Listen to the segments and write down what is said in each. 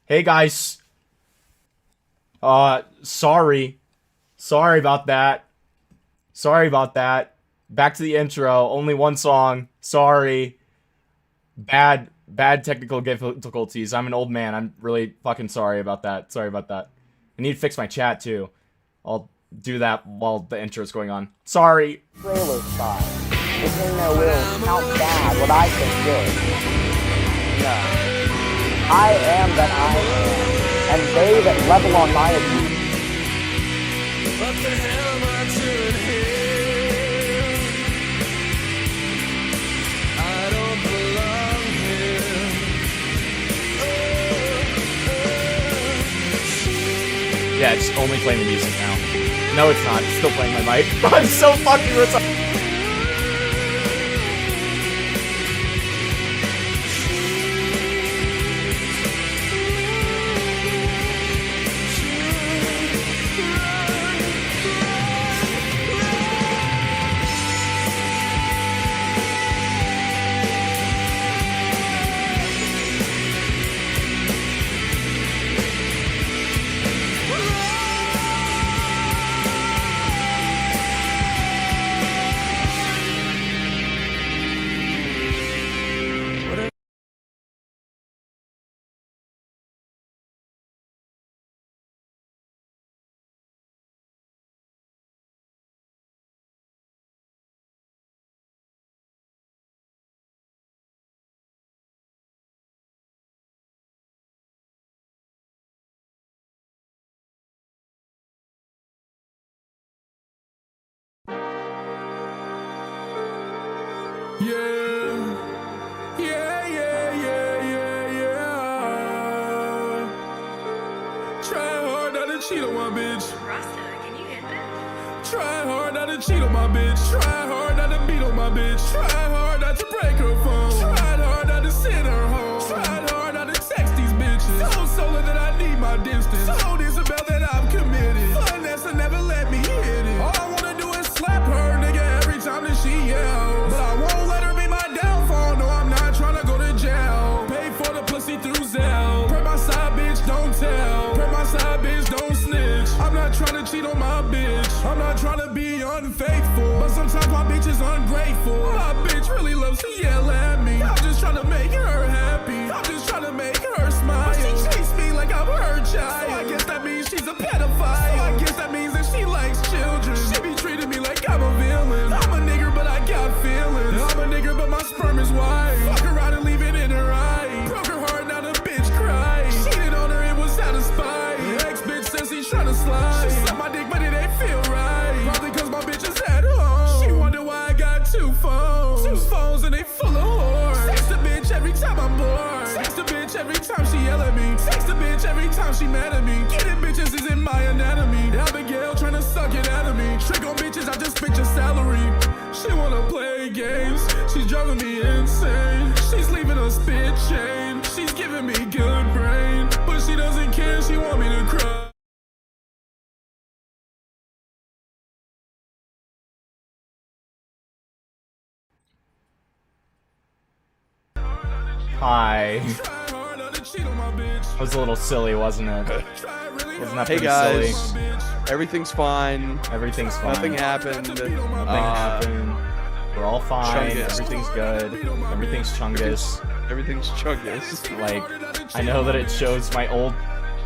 Hey guys. Sorry. Sorry about that. Sorry about that. Back to the intro. Only one song. Sorry. Bad technical difficulties. I'm an old man. I'm really fucking sorry about that. Sorry about that. I need to fix my chat too. I'll do that while the intro is going on. Sorry. Trailer style. It's in their will to count bad what I think good. No. I am that I am, and they that level on my abuse. What the hell am I doing here? I don't belong here. Yeah, it's only playing the music now. No, it's not. It's still playing my mic. I'm so fucking retarded. Try hard not to cheat on my bitch. Rasta, can you hit this? Try hard not to cheat on my bitch. Try hard not to beat on my bitch. Try hard not to break her phone. Tried hard not to send her home. Tried hard not to text these bitches. So solo that I need my distance. Told Isabel that I'm committed. Vanessa never let me hit it. All I wanna do is slap her nigga every time that she yells. But I won't let her be my downfall. No, I'm not trying to go to jail. Pay for the pussy through Zelle. Pray my side bitch, don't tell. Pray my side bitch, don't snitch. I'm not trying to cheat on my bitch. I'm not trying to be unfaithful. But sometimes my bitch is ungrateful. My bitch really loves to yell at me. I'm just trying to make her happy. I'm just trying to make her smile. But she treats me like I'm her child. So I guess that means she's a pedophile. So I guess that means that she likes children. She be treating me like I'm a villain. I'm a nigger, but I got feelings. I'm a nigger, but my sperm is white. Fuck around and leave it in her eye. Broke her heart, now the bitch cries. Cheated on her, it was out of spite. The ex-bitch says he's trying to slide. She sucked my dick, but it ain't feel right. Probably cause my bitch is at home. She wonder why I got two phones. Two phones and they full of whores. Text a bitch every time I'm bored. Text a bitch every time she yell at me. Text a bitch every time she mad at me. Getting bitches is in my anatomy. Abigail trying to suck it out of me. Trick on bitches, I just spit your salary. She wanna play games. She's driving me insane. She's leaving a spit chain. She's giving me good brain. But she doesn't care, she want me to cry. Hi. That was a little silly, wasn't it? Wasn't that Hey pretty guys, silly? everything's fine. Everything's fine. Nothing happened. Nothing happened. We're all fine. Chungus. Everything's good. Everything's chungus. Everything's chuggus. Like, I know that it shows my old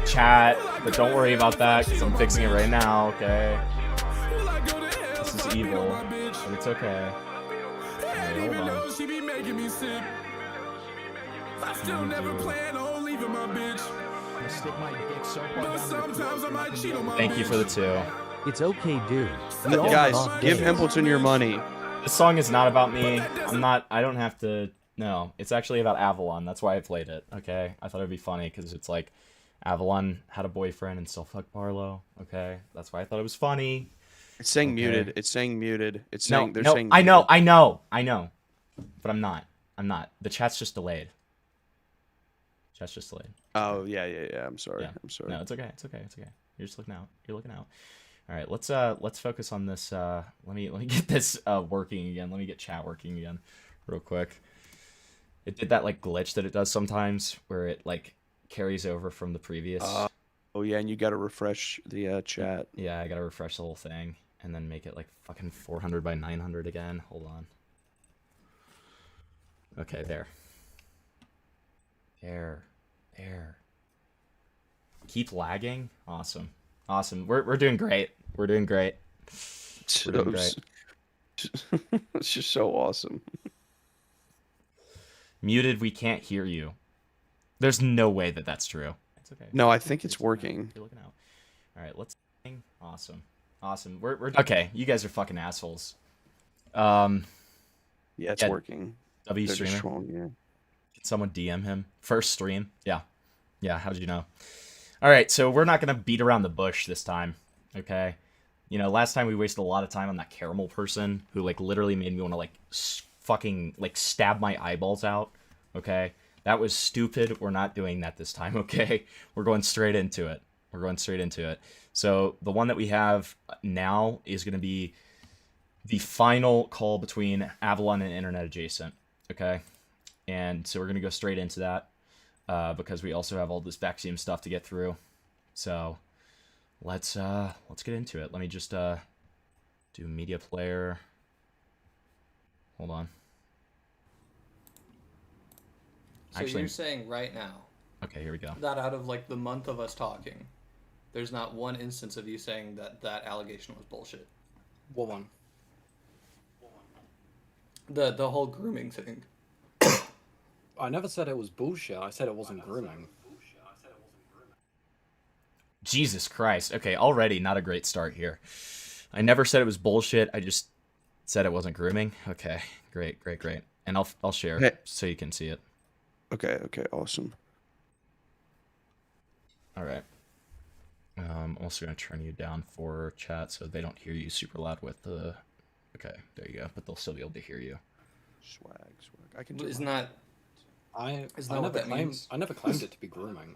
chat, but don't worry about that, because I'm fixing it right now, okay? This is evil, but it's okay. Alright, hold on. She be making me sick. I still never plan on leaving my bitch. But sometimes I might cheat on my Thank you for the two. It's okay, dude. We all Guys, have off give days. Hempleton your money. This song is not about me. I don't have to, no. It's actually about Avalon. That's why I played it, okay? I thought it'd be funny, because it's like, Avalon had a boyfriend and still fucked Barlow, okay? That's why I thought it was funny. It's saying Okay. muted. It's saying muted. It's No, saying they're no, saying I know, muted. I know. But I'm not. The chat's just delayed. Chat's just delayed. Oh yeah. I'm sorry. Yeah. I'm sorry. No, it's okay. You're just looking out. You're looking out. All right, let's focus on this. Let me get this working again. Let me get chat working again, real quick. It did that like glitch that it does sometimes, where it like carries over from the previous. Oh yeah, and you got to refresh the chat. Yeah, I gotta refresh the whole thing and then make it like fucking 400 by 900 again. Hold on. Okay, there. There. Keep lagging. Awesome. We're doing great. We're doing great. We're doing great. It's just so awesome. Muted. We can't hear you. There's no way that that's true. It's okay. No, I think it's working. You're looking out. All right, let's. Awesome. We're okay. You guys are fucking assholes. Yeah, it's Yeah, working. W They're just streamer. trolling you. Can someone DM him first stream? Yeah. How'd you know? All right, so we're not gonna beat around the bush this time. Okay. Last time we wasted a lot of time on that caramel person who like literally made me want to like fucking like stab my eyeballs out. Okay. That was stupid. We're not doing that this time. Okay. We're going straight into it. So the one that we have now is going to be the final call between Avalon and Internet Adjacent. Okay. And so we're going to go straight into that because we also have all this Vaxium stuff to get through. So let's get into it. Let me just do media player. Hold on. So you're saying right now Okay, here we go. that out of like the month of us talking, there's not one instance of you saying that that allegation was bullshit. What one? The whole grooming thing. I never said it was bullshit. I said it wasn't grooming. Jesus Christ. Okay, already not a great start here. I never said it was bullshit. I just said it wasn't grooming. Okay, great. And I'll share Hey. so you can see it. Okay, awesome. All right. I'm also going to turn you down for chat so they don't hear you super loud with the... Okay, there you go. But they'll still be able to hear you. Swag. I can do Isn't mine. that I Isn't that I what never that claimed. means? I never claimed it to be grooming.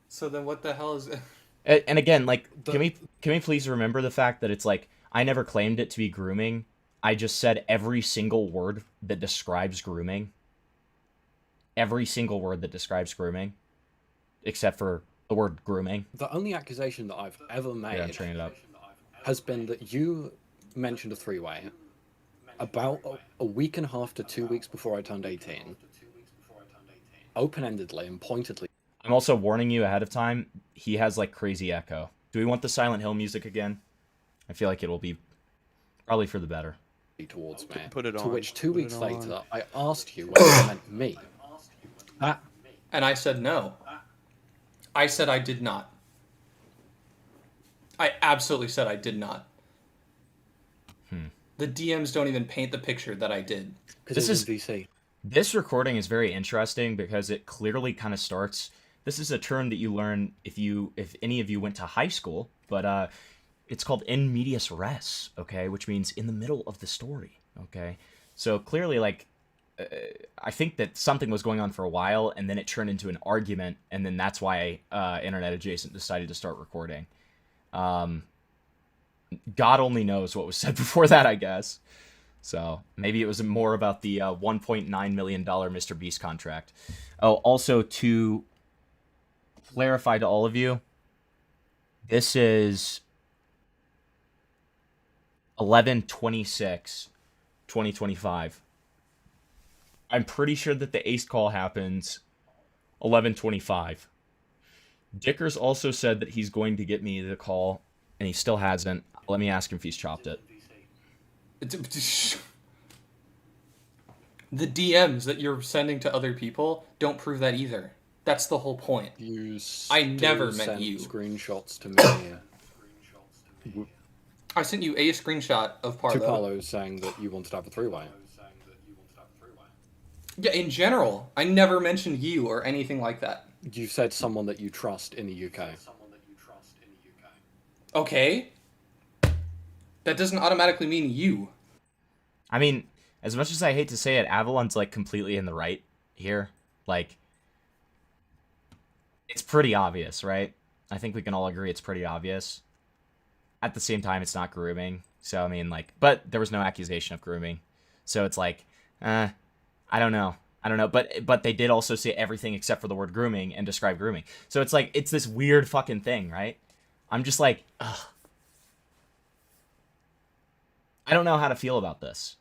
so? Then what the hell is it? And again, like, The- can we please remember the fact that it's like, I never claimed it to be grooming. I just said every single word that describes grooming. Every single word that describes grooming. Except for the word grooming. The only accusation that I've ever made Yeah, I'm turning it up. has been that you mentioned a three-way about a week and a half to 2 weeks before I turned 18, open-endedly and pointedly I'm also warning you ahead of time, he has like crazy echo. Do we want the Silent Hill music again? I feel like it will be probably for the better. towards me. Put it To on. which 2 Put it weeks on. later, I asked you whether you meant me. That And I said no. I said I did not. I absolutely said I did not. The DMs don't even paint the picture that I did. because This this is- is VC. This recording is very interesting because it clearly kind of starts. This is a term that you learn if any of you went to high school, but it's called in medias res, okay, which means in the middle of the story, okay. So clearly, like, I think that something was going on for a while, and then it turned into an argument, and then that's why Internet Adjacent decided to start recording. God only knows what was said before that, I guess. So maybe it was more about the $1.9 million Mr. Beast contract. Oh, also to clarify to all of you, this is 11/26/2025. I'm pretty sure that the ace call happens 11/25. Dickers also said that he's going to get me the call, and he still hasn't. Let me ask him if he's chopped it. The DMs that you're sending to other people don't prove that either. That's the whole point. You I never still meant sent you. screenshots to me. I sent you a screenshot of To Parlo. Carlo saying that you wanted to have a three-way. Yeah, in general, I never mentioned you or anything like that. You said someone that you trust in the UK. Okay? That doesn't automatically mean you. I mean, as much as I hate to say it, Avalon's like completely in the right here. Like, it's pretty obvious, right? I think we can all agree it's pretty obvious. At the same time, it's not grooming. So, I mean, like, but there was no accusation of grooming. So it's like, I don't know. I don't know, but they did also say everything except for the word grooming and describe grooming. So it's like, it's this weird fucking thing, right? I'm just like, ugh. I don't know how to feel about this.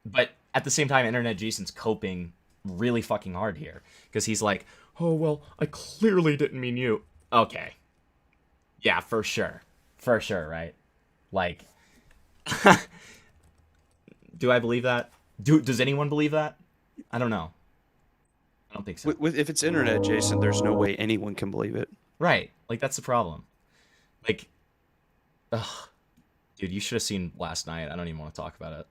But at the same time, Internet Jason's coping really fucking hard here. Because he's like, oh, well, I clearly didn't mean you. Okay. Yeah, for sure. For sure, right? Like, do I believe that? Does anyone believe that? I don't know. I don't think so. If it's Internet Jason, there's no way anyone can believe it. Right. Like, that's the problem. Like, ugh. Dude, you should have seen last night. I don't even want to talk about it.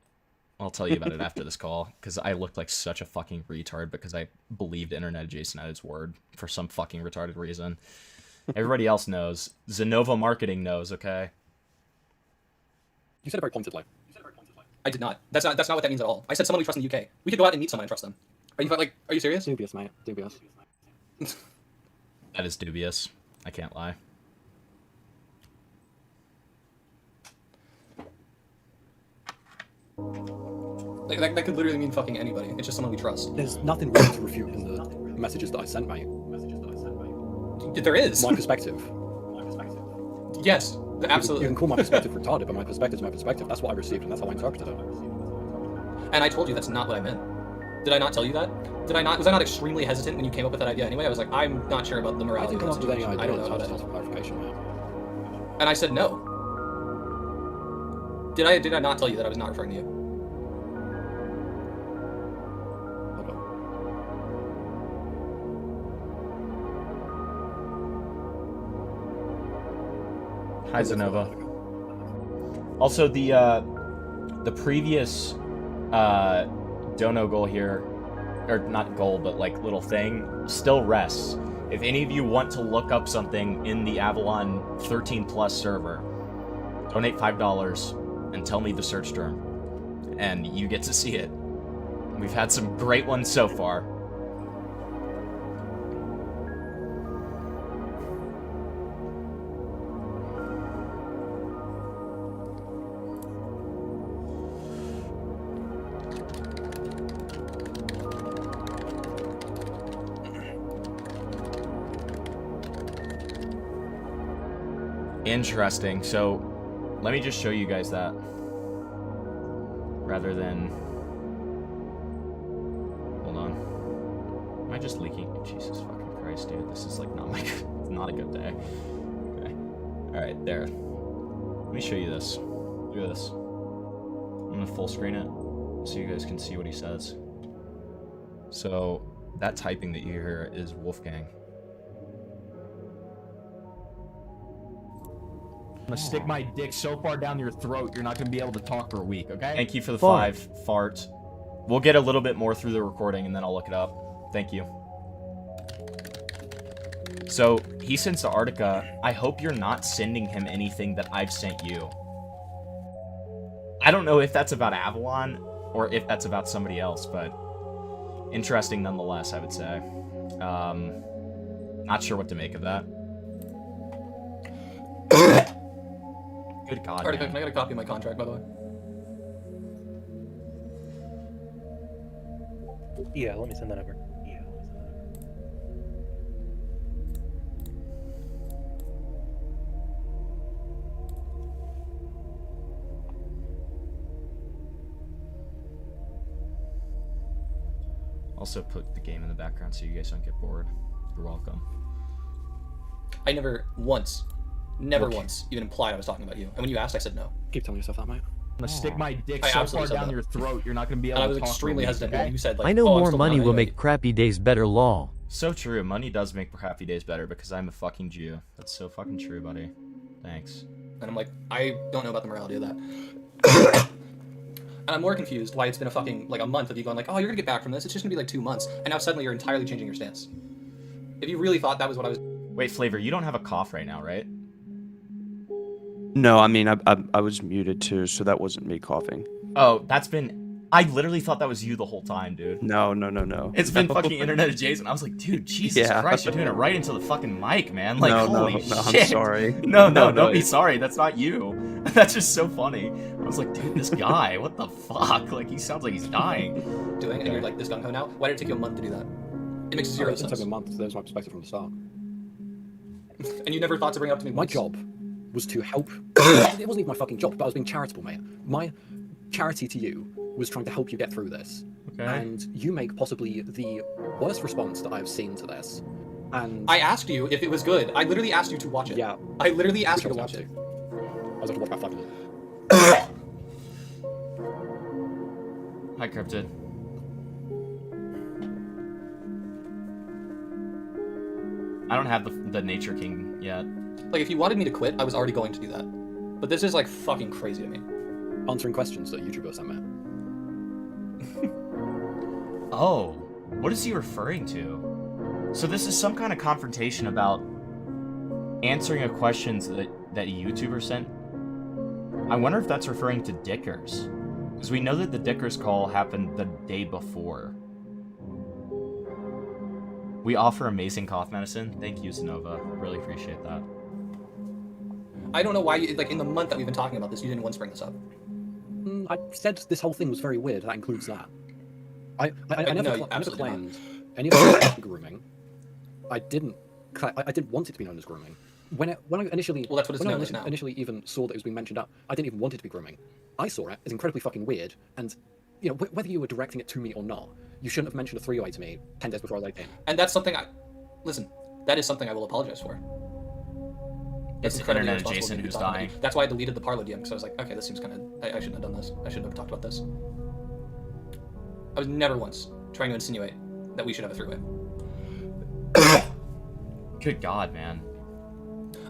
I'll tell you about it after this call, because I looked like such a fucking retard because I believed Internet Jason at his word for some fucking retarded reason. Everybody else knows. Zenova Marketing knows, okay? You said it very pointedly. I did not. That's not what that means at all. I said someone we trust in the UK. We could go out and meet someone and trust them. Are you serious? Dubious, mate. Dubious. That is dubious. I can't lie. That could literally mean fucking anybody. It's just someone we trust. There's nothing wrong to refute in the messages that I sent, mate. There is. My perspective. Yes, absolutely. You can call my perspective retarded, but my perspective's my perspective. That's what I received, and that's how I interpreted it. And I told you that's not what I meant. Did I not tell you that? Did I not? Was I not extremely hesitant when you came up with that idea anyway? I was like, I'm not sure about the I morality didn't of come that up with any situation. I don't ideas. know I about just asked it. for clarification, mate. And I said no. Did I not tell you that I was not referring to you? Hold on. Hi, Zenova. Also, the previous dono goal here, or not goal, but like little thing, still rests. If any of you want to look up something in the Avalon 13 plus server, donate $5 and tell me the search term, and you get to see it. We've had some great ones so far. Interesting. So, let me just show you guys that. Rather than... Hold on. Am I just leaking? Jesus fucking Christ, dude. This is like not not a good day. Okay. Alright, there. Let me show you this. Look at this. I'm gonna full screen it so you guys can see what he says. So, that typing that you hear is Wolfgang. I'm gonna stick my dick so far down your throat, you're not gonna be able to talk for a week, okay? Thank you for the 5 fart. We'll get a little bit more through the recording and then I'll look it up. Thank you. So, he sends to Arctica, I hope you're not sending him anything that I've sent you. I don't know if that's about Avalon or if that's about somebody else, but interesting nonetheless, I would say. Not sure what to make of that. Good God, Arctica, man. can I get a copy of my contract, by the way? Yeah, let me send that over. Also put the game in the background so you guys don't get bored. You're welcome. I never once even implied I was talking about you. And when you asked, I said no. Keep telling yourself that, mate. I'm gonna stick my dick I so far absolutely said down that. your throat, you're not gonna be able And I to was talk for extremely me, hesitant okay? when you said, like, I know oh, I'm more still money not will anyway. make crappy days better, lol. So true. Money does make happy days better because I'm a fucking Jew. That's so fucking true, buddy. Thanks. And I'm like, I don't know about the morality of that. And I'm more confused why it's been a fucking, like, a month of you going like, oh, you're gonna get back from this. It's just gonna be like 2 months. And now suddenly you're entirely changing your stance. If you really thought that was what I was... Wait, Flavor, you don't have a cough right now, right? No, I mean, I was muted too, so that wasn't me coughing. Oh, that's been I literally thought that was you the whole time, dude. No. It's been fucking internet adjacent. I was like, dude, Jesus Yeah. Christ, you're doing it right into the fucking mic, man. Like, No, holy no, shit. I'm sorry. No, No, don't be it- sorry. That's not you. That's just so funny. I was like, dude, this guy, what the fuck? Like, he sounds like he's dying. doing, and you're like this gung ho now. Why did it take you a month to do that? It makes zero It took sense. me a month. There's my perspective from the start. And you never thought to bring it up to me. My once? job was to help. It wasn't even my fucking job, but I was being charitable, mate. My charity to you was trying to help you get through this. Okay. And you make possibly the worst response that I've seen to this. And I asked you if it was good. I literally asked you to watch it. yeah, I literally asked you I to was watch it. I was able to watch about 5 minutes. Hi, Cryptid. I don't have the Nature King yet. Like, if you wanted me to quit, I was already going to do that. But this is like fucking crazy to me. Answering questions that a YouTuber sent me. Oh, what is he referring to? So this is some kind of confrontation about answering a questions that a YouTuber sent? I wonder if that's referring to Dickers. Because we know that the Dickers call happened the day before. We offer amazing cough medicine. Thank you, Zenova. Really appreciate that. I don't know why, you, like, in the month that we've been talking about this, you didn't once bring this up. I said this whole thing was very weird. That includes that. I never, no, I never absolutely not. claimed any of it was grooming. I didn't want it to be known as grooming. When I initially, Well, that's what it's when I known as now. initially even saw that it was being mentioned up, I didn't even want it to be grooming. I saw it as incredibly fucking weird, and you know, whether you were directing it to me or not, you shouldn't have mentioned a three-way to me 10 days before I laid in. And that's something listen, that is something I will apologize for. It's incredibly internet irresponsible adjacent of me who's to talk about dying. it. That's why I deleted the Parlo DM, because I was like, okay, this seems kind of, I shouldn't have done this. I shouldn't have talked about this. I was never once trying to insinuate that we should have a three-way. Good God, man.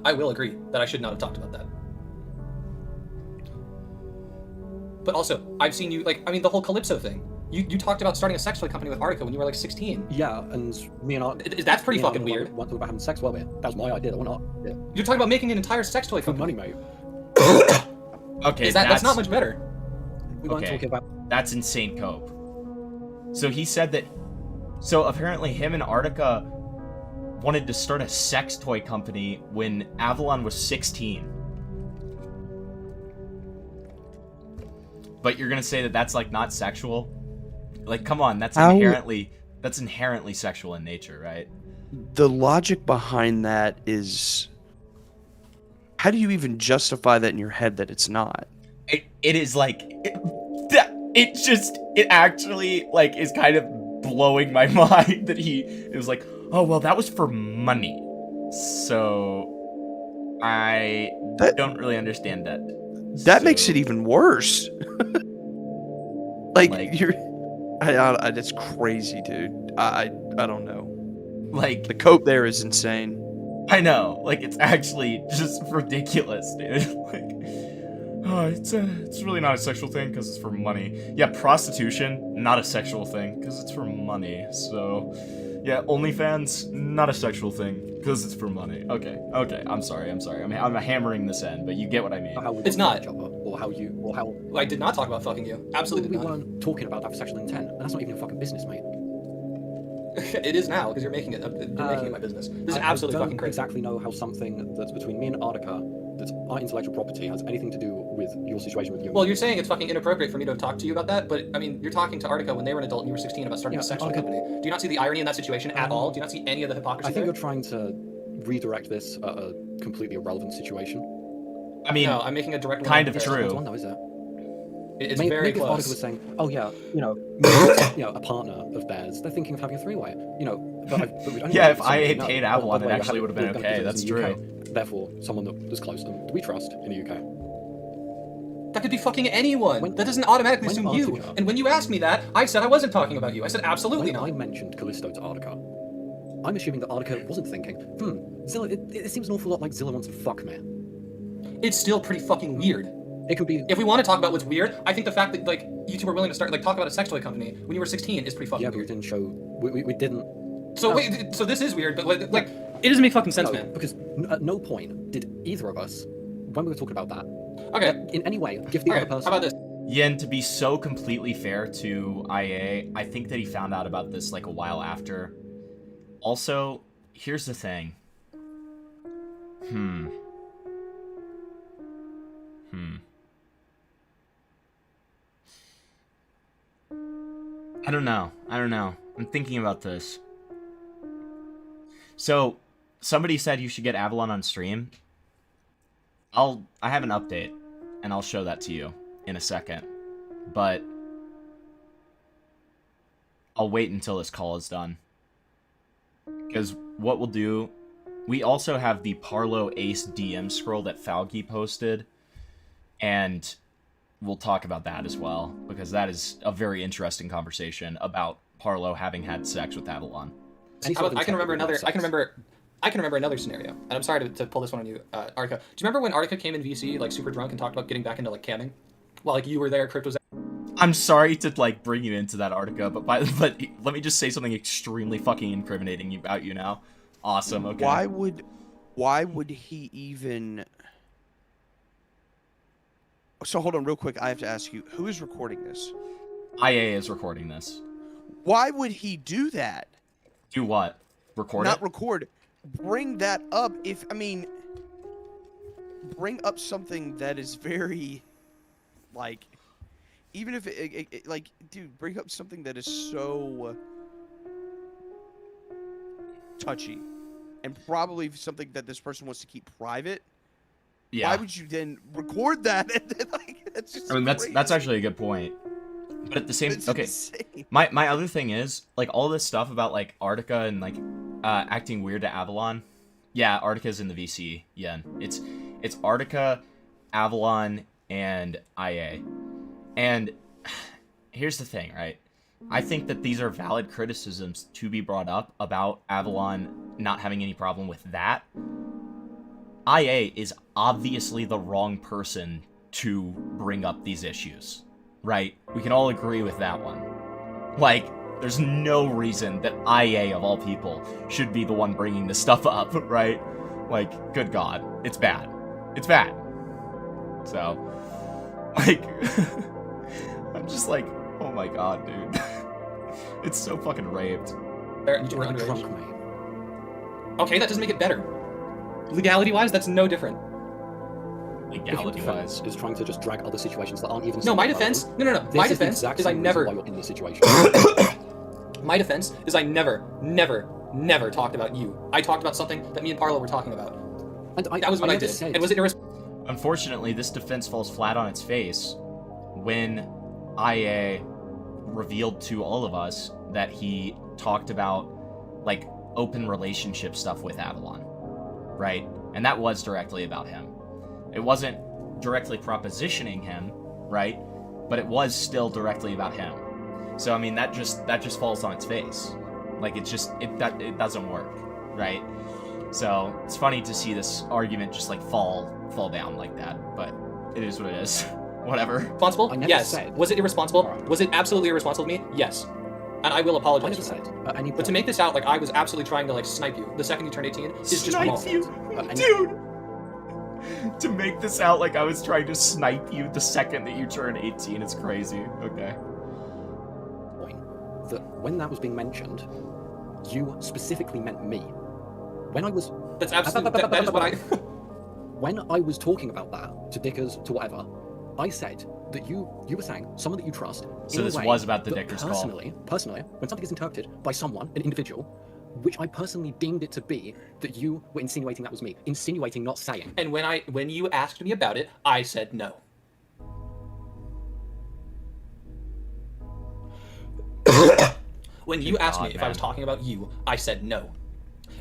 I will agree that I should not have talked about that. But also, I've seen you, like, I mean, the whole Calypso thing. You talked about starting a sex toy company with Artica when you were like 16. Yeah, and me and Art. That's pretty me and fucking Art weird. Want to about having sex, were we? That was my idea. We're not. Yeah. You're talking about making an entire sex toy For company. money, mate. Okay, That's not much better. We weren't Okay. talking about. That's insane cope. So he said that. So apparently, him and Artica wanted to start a sex toy company when Avalon was 16. But you're gonna say that that's like not sexual? Like, come on, that's How- inherently sexual in nature, right? The logic behind that is, how do you even justify that in your head that it's not? It is like it actually like is kind of blowing my mind that it was like, oh well, that was for money, so I don't really understand that. That makes it even worse. Like- you're, it's crazy, dude. I don't know. Like, The cope there is insane. I know, like it's actually just ridiculous, dude. Like, oh, it's really not a sexual thing because it's for money. Yeah, prostitution, not a sexual thing because it's for money. So, yeah, OnlyFans, not a sexual thing because it's for money. Okay, I'm sorry. I'm hammering this in, but you get what I mean. How we It's talked not. about each other, or how you, or how. I did not talk about fucking you. Absolutely We did not. weren't talking about that for sexual intent, and that's not even a fucking business, mate. It is now because you're making it. You're making it my business. This is absolutely I don't fucking crazy. exactly know how something that's between me and Artica, that's our intellectual property, has anything to do with your situation with you. Well, you're saying it's fucking inappropriate for me to have talked to you about that, but I mean, you're talking to Artica when they were an adult and you were 16 about starting Yeah, a sex toy Artica- company. Do you not see the irony in that situation at all? Do you not see any of the hypocrisy I think there? you're trying to redirect this at a completely irrelevant situation. I mean, No, I'm making a direct. kind of line. true. It's one though, is it? It's maybe, very maybe if Artica close. was saying, "Oh yeah, a partner of theirs, they're thinking of having a three-way," But we don't Yeah, even if I know. had Oh, paid by Avalon, the it way, actually we're would have been gonna okay, do that's this in the UK. Therefore, someone that is close and we trust in the UK. That could be fucking anyone. When- that doesn't automatically when assume you. Artica- And when you asked me that, I said I wasn't talking about you. I said absolutely When I not. mentioned Callisto to Artica, I'm assuming that Artica wasn't thinking, Zilla, it seems an awful lot like Zilla wants to fuck me. It's still pretty fucking weird. It could be, If we want to talk about what's weird, I think the fact that like you two were willing to start talk about a sex toy company when you were 16 is pretty fucking yeah, but we weird. didn't show, we didn't. So wait, so this is weird, but like it doesn't make fucking sense, No, man. because at no point did either of us, when we were talking about that, Okay. in any way give the Okay. other person How about this? Yen, to be so completely fair to IA, I think that he found out about this like a while after. Also, here's the thing. I don't know. I'm thinking about this. So, somebody said you should get Avalon on stream. I have an update, and I'll show that to you in a second. But I'll wait until this call is done. Because what we'll do, we also have the Parlo Ace DM scroll that Falgi posted, and we'll talk about that as well, because that is a very interesting conversation about Parlo having had sex with Avalon. I can remember another scenario, and I'm sorry to pull this one on you, Artica. Do you remember when Artica came in VC like super drunk and talked about getting back into like camming, while like you were there, Crypt was there? I'm sorry to like bring you into that, Artica, but let me just say something extremely fucking incriminating about you now. Awesome. Okay. Why would he even? So hold on, real quick. I have to ask you, who is recording this? IA is recording this. Why would he do that? Do what? Record Not it? record. Bring that up. Bring up something that is very, like, even if it like, dude, bring up something that is so touchy, and probably something that this person wants to keep private. Yeah. Why would you then record that? Like, that's just. I mean, crazy. that's actually a good point. But at the same, It's okay. insane. My other thing is like all this stuff about like Artica and like acting weird to Avalon. Yeah, Artica's in the VC. Yen. It's Artica, Avalon, and IA. And here's the thing, right? I think that these are valid criticisms to be brought up about Avalon not having any problem with that. IA is obviously the wrong person to bring up these issues, right? We can all agree with that one. Like, there's no reason that IA, of all people, should be the one bringing this stuff up, right? Like, good God. It's bad. It's bad. So, like, I'm just like, oh my God, dude. It's so fucking raped. You were drunk, mate. Okay, that doesn't make it better. Legality-wise, that's no different. Legality-wise. Is trying to just drag other situations that aren't even. No, my defense. No. My defense is I never. Why you're in this situation. My defense is I never talked about you. I talked about something that me and Parlo were talking about. And that was what I did. said. And was it irresponsible? Unfortunately, this defense falls flat on its face when IA revealed to all of us that he talked about, like, open relationship stuff with Avalon, right? And that was directly about him. It wasn't directly propositioning him, right? But it was still directly about him. So I mean, that just falls on its face. Like, it doesn't work, right? So it's funny to see this argument just like fall down like that, but it is what it is. Whatever. Responsible? Yes. Was it irresponsible? Was it absolutely irresponsible of me? Yes. And I will apologize for that. But to make this out like I was absolutely trying to like snipe you the second you turned 18 is just wrong. Snipe you? Dude! To make this out like I was trying to snipe you the second that you turned 18, it's crazy. Okay. That when that was being mentioned, you specifically meant me. When I was... That's absolutely... that is what I... When I was talking about that, to Dickers, to whatever, I said that you were saying someone that you trust. So this was about the Dickers call. Personally, when something is interpreted by someone, an individual, which I personally deemed it to be, that you were insinuating that was me. Insinuating, not saying. And when you asked me about it, I said no. When you asked me if I was talking about you, I said no.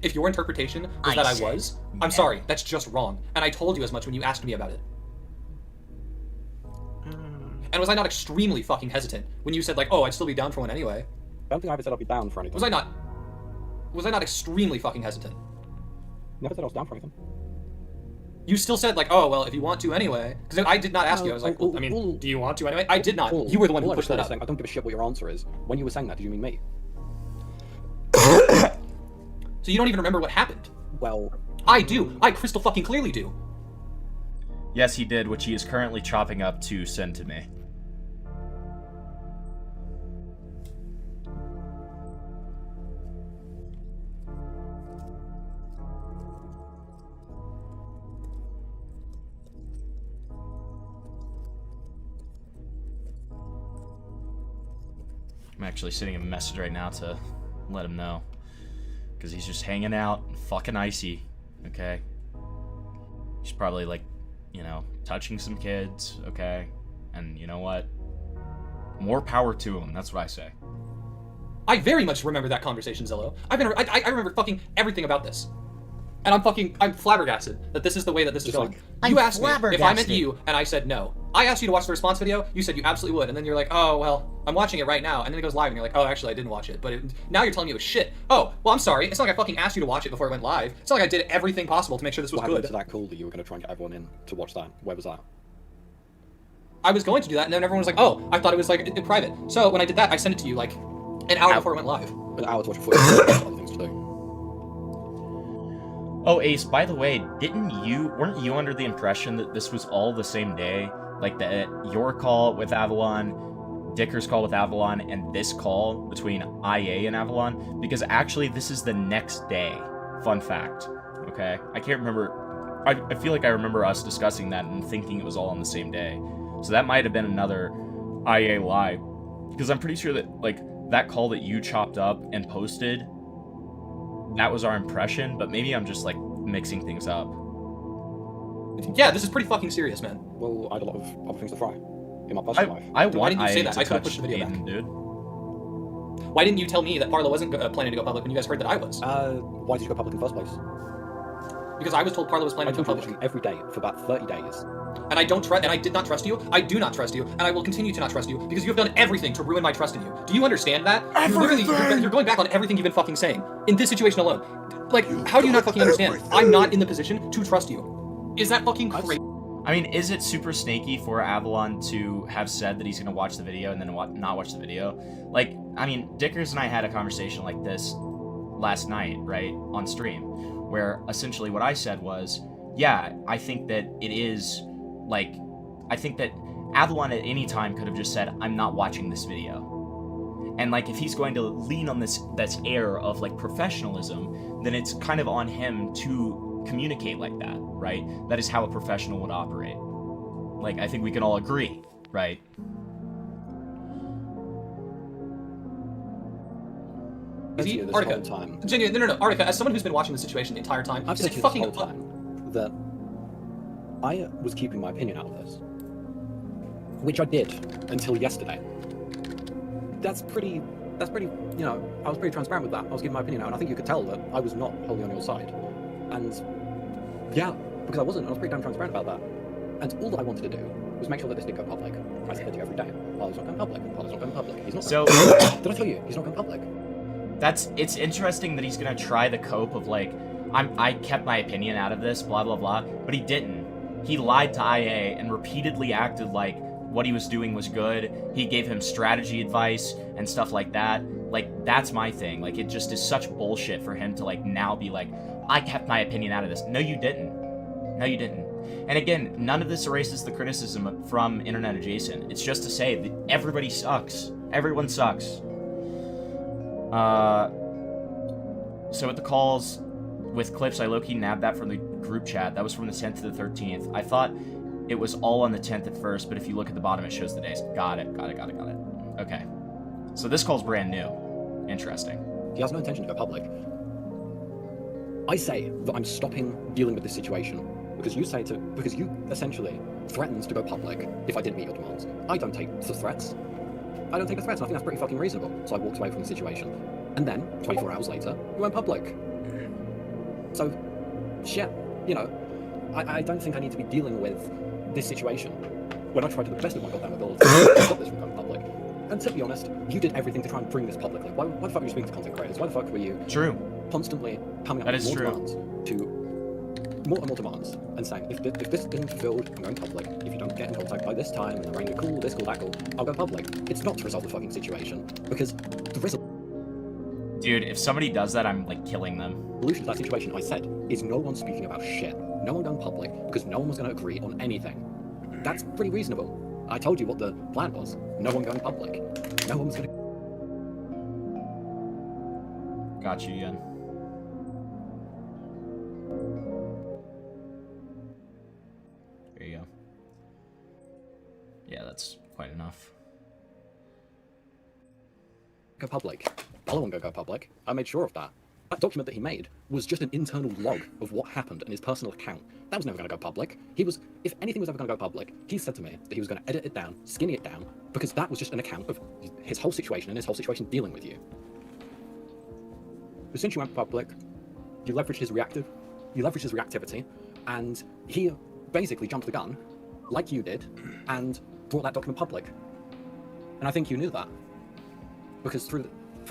If your interpretation was that I was, I'm sorry, that's just wrong. And I told you as much when you asked me about it. And was I not extremely fucking hesitant when you said like, oh, I'd still be down for one anyway? I don't think I ever said I'd be down for anything. Was I not extremely fucking hesitant? Never said I was down for anything. You still said like, oh, well, if you want to anyway. Because I did not ask you. I was like, well, I mean, do you want to anyway? I did not. You were the one who pushed that up. I don't give a shit what your answer is. When you were saying that, did you mean me? So you don't even remember what happened? Well... I do. I crystal fucking clearly do. Yes, he did, which he is currently chopping up to send to me. I'm actually sending him a message right now to let him know. Because he's just hanging out, fucking icy, okay? He's probably, like, you know, touching some kids, okay? And you know what? More power to him, that's what I say. I very much remember that conversation, Zillow. I remember fucking everything about this. And I'm flabbergasted that this is the way that this is going. You asked me if I meant you, and I said no. I asked you to watch the response video, you said you absolutely would, and then you're like, oh, well, I'm watching it right now, and then it goes live, and you're like, oh, actually, I didn't watch it, but now you're telling me it was shit. Oh, well, I'm sorry, it's not like I fucking asked you to watch it before it went live. It's not like I did everything possible to make sure this was What good. happened to that call that you were going to try and get everyone in to watch that? Where was that? I was going to do that, and then everyone was like, oh, I thought it was, like, in private. So when I did that, I sent it to you, like, an hour before it went live. An hour to watch a footage. Other things to do. Oh, Ace, by the way, weren't you under the impression that this was all the same day? Like, that your call with Avalon, Dicker's call with Avalon, and this call between IA and Avalon? Because actually, this is the next day. Fun fact. Okay? I can't remember. I feel like I remember us discussing that and thinking it was all on the same day. So that might have been another IA lie. Because I'm pretty sure that, like, that call that you chopped up and posted, that was our impression, but maybe I'm just, like, mixing things up. Yeah, this is pretty fucking serious, man. Well, I had a lot of other things to fry in my personal life. I Why want didn't you say IA that? to I could've touch pushed the video Aiden, back. dude. Why didn't you tell me that Parla wasn't planning to go public when you guys heard that I was? Why did you go public in the first place? Because I was told Parla was I planning to told go you public. literally every day for about 30 days. And I don't trust, and I did not trust you. I do not trust you, and I will continue to not trust you because you have done everything to ruin my trust in you. Do you understand that? You're going back on everything you've been fucking saying in this situation alone. Like, how do you not fucking understand? I'm not in the position to trust you. Is that fucking crazy? I mean, is it super snaky for Avalon to have said that he's going to watch the video and then not watch the video? Like, I mean, Dickers and I had a conversation like this last night, right, on stream, where essentially what I said was, yeah, I think that it is, like, I think that Avalon at any time could have just said, I'm not watching this video. And, like, if he's going to lean on this air of, like, professionalism, then it's kind of on him to communicate like that, right? That is how a professional would operate. Like, I think we can all agree, right? Easy, This Artica. whole time. Genuine, no, Artica, as someone who's been watching the situation the entire time, I've is said it to you fucking this whole time that I was keeping my opinion out of this, which I did until yesterday. That's pretty, you know, I was pretty transparent with that. I was giving my opinion out, and I think you could tell that I was not wholly on your side. And yeah, because I wasn't, I was pretty damn transparent about that. And all that I wanted to do was make sure that this didn't go public. I said to you every day, Paula's not going public, Paula's not going public. He's not So, going Did I tell you? He's not going public. it's interesting that he's gonna try the cope of, like, I kept my opinion out of this, blah, blah, blah, but he didn't. He lied to IA and repeatedly acted like what he was doing was good. He gave him strategy advice and stuff like that. Like, that's my thing. Like, it just is such bullshit for him to, like, now be like, I kept my opinion out of this. No, you didn't. No, you didn't. And again, none of this erases the criticism from Internet Adjacent. It's just to say that everybody sucks. Everyone sucks. So with the calls with clips, I low-key nabbed that from the group chat. That was from the 10th to the 13th. I thought it was all on the 10th at first, but if you look at the bottom, it shows the days. Got it. Okay. So this call's brand new. Interesting. He has no intention to go public. I say that I'm stopping dealing with this situation because you essentially threatened to go public if I didn't meet your demands. I don't take the threats. I don't take the threats, and I think that's pretty fucking reasonable. So I walked away from the situation. And then, 24 hours later, we went public. So, shit, you know, I don't think I need to be dealing with this situation when I tried to the best of my goddamn ability to stop this from going public. And to be honest, you did everything to try and bring this publicly. Why the fuck were you speaking to content creators? Why the fuck were you constantly coming up with more demands more and more demands and saying, if this isn't fulfilled, I'm going public. If you don't get in contact by this time and arrange a call, this call, that call, I'll go public. It's not to resolve the fucking situation, because the Dude, if somebody does that, I'm, like, killing them. solution to that situation, I said, is no one speaking about shit. No one going public, because no one was going to agree on anything. That's pretty reasonable. I told you what the plan was. No one going public. No one was going to... Got you, Ian. There you go. Yeah, that's quite enough. go public. Parlo wasn't going to go public. I made sure of that. That document that he made was just an internal log of what happened in his personal account. That was never going to go public. If anything was ever going to go public, he said to me that he was going to edit it down, skinny it down, because that was just an account of his whole situation and his whole situation dealing with you. But since you went public, you leveraged his reactivity, and he basically jumped the gun, like you did, and brought that document public. And I think you knew that. Because for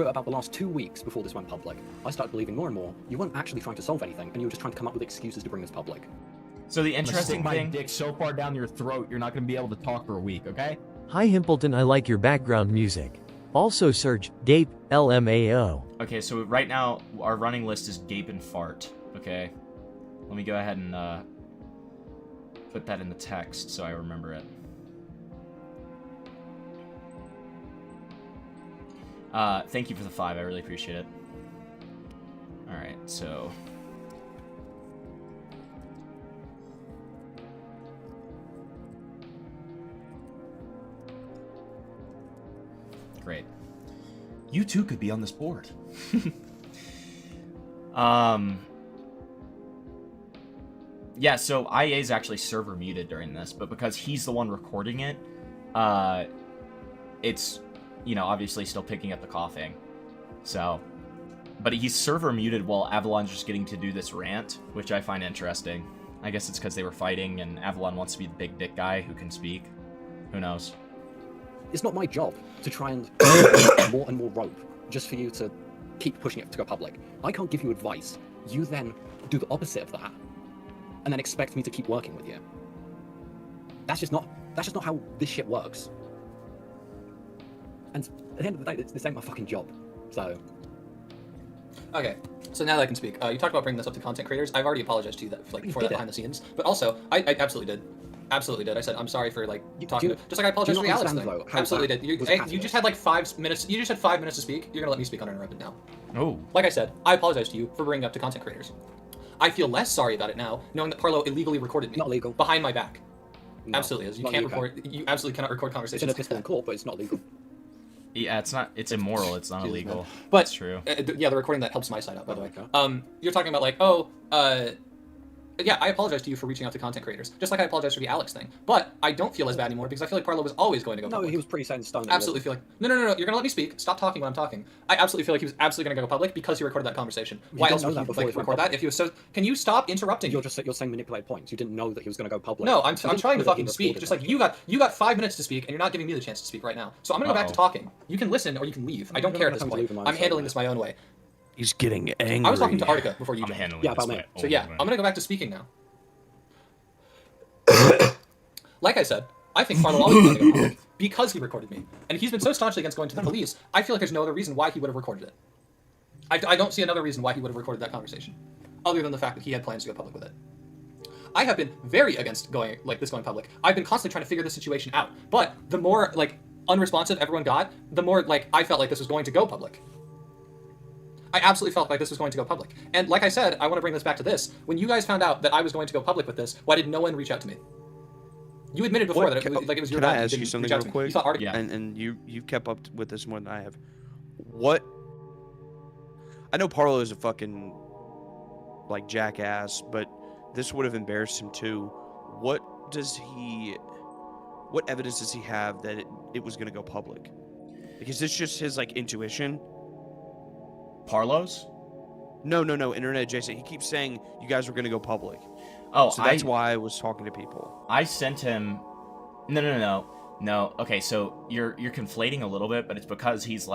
about the last 2 weeks before this went public, I started believing more and more you weren't actually trying to solve anything, and you were just trying to come up with excuses to bring this public. So the I'm gonna interesting stick my thing. dick so far down your throat, you're not gonna be able to talk for a week, okay? Hi Himpleton, I like your background music. Also search Gape LMAO. Okay, so right now our running list is Gape and Fart. Okay, let me go ahead and put that in the text so I remember it. Thank you for the 5. I really appreciate it. All right, so. Great. You too could be on this board. Yeah, so IA is actually server muted during this, but because he's the one recording it, it's, you know, obviously still picking up the coughing. So, but he's server muted while Avalon's just getting to do this rant, which I find interesting. I guess it's because they were fighting and Avalon wants to be the big dick guy who can speak. Who knows? It's not my job to try and more and more rope just for you to keep pushing it to go public. I can't give you advice. You then do the opposite of that, and then expect me to keep working with you. That's just not how this shit works. And at the end of the day, this ain't my fucking job. So. Okay, so now that I can speak, you talked about bringing this up to content creators. I've already apologized to you for that behind the scenes, but also I absolutely did. Absolutely did. I said I'm sorry for talking. Just like I apologized for the Alex thing. Absolutely did. You just had like 5 minutes. You just had 5 minutes to speak. You're gonna let me speak uninterrupted now. Oh. Like I said, I apologize to you for bringing it up to content creators. I feel less sorry about it now, knowing that Parlo illegally recorded me. Not legal. Behind my back. No, Absolutely is. You not can't legal. record. You absolutely cannot record It's in conversations. a pistol in court, but it's not legal. Yeah, it's not. It's immoral. It's not Jesus, illegal. man. But That's true. Yeah, the recording that helps my side out, by the way. Okay. You're talking about like, yeah, I apologize to you for reaching out to content creators, just like I apologize for the Alex thing. But I don't feel as bad anymore because I feel like Parlo was always going to go No, public. he was pretty set in stone. Absolutely feel like no. You're gonna let me speak. Stop talking when I'm talking. I absolutely feel like he was absolutely gonna go public because he recorded that conversation. Why didn't else know would that he before like he went record that public. if he was so? Can you stop interrupting? You're saying manipulated points. You didn't know that he was going to go public. No, I'm You didn't trying know to that he fucking speak. recorded Just it. like you got 5 minutes to speak, and you're not giving me the chance to speak right now. So I'm gonna go back to talking. You can listen or you can leave. I don't care at this I'm point. leaving my I'm own handling way. this my own way. He's getting angry. I was talking to Artica before you I'm jumped. handling Yeah, this about me. way. So yeah, I'm gonna go back to speaking now. Like I said, I think Parlo always going to go public because he recorded me, and he's been so staunchly against going to the police. I feel like there's no other reason why he would have recorded it. I don't see another reason why he would have recorded that conversation, other than the fact that he had plans to go public with it. I have been very against going public. I've been constantly trying to figure this situation out, but the more unresponsive everyone got, the more I felt like this was going to go public. I absolutely felt like this was going to go public. And like I said, I want to bring this back to this. When you guys found out that I was going to go public with this, why did no one reach out to me? You admitted before that it was your Can I bad. ask you something reach out real to me. quick? You thought Arctic. Yeah. And you've kept up with this more than I have. What? I know Parlo is a fucking jackass, but this would have embarrassed him too. What evidence does he have that it was going to go public? Is this just his intuition? Parlo's? No, internet adjacent. He keeps saying you guys were going to go public. Oh, So that's why I was talking to people. I sent him. No. Okay, so you're conflating a little bit, but it's because he's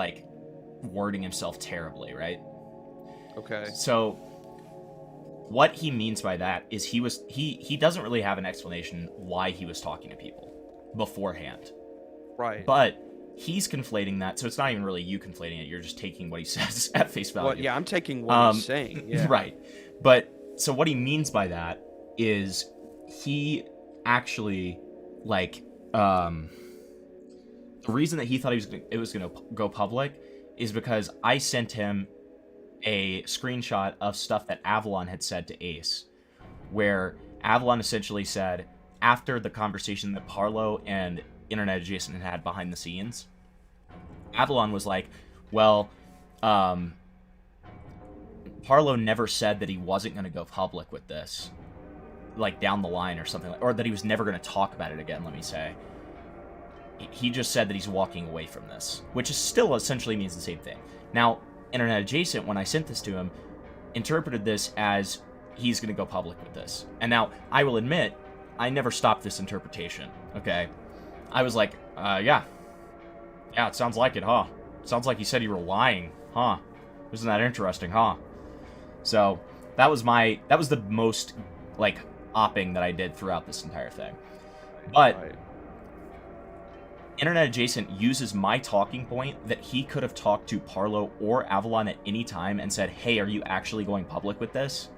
wording himself terribly, right? Okay. So what he means by that is he doesn't really have an explanation why he was talking to people beforehand. Right. But he's conflating that, so it's not even really you conflating it. You're just taking what he says at face value. Well, yeah, I'm taking what he's saying. Yeah. Right. But so what he means by that is he actually the reason that he thought it was going to go public is because I sent him a screenshot of stuff that Avalon had said to Ace, where Avalon essentially said after the conversation that Parlo and Internet Adjacent had behind the scenes, Avalon was like, well, Parlo never said that he wasn't going to go public with this, like down the line or something, or that he was never going to talk about it again, let me say. He just said that he's walking away from this, which is still essentially means the same thing. Now, Internet Adjacent, when I sent this to him, interpreted this as he's going to go public with this. And now, I will admit, I never stopped this interpretation, okay? I was like, yeah, it sounds like it, huh? Sounds like you said you were lying, huh? Isn't that interesting, huh? So, that was the most, like, opping that I did throughout this entire thing. But Right. Internet Adjacent uses my talking point that he could have talked to Parlo or Avalon at any time and said, hey, are you actually going public with this?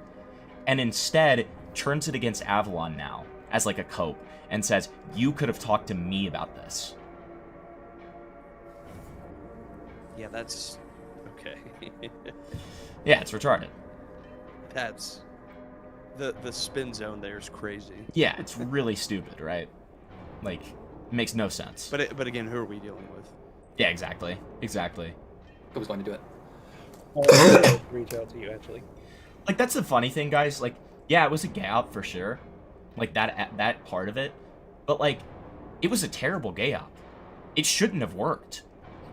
And instead turns it against Avalon now as like a cope and says, you could have talked to me about this. Yeah, that's okay. Yeah, it's retarded. That's the spin zone there is crazy. Yeah, it's really stupid, right? Like, it makes no sense. But again, who are we dealing with? Yeah, exactly. Exactly. Who was going to do it? I'll reach out to you, actually. Like, that's the funny thing, guys. Like, yeah, it was a gay out for sure. Like, that part of it. But, like, it was a terrible gay out. It shouldn't have worked.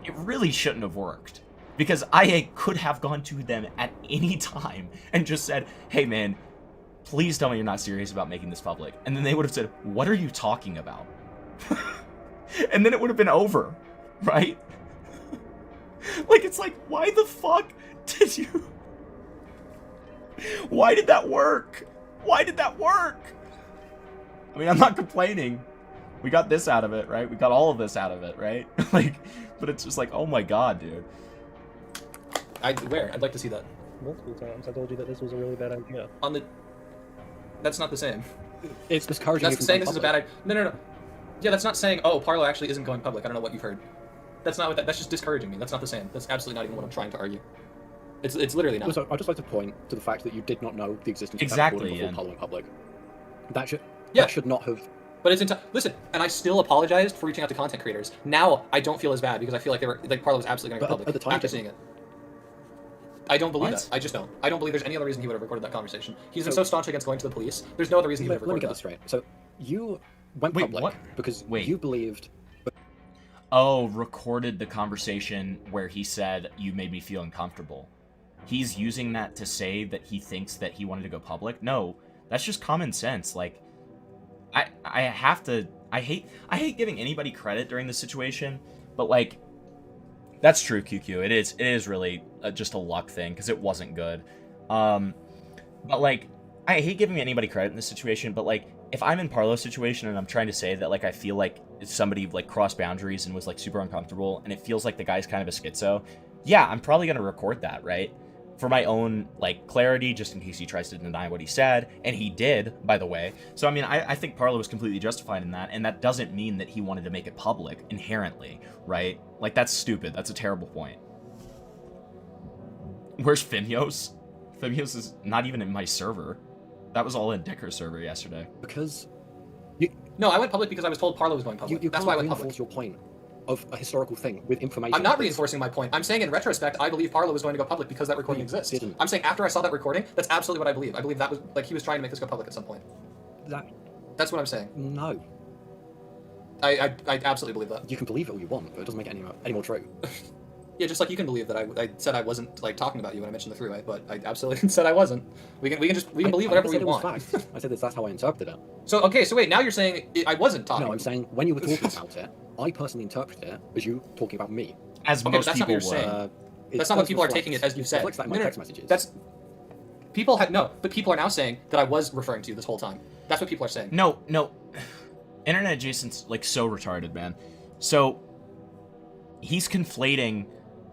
It really shouldn't have worked. Because I could have gone to them at any time and just said, hey, man, please tell me you're not serious about making this public. And then they would have said, what are you talking about? And then it would have been over, right? Like, it's like, why the fuck did you... Why did that work? Why did that work? I mean, I'm not complaining. We got this out of it, right? We got all of this out of it, right? Like, but it's just like, oh my god, dude. Where? I'd like to see that. Multiple times. I told you that this was a really bad idea. On the... That's not the same. It's discouraging. That's saying this is a bad idea. No. Yeah, that's not saying, oh, Parlo actually isn't going public. I don't know what you've heard. That's not what that's just discouraging me. That's not the same. That's absolutely not even what I'm trying to argue. It's literally not. Also, I'd just like to point to the fact that you did not know the existence of that Exactly, recording before yeah. Parlo went public. That Yeah. should not have. But it's listen, and I still apologized for reaching out to content creators. Now I don't feel as bad because I feel like Parlo was absolutely going to go But public at the time, after it seeing it. I don't believe What? that. I just don't. I don't believe there's any other reason he would have recorded that conversation. He's been so staunch against going to the police. There's no other reason he would have Let me recorded get this that. straight. So you went Wait, public what? because Wait. you believed. Oh, recorded the conversation where he said, you made me feel uncomfortable. He's using that to say that he thinks that he wanted to go public? No, that's just common sense. Like, I have to... I hate giving anybody credit during this situation, but, like, that's true, QQ. It is really just a luck thing, because it wasn't good. But, like, I hate giving anybody credit in this situation, but, like, if I'm in Parlo's situation and I'm trying to say that, like, I feel like somebody, like, crossed boundaries and was, like, super uncomfortable, and it feels like the guy's kind of a schizo, yeah, I'm probably going to record that, right? For my own, like, clarity, just in case he tries to deny what he said, and he did, by the way. So, I mean, I think Parlo was completely justified in that, and that doesn't mean that he wanted to make it public, inherently, right? Like, that's stupid. That's a terrible point. Where's Finios? Finios is not even in my server. That was all in Dicker's server yesterday. Because No, I went public because I was told Parlo was going public. you That's can't why I went reinforce public. your point of a historical thing with information. I'm not that's- reinforcing my point. I'm saying in retrospect, I believe Parlo was going to go public because that recording You exists. didn't. I'm saying after I saw that recording, that's absolutely what I believe. I believe that was, like, he was trying to make this go public at some point. That's what I'm saying. No. I absolutely believe that. You can believe it all you want, but it doesn't make it any more true. Yeah, just like you can believe that I said I wasn't, like, talking about you when I mentioned the throughway, but I absolutely said I wasn't. We can believe whatever we I never said it was want. fact. I said that's how I interpreted it. So wait, now you're saying I wasn't talking. No, I'm saying when you were talking about it, I personally interpreted it as you talking about me. As Okay, but most that's not people what you're would. saying. It That's not what does people are reflect- taking it as you've said. reflects that in my text messages. That's but people are now saying that I was referring to you this whole time. That's what people are saying. No. Internet Adjacent's, like, so retarded, man. So, he's conflating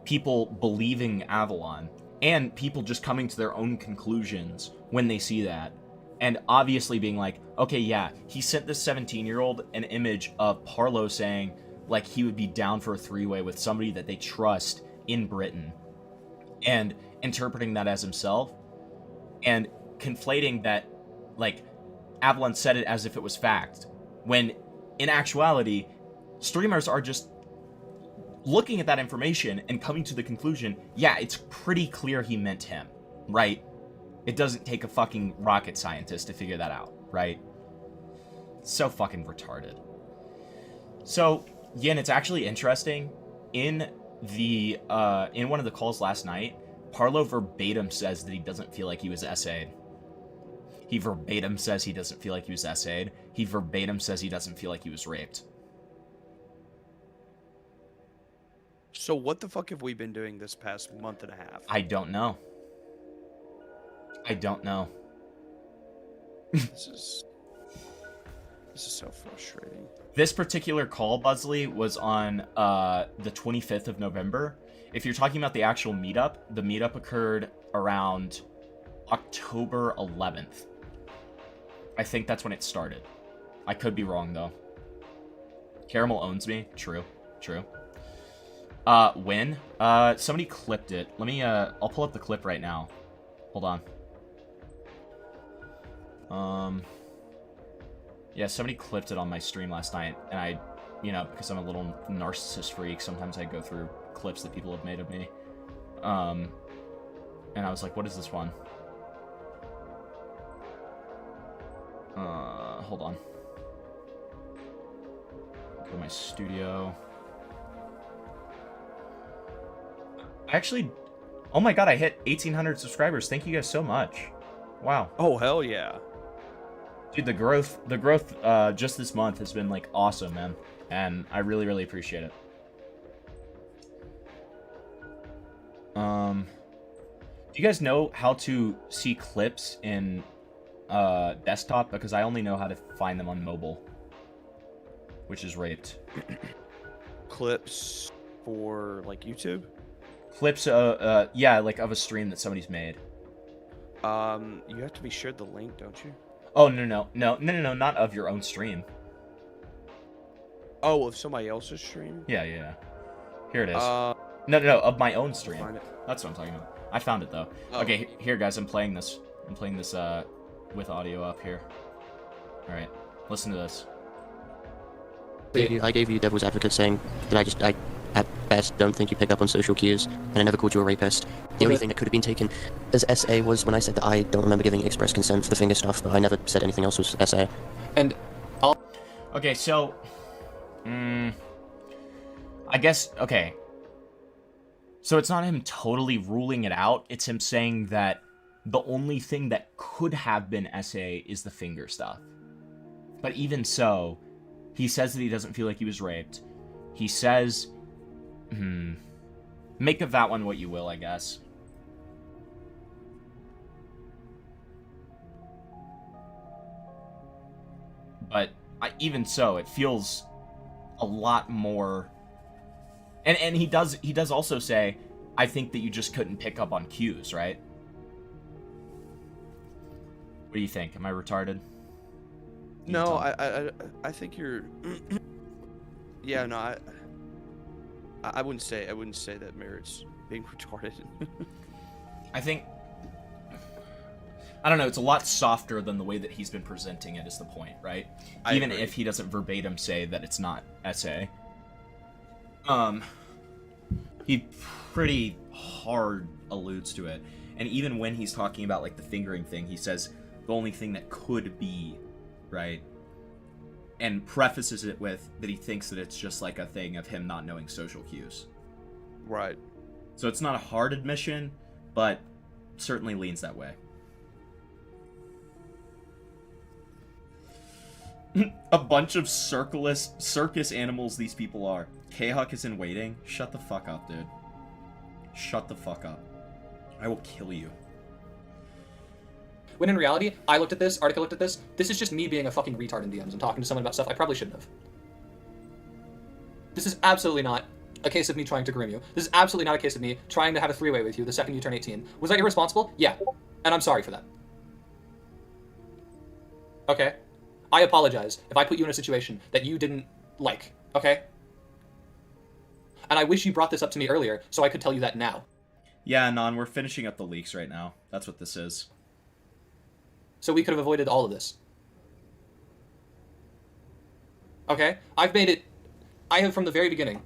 people believing Avalon and people just coming to their own conclusions when they see that. And obviously being like, okay, yeah, he sent this 17-year-old an image of Parlo saying, like, he would be down for a three-way with somebody that they trust in Britain. And interpreting that as himself. And conflating that, like, Avalon said it as if it was fact. When, in actuality, streamers are just looking at that information and coming to the conclusion, yeah, it's pretty clear he meant him, right? It doesn't take a fucking rocket scientist to figure that out, right? So fucking retarded. So, Yin, it's actually interesting. In one of the calls last night, Parlo verbatim says that he doesn't feel like he was SA'd. He verbatim says he doesn't feel like he was SA'd. He verbatim says he doesn't feel like he was raped. So what the fuck have we been doing this past month and a half? I don't know. I don't know. This is so frustrating. This particular call, Buzzley, was on the 25th of November. If you're talking about the actual meetup, the meetup occurred around October 11th. I think that's when it started. I could be wrong, though. Caramel owns me. True. True. When? Somebody clipped it. Let me, I'll pull up the clip right now. Hold on. Yeah, somebody clipped it on my stream last night, and I, because I'm a little narcissist freak, sometimes I go through clips that people have made of me. And I was like, what is this one? Hold on. Go to my studio. Actually, oh my god, I hit 1,800 subscribers. Thank you guys so much. Wow. Oh, hell yeah. Dude, the growth, just this month has been, like, awesome, man. And I really, really appreciate it. Do you guys know how to see clips in, desktop? Because I only know how to find them on mobile. Which is raped. Clips for, like, YouTube? Clips, yeah, like, of a stream that somebody's made. You have to be shared the link, don't you? Oh, no, not of your own stream. Oh, of somebody else's stream? Yeah. Here it is. No, of my own stream. That's what I'm talking about. I found it, though. Oh. Okay, here, guys, I'm playing this. I'm playing this, with audio up here. Alright, listen to this. I gave you devil's advocate saying that I at best don't think you pick up on social cues, and I never called you a rapist. The only thing that could have been taken as SA was when I said that I don't remember giving express consent for the finger stuff, but I never said anything else was SA. And I'll... Okay, so... I guess, okay. So it's not him totally ruling it out, it's him saying that the only thing that could have been SA is the finger stuff. But even so, he says that he doesn't feel like he was raped. He says... Make of that one what you will, I guess. But even so, it feels a lot more... And he does also say, I think that you just couldn't pick up on cues, right? What do you think? Am I retarded? No, I think you're... Yeah, no, I wouldn't say that merits being retarded. I think... I don't know, it's a lot softer than the way that he's been presenting it is the point, right? Even if he doesn't verbatim say that it's not SA. He pretty hard alludes to it. And even when he's talking about, like, the fingering thing, he says the only thing that could be, right? And prefaces it with that he thinks that it's just, like, a thing of him not knowing social cues. Right. So it's not a hard admission, but certainly leans that way. A bunch of circus animals these people are. K-Huck is in waiting. Shut the fuck up, dude. Shut the fuck up. I will kill you. When in reality, I looked at this, Artica looked at this, this is just me being a fucking retard in DMs and talking to someone about stuff I probably shouldn't have. This is absolutely not a case of me trying to groom you. This is absolutely not a case of me trying to have a three-way with you the second you turn 18. Was that irresponsible? Yeah. And I'm sorry for that. Okay? I apologize if I put you in a situation that you didn't like, okay? And I wish you brought this up to me earlier so I could tell you that now. Yeah, Non, we're finishing up the leaks right now. That's what this is. So we could have avoided all of this. Okay? I have from the very beginning,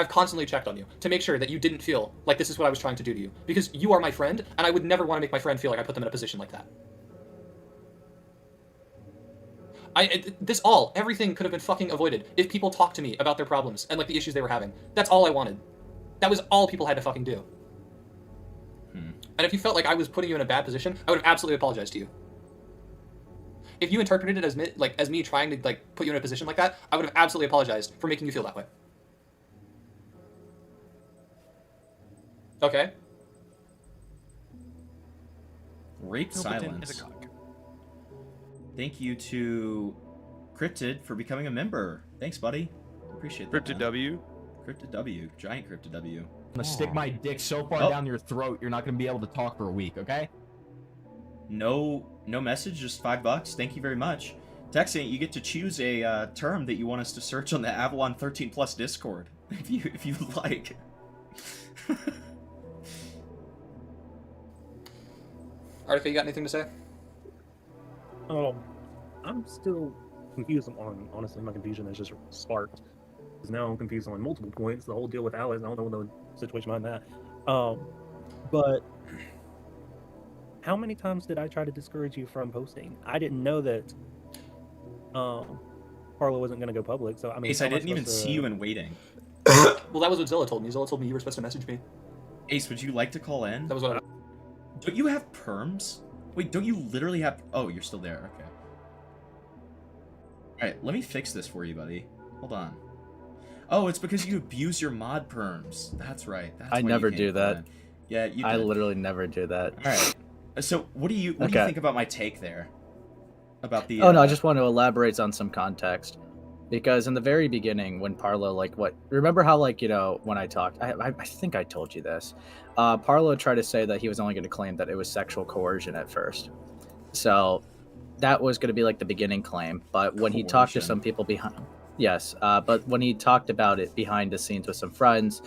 I've constantly checked on you to make sure that you didn't feel like this is what I was trying to do to you. Because you are my friend, and I would never want to make my friend feel like I put them in a position like that. Everything could have been fucking avoided if people talked to me about their problems and like the issues they were having. That's all I wanted. That was all people had to fucking do. And if you felt like I was putting you in a bad position, I would have absolutely apologized to you. If you interpreted it as me trying to like put you in a position like that, I would have absolutely apologized for making you feel that way. Okay. Great silence. Thank you to Cryptid for becoming a member. Thanks, buddy. Appreciate that. Cryptid W. Cryptid W. Giant Cryptid W. I'm gonna stick my dick so far down your throat, you're not gonna be able to talk for a week, okay? No message, just $5. Thank you very much. Texting, you get to choose a term that you want us to search on the Avalon 13 Plus Discord, if you like. Artifact, you got anything to say? I'm still confused on, honestly, my confusion is just sparked. Because now I'm confused on multiple points. The whole deal with Alex, I don't know the situation behind that. But how many times did I try to discourage you from posting? I didn't know that Parlo wasn't going to go public, so I mean... Ace, I didn't even see you in waiting. Well, that was what Zilla told me. Zilla told me you were supposed to message me. Ace, would you like to call in? That was what I... Don't you have perms? Wait, don't you literally have... Oh, you're still there. Okay. Alright, let me fix this for you, buddy. Hold on. Oh, it's because you abuse your mod perms. That's right. That's I never do that. Yeah, you did. I literally never do that. Alright. So, what do you think about my take there? About the... Oh, no, I just want to elaborate on some context. Because in the very beginning, when Parlo, like, remember how, like, you know, when I talked, I think I told you this. Parlo tried to say that he was only going to claim that it was sexual coercion at first. So that was going to be, like, the beginning claim. But when he talked to some people behind... Yes, but when he talked about it behind the scenes with some friends,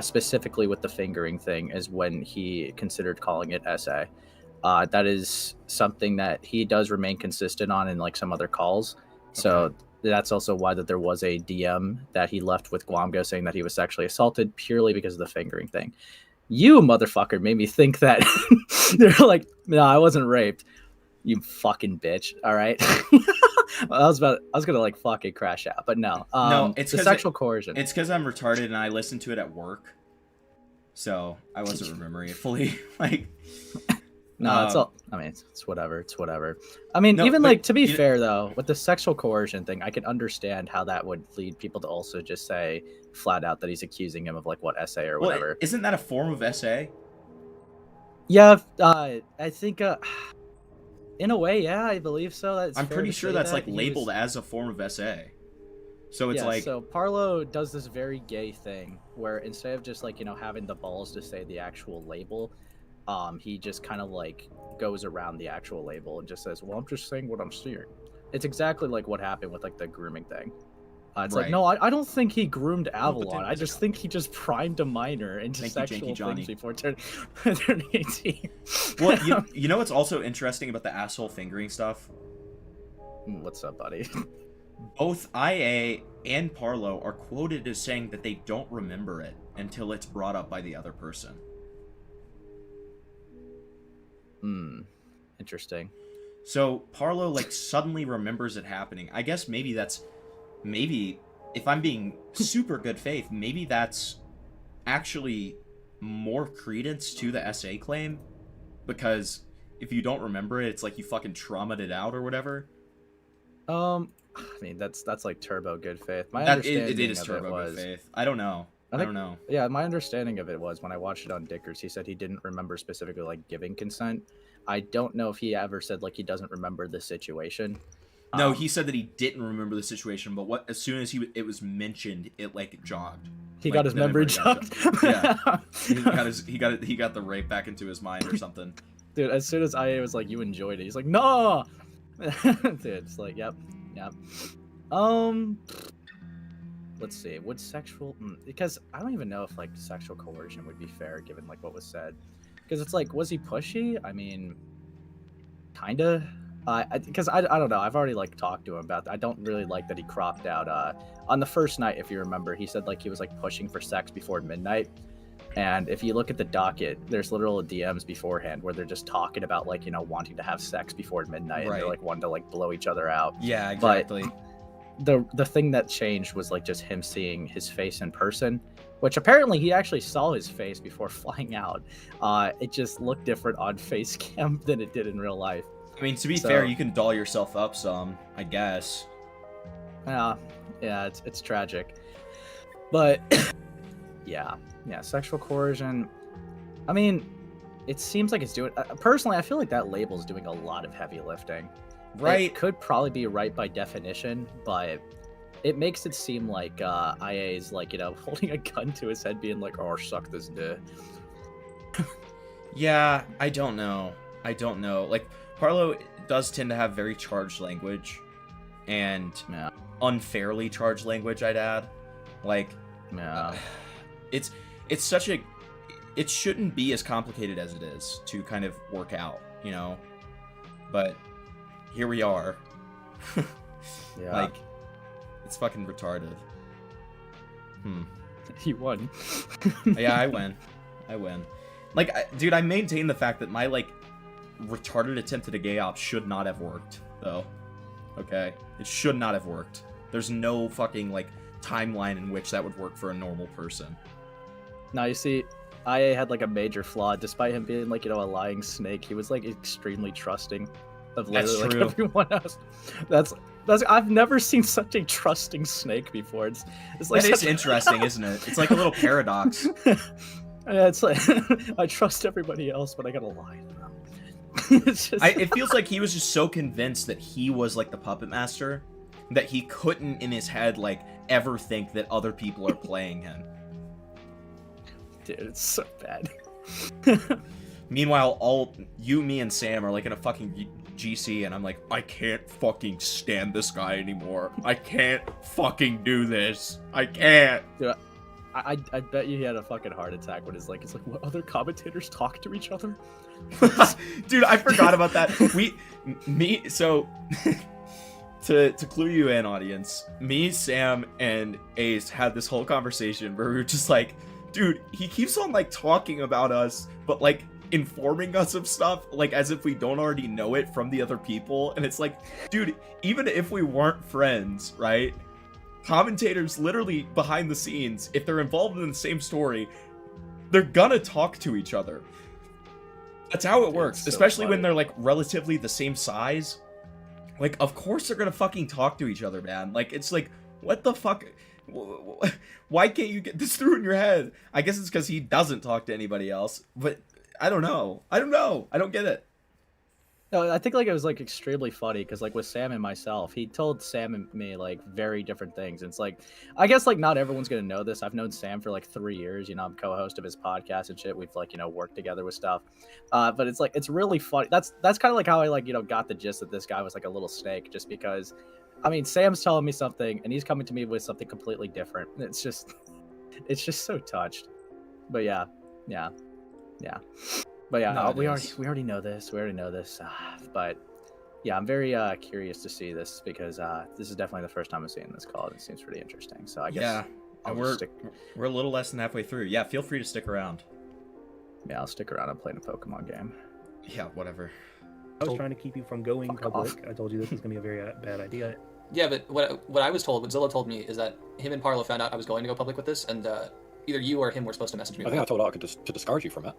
specifically with the fingering thing, is when he considered calling it SA. That is something that he does remain consistent on in, like, some other calls. So that's also why that there was a DM that he left with Guamgo saying that he was sexually assaulted purely because of the fingering thing. You, motherfucker, made me think that they're like, no, I wasn't raped. You fucking bitch. All right. I was gonna like fucking crash out, but no. No, it's the sexual coercion. It's because I'm retarded and I listened to it at work, so I wasn't remembering it fully. Like, no, it's all. I mean, it's whatever. It's whatever. I mean, even like to be fair though, with the sexual coercion thing, I can understand how that would lead people to also just say flat out that he's accusing him of like what SA or whatever. Well, isn't that a form of SA? Yeah, I think. In a way, yeah, I believe so. I'm pretty sure that's like labeled as a form of SA. So it's like... So Parlo does this very gay thing where instead of just like, you know, having the balls to say the actual label, he just kind of like goes around the actual label and just says, well, I'm just saying what I'm seeing. It's exactly like what happened with like the grooming thing. It's like, no, I don't think he groomed Avalon. I just think he just primed a minor into sexual things before turning 18. Well, you know what's also interesting about the asshole fingering stuff? What's up, buddy? Both IA and Parlo are quoted as saying that they don't remember it until it's brought up by the other person. Interesting. So Parlo like suddenly remembers it happening. I guess maybe if I'm being super good faith, maybe that's actually more credence to the SA claim, because if you don't remember it, it's like you fucking traumatized it out or whatever. I mean, that's like turbo good faith. It is turbo good faith. I don't know. I don't know. Yeah, my understanding of it was when I watched it on Dickers, he said he didn't remember specifically like giving consent. I don't know if he ever said like he doesn't remember the situation. No, he said that he didn't remember the situation, but as soon as it was mentioned, it like jogged. He got his memory jogged. Yeah, he got the rape back into his mind or something. Dude, as soon as IA was like, "You enjoyed it," he's like, "No." Dude, it's like, yep. Let's see. Would sexual? Because I don't even know if like sexual coercion would be fair given like what was said. Because it's like, was he pushy? I mean, kinda. Because I don't know. I've already like talked to him about that. I don't really like that he cropped out. On the first night, if you remember, he said like he was like pushing for sex before midnight. And if you look at the docket, there's literal DMs beforehand where they're just talking about like, you know, wanting to have sex before midnight, and they're like wanting to like blow each other out. Yeah, exactly. But the thing that changed was like just him seeing his face in person, which apparently he actually saw his face before flying out. It just looked different on face cam than it did in real life. I mean, to be fair, you can doll yourself up some, I guess. Yeah, it's tragic. But yeah, sexual coercion. I mean, it seems like it's doing. Personally, I feel like that label is doing a lot of heavy lifting. Right. It could probably be right by definition, but it makes it seem like IA is like, you know, holding a gun to his head, being like, "Oh, suck this dick." Yeah, I don't know. Like, Parlo does tend to have very charged language, and unfairly charged language, I'd add. Like, it's such a... It shouldn't be as complicated as it is to kind of work out, you know? But here we are. Yeah. Like, it's fucking retarded. He won. Yeah, I win. Like, dude, I maintain the fact that my, like, retarded attempt at a gay op should not have worked, though. Okay? It should not have worked. There's no fucking, like, timeline in which that would work for a normal person. Now, you see, IA had, like, a major flaw. Despite him being, like, you know, a lying snake, he was, like, extremely trusting of literally, like, everyone else. That's I've never seen such a trusting snake before. It's like... It's interesting, isn't it? It's like a little paradox. Yeah, it's like, I trust everybody else, but I gotta lie to them. It's just... It feels like he was just so convinced that he was, like, the puppet master that he couldn't, in his head, like, ever think that other people are playing him. Dude, it's so bad. Meanwhile, all you, me, and Sam are, like, in a fucking GC, and I'm like, I can't fucking stand this guy anymore. I can't fucking do this. I can't. Dude, I bet you he had a fucking heart attack when it's like, what other commentators talk to each other? Dude, I forgot about that. So, to clue you in, audience, me, Sam, and Ace had this whole conversation where we were just like, dude, he keeps on, like, talking about us, but, like, informing us of stuff, like, as if we don't already know it from the other people. And it's like, dude, even if we weren't friends, right? Commentators literally behind the scenes, if they're involved in the same story, they're gonna talk to each other. That's how it works, so especially funny. when they're, like, relatively the same size. Like, of course they're gonna fucking talk to each other, man. Like, it's like, what the fuck? Why can't you get this through in your head? I guess it's because he doesn't talk to anybody else, but I don't know. I don't get it. No, I think, like, it was, like, extremely funny because, like, with Sam and myself, he told Sam and me, like, very different things. And it's like, I guess, like, not everyone's gonna know this. I've known Sam for, like, 3 years. You know, I'm co-host of his podcast and shit. We've, like, you know, worked together with stuff. But it's, like, it's really funny. That's kind of, like, how I, like, you know, got the gist that this guy was, like, a little snake. Just because, I mean, Sam's telling me something, and he's coming to me with something completely different. It's just so touched. But yeah. But yeah, No, we already know this. But yeah, I'm very curious to see this because this is definitely the first time I'm seeing this call. It seems pretty interesting. So I guess Yeah, and we're a little less than halfway through. Yeah, feel free to stick around. Yeah, I'll stick around. I'm playing a Pokemon game. Yeah, whatever. I was trying to keep you from going public. I told you this was gonna be a very bad idea. Yeah, but what I was told, what Zillow told me, is that him and Parlo found out I was going to go public with this, and either you or him were supposed to message me. I think I told Arca to discourage you from it.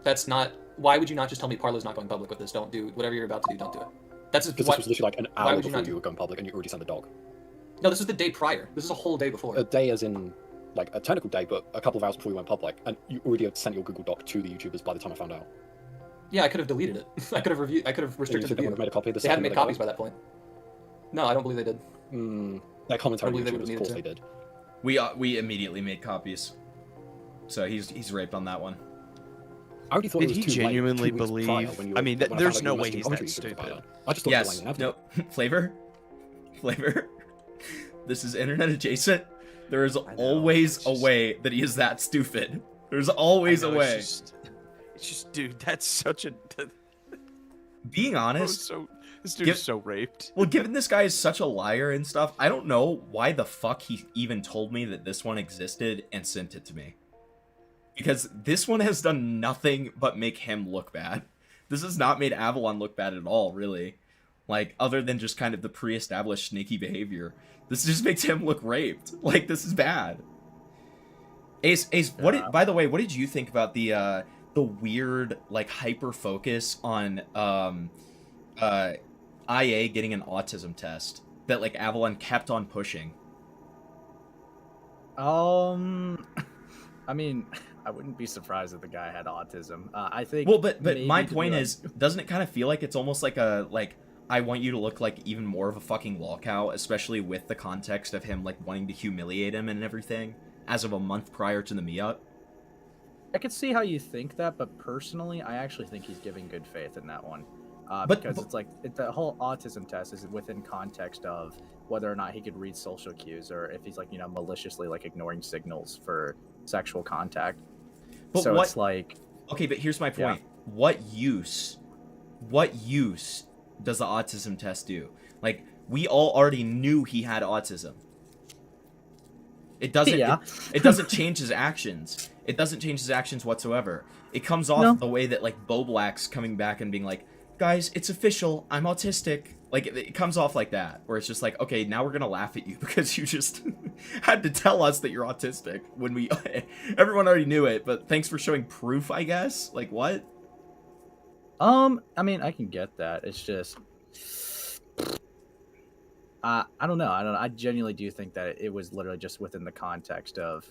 That's not. Why would you not just tell me Parlo's not going public with this? Don't do whatever you're about to do. Don't do it. That's just. Because this was literally like an why hour would you before not you were going public, and you already sent the dog. No, this was the day prior. This is a whole day before. A day as in, like, a technical day, but a couple of hours before you went public, and you already had sent your Google Doc to the YouTubers by the time I found out. Yeah, I could have deleted it. I could have reviewed. I could have restricted the They would view. have made a copy of the They hadn't second made that copies by that point. No, I don't believe they did. Their commentary I believe they YouTubers, would've of course needed they did. We immediately made copies. So he's raped on that one. I already thought Did it was he too late, genuinely 2 weeks believe? prior when you I mean, when I there's found out no you were way messaging he's your that commentary YouTubers about stupid. it. I just thought Yes. you were lying No. Flavor. This is internet adjacent. There is always a way that he is that stupid. There's always a way. It's just, dude, that's such a. being honest, This dude is so raped. Well, given this guy is such a liar and stuff, I don't know why the fuck he even told me that this one existed and sent it to me. Because this one has done nothing but make him look bad. This has not made Avalon look bad at all, really. Like, other than just kind of the pre-established sneaky behavior. This just makes him look raped. Like, this is bad. Ace, by the way, what did you think about the weird, like, hyper-focus on, IA getting an autism test that, like, Avalon kept on pushing? I mean, I wouldn't be surprised if the guy had autism. I think. Well, but my point is, doesn't it kind of feel like it's almost like I want you to look like even more of a fucking lolcow, especially with the context of him, like, wanting to humiliate him and everything, as of a month prior to the meetup? I could see how you think that, but personally, I actually think he's giving good faith in that one. Because it's like the whole autism test is within context of whether or not he could read social cues, or if he's, like, maliciously, like, ignoring signals for sexual contact. But so what, it's like, okay, but here's my point. Yeah. What use does the autism test do? Like, we all already knew he had autism. It doesn't. Yeah. It doesn't change his actions. It doesn't change his actions whatsoever. It comes off the way that, like, Boblack's coming back and being like, guys, it's official, I'm autistic. Like, it comes off like that, where it's just like, okay, now we're gonna laugh at you because you just had to tell us that you're autistic when everyone already knew it, but thanks for showing proof, I guess? Like, what? I mean, I can get that. It's just, I don't know. I genuinely do think that it was literally just within the context of,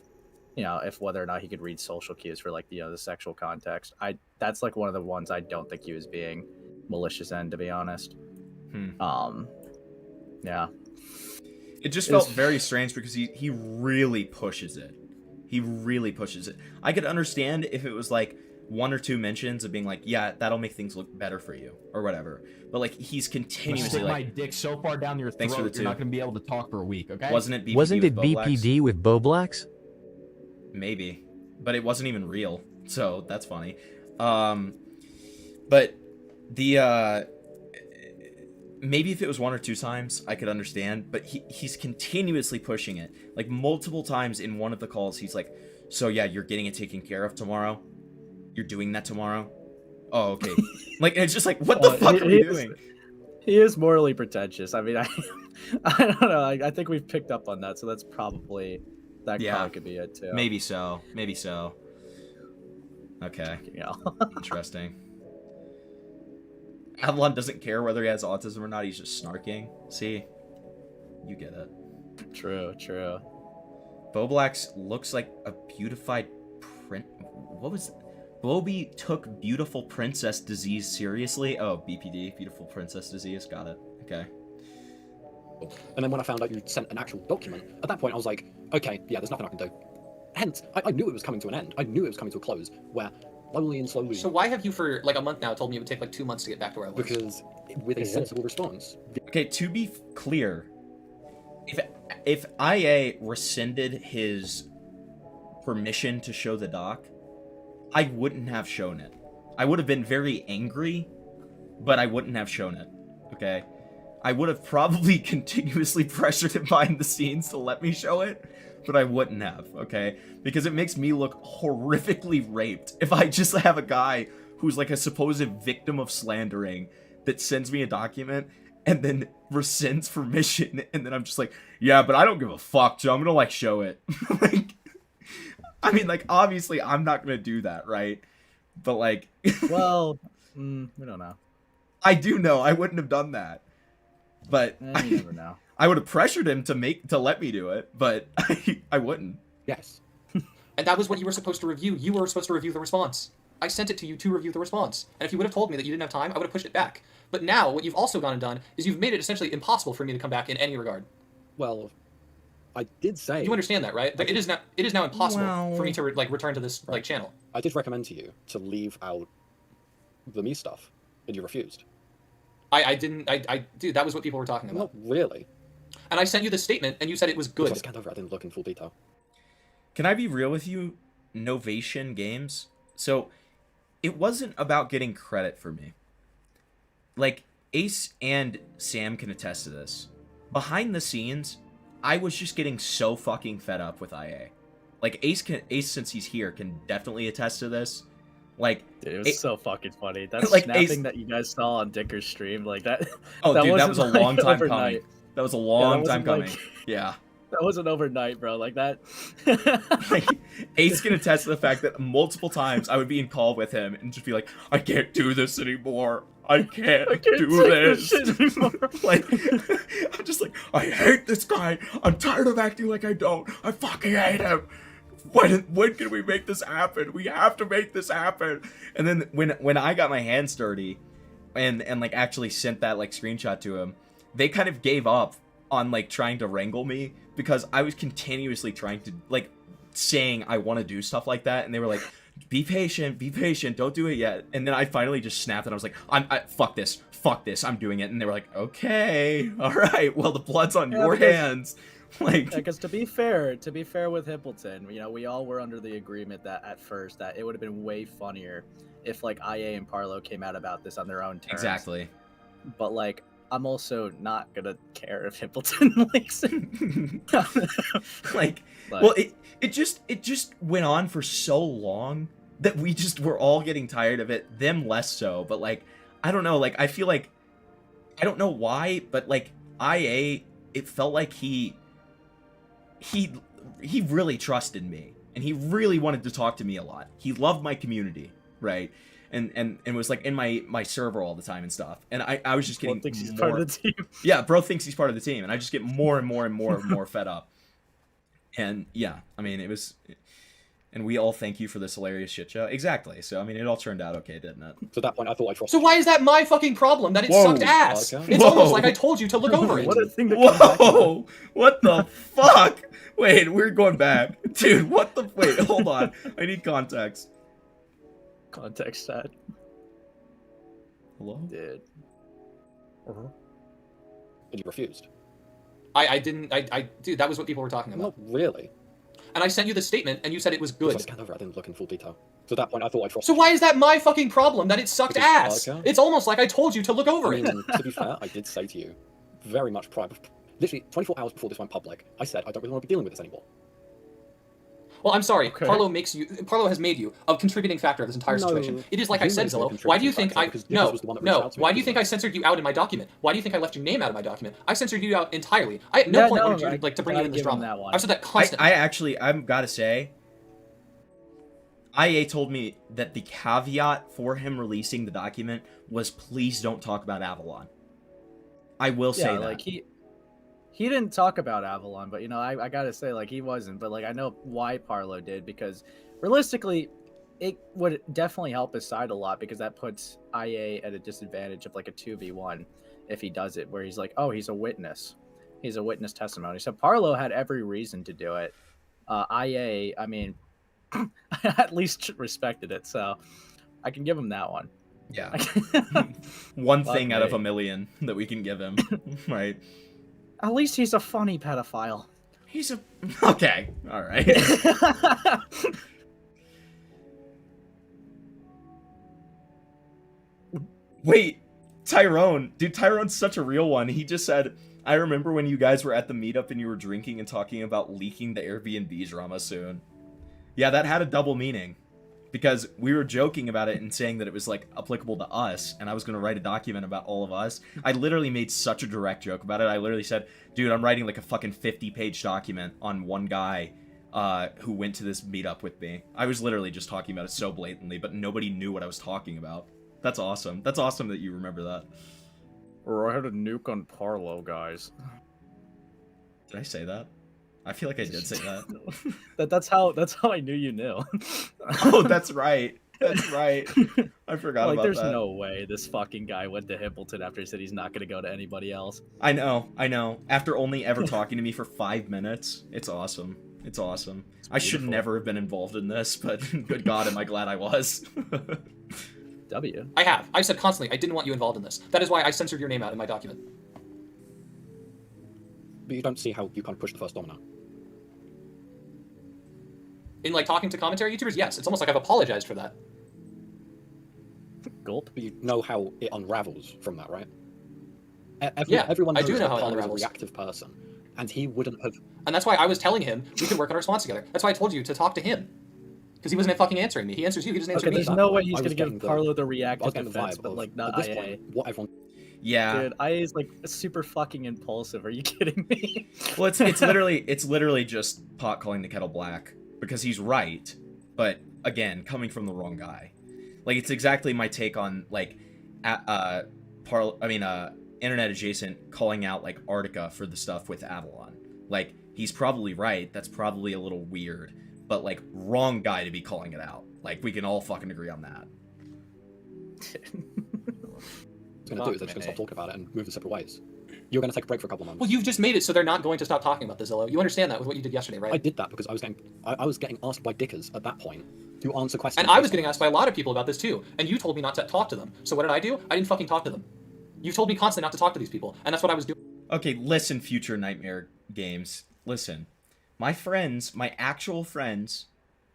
if whether or not he could read social cues for, like, the sexual context. That's, like, one of the ones I don't think he was being malicious in, to be honest. Yeah. It just felt very strange because he really pushes it. He really pushes it. I could understand if it was, like, one or two mentions of being like, yeah, that'll make things look better for you, or whatever. But, like, he's continuously, stick like, my dick so far down your thanks for throat, the you're not two. going to be able to talk for a week, okay? Wasn't it BPD Wasn't it with Boblax? BPD with Boblax? Maybe, but it wasn't even real, so that's funny. But the maybe if it was one or two times, I could understand. But he's continuously pushing it, like, multiple times in one of the calls. He's like, "So yeah, you're getting it taken care of tomorrow. You're doing that tomorrow. Oh, okay." Like, it's just like, what the fuck are you doing? He is morally pretentious. I mean, I don't know. I think we've picked up on that, so that's probably. That probably could be it too. Maybe so. Maybe so. Okay. Interesting. Avalon doesn't care whether he has autism or not. He's just snarking. See? You get it. True. Boblax looks like a beautified print. What was it? Bobby took beautiful princess disease seriously. Oh, BPD. Beautiful princess disease. Got it. Okay. And then when I found out you sent an actual document, at that point I was like, okay, yeah, there's nothing I can do. Hence, I knew it was coming to an end. I knew it was coming to a close, where slowly and slowly... So why have you for, like, a month now told me it would take, like, 2 months to get back to where I was? Because with a sensible response... Okay, to be clear, if IA rescinded his permission to show the doc, I wouldn't have shown it. I would have been very angry, but I wouldn't have shown it, okay? I would have probably continuously pressured him behind the scenes to let me show it, but I wouldn't have, okay? Because it makes me look horrifically raped if I just have a guy who's, like, a supposed victim of slandering that sends me a document and then rescinds permission, and then I'm just like, yeah, but I don't give a fuck, so I'm gonna, like, show it. Like, I mean, like, obviously I'm not gonna do that, right? But, like... Well, we don't know. I do know. I wouldn't have done that. But you never know. I would have pressured him to let me do it, but I wouldn't. Yes. And that was what you were supposed to review. You were supposed to review the response. I sent it to you to review the response. And if you would have told me that you didn't have time, I would have pushed it back. But now, what you've also gone and done is you've made it essentially impossible for me to come back in any regard. Well, I did say... You understand that, right? Like, it is now impossible for me to, like, return to this, like, channel. I did recommend to you to leave out the me stuff, and you refused. Dude, that was what people were talking about. Not really. And I sent you the statement, and you said it was good. I scanned over it, I didn't look in full detail. Can I be real with you, Novation Games? So, it wasn't about getting credit for me. like Ace and Sam can attest to this. Behind the scenes, I was just getting so fucking fed up with IA. Like Ace, since he's here, can definitely attest to this. Like, dude, it was so fucking funny. That like snapping Ace, that you guys saw on Dicker's stream, like that. Oh, that dude, that was a long time overnight. coming. That was a long time coming. Like, yeah. That wasn't overnight, bro. Like that. Like, Ace can attest to the fact that multiple times I would be in call with him and just be like, I can't do this anymore. I can't do this. Like, I'm just like, I hate this guy. I'm tired of acting like I don't. I fucking hate him. When can we make this happen? We have to make this happen. And then when I got my hands dirty and like actually sent that like screenshot to him, they kind of gave up on like trying to wrangle me because I was continuously trying to like saying I want to do stuff like that, and they were like, be patient, don't do it yet. And then I finally just snapped and I was like, fuck this, I'm doing it. And they were like, okay, all right, well, the blood's on your hands. Like, because to be fair with Hippleton, you know, we all were under the agreement that at first that it would have been way funnier if like IA and Parlo came out about this on their own terms. Exactly. But like, I'm also not gonna care if Hippleton likes it. like, well, it just went on for so long that we just were all getting tired of it. Them less so, but like, I don't know. Like, I feel like, I don't know why, but like IA, it felt like he really trusted me, and he really wanted to talk to me a lot. He loved my community, right? And was like in my server all the time and stuff. And I was just getting Bro thinks he's more, part of the team. Yeah, bro thinks he's part of the team, and I just get more and more and more and more fed up. And yeah, I mean, it was, and we all thank you for this hilarious shit show. Exactly. So I mean, it all turned out okay, didn't it? So that point, I thought I trusted. So why is that my fucking problem that it Whoa. sucked ass? Okay. It's Whoa. almost like I told you to look over it. What a thing to come back to. Whoa! What the fuck? Wait, we're going back, dude. What the? Wait, hold on. I need context. Context set. Hello? Dude. And you refused. Dude, that was what people were talking about. Not really. And I sent you the statement, and you said it was Because good. I scanned over it, I didn't look in full detail. So at that point, I thought I trusted. So why is that my fucking problem that it sucked Because- ass? okay. It's almost like I told you to look over I it. mean, to be fair, I did say to you, very much prior, literally 24 hours before this went public, I said I don't really want to be dealing with this anymore. Well, I'm sorry. Okay. Parlo has made you a contributing factor of this entire No, situation. It is like I you said, made me a Zillow. Why do you contributing think factor I because Dickens was the one that reached out to me Why do you because think of I censored you out in my document? Why do you think I left your name out of my document? I censored you out entirely. I at no point wanted you to bring you in this drama. I've said that constantly. I actually, I've got to say, IA told me that the caveat for him releasing the document was please don't talk about Avalon. I will say that. Like he didn't talk about Avalon, but you know, I gotta say, like, he wasn't. But like, I know why Parlo did, because realistically, it would definitely help his side a lot, because that puts IA at a disadvantage of like a 2v1 if he does it, where he's like, oh, he's a witness testimony. So Parlo had every reason to do it. IA, I mean, at least respected it, so I can give him that one. Yeah. One thing out of a million that we can give him, right? At least he's a funny pedophile. He's a... Okay, alright. Wait, Tyrone. Dude, Tyrone's such a real one. He just said, I remember when you guys were at the meetup and you were drinking and talking about leaking the Airbnb drama soon. Yeah, that had a double meaning. Because we were joking about it and saying that it was, like, applicable to us, and I was going to write a document about all of us. I literally made such a direct joke about it. I literally said, dude, I'm writing, like, a fucking 50-page document on one guy who went to this meetup with me. I was literally just talking about it so blatantly, but nobody knew what I was talking about. That's awesome. That's awesome that you remember that. Or I had a nuke on Parlo, guys. Did I say that? I feel like I did say that. That's how I knew you knew. Oh, that's right. That's right. I forgot like, about there's that. no way this fucking guy went to Hippleton after he said he's not going to go to anybody else. I know. After only ever talking to me for 5 minutes, it's awesome. It's awesome. I should never have been involved in this, but good God, am I glad I was. W. I've said constantly, I didn't want you involved in this. That is why I censored your name out in my document. But you don't see how you kind of push the first domino. In, like, talking to commentary YouTubers, yes. It's almost like I've apologized for that. Gulp. But you know how it unravels from that, right? Yeah, Everyone I knows do know that how it Parlo's a unravels. reactive person, and he wouldn't have. And that's why I was telling him we could work on a response together. That's why I told you to talk to him. Because he wasn't fucking answering me. He answers you, he doesn't answer Okay, me. there's no way I he's was gonna getting give the- Parlo the I was reactive getting the defense, vibe but of, like at not this IA. point, what everyone. Yeah. Dude, IA is like super fucking impulsive. Are you kidding me? Well, it's literally just pot calling the kettle black because he's right, but again, coming from the wrong guy. Like it's exactly my take on like, internet adjacent calling out like Arctica for the stuff with Avalon. Like he's probably right. That's probably a little weird, but like wrong guy to be calling it out. Like we can all fucking agree on that. Going to do is they're just going to stop talking about it and move in separate ways. You're going to take a break for a couple of months. Well, you've just made it so they're not going to stop talking about this, Zillow. You understand that with what you did yesterday, right? I did that because I was getting asked by Dickers at that point to answer questions. And I was getting asked by a lot of people about this too. And you told me not to talk to them. So what did I do? I didn't fucking talk to them. You told me constantly not to talk to these people. And that's what I was doing. Okay, listen, future Nightmare Games. Listen. My friends, my actual friends,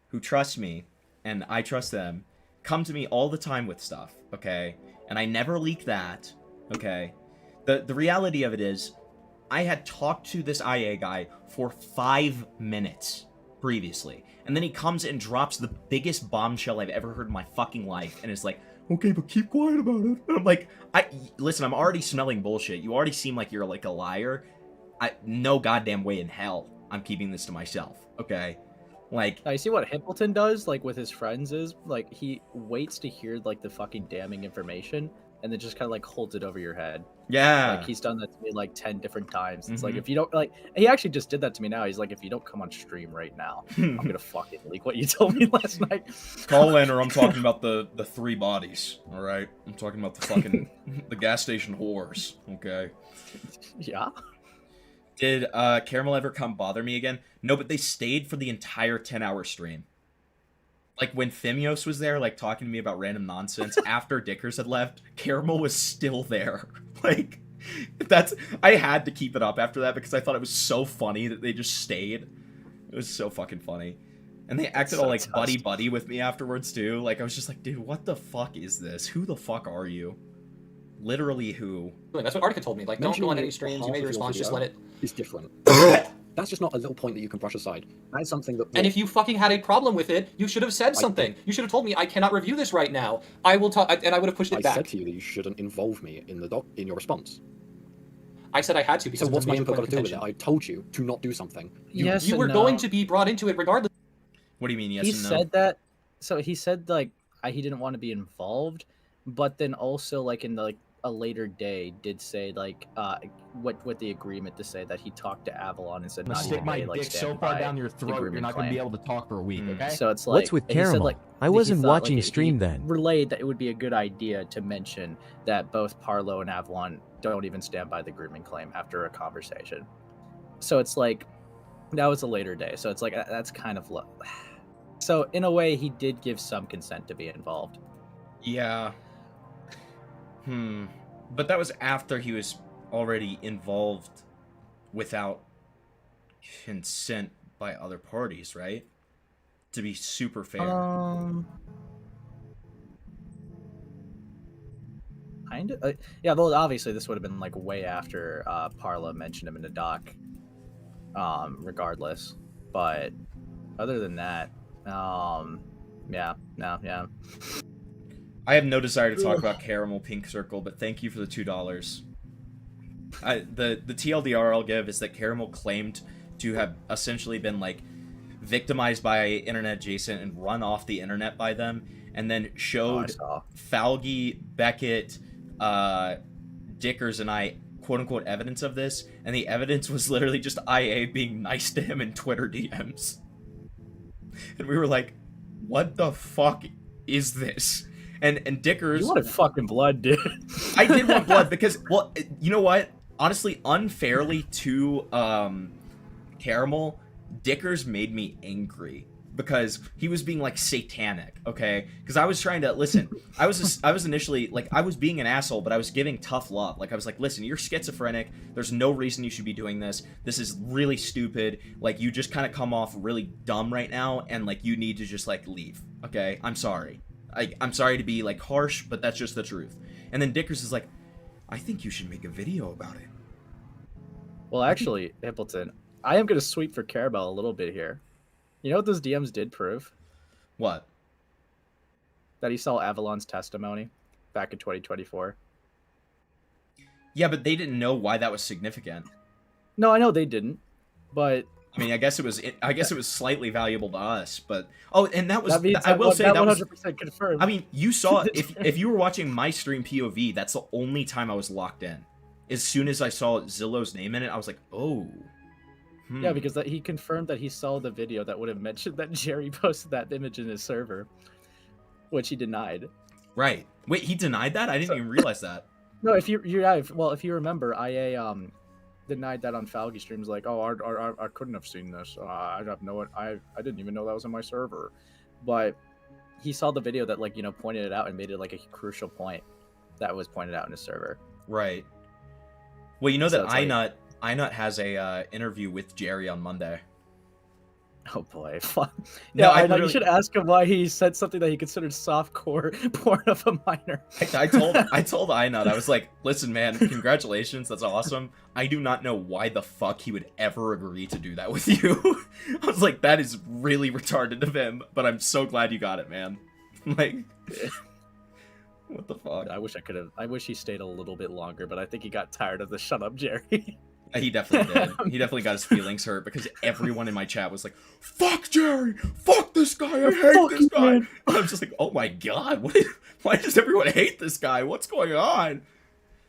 who trust me, and I trust them, come to me all the time with stuff, okay? And I never leak that, okay? The reality of it is, I had talked to this IA guy for 5 minutes previously. And then he comes and drops the biggest bombshell I've ever heard in my fucking life. And it's like, okay, but keep quiet about it. And I'm like, listen, I'm already smelling bullshit. You already seem like you're like a liar. No goddamn way in hell I'm keeping this to myself, okay? Like, Now, you see what Hippleton does, like, with his friends is, like, he waits to hear, like, the fucking damning information, and then just kind of, like, holds it over your head. yeah. Like, he's done that to me, like, 10 different times. It's like, Mhm. if you don't, like, he actually just did that to me now. He's like, if you don't come on stream right now, I'm gonna fucking leak what you told me last night. Call in or I'm talking about the 3 bodies, alright? I'm talking about the fucking, the gas station whores, okay? Yeah? Did Caramel ever come bother me again? No, but they stayed for the entire 10-hour stream. Like, when Phemios was there, like, talking to me about random nonsense, after Dickers had left, Caramel was still there. Like, I had to keep it up after that because I thought it was so funny that they just stayed. It was so fucking funny. And they acted all, like, buddy-buddy with me afterwards, too. Like, I was just like, dude, what the fuck is this? Who the fuck are you? Literally who? That's what Arctica told me. Like, don't go on any streams. You made a response. Just let it. It's different. That's just not a little point that you can brush aside. That's something that. And if you fucking had a problem with it, you should have said something. You should have told me, I cannot review this right now. I will talk, and I would have pushed it I back. said to you that you shouldn't involve me in in your response. I said I had to because So what's it was my a major input point got of to do with contention. it? I told you to not do something. Yes You and were no. going to be brought into it regardless. What do you mean, yes He and no? said that, so he said, like, he didn't want to be involved, but then also, like, in, like, a later day did say, like, what the agreement to say that he talked to Avalon and said I'm gonna not stick even my they, like, dick so stand far by down your the throat, you're agreement not gonna be claim. able to talk for a week, okay? So it's like, What's with he said, Caramel? like, I he wasn't thought, watching like, stream he then. relayed that it would be a good idea to mention that both Parlo and Avalon don't even stand by the grooming claim after a conversation. So it's like, that was a later day. So it's like, that's kind of low. So in a way, he did give some consent to be involved. Yeah. But that was after he was already involved without consent by other parties, right? To be super fair. Kind of. Yeah, well, obviously this would have been like way after Parla mentioned him in the doc. Regardless, but other than that, yeah. I have no desire to talk about Caramel Pink Circle, but thank you for the $2. The TLDR I'll give is that Caramel claimed to have essentially been like victimized by internet adjacent and run off the internet by them, and then showed Falgi, Beckett, Dickers, and I quote unquote evidence of this, and the evidence was literally just IA being nice to him in Twitter DMs. And we were like, what the fuck is this? And Dickers... You wanted fucking blood, dude. I did want blood because, well, you know what? Honestly, unfairly to Caramel, Dickers made me angry because he was being like satanic, okay? Because I was trying to listen. I was initially like, I was being an asshole, but I was giving tough love. Like I was like, listen, you're schizophrenic. There's no reason you should be doing this. This is really stupid. Like you just kind of come off really dumb right now, and like you need to just like leave. Okay, I'm sorry. I'm sorry to be like harsh, but that's just the truth. And then Dickers is like, I think you should make a video about it. Well, actually, Hippleton, I am going to sweep for Carabel a little bit here. You know what those DMs did prove? What? That he saw Avalon's testimony back in 2024. Yeah, but they didn't know why that was significant. No, I know they didn't, but I mean, I guess it was slightly valuable to us, but and that was that means I will say that 100% was confirmed. I mean, you saw if you were watching my stream POV, that's the only time I was locked in. As soon as I saw Zillow's name in it, I was like, oh. Yeah, because he confirmed that he saw the video that would have mentioned that Jerry posted that image in his server, which he denied. Right. Wait, he denied that? I didn't even realize that. No, if you remember, IA denied that on Falgi streams, like, oh, I couldn't have seen this. I didn't even know that was on my server. But he saw the video that, like, pointed it out and made it like a crucial point that was pointed out in his server. Right. Well, you know So that it's iNut has a interview with Jerry on Monday. Oh boy, No, I know. You should ask him why he said something that he considered softcore porn of a minor. I told iNut, I was like, listen, man, congratulations, that's awesome. I do not know why the fuck he would ever agree to do that with you. I was like, that is really retarded of him, but I'm so glad you got it, man. Like, what the fuck? I wish he stayed a little bit longer, but I think he got tired of the shut up, Jerry. He definitely did. He definitely got his feelings hurt because everyone in my chat was like, fuck Jerry! Fuck this guy! I hate this guy! And I'm just like, oh my god, why does everyone hate this guy? What's going on?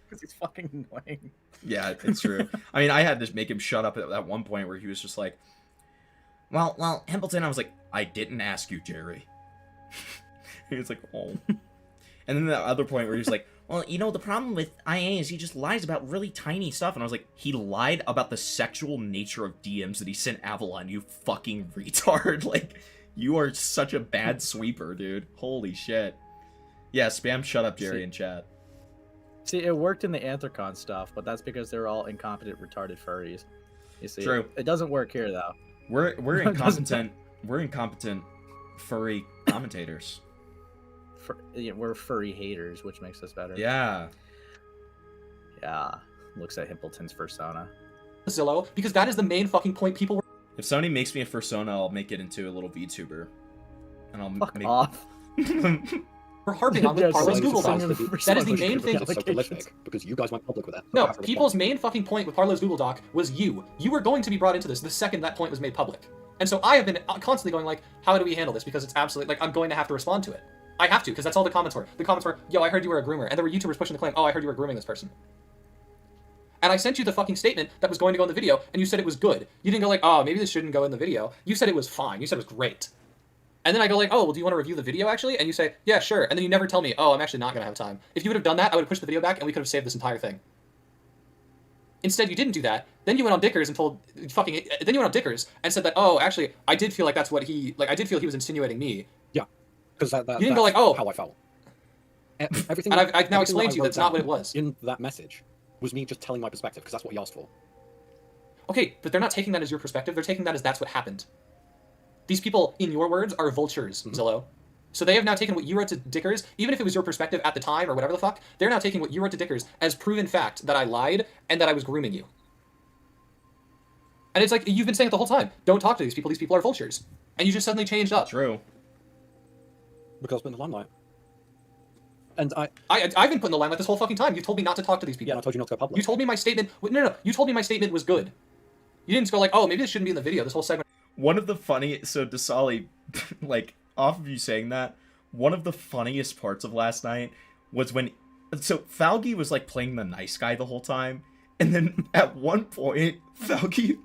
Because he's fucking annoying. Yeah, it's true. I mean, I had to make him shut up at that one point where he was just like, well, Hempleton, I was like, I didn't ask you, Jerry. He was like, oh. And then the other point where he was like, well, the problem with IA is he just lies about really tiny stuff. And I was like, he lied about the sexual nature of DMs that he sent Avalon, you fucking retard. Like, you are such a bad sweeper, dude. Holy shit. Yeah, spam shut up Jerry in chat. See, it worked in the Anthrocon stuff, but that's because they're all incompetent, retarded furries. You see, True. It doesn't work here, though. We're incompetent furry commentators. We're furry haters, which makes us better. Yeah. Yeah. Looks at Himpleton's persona. Zillow, because that is the main fucking point people were. If somebody makes me a persona, I'll make it into a little VTuber. And I'll Fuck off. We're harping on with Parlo's Google Doc. That is the main thing. So prolific, because you guys went public with that. No, people's main fucking point with Parlo's Google Doc was you. You were going to be brought into this the second that point was made public. And so I have been constantly going like, how do we handle this? Because it's absolutely, like, I'm going to have to respond to it. I have to, because that's all the comments were. The comments were, yo, I heard you were a groomer. And there were YouTubers pushing the claim, oh, I heard you were grooming this person. And I sent you the fucking statement that was going to go in the video, and you said it was good. You didn't go like, oh, maybe this shouldn't go in the video. You said it was fine. You said it was great. And then I go like, oh, well, do you want to review the video, actually? And you say, yeah, sure. And then you never tell me, oh, I'm actually not going to have time. If you would have done that, I would have pushed the video back, and we could have saved this entire thing. Instead, you didn't do that. Then you went on Dickers and told then you went on Dickers and said that, oh, actually, I did feel like that's what I did feel he was insinuating me. Yeah. Because you didn't go like, oh, how I felt. Everything, and I've now explained to you that's not what it was. In that message was me just telling my perspective, because that's what he asked for. Okay, but they're not taking that as your perspective. They're taking that as that's what happened. These people, in your words, are vultures, Zillow. So they have now taken what you wrote to Dickers, even if it was your perspective at the time or whatever the fuck, they're now taking what you wrote to Dickers as proven fact that I lied and that I was grooming you. And it's like, you've been saying it the whole time. Don't talk to these people are vultures. And you just suddenly changed up. True. Because I've been in the limelight. And I've been put in the limelight this whole fucking time. You told me not to talk to these people. Yeah, I told you not to go public. You told me my statement. No. You told me my statement was good. You didn't go like, oh, maybe this shouldn't be in the video. This whole segment. One of the so Dasali, like, off of you saying that, one of the funniest parts of last night was when, so Falgi was like playing the nice guy the whole time, and then at one point, Falgi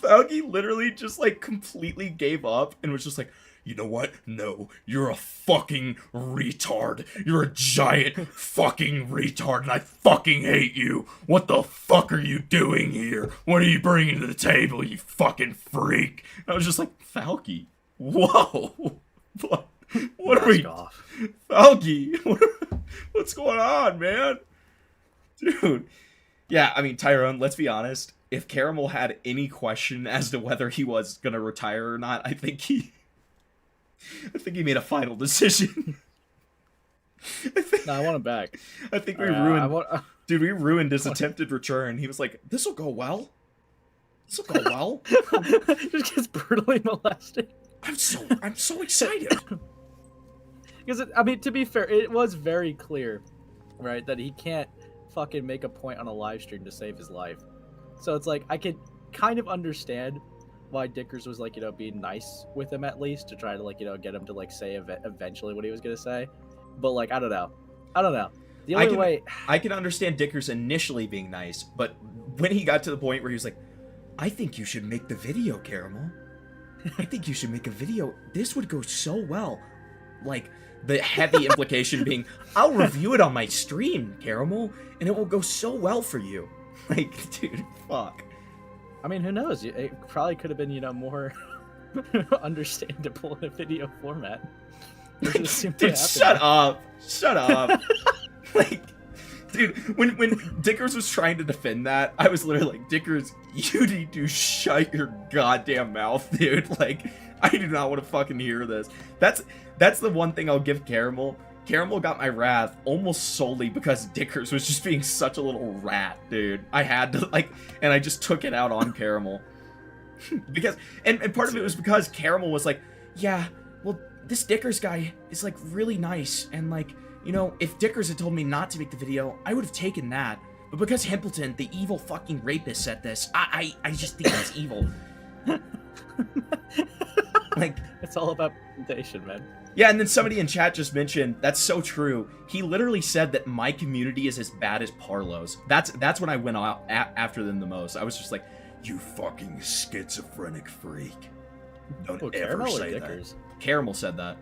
literally just like completely gave up and was just like, you know what? No, you're a fucking retard. You're a giant fucking retard, and I fucking hate you. What the fuck are you doing here? What are you bringing to the table, you fucking freak? And I was just like, Falky, whoa. What are we... Falky, what's going on, man? Dude. Yeah, I mean, Tyrone, let's be honest. If Caramel had any question as to whether he was going to retire or not, I think he I think he made a final decision. No, I want him back. I think we I ruined. Dude, we ruined his attempted return. He was like, "This will go well. This will go well." Just gets brutally molested. I'm so excited. Because I mean, to be fair, it was very clear, right, that he can't fucking make a point on a live stream to save his life. So it's like I could kind of understand why Dickers was like, being nice with him at least to try to like, get him to like say eventually what he was gonna say. But like, I don't know. The only way I can understand Dickers initially being nice, but when he got to the point where he was like, "I think you should make the video, Caramel. I think you should make a video. This would go so well." Like, the heavy implication being, "I'll review it on my stream, Caramel, and it will go so well for you." Like, dude, fuck. I mean, who knows? It probably could have been, more understandable in a video format. Dude, shut up. Like, dude, when Dickers was trying to defend that, I was literally like, "Dickers, you need to shut your goddamn mouth, dude. Like, I do not want to fucking hear this." That's the one thing I'll give Caramel. Caramel got my wrath almost solely because Dickers was just being such a little rat, dude. I had to, like, and I just took it out on Caramel. Because, and part of it was because Caramel was like, "Yeah, well, this Dickers guy is, like, really nice, and, like, if Dickers had told me not to make the video, I would have taken that. But because Hempleton, the evil fucking rapist, said this, I just think that's evil." Like, it's all about presentation, man. Yeah, and then somebody in chat just mentioned, that's so true. He literally said that my community is as bad as Parlo's. That's when I went out after them the most. I was just like, "You fucking schizophrenic freak. Don't ever Caramel say or that." Dickers? Caramel said that.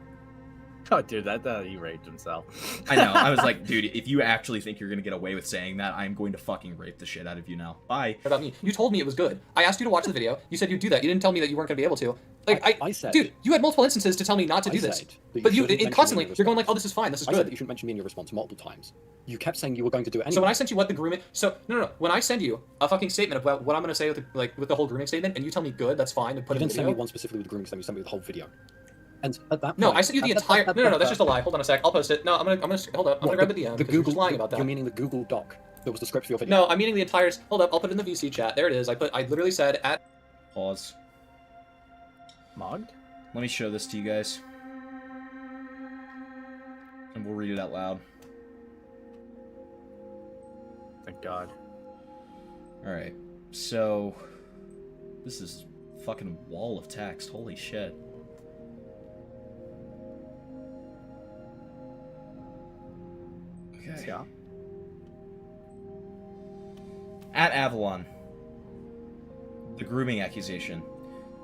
Oh, dude, that he raped himself. I know. I was like, "Dude, if you actually think you're gonna get away with saying that, I'm going to fucking rape the shit out of you now. Bye." About me. You told me it was good. I asked you to watch the video. You said you'd do that. You didn't tell me that you weren't going to be able to. Like, I said, dude, you had multiple instances to tell me not to do this. But you constantly, you're going like, "Oh, this is fine. This is I good." said that you shouldn't mention me in your response multiple times. You kept saying you were going to do it anyway. So when I sent you what the grooming, no. When I send you a fucking statement about what I'm going to say with the whole grooming statement, and you tell me good, that's fine, and put you it in didn't the send video. me one specifically with the grooming statement. You sent me the whole video. And at that point, No, I sent you the entire. No, that's just a lie. Hold on a sec. I'll post it. No, I'm gonna hold up. I'm gonna grab the DM. The because you're Google, just lying about that. You're meaning the Google Doc that was the script for your video. No, I'm meaning the entire. Hold up. I'll put it in the VC chat. There it is. I literally said at. Pause. Mogged? Let me show this to you guys. And we'll read it out loud. Thank God. Alright. So, this is fucking wall of text. Holy shit. Okay. Yeah. At Avalon. The grooming accusation.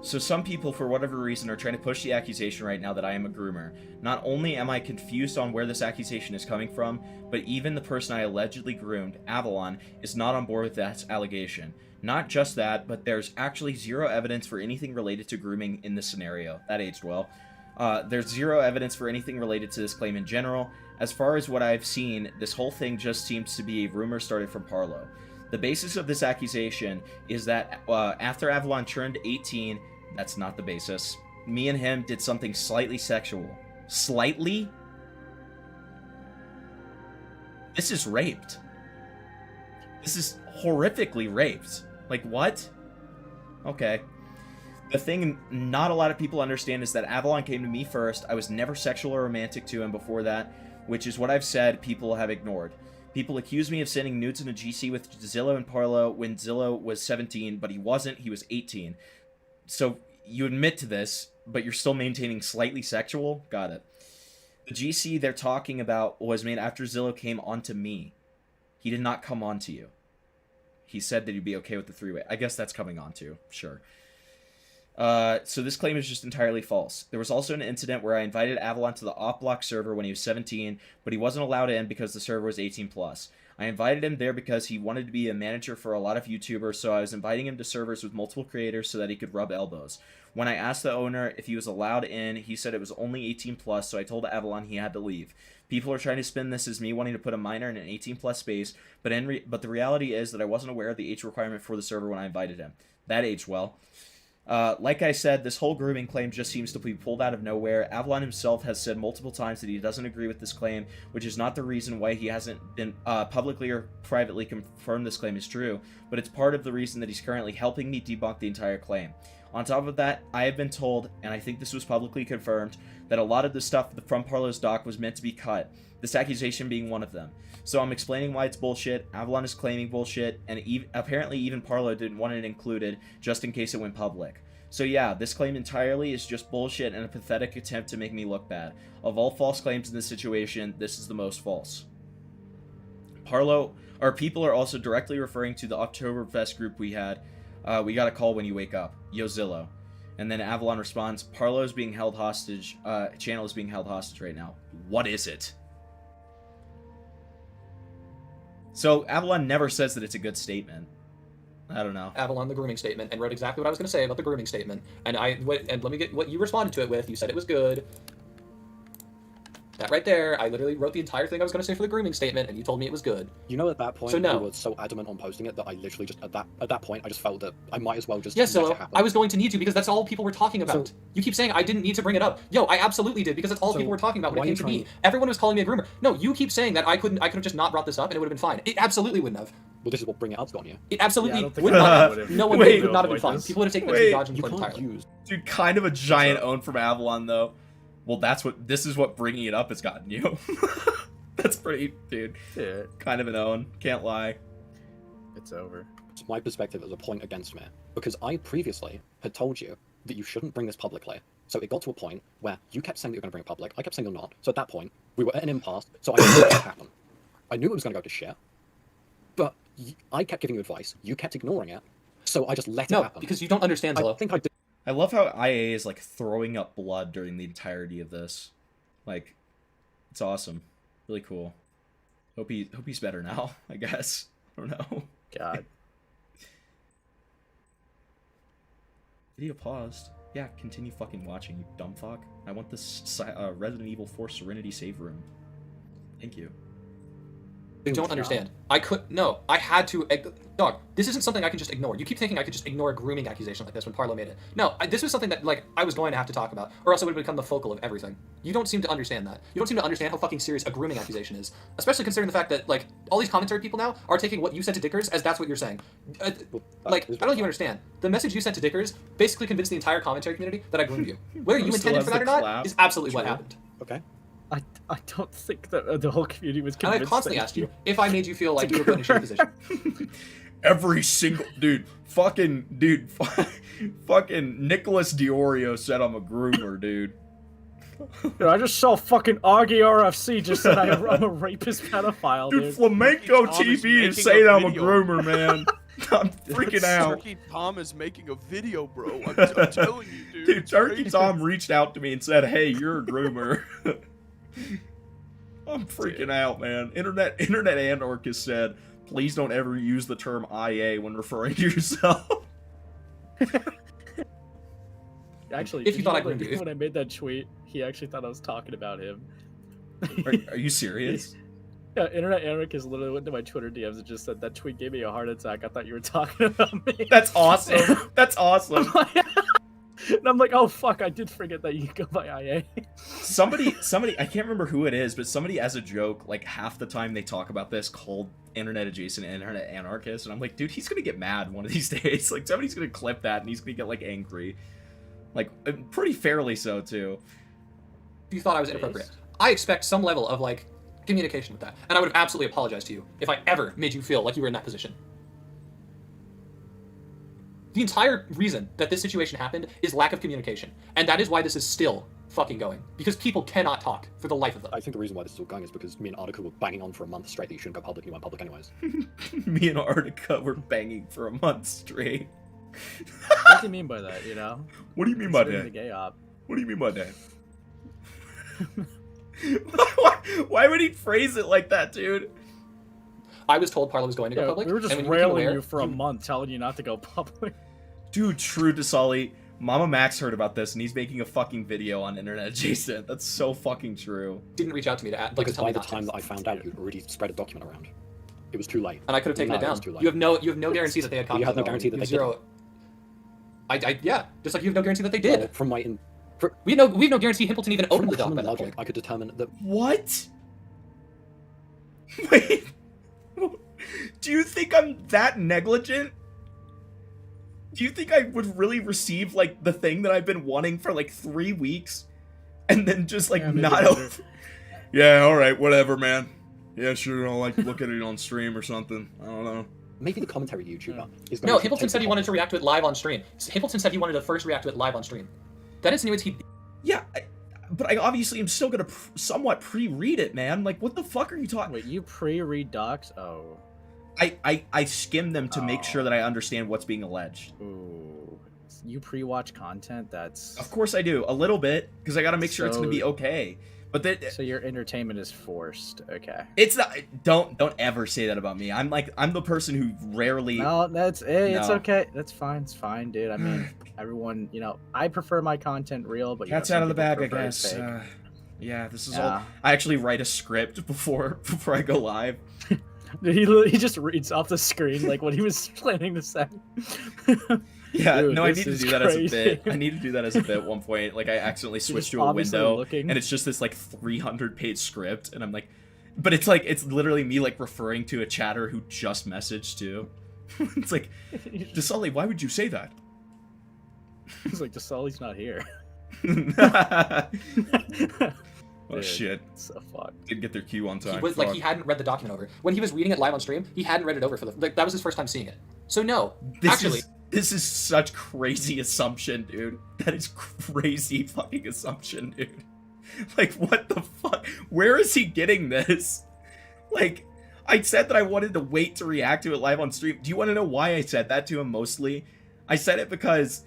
So some people, for whatever reason, are trying to push the accusation right now that I am a groomer. Not only am I confused on where this accusation is coming from, but even the person I allegedly groomed, Avalon, is not on board with that allegation. Not just that, but there's actually zero evidence for anything related to grooming in this scenario. That aged well. There's zero evidence for anything related to this claim in general. As far as what I've seen, this whole thing just seems to be a rumor started from Parlo. The basis of this accusation is that after Avalon turned 18, that's not the basis. Me and him did something slightly sexual. Slightly? This is raped. This is horrifically raped. Like, what? Okay. The thing not a lot of people understand is that Avalon came to me first. I was never sexual or romantic to him before that, which is what I've said people have ignored. People accuse me of sending nudes in a GC with Zillow and Parlo when Zillow was 17, but he wasn't. He was 18. So you admit to this, but you're still maintaining slightly sexual? Got it. The GC they're talking about was made after Zillow came onto me. He did not come onto you. He said that he'd be okay with the three-way. I guess that's coming on to. Sure. So this claim is just entirely false. There was also an incident where I invited Avalon to the off-block server when he was 17, but he wasn't allowed in because the server was 18+. I invited him there because he wanted to be a manager for a lot of YouTubers, so I was inviting him to servers with multiple creators so that he could rub elbows. When I asked the owner if he was allowed in, he said it was only 18+, so I told Avalon he had to leave. People are trying to spin this as me wanting to put a minor in an 18+ space, but the reality is that I wasn't aware of the age requirement for the server when I invited him. That aged well. Like I said, this whole grooming claim just seems to be pulled out of nowhere. Avalon himself has said multiple times that he doesn't agree with this claim, which is not the reason why he hasn't been publicly or privately confirmed this claim is true, but it's part of the reason that he's currently helping me debunk the entire claim. On top of that, I have been told, and I think this was publicly confirmed, that a lot of the stuff from Parlo's doc was meant to be cut, this accusation being one of them. So I'm explaining why it's bullshit, Avalon is claiming bullshit, and apparently even Parlo didn't want it included, just in case it went public. So yeah, this claim entirely is just bullshit and a pathetic attempt to make me look bad. Of all false claims in this situation, this is the most false. People are also directly referring to the Oktoberfest group we had. We got a call when you wake up. Yozillo. And then Avalon responds, Parlo is being held hostage, channel is being held hostage right now. What is it? So Avalon never says that it's a good statement. I don't know. Avalon the grooming statement and wrote exactly what I was going to say about the grooming statement. And let me get what you responded to it with. You said it was good. That right there, I literally wrote the entire thing I was going to say for the grooming statement, and you told me it was good. You know, at that point, so no. you were so adamant on posting it that I literally just, at that point, I just felt that I might as well just yes, let so it happen. I was going to need to, because that's all people were talking about. So, you keep saying I didn't need to bring it up. Yo, I absolutely did, because that's all people were talking about when it came to me. Everyone was calling me a groomer. No, you keep saying that I could have just not brought this up, and it would have been fine. It absolutely wouldn't have. Well, this is what bring it up's gotten you. It absolutely would not have. No one would not have been fine. People would have taken it to the dodging point entirely. Dude, kind of a giant own from Avalon, though. Well, this is what bringing it up has gotten you. That's pretty, dude. Yeah. Kind of an own. Can't lie. It's over. It's my perspective as a point against me, because I previously had told you that you shouldn't bring this publicly. So it got to a point where you kept saying that you're going to bring it public. I kept saying you're not. So at that point, we were at an impasse. So I knew it would happen. I knew it was going to go to shit. But I kept giving you advice. You kept ignoring it. So I just let it happen. No, because you don't understand, Zillow. I think I did. I love how IA is like throwing up blood during the entirety of this. Like, it's awesome. Really cool. Hope he's better now, I guess. I don't know. God. Video paused. Yeah, continue fucking watching, you dumb fuck. I want this Resident Evil 4 Serenity save room. Thank you. You don't understand. I had to. Dog, this isn't something I can just ignore. You keep thinking I could just ignore a grooming accusation like this when Parlo made it. No, this was something that, like, I was going to have to talk about, or else it would become the focal of everything. You don't seem to understand that. You don't seem to understand how fucking serious a grooming accusation is. Especially considering the fact that, like, all these commentary people now are taking what you said to Dickers as that's what you're saying. I don't know if you understand. The message you sent to Dickers basically convinced the entire commentary community that I groomed you. Whether you intended for that or not is absolutely what happened. Okay. I don't think that the whole community was convinced. And I constantly asked you if I made you feel like you were put in a shitty position. Every single fucking Nicholas Diorio said I'm a groomer, dude. Dude, I just saw fucking Augie RFC just said I'm a rapist pedophile, dude. Flamenco TV is saying I'm a groomer, man. I'm freaking out. Turkey Tom is making a video, bro. I'm telling you, dude. Dude, Turkey Tom reached out to me and said, "Hey, you're a groomer." I'm freaking out, man. Internet anarchist said, "Please don't ever use the term IA when referring to yourself." Actually, if you thought I groomed you, when I made that tweet, he actually thought I was talking about him. Are you serious? Yeah, Internet Anarchist literally went to my Twitter DMs and just said, that tweet gave me a heart attack. I thought you were talking about me. That's awesome. That's awesome. And I'm like, oh fuck, I did forget that you go by IA. Somebody, I can't remember who it is, but somebody as a joke, like half the time they talk about this, called Internet Adjacent Internet Anarchist, and I'm like, dude, he's gonna get mad one of these days. Like, somebody's gonna clip that and he's gonna get, like, angry. Like, pretty fairly so, too. You thought I was inappropriate. I expect some level of, like, communication with that. And I would have absolutely apologized to you if I ever made you feel like you were in that position. The entire reason that this situation happened is lack of communication. And that is why this is still fucking going. Because people cannot talk for the life of them. I think the reason why this is still going is because me and Artica were banging on for a month straight that you shouldn't go public and you went public anyways. Me and Artica were banging for a month straight. What do you mean by that, you know? What do you mean by that? The gay op. What do you mean by that? Why would he phrase it like that, dude? I was told Parlo was going to go public. We were just railing you for a month, telling you not to go public. Dude, true, Desali. Mama Max heard about this, and he's making a fucking video on Internet Adjacent. That's so fucking true. Didn't reach out to me to add, because by the time that I found out, you'd already spread a document around. It was too late. And I could have taken it down. You have no guarantee that they had copies. You have no guarantee that they didn't. Yeah, just like you have no guarantee that they did. Well, from my we have no guarantee Himpleton even from opened the doc by common that logic, point. I could determine that. What? Wait. Do you think I'm that negligent? Do you think I would really receive, like, the thing that I've been wanting for, like, 3 weeks? And then just, like, not over... Yeah, alright, whatever, man. Yeah, sure, I'll, like, look at it on stream or something. I don't know. Maybe the commentary YouTuber is going No, to Himpleton take said he the wanted to react to it live on stream. Himpleton said he wanted to first react to it live on stream. That insinuates he... Yeah, but I obviously am still gonna somewhat pre-read it, man. Like, what the fuck are you talking... Wait, you pre-read docs? Oh. I skim them to make sure that I understand what's being alleged. Ooh. You pre-watch content? That's... Of course I do. A little bit, because I gotta make sure it's gonna be okay. But that... So your entertainment is forced. Okay. It's not... Don't ever say that about me. I'm the person who rarely... No, it's No. okay. That's fine. It's fine, dude. I mean, everyone, I prefer my content real, but Cat's some out of the people bag, I prefer it guess. fake. Yeah, this is Yeah. all... I actually write a script before I go live. He just reads off the screen like what he was planning to say. Yeah, Dude, no, I this need to is do that as a crazy. bit. I need to do that as a bit at one point. Like, I accidentally switched just to a obviously window, looking. and it's just this, like, 300-page script, and I'm like... But it's, like, it's literally me, like, referring to a chatter who just messaged, too. It's like, Dasali, why would you say that? He's like, Dasali's not here. Oh, Dude, shit. So fucked. Didn't get their cue on time. He was like he hadn't read the document over. When he was reading it live on stream, he hadn't read it over for the that was his first time seeing it. So no, This is such crazy assumption, dude. That is crazy fucking assumption, dude. Like, what the fuck? Where is he getting this? Like, I said that I wanted to wait to react to it live on stream. Do you want to know why I said that to him mostly? I said it because...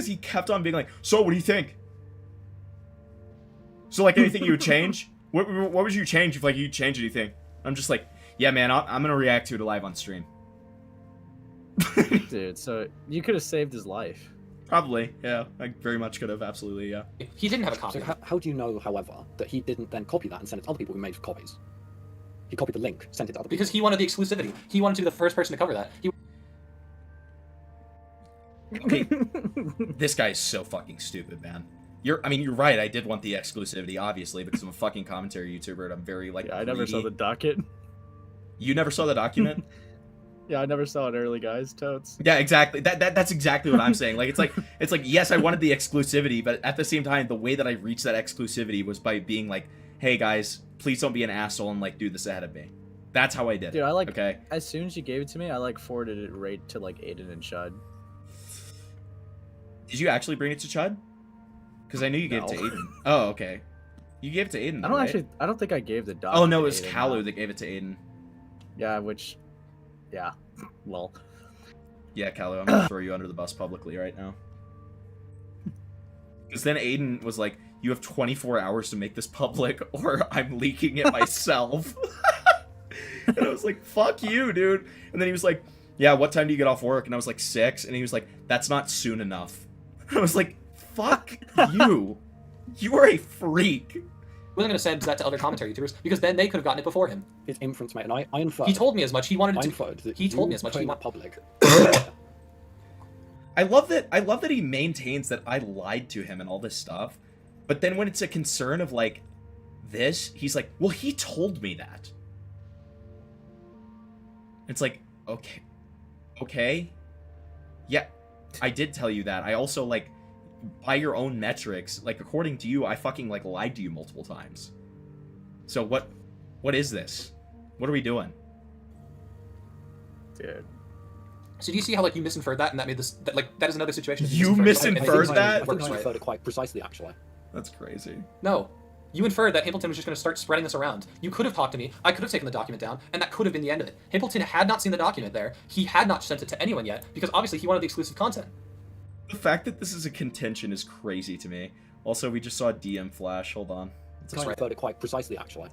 he kept on being like, so what do you think? So, like, anything you would change? What would you change if, like, you'd change anything? I'm just like, yeah, man, I'm gonna react to it live on stream. Dude, so you could have saved his life. Probably, yeah. I very much could have, absolutely, yeah. He didn't have a copy. So how do you know, however, that he didn't then copy that and send it to other people who made copies? He copied the link, sent it to other people. Because he wanted the exclusivity. He wanted to be the first person to cover that. Okay, this guy is so fucking stupid, man. You're right, I did want the exclusivity, obviously, because I'm a fucking commentary YouTuber and I'm very, like, I never saw the docket. You never saw the document? Yeah, I never saw it early, guys. Totes. Yeah, exactly. That's exactly what I'm saying. Like, it's like, yes, I wanted the exclusivity, but at the same time, the way that I reached that exclusivity was by being like, hey, guys, please don't be an asshole and, like, do this ahead of me. That's how I did it. Dude, I like, okay? As soon as you gave it to me, I, like, forwarded it right to, like, Aiden and Chud. Did you actually bring it to Chud? Because I knew you gave it to Aiden. Oh, okay. You gave it to Aiden, though, I don't think I gave the doc. Oh, no, to it was Aiden, Kalu that gave it to Aiden. Yeah, yeah, lol. Yeah, Kalu, I'm gonna throw you under the bus publicly right now. Because then Aiden was like, you have 24 hours to make this public, or I'm leaking it myself. And I was like, fuck you, dude. And then he was like, yeah, what time do you get off work? And I was like, 6. And he was like, that's not soon enough. I was like, fuck you. You are a freak. He wasn't going to send that to other commentary YouTubers because then they could have gotten it before him. His inference, mate, and I inferred. He told me as much. He wanted I to. inferred that He told me as much. He He went public. I love that he maintains that I lied to him and all this stuff. But then when it's a concern of, like, this, he's like, well, he told me that. It's like, okay. Yeah, I did tell you that. I also, like, by your own metrics, like, according to you, I fucking, like, lied to you multiple times. So what is this? What are we doing? Dude. So do you see how, like, you misinferred that and that made this, that is another situation. You misinferred that? I think I inferred it quite precisely, actually. That's crazy. No. You inferred that Himpleton was just going to start spreading this around. You could have talked to me, I could have taken the document down, and that could have been the end of it. Himpleton had not seen the document there, he had not sent it to anyone yet, because obviously he wanted the exclusive content. The fact that this is a contention is crazy to me. Also, we just saw a DM flash, hold on. I inferred it quite precisely, actually.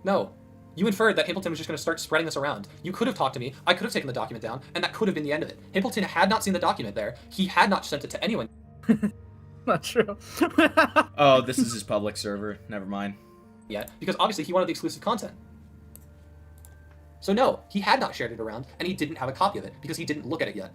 No. You inferred that Himpleton was just going to start spreading this around. You could have talked to me, I could have taken the document down, and that could have been the end of it. Himpleton had not seen the document there, he had not sent it to anyone. Not true. Oh, this is his public server. Never mind. Yet, because obviously he wanted the exclusive content. So no, he had not shared it around, and he didn't have a copy of it, because he didn't look at it yet.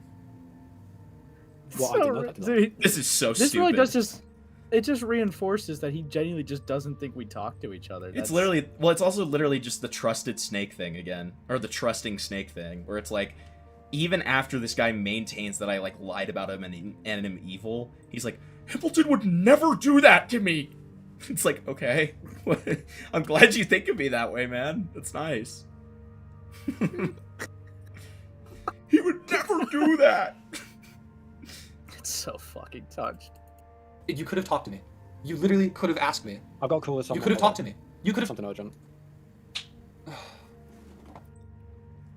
Well, I didn't know that. did I? Dude, This is so this stupid. really does just. It just reinforces that he genuinely just doesn't think we talk to each other. It's literally, well, it's also literally just the trusted snake thing again, or the trusting snake thing, where it's like, even after this guy maintains that I like lied about him and am evil, he's like, Hippleton would never do that to me. It's like, okay, I'm glad you think of me that way, man. That's nice. He would never do that. It's so fucking touched. You could have talked to me. You literally could have asked me. I've got to call this. You could have talked to me. You could have. Something urgent.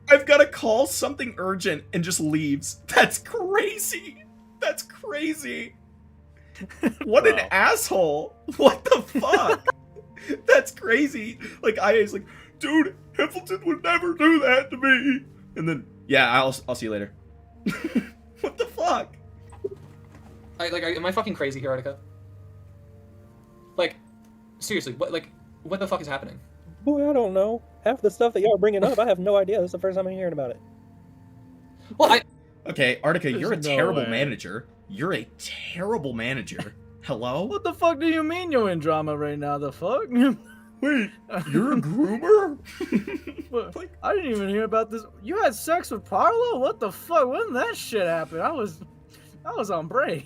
I've got to call something urgent and just leaves. That's crazy. That's crazy. What an asshole. What the fuck? That's crazy. Like, IA's like, dude, Hippleton would never do that to me. And then, yeah, I'll see you later. What the fuck? Am I fucking crazy here, Artica? Like, seriously, what the fuck is happening? Boy, I don't know. Half the stuff that y'all are bringing up, I have no idea. This is the first time I'm hearing about it. Well, Okay, Artica, you're a There's no terrible way. manager. You're a terrible manager. Hello? What the fuck do you mean you're in drama right now? The fuck? Wait, you're a groomer? What? I didn't even hear about this. You had sex with Parlo? What the fuck? When did that shit happen? I was on break.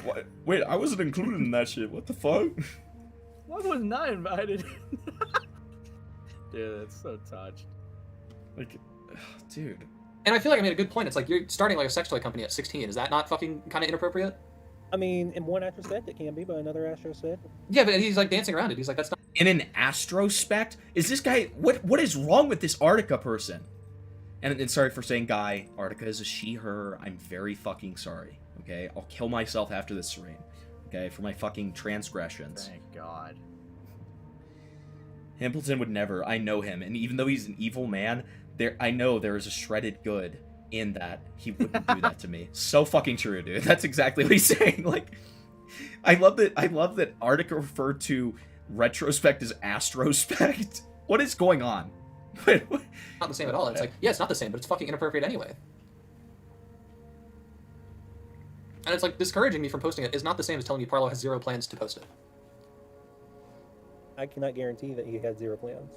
What? Wait, I wasn't included in that shit. What the fuck? Why wasn't I invited? Dude, that's so touched. Like, dude. And I feel like I made a good point. It's like you're starting like a sex toy company at 16. Is that not fucking kind of inappropriate? I mean, in one aspect it can be, but another aspect. Yeah, but he's like dancing around it. He's like, that's not. In an astrospect? Is this guy... What is wrong with this Artica person? And sorry for saying guy. Artica is a she, her. I'm very fucking sorry. Okay? I'll kill myself after this stream. Okay? For my fucking transgressions. Thank God. Hippleton would never. I know him. And even though he's an evil man, I know there is a shredded good in that he wouldn't do that to me. So fucking true, dude. That's exactly what he's saying. Like, I love that Artica referred to retrospect as astrospect. What is going on? Not the same at all. It's like, yeah, it's not the same, but it's fucking inappropriate anyway. And it's like discouraging me from posting it is not the same as telling me Parlo has zero plans to post it. I cannot guarantee that he had zero plans.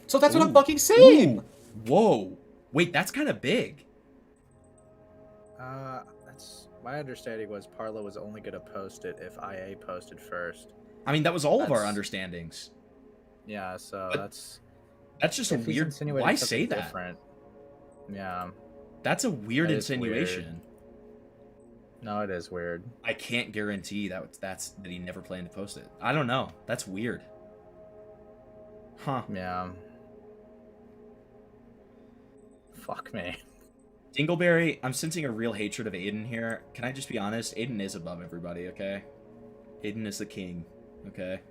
So that's what I'm fucking saying. Ooh. Whoa. Wait, that's kind of big. That's my understanding was Parlo was only gonna post it if IA posted first. I mean, that was all of our understandings. Yeah, so But that's just a if he's weird... insinuating Why something say that? different. Yeah. That's a weird That is insinuation. weird. No, it is weird. I can't guarantee that he never planned to post it. I don't know. That's weird. Huh. Yeah. Fuck me. Dingleberry, I'm sensing a real hatred of Aiden here. Can I just be honest? Aiden is above everybody, okay? Aiden is the king, okay?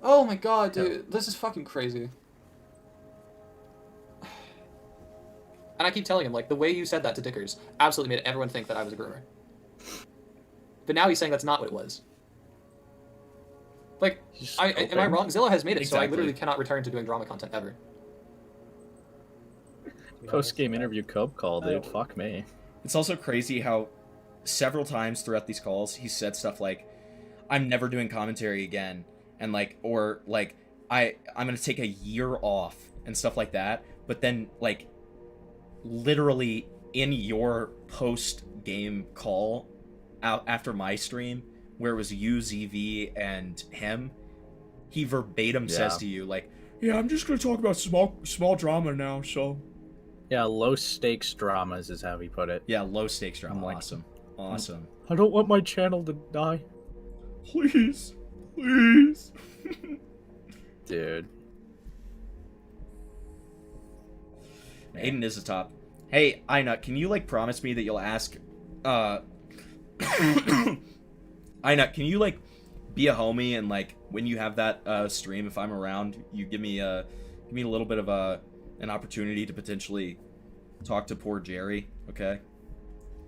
Oh my god, dude. This is fucking crazy. And I keep telling him, like, the way you said that to Dickers absolutely made everyone think that I was a groomer. But now he's saying that's not what it was. Like, am I wrong? Zilla has made it, so I literally cannot return to doing drama content ever. Post-game interview Cope call, dude. Fuck me. It's also crazy how several times throughout these calls he said stuff like, I'm never doing commentary again, and like, or like, I'm gonna take a year off and stuff like that. But then, like, literally in your post-game call out after my stream, where it was you, ZV, and him, he verbatim says to you, like, yeah, I'm just gonna talk about small drama now, so... Yeah, low-stakes dramas is how he put it. Yeah, low-stakes drama. Awesome. Awesome. I don't want my channel to die. Please. Please. Dude. Aiden is the top. Hey, Ina, can you, like, promise me that you'll ask, Ina, can you, like, be a homie and, like, when you have that, stream, if I'm around, you give me a little bit of an opportunity to potentially talk to poor Jerry, okay?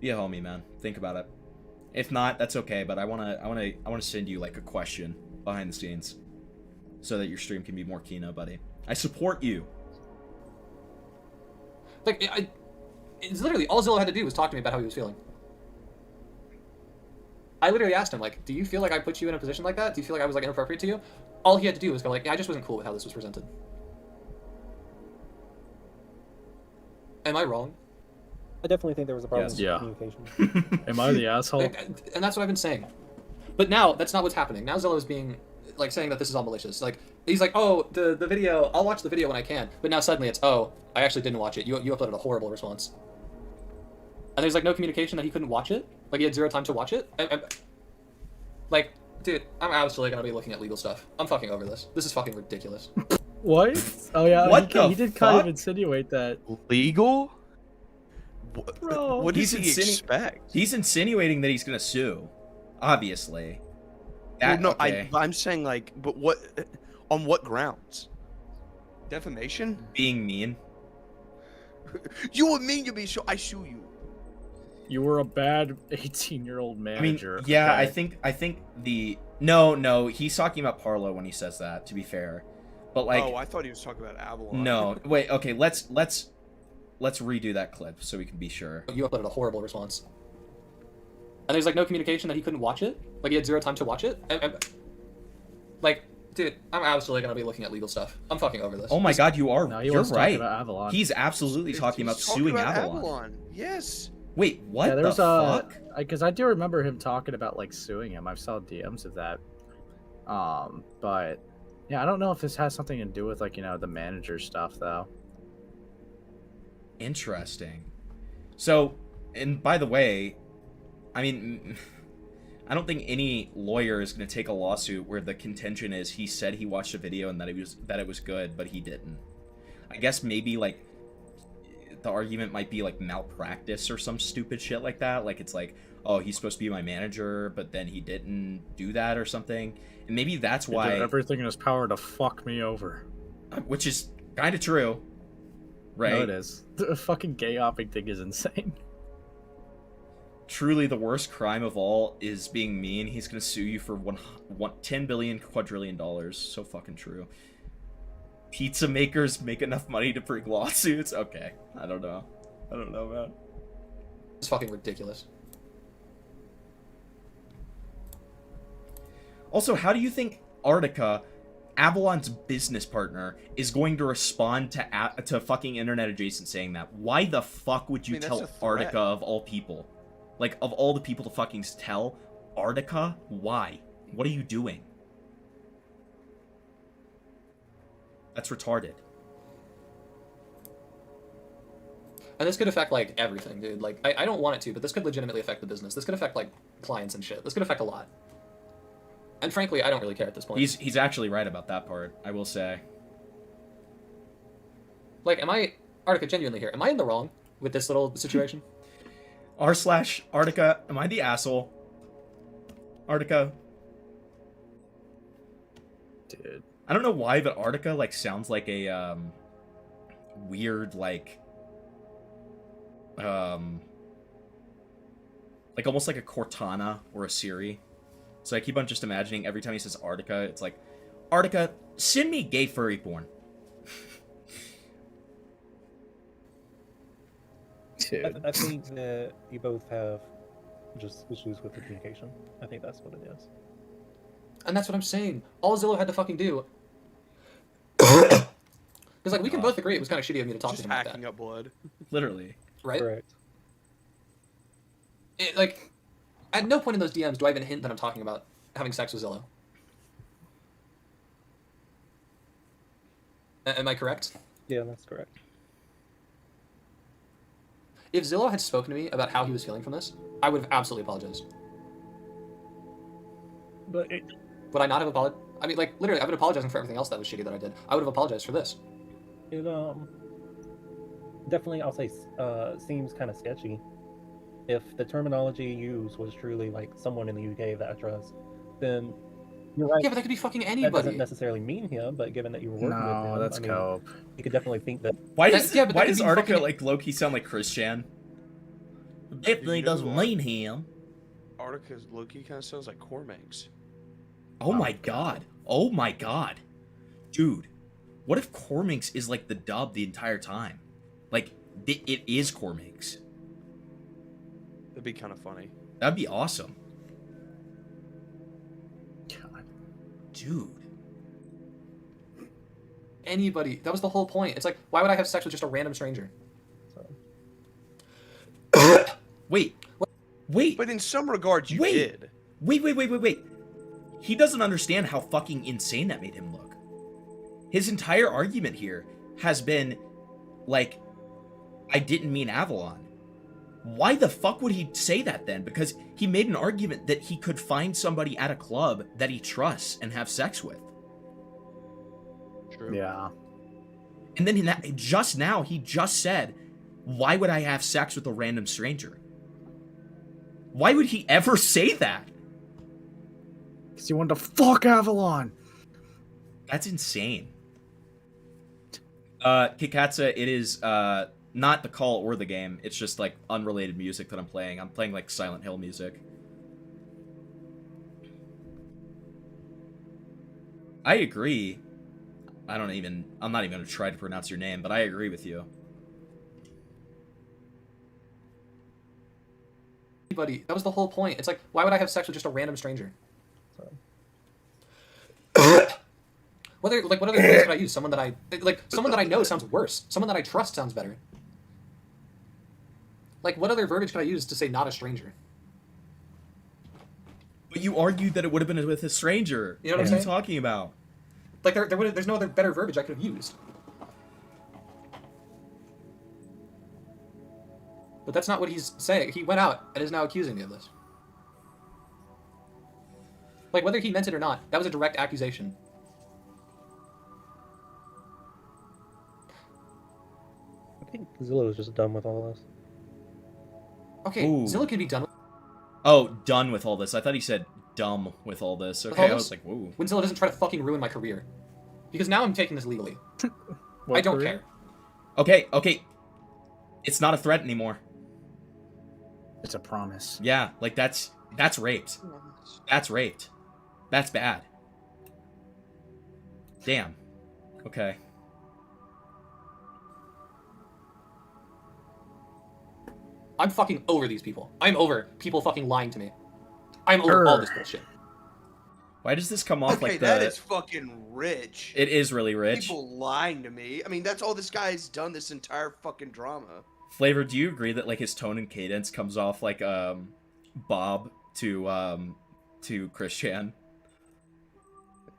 Be a homie, man. Think about it. If not, that's okay, but I wanna send you, like, a question behind the scenes so that your stream can be more Kino, buddy. I support you. Like, it's literally all Zilla had to do was talk to me about how he was feeling. I literally asked him, like, do you feel like I put you in a position like that? Do you feel like I was, like, inappropriate to you? All he had to do was go, like, yeah, I just wasn't cool with how this was presented. Am I wrong? I definitely think there was a problem with Yeah. communication. Am I the asshole? And that's what I've been saying. But now, that's not what's happening. Now Zillow is being, like, saying that this is all malicious. Like, he's like, oh, the video, I'll watch the video when I can. But now suddenly it's, oh, I actually didn't watch it. You uploaded a horrible response. And there's, like, no communication that he couldn't watch it? Like, he had 0 time to watch it? Like, dude, I'm absolutely gonna be looking at legal stuff. I'm fucking over this. This is fucking ridiculous. What? Oh yeah, What the he did kind of fuck? insinuate that. Legal? Bro. What does he He's expect? He's insinuating that he's gonna sue. Obviously. That, Well, no, okay. I'm saying, like, but what? On what grounds? Defamation? Being mean. You would mean to be so? I sue you. You were a bad 18-year-old manager. I mean, yeah, okay? I think the no, he's talking about Parlo when he says that, to be fair. But like, Oh, I thought he was talking about Avalon. no, wait, okay, let's redo that clip so we can be sure. You uploaded a horrible response. And there's, like, no communication that he couldn't watch it? Like, he had 0 time to watch it? Like, dude, I'm absolutely gonna be looking at legal stuff. I'm fucking over this. Oh my god, you are. No, he You're was talking right. about Avalon. He's absolutely talking about suing Avalon. Yes. Wait, what Yeah, there the was fuck? because I do remember him talking about, like, suing him. I saw DMs of that. But yeah, I don't know if this has something to do with, like, you know, the manager stuff though. Interesting. So, and by the way, I mean, I don't think any lawyer is going to take a lawsuit where the contention is he said he watched a video and that it was good, but he didn't. I guess maybe, like, the argument might be, like, malpractice or some stupid shit like that. Like, it's like, oh, he's supposed to be my manager, but then he didn't do that or something. And maybe that's He why... did everything in his power to fuck me over. Which is kind of true. Right? No, it is. The fucking gay hopping thing is insane. Truly, the worst crime of all is being mean. He's gonna sue you for 10 billion quadrillion dollars. So fucking true. Pizza makers make enough money to bring lawsuits? Okay, I don't know. I don't know, man. It's fucking ridiculous. Also, how do you think Arctica, Avalon's business partner, is going to respond to fucking Internet Adjacent saying that? Why the fuck would you tell Arctica of all people? Like, of all the people to fucking tell, Arctica? Why? What are you doing? That's retarded. And this could affect, like, everything, dude. Like, I don't want it to, but this could legitimately affect the business. This could affect, like, clients and shit. This could affect a lot. And frankly, I don't really care at this point. He's actually right about that part, I will say. Like, Arctica, genuinely here, am I in the wrong with this little situation? r/Arctica, am I the asshole? Arctica. Dude. I don't know why, but Arctica, like, sounds like a, weird, like almost like a Cortana or a Siri. So I keep on just imagining every time he says Arctica, it's like, Arctica, send me gay furry porn. I think that you both have just issues with the communication. I think that's what it is. And that's what I'm saying. All Zillow had to fucking do... Because, like, we can both agree it was kind of shitty of me to talk to him like that. Hacking up blood. Literally. Right? Correct. Like, at no point in those DMs do I even hint that I'm talking about having sex with Zillow. Am I correct? Yeah, that's correct. If Zillow had spoken to me about how he was feeling from this, I would have absolutely apologized. But would I not have apologized? I mean, like, literally, I've been apologizing for everything else that was shitty that I did. I would have apologized for this. it definitely, I'll say, seems kind of sketchy. If the terminology used was truly like someone in the UK that I trust, then you're right. Yeah, but that could be fucking That anybody. doesn't necessarily mean him, but given that you were working with him, that's I mean, cope. you could definitely think that. Why does Yeah, but why that does could be Arctica fucking- like low-key sound like Christian? Definitely doesn't mean him. Arctica's Loki kind of sounds like Cormax. Oh my god. Oh my god. Dude, what if Cormix is like the dub the entire time? Like, it is Cormix. That'd be kind of funny. That'd be awesome. Dude. Anybody. That was the whole point. It's like, why would I have sex with just a random stranger? Wait. Wait. But in some regards, you Wait. did. Wait. He doesn't understand how fucking insane that made him look. His entire argument here has been, like, I didn't mean Avalon. Why the fuck would he say that then? Because he made an argument that he could find somebody at a club that he trusts and have sex with. True. Yeah. And then just now, he just said, why would I have sex with a random stranger? Why would he ever say that? Because you wanted to fuck Avalon. That's insane. Kikatsa, it is not the call or the game. It's just like unrelated music that I'm playing. I'm playing like Silent Hill music. I agree. I'm not even gonna try to pronounce your name, but I agree with you. Anybody. That was the whole point. It's like, why would I have sex with just a random stranger? What other things could I use? Someone that I know sounds worse. Someone that I trust sounds better. Like, what other verbiage could I use to say not a stranger? But you argued that it would have been with a stranger. You know what I'm are you saying? talking about? Like, there's no other better verbiage I could have used. But that's not what he's saying. He went out and is now accusing me of this. Like, whether he meant it or not, that was a direct accusation. I think Zilla was just done with all this. Okay, Ooh. Zilla could be done with Oh, done with all this. I thought he said dumb with all this. Okay, all I was this. like, whoa. When Zilla doesn't try to fucking ruin my career. Because now I'm taking this legally. I don't care. Okay. It's not a threat anymore. It's a promise. Yeah, like that's raped. That's raped. That's bad. Damn. Okay. I'm fucking over these people. I'm over people fucking lying to me. I'm over all this bullshit. Why does this come off Okay, like that is fucking rich. It is really rich. People lying to me. I mean, that's all this guy's done this entire fucking drama. Flavor, do you agree that like his tone and cadence comes off like Bob to Christian?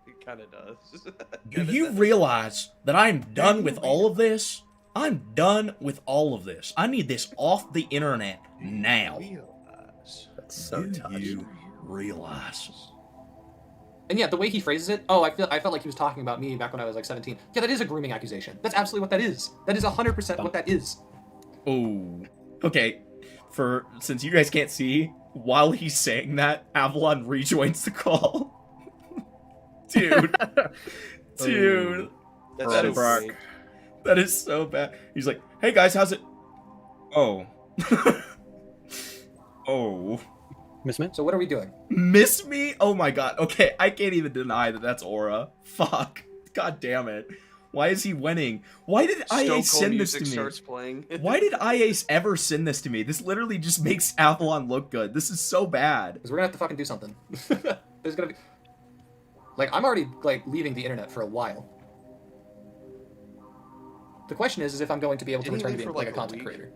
It kind of does. Do you realize that I'm done with all of this? I'm done with all of this. I need this off the internet now. That's so tough. You realize? And yeah, the way he phrases it, I felt like he was talking about me back when I was like 17. Yeah, that is a grooming accusation. That's absolutely what that is. That is 100% what that is. Oh, okay. Since you guys can't see, while he's saying that, Avalon rejoins the call. Dude. Dude. That's so great. That is so bad. He's like, hey guys, how's it? Oh. Oh. Miss me? So what are we doing? Miss me? Oh my god. Okay, I can't even deny that that's Aura. Fuck. God damn it. Why is he winning? Why did IA send this to me? Starts playing. Why did IA ever send this to me? This literally just makes Avalon look good. This is so bad. Because we're gonna have to fucking do something. There's gonna be... Like, I'm already, like, leaving the internet for a while. The question is if I'm going to be able to return to being, like, a content creator.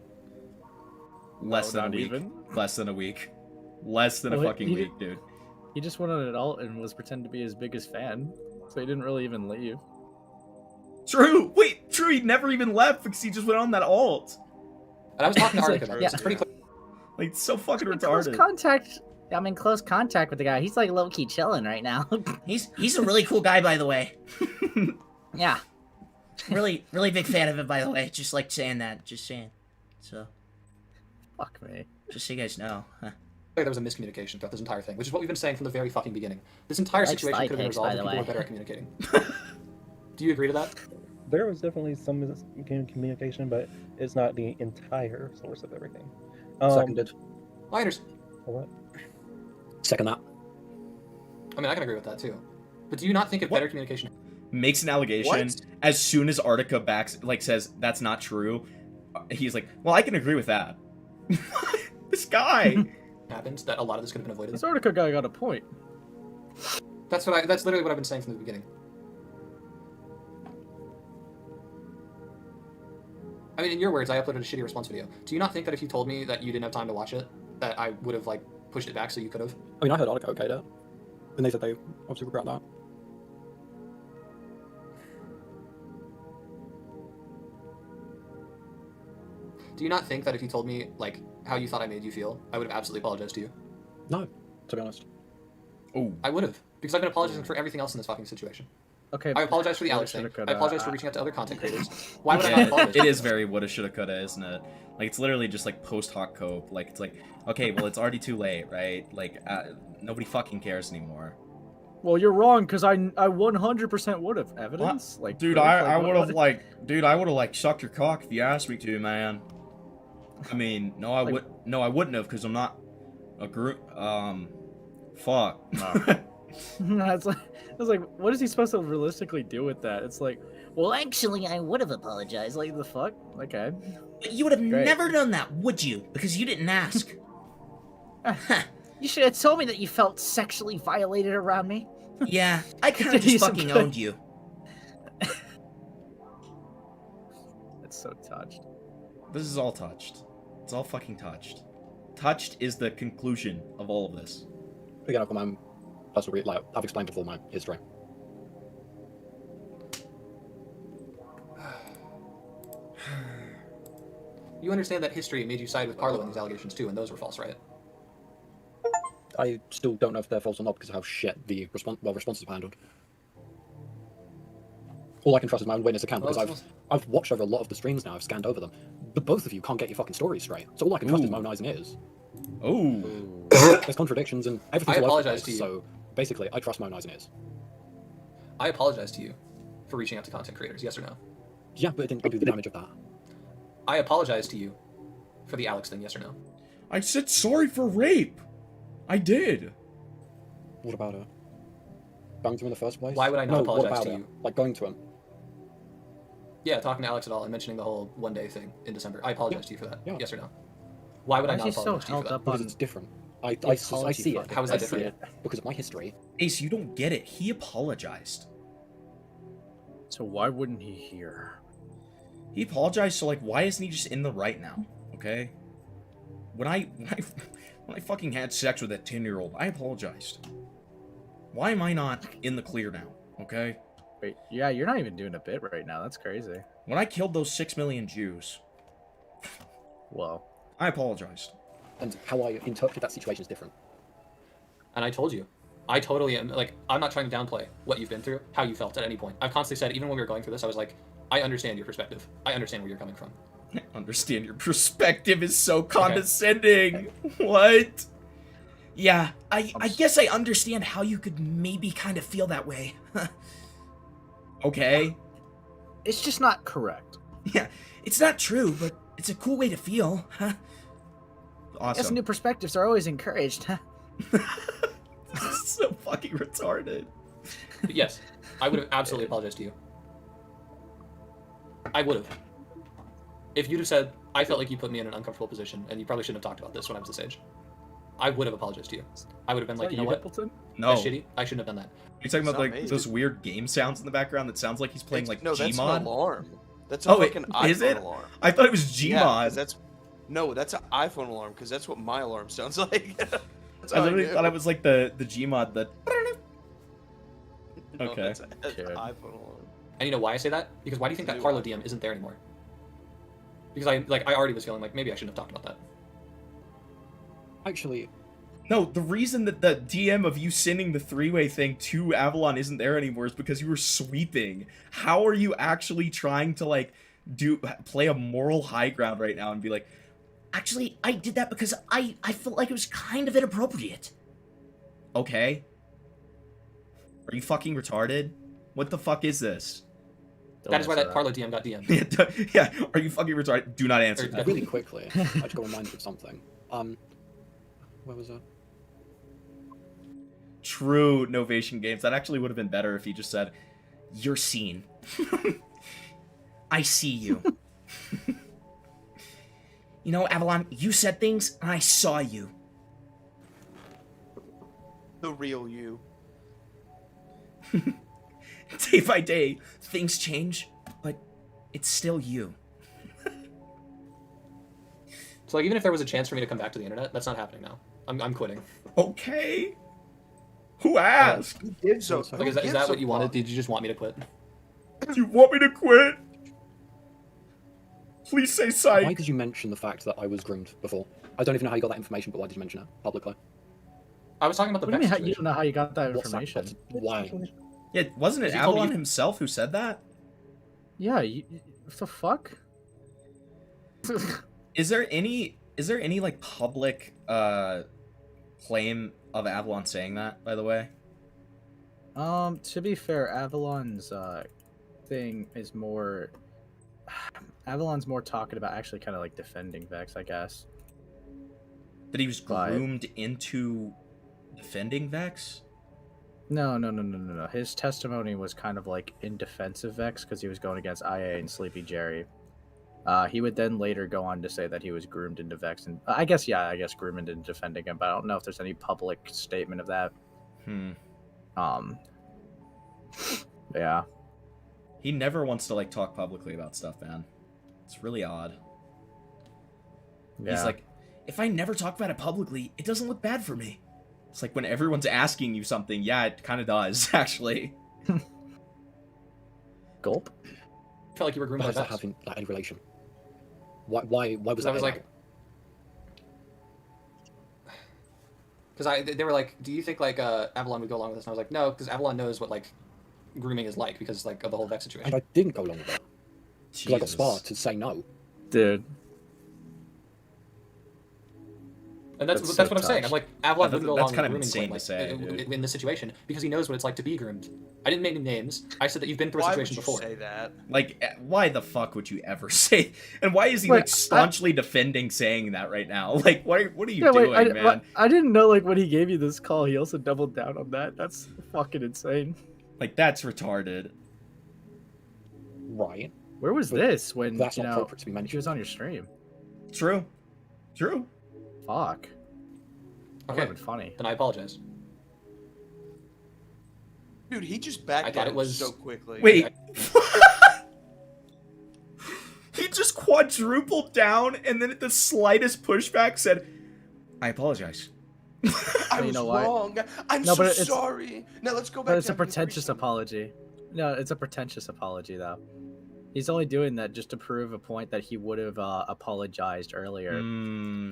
Less than a week. Even? Less than a week. Less than a fucking week, dude. He just went on an alt and was pretending to be his biggest fan, so he didn't really even leave. True! Wait, true, he never even left because he just went on that alt. And I was talking to Arctic like, about yeah. this. It's pretty clear. Like, it's so fucking Close retarded. contact. I'm in close contact with the guy. He's like low key chilling right now. He's a really cool guy, by the way. Yeah. Really big fan of him, by the way. Just like saying that. Just saying. So. Fuck me. Just so you guys know. Huh. There was a miscommunication throughout this entire thing, which is what we've been saying from the very fucking beginning. This entire Likes situation thigh could have been pics, resolved by if the people were way. better at communicating. Do you agree to that? There was definitely some communication, but it's not the entire source of everything. Seconded. I understand. What? Second that. I mean, I can agree with that too. But do you not think if better communication... Makes an allegation. What? As soon as Artica says that's not true, he's like, well, I can agree with that. This guy. happened, that a lot of this could have been avoided? This Artica guy got a point. That's literally what I've been saying from the beginning. I mean, in your words, I uploaded a shitty response video. Do you not think that if you told me that you didn't have time to watch it, that I would have like pushed it back so you could have? I mean, I heard Arctic okayed it, and they said they obviously regret that. Do you not think that if you told me like how you thought I made you feel, I would have absolutely apologized to you? No, to be honest. Oh. I would have, because I've been apologizing for everything else in this fucking situation. Okay. I apologize for the woulda, Alex thing. shoulda, coulda. I apologize for reaching out to other content creators. Why would I not Yeah, apologize? it is very woulda, shoulda, coulda, isn't it? Like, it's literally just like post hoc cope. Like, it's like, okay, well, it's already too late, right? Like, nobody fucking cares anymore. Well, you're wrong, because I 100% would have. Evidence? What? Like, dude, proof? I Like, would have what? I would have like sucked your cock if you asked me to, man. I mean, no, I wouldn't have, because I'm not a group. Fuck. I was like, what is he supposed to realistically do with that? It's like, well, actually, I would have apologized. like the fuck? Okay. But you would have Great. never done that, would you? Because you didn't ask. You should have told me that you felt sexually violated around me. Yeah, I kind of just fucking owned you. That's so touched. This is all touched. It's all fucking touched. Touched is the conclusion of all of this. Again, I've got my personal, like, I've explained before my history. You understand that history made you side with Carlo in these allegations too, and those were false, right? I still don't know if they're false or not because of how shit the responses were handled. All I can trust is my own witness account because I've watched over a lot of the streams now. I've scanned over them, but both of you can't get your fucking stories straight. So all I can trust is my own eyes and ears. Oh, there's contradictions and everything's I all over the apologize place, to you. So basically, I trust my own eyes and ears. I apologize to you for reaching out to content creators, yes or no? Yeah, but it didn't do the damage of that. I apologize to you for the Alex thing, yes or no? I said sorry for rape. I did. What about it? Going to him in the first place? Why would I not no, apologize what about to it? you? Like going to him. Yeah, talking to Alex at all and mentioning the whole one-day thing in December. I apologize to you for that, Yeah. yes or no? Why would Why I is not he so apologize to you held for that? up Because on it's different. I the see apology it. fucking How is that I see different? it because of my history. Ace, you don't get it. He apologized. So why wouldn't he hear? He apologized, so like, why isn't he just in the right now? Okay. When I fucking had sex with that 10-year-old, I apologized. Why am I not in the clear now? Okay. Wait, yeah, you're not even doing a bit right now. That's crazy. When I killed those 6 million Jews, Whoa. I apologized. And how I interpret that situation is different. And I told you. I totally am, like, I'm not trying to downplay what you've been through, how you felt at any point. I've constantly said, even when we were going through this, I was like, I understand your perspective. I understand where you're coming from. I understand your perspective is so condescending. What? Yeah, I guess I understand how you could maybe kind of feel that way. Okay. It's just not correct. Yeah, it's not true, but it's a cool way to feel, huh? I guess Awesome. New perspectives are always encouraged, huh? So fucking retarded. But yes, I would have absolutely apologized to you. I would have. If you'd have said, I felt like you put me in an uncomfortable position, and you probably shouldn't have talked about this when I was this age, I would have apologized to you. I would have been like, you know what? Hippleton? No. That's shitty. I shouldn't have done that. You're talking about It's like not me. those weird game sounds in the background that sounds like he's playing like No, that's an Gmod? alarm. That's a Oh, fucking iPhone is it? alarm. I thought it was Yeah, 'cause Gmod. that's an iPhone alarm because that's what my alarm sounds like. That's I how literally knew. thought it was like the Gmod that. No, Okay. that's an iPhone alarm. And you know why I say that? Because why do you think that Carlo DM isn't there anymore? Because I already was feeling like maybe I shouldn't have talked about that. Actually, No, the reason that the DM of you sending the three-way thing to Avalon isn't there anymore is because you were sweeping. How are you actually trying to like play a moral high ground right now and be like, Actually, I did that because I felt like it was kind of inappropriate. okay, are you fucking retarded? What the fuck is this? That is why that Carlo DM got DM'd. Yeah, are you fucking retarded? Do not answer that. really quickly, I just got reminded of something. Where was it? True Novation Games. That actually would have been better if he just said, You're seen. I see you. You know, Avalon, you said things, and I saw you. The real you. Day by day, things change, but it's still you. So like, even if there was a chance for me to come back to the internet, that's not happening now. I'm quitting. Okay. Who asked? Who gives a Like, is that what you wanted? Did you just want me to quit? Do you want me to quit? Please say psych. Why did you mention the fact that I was groomed before? I don't even know how you got that information, but why did you mention it publicly? I was talking about the What do you Vex mean? You don't know how you got that What's that? information? Why? Yeah, wasn't it He told me Avalon you- himself who said that? Yeah. What the fuck? Is there any like public claim of Avalon saying that, by the way? To be fair, Avalon's thing is more. Avalon's more talking about actually kind of like defending Vex, I guess. That he was groomed into defending Vex? No. His testimony was kind of like in defense of Vex because he was going against IA and Sleepy Jerry. He would then later go on to say that he was groomed into Vex, and I guess groomed into defending him, but I don't know if there's any public statement of that. Yeah. He never wants to like talk publicly about stuff, man. It's really odd. Yeah. He's like, if I never talk about it publicly, it doesn't look bad for me. It's like when everyone's asking you something, yeah, it kind of does, actually. Gulp. I felt like you were groomed How by does that Vex. have like, any relation? Why was that? I was like, because they were like, do you think like Avalon would go along with this? And I was like, no, because Avalon knows what like grooming is like because like of the whole Vex situation. and I didn't go along with that. Because I got Jesus. Spar to say no. Dude. And that's That's what so I'm saying. I'm like, Avalon wouldn't go that's along kind of with grooming insane claim, to like, say, dude. in this situation because he knows what it's like to be groomed. I didn't name any names. I said that you've been through a Why would situation you before. say that? Like, why the fuck would you ever say? And why is he Wait, like staunchly defending saying that right now? Like, what are you doing, man? I didn't know like when he gave you this call, he also doubled down on that. That's fucking insane. Like, that's retarded. Right. Where was this when That's you not know appropriate to be he mentioned. was on your stream? True. Fuck. That Okay, would've been funny. then I apologize. Dude, he just I backed thought out it was so quickly. Wait. He just quadrupled down and then at the slightest pushback said, I apologize. I You was know what? wrong. I'm No, so but it's- sorry. Now let's go back. But it's a down to the pretentious threesome. apology. No, it's a pretentious apology though. He's only doing that just to prove a point that he would have apologized earlier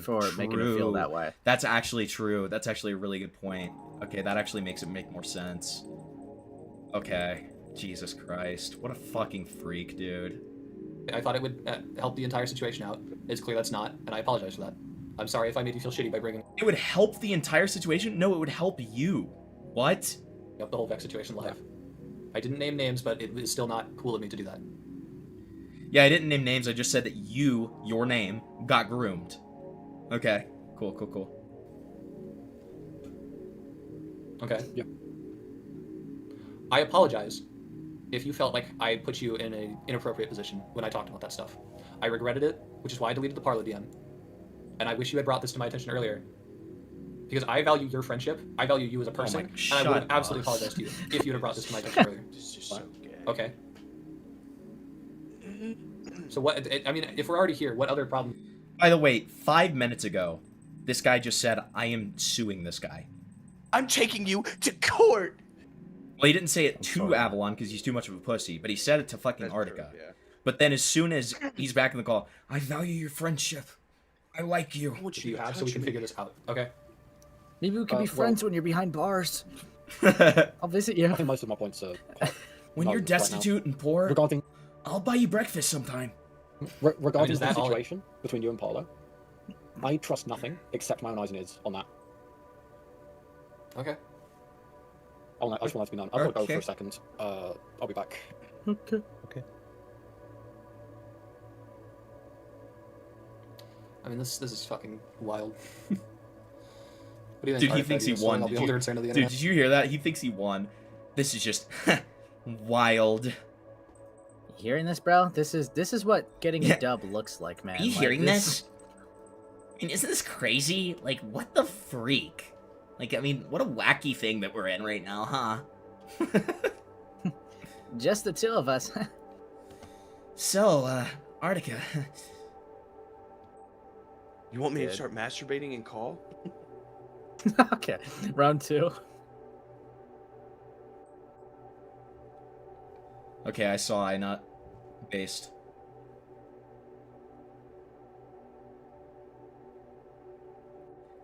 for making him feel True. that way. That's actually true. That's actually a really good point. Okay, that actually makes it make more sense. Okay. Jesus Christ. What a fucking freak, dude. I thought it would help the entire situation out. It's clear that's not, and I apologize for that. I'm sorry if I made you feel shitty by bringing It would help the entire situation? No, it would help you. What? up the whole Vex situation live. I didn't name names, but it was still not cool of me to do that. Yeah, I didn't name names. I just said that your name, got groomed. Okay. Cool. Okay? Yeah. I apologize if you felt like I put you in an inappropriate position when I talked about that stuff. I regretted it, which is why I deleted the Parlo DM. And I wish you had brought this to my attention earlier. Because I value your friendship, I value you as a person, and I would have shut absolutely up. apologized to you if you would have brought this to my attention earlier. This is so gay. Okay? So what, I mean, if we're already here, what other problem? By the way, 5 minutes ago, this guy just said, I am suing this guy. I'm taking you to court. Well, he didn't say it to Avalon because he's too much of a pussy, but he said it to fucking Artica. Yeah. But then as soon as he's back in the call, I value your friendship. I like you. I want Do you to have so we can figure this out? Okay? Maybe we can be friends when you're behind bars. When I'll visit you. I think most of my points are. you're right now. destitute and poor, Regarding I'll buy you breakfast sometime. regarding is the that all- situation between you and Paulo, I trust nothing except my own eyes and ears on that. Okay. I just want that to be known. I've got to go Okay. for a second. I'll be back. Okay. I mean, this is fucking wild. What do you think? Dude, he Artifact thinks he is won. I'll be able to return to the Dude, internet. did you hear that? He thinks he won. This is just wild. Hearing this, bro? This is what getting Yeah. a dub looks like, man. Are you Like, hearing this? I mean, isn't this crazy? Like, what the freak? Like, I mean, what a wacky thing that we're in right now, huh? Just the two of us. So, Artica. You want me to Good. start masturbating in call? Okay, round 2. Okay, I saw I not based.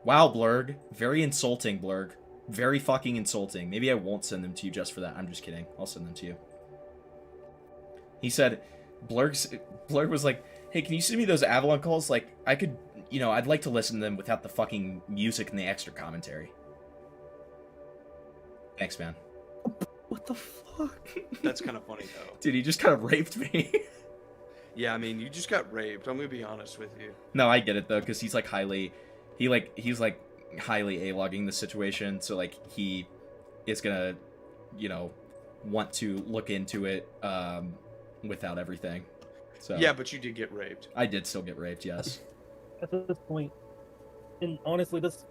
Wow, Blurg. Very insulting, Blurg. Very fucking insulting. Maybe I won't send them to you just for that. I'm just kidding. I'll send them to you. He said, Blurg was like, hey, can you send me those Avalon calls? Like, I could, you know, I'd like to listen to them without the fucking music and the extra commentary. Thanks, man. What the fuck? That's kind of funny, though. Dude, he just kind of raped me. Yeah, I mean, you just got raped. I'm gonna be honest with you. No, I get it, though, because he's, like, he's highly A-logging the situation, so, like, he is gonna, you know, want to look into it, without everything. So Yeah, but you did get raped. I did still get raped, yes. At this point, and honestly, this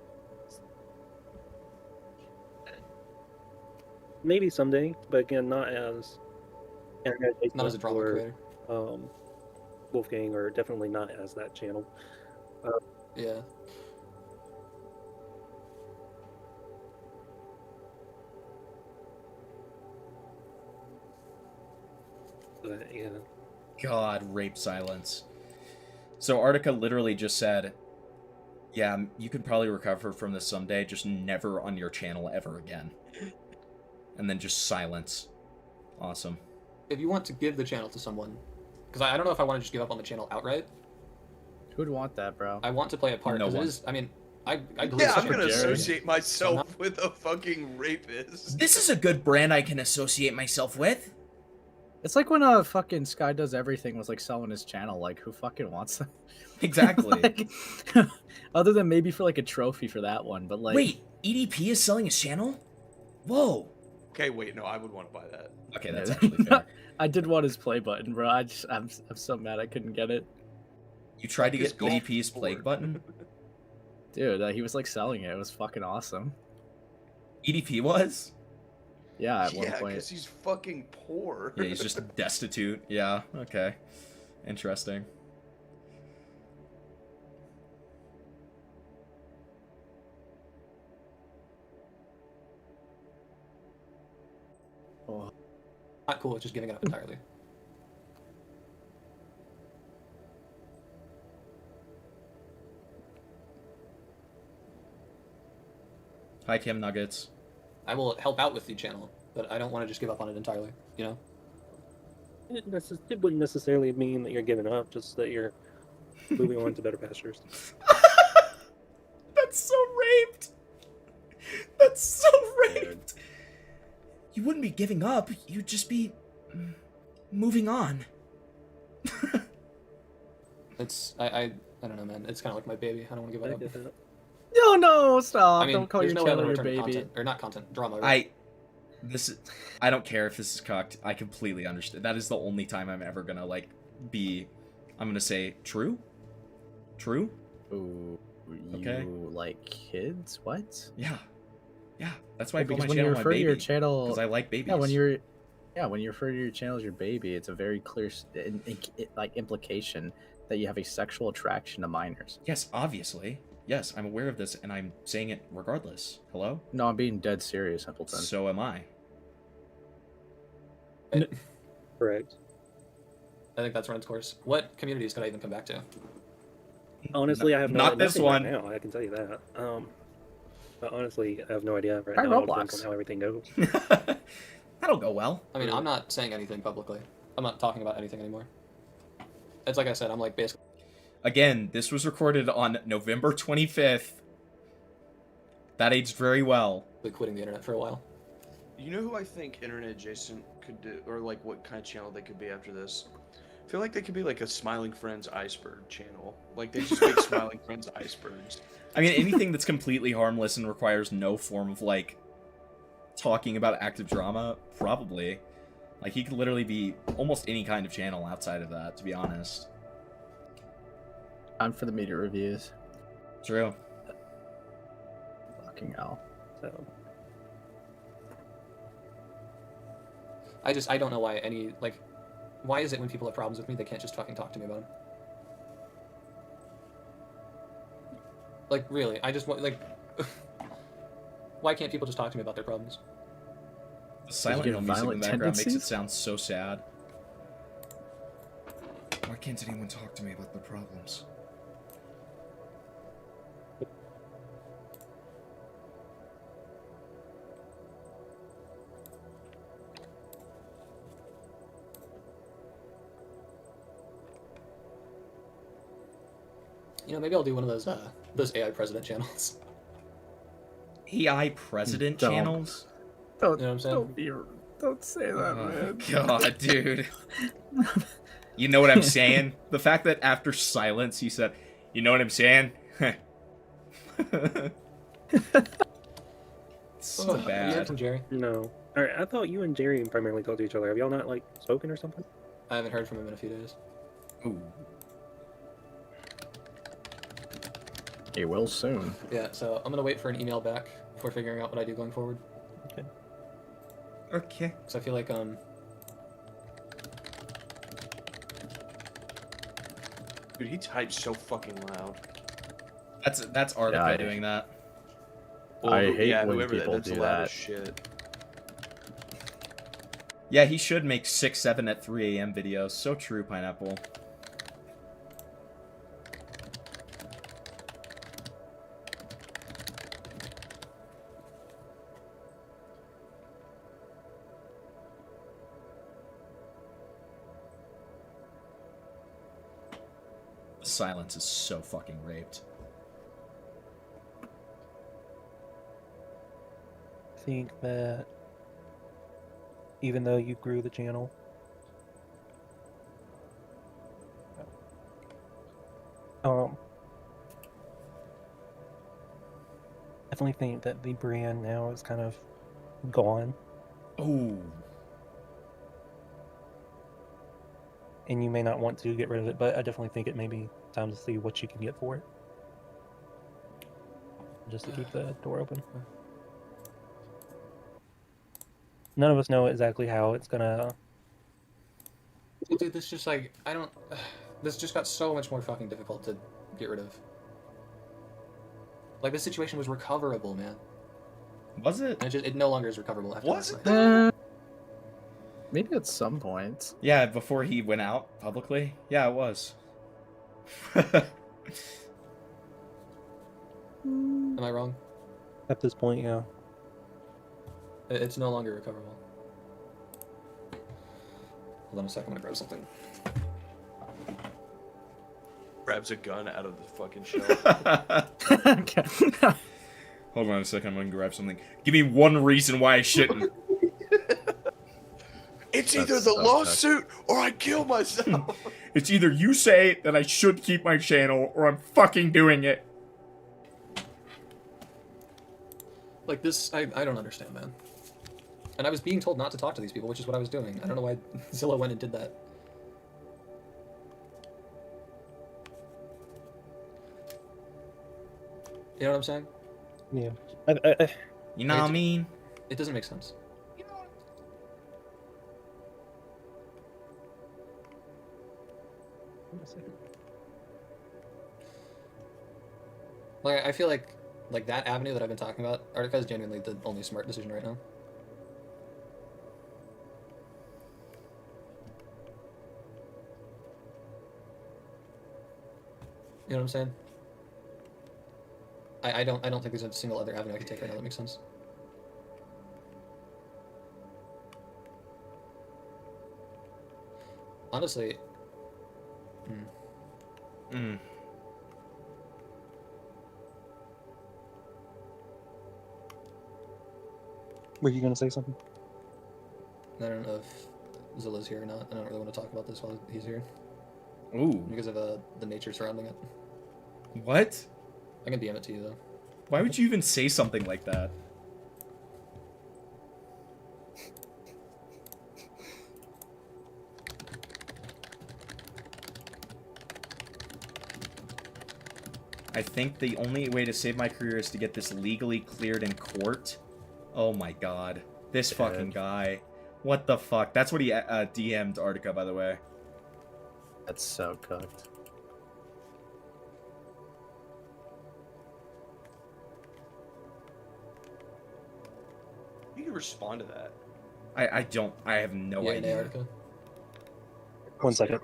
maybe someday, but again, not as Not as a drama creator. Wolfgang, or definitely not as that channel. Yeah. But, yeah. God, rape silence. So Artica literally just said, yeah, you could probably recover from this someday, just never on your channel ever again. And then just silence. Awesome. If you want to give the channel to someone, because I don't know if I want to just give up on the channel outright. Who'd want that, bro? I want to play a part. No 'cause it one. is, I mean, I Yeah, I'm gonna Jerry. associate myself with a fucking rapist. This is a good brand I can associate myself with. It's like when fucking Sky Does Everything was like selling his channel. Like, who fucking wants that? Exactly. Like, other than maybe for like a trophy for that one, but like. Wait, EDP is selling his channel? Whoa. Okay, wait, no, I would want to buy that. Okay, that's actually fair. I did want his play button, bro. I'm so mad I couldn't get it. You tried to His get golf EDP's plague button? Dude, he was like selling it. It was fucking awesome. EDP was? Yeah, at one Yeah, point. because he's fucking poor. Yeah, he's just destitute. Yeah, okay. Interesting. Oh. Not cool with just giving it up entirely. Hi, Kim Nuggets. I will help out with the channel, but I don't want to just give up on it entirely. You know. It wouldn't necessarily mean that you're giving up, just that you're moving on to better pastures. That's so raped. That's so raped. You wouldn't be giving up, you'd just be moving on. It's I don't know, man. It's kind of like my baby. I don't want to give it up. No, stop! I mean, Don't call there's your no channel other your return baby. content, or not content, drama. Right? I don't care if this is cocked. I completely understand. That is the only time I'm ever gonna like be. I'm gonna say true. True. Ooh, Okay. You like kids? What? Yeah. Yeah. That's why I call Because my when you channel my refer to your baby. channel, Because I like babies. yeah, when you refer to your channel as your baby, it's a very clear like implication that you have a sexual attraction to minors. Yes, obviously. Yes, I'm aware of this, and I'm saying it regardless. Hello? No, I'm being dead serious, Templeton. So am I. Correct. I think that's Ren's course. What communities could I even come back to? Honestly, I have Not this nothing one. right now. I can tell you that. But honestly, I have no idea right Try now. It depends Roblox. on how everything goes. That'll go well. I mean, I'm not saying anything publicly. I'm not talking about anything anymore. It's like I said, I'm like basically. Again, this was recorded on November 25th. That aged very well. Quitting the internet for a while. You know who I think internet adjacent could do, or like what kind of channel they could be after this? I feel like they could be like a Smiling Friends iceberg channel. Like they just make Smiling Friends icebergs. I mean, anything that's completely harmless and requires no form of, like, talking about active drama, probably. Like, he could literally be almost any kind of channel outside of that, to be honest. Time for the media reviews. True. Fucking hell. So, I don't know why why is it when people have problems with me, they can't just fucking talk to me about them? Like, really, I just want, like, why can't people just talk to me about their problems? The silent get music in the violent background makes it tendencies? sound so sad. Why can't anyone talk to me about their problems? You know, maybe I'll do one of those AI president channels. AI president Don't. channels? Don't, You know what I'm saying? don't say that, Oh, man. God, dude. You know what I'm saying? The fact that after silence he said, "You know what I'm saying?" So You bad. heard from Jerry? No. All right, I thought you and Jerry primarily talk to each other. Have y'all not like spoken or something? I haven't heard from him in a few days. Ooh. He will soon. Yeah, so I'm gonna wait for an email back before figuring out what I do going forward. Okay. Okay. Because I feel like Dude, he types so fucking loud. That's Article Yeah, doing that. I hate yeah, when whoever people that's do loud that. as shit. Yeah, he should make 6, 7 at 3 a.m. videos. So true, Pineapple. Silence is so fucking raped. I think that even though you grew the channel, definitely think that the brand now is kind of gone, Oh. and you may not want to get rid of it, but I definitely think it may be time to see what you can get for it, just to keep the door open. None of us know exactly how it's gonna. dude, this just like I don't. This just got so much more fucking difficult to get rid of. Like this situation was recoverable, man. Was it? And it no longer is recoverable after Was last it? night. Maybe at some point. Yeah, before he went out publicly. Yeah, it was. Am I wrong? At this point, yeah. It's no longer recoverable. Hold on a second, I'm gonna grab something. Grabs a gun out of the fucking shelf. Hold on a second, I'm gonna grab something. Give me one reason why I shouldn't. It's either the lawsuit or I kill myself. It's either you say that I should keep my channel or I'm fucking doing it. Like this, I don't understand, man. And I was being told not to talk to these people, which is what I was doing. I don't know why Zilla went and did that. You know what I'm saying? Yeah. You know what I mean? It doesn't make sense. Like I feel like that avenue that I've been talking about, Artica is genuinely the only smart decision right now. You know what I'm saying? I don't think there's a single other avenue I can take right now that makes sense. Honestly. Were you gonna say something? I don't know if Zilla's here or not. I don't really want to talk about this while he's here. Ooh. Because of the nature surrounding it. What? I can DM it to you though. Why would you even say something like that? I think the only way to save my career is to get this legally cleared in court. Oh my god. This fucking guy. What the fuck? That's what he DM'd Artica, by the way. That's so cooked. You can respond to that. I have no idea. Artica. 1 second.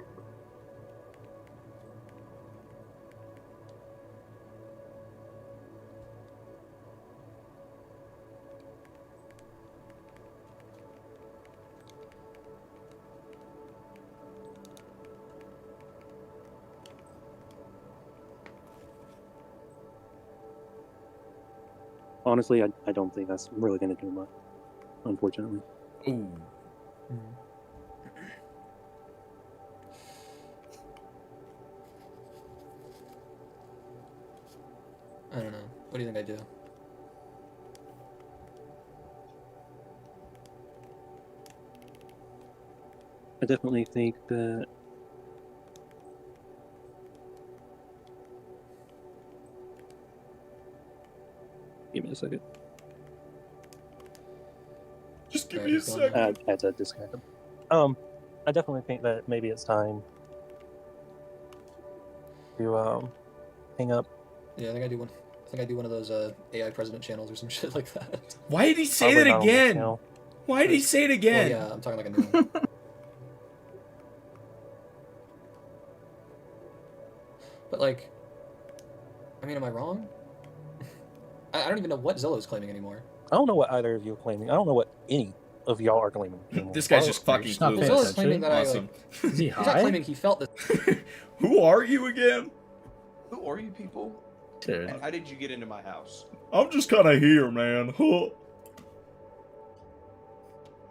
Honestly, I don't think that's really going to do much, unfortunately. Ooh. I don't know. What do you think I do? I definitely think that give me a second. Just give me a second. I had to disconnect them. I definitely think that maybe it's time to hang up. Yeah, I think I do one. I think I do one of those AI president channels or some shit like that. Why did he say Probably that not on this again? channel. Why did he say it again? Well, yeah, I'm talking like a new one. But like, I mean, am I wrong? I don't even know what Zillow's claiming anymore. I don't know what either of you are claiming. I don't know what any of y'all are claiming anymore. This guy's just fucking clueless. Zillow's claiming that Awesome. Is he he's not high? claiming he felt this. Who are you again? Who are you people? Dude. And how did you get into my house? I'm just kind of here, man. Huh.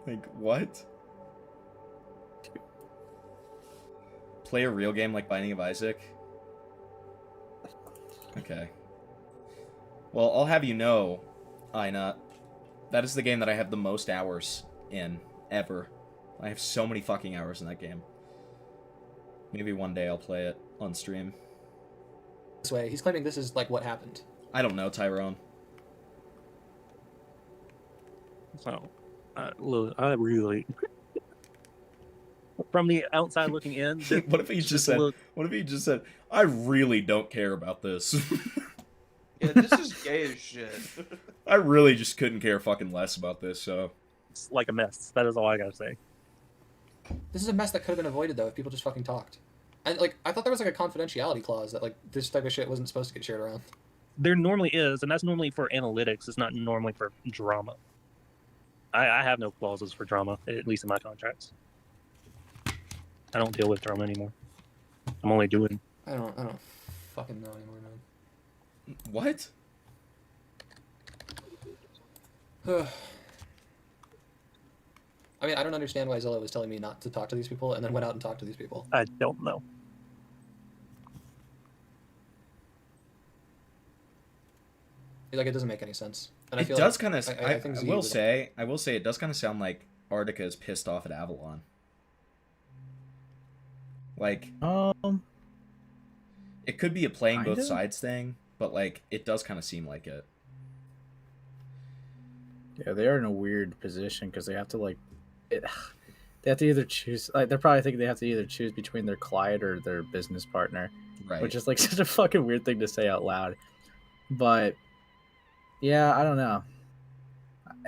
Like, what? Play a real game like Binding of Isaac? Okay. Well, I'll have you know, Ina, that is the game that I have the most hours in, ever. I have so many fucking hours in that game. Maybe one day I'll play it on stream. This way, he's claiming this is like what happened. I don't know, Tyrone. So, I really, from the outside looking in, What if he just said? What if he just said, "I really don't care about this." Yeah, this is gay as shit. I really just couldn't care fucking less about this. So it's like a mess. That is all I gotta say. This is a mess that could have been avoided though if people just fucking talked. I thought there was like a confidentiality clause that like this type of shit wasn't supposed to get shared around. There normally is, and that's normally for analytics. It's not normally for drama. I have no clauses for drama, at least in my contracts. I don't deal with drama anymore. I'm only doing. I don't fucking know anymore, man. what? I mean, I don't understand why Zillow was telling me not to talk to these people and then went out and talked to these people. I don't know. Like, it doesn't make any sense. And It I feel does like, kind of. I think I Z will was- say. I will say it does kind of sound like Artica is pissed off at Avalon. Like, it could be a playing both Kinda? sides thing, but like, it does kind of seem like it. Yeah, they are in a weird position because they have to like, they have to either choose. Like, they're probably thinking they have to either choose between their client or their business partner, Right. which is like such a fucking weird thing to say out loud. But yeah, I don't know.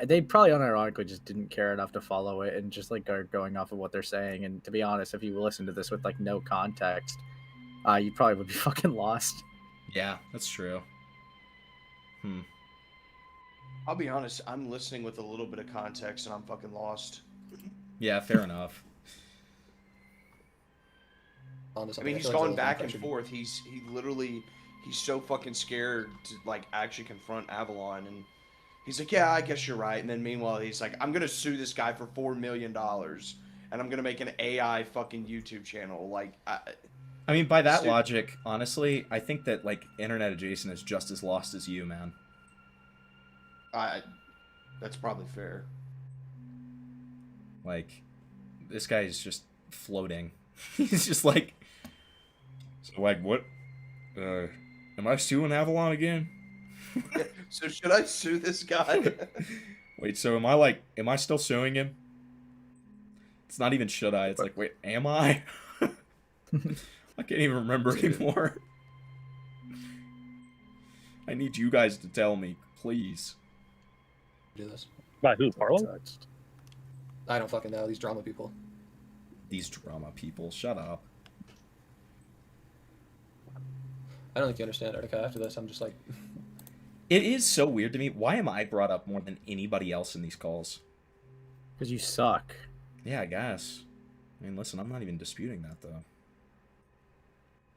They probably unironically just didn't care enough to follow it and just like are going off of what they're saying. And to be honest, if you listen to this with like no context, you probably would be fucking lost. Yeah, that's true. I'll be honest, I'm listening with a little bit of context and I'm fucking lost. Yeah, fair enough. I mean, he's going back and forth. He's so fucking scared to like actually confront Avalon, and he's like, yeah, I guess you're right. And then meanwhile, he's like, I'm gonna sue this guy for $4 million, and I'm gonna make an AI fucking YouTube channel. Like, I mean, by that logic, honestly, I think that like Internet Adjacent is just as lost as you, man. That's probably fair. Like, this guy is just floating. He's just like, so like, what? Am I suing Avalon again? So should I sue this guy? Wait, so am I still suing him? It's not even should I. It's like, wait, am I? I can't even remember anymore. I need you guys to tell me, please. Do this. By who? Parlo? I don't fucking know. These drama people. These drama people. Shut up. I don't think you understand, Artica. After this, I'm just like... It is so weird to me. Why am I brought up more than anybody else in these calls? Because you suck. Yeah, I guess. I mean, listen, I'm not even disputing that, though.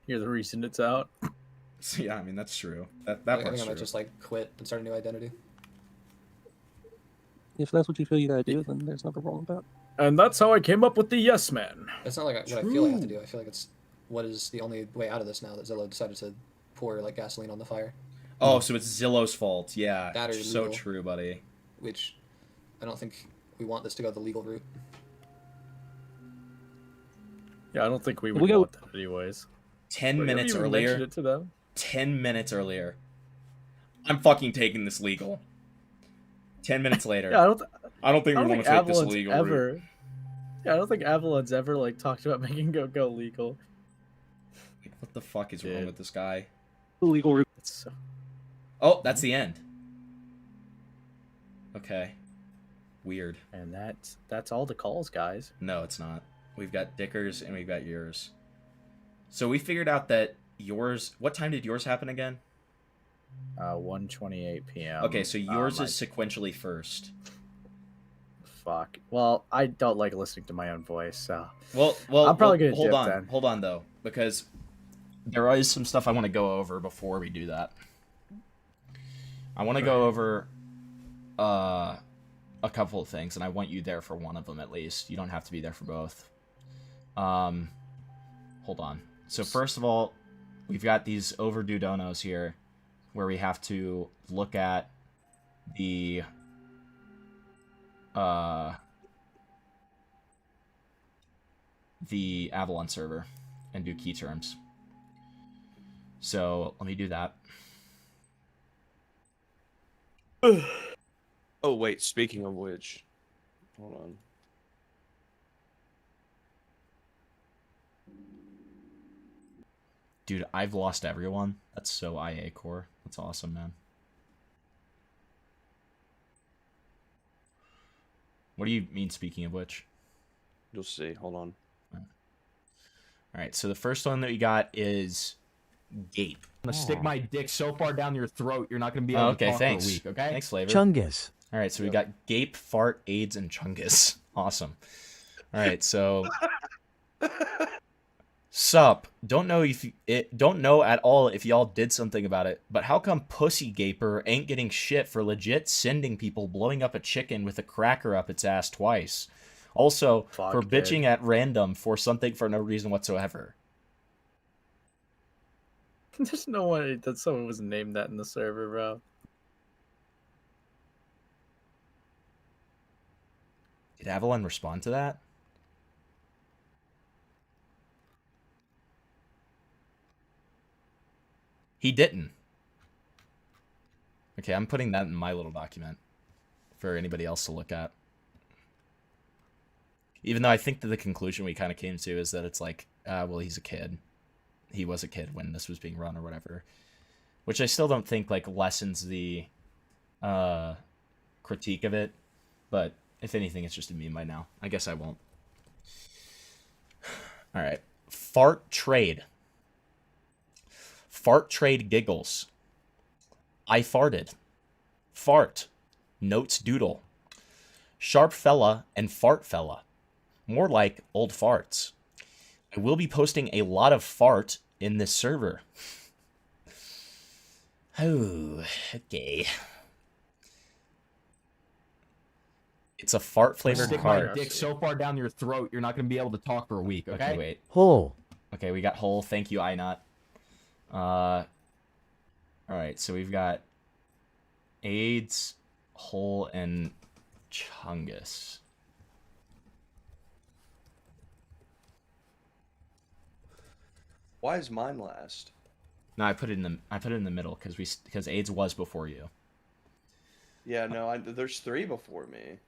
You're the reason it's out. So, yeah, I mean, that's true. That I part's think I might true. just like quit and start a new identity. If that's what you feel you gotta do, then there's nothing wrong with that. And that's how I came up with the yes man. It's not like what I feel I have to do. I feel like it's what is the only way out of this now that Zillow decided to pour like gasoline on the fire. Oh, so it's Zillow's fault. Yeah, That or so legal. true, buddy. Which I don't think we want this to go the legal route. Yeah, I don't think we would We go- want that anyways. 10 But minutes you even earlier. mentioned it to them. 10 minutes earlier. I'm fucking taking this legal. 10 minutes later. Yeah, I don't think we want to take this Avalon's legal ever. route. Yeah, I don't think Avalon's ever like talked about making go legal. Like, what the fuck is wrong with this guy? Legal route. So... Oh, that's the end. Okay. Weird. And that's all the calls, guys. No, it's not. We've got Dicker's and we've got yours. So we figured out that yours... What time did yours happen again? 1:28 p.m. Okay, so yours is sequentially first. Fuck. Well, I don't like listening to my own voice, so... Well, I'm probably gonna hold dip on. then. Hold on, though, because there is some stuff I want to go over before we do that. I want to go over a couple of things, and I want you there for one of them at least. You don't have to be there for both. Hold on. So first of all, we've got these overdue donos here, where we have to look at the Avalon server and do key terms. So let me do that. Oh wait, speaking of which, hold on. Dude, I've lost everyone. That's so IA core. That's awesome, man. What do you mean, speaking of which? You'll see. Hold on. Alright, so the first one that we got is Gape. I'm gonna stick my dick so far down your throat, you're not gonna be able to talk thanks. for a week, okay? Thanks, Flavor. Chungus. Alright, so we got Gape, Fart, AIDS, and Chungus. Awesome. Alright, so... Sup, don't know at all if y'all did something about it, but how come Pussy Gaper ain't getting shit for legit sending people blowing up a chicken with a cracker up its ass twice? Also, for bitching at random for something for no reason whatsoever. There's no way that someone was named that in the server, bro. Did Avalon respond to that? He didn't. Okay, I'm putting that in my little document for anybody else to look at. Even though I think that the conclusion we kind of came to is that it's like, well, he's a kid. He was a kid when this was being run or whatever. Which I still don't think, like, lessens the critique of it. But if anything, it's just a meme by now. I guess I won't. Alright. Fart trade. Fart trade giggles. I farted. Fart. Notes doodle. Sharp fella and fart fella. More like old farts. I will be posting a lot of fart in this server. Oh, okay. It's a fart flavored Stick card. my dick so far down your throat, you're not gonna be able to talk for a week, okay? Okay, wait. Hole. Okay, we got Hole. Thank you, Inot. Alright, so we've got AIDS, Hole, and Chungus. Why is mine last? No, I put it in the middle because AIDS was before you. Yeah, no, there's 3 before me.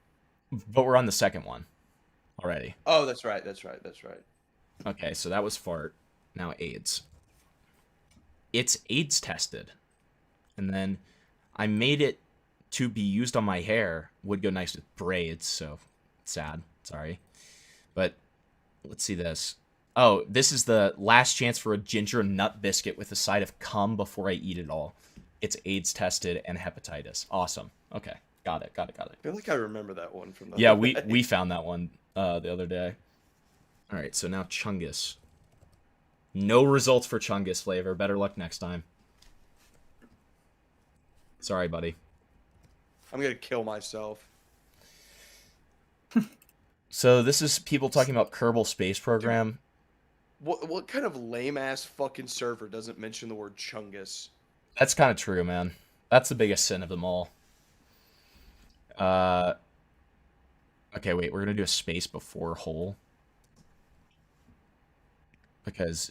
But we're on the second one already. Oh, that's right. That's right. That's right. Okay, so that was fart. Now AIDS. It's AIDS tested. And then I made it to be used on my hair. Would go nice with braids, so sad. Sorry. But let's see this. Oh, this is the last chance for a ginger nut biscuit with a side of cum before I eat it all. It's AIDS tested and hepatitis. Awesome. Okay. Got it. I feel like I remember that one from the Yeah, other day. we found that one the other day. All right, so now Chungus. No results for Chungus flavor. Better luck next time. Sorry, buddy. I'm gonna kill myself. So this is people talking about Kerbal Space Program. What kind of lame ass fucking server doesn't mention the word Chungus? That's kind of true, man. That's the biggest sin of them all. Okay, wait. We're gonna do a space before hole because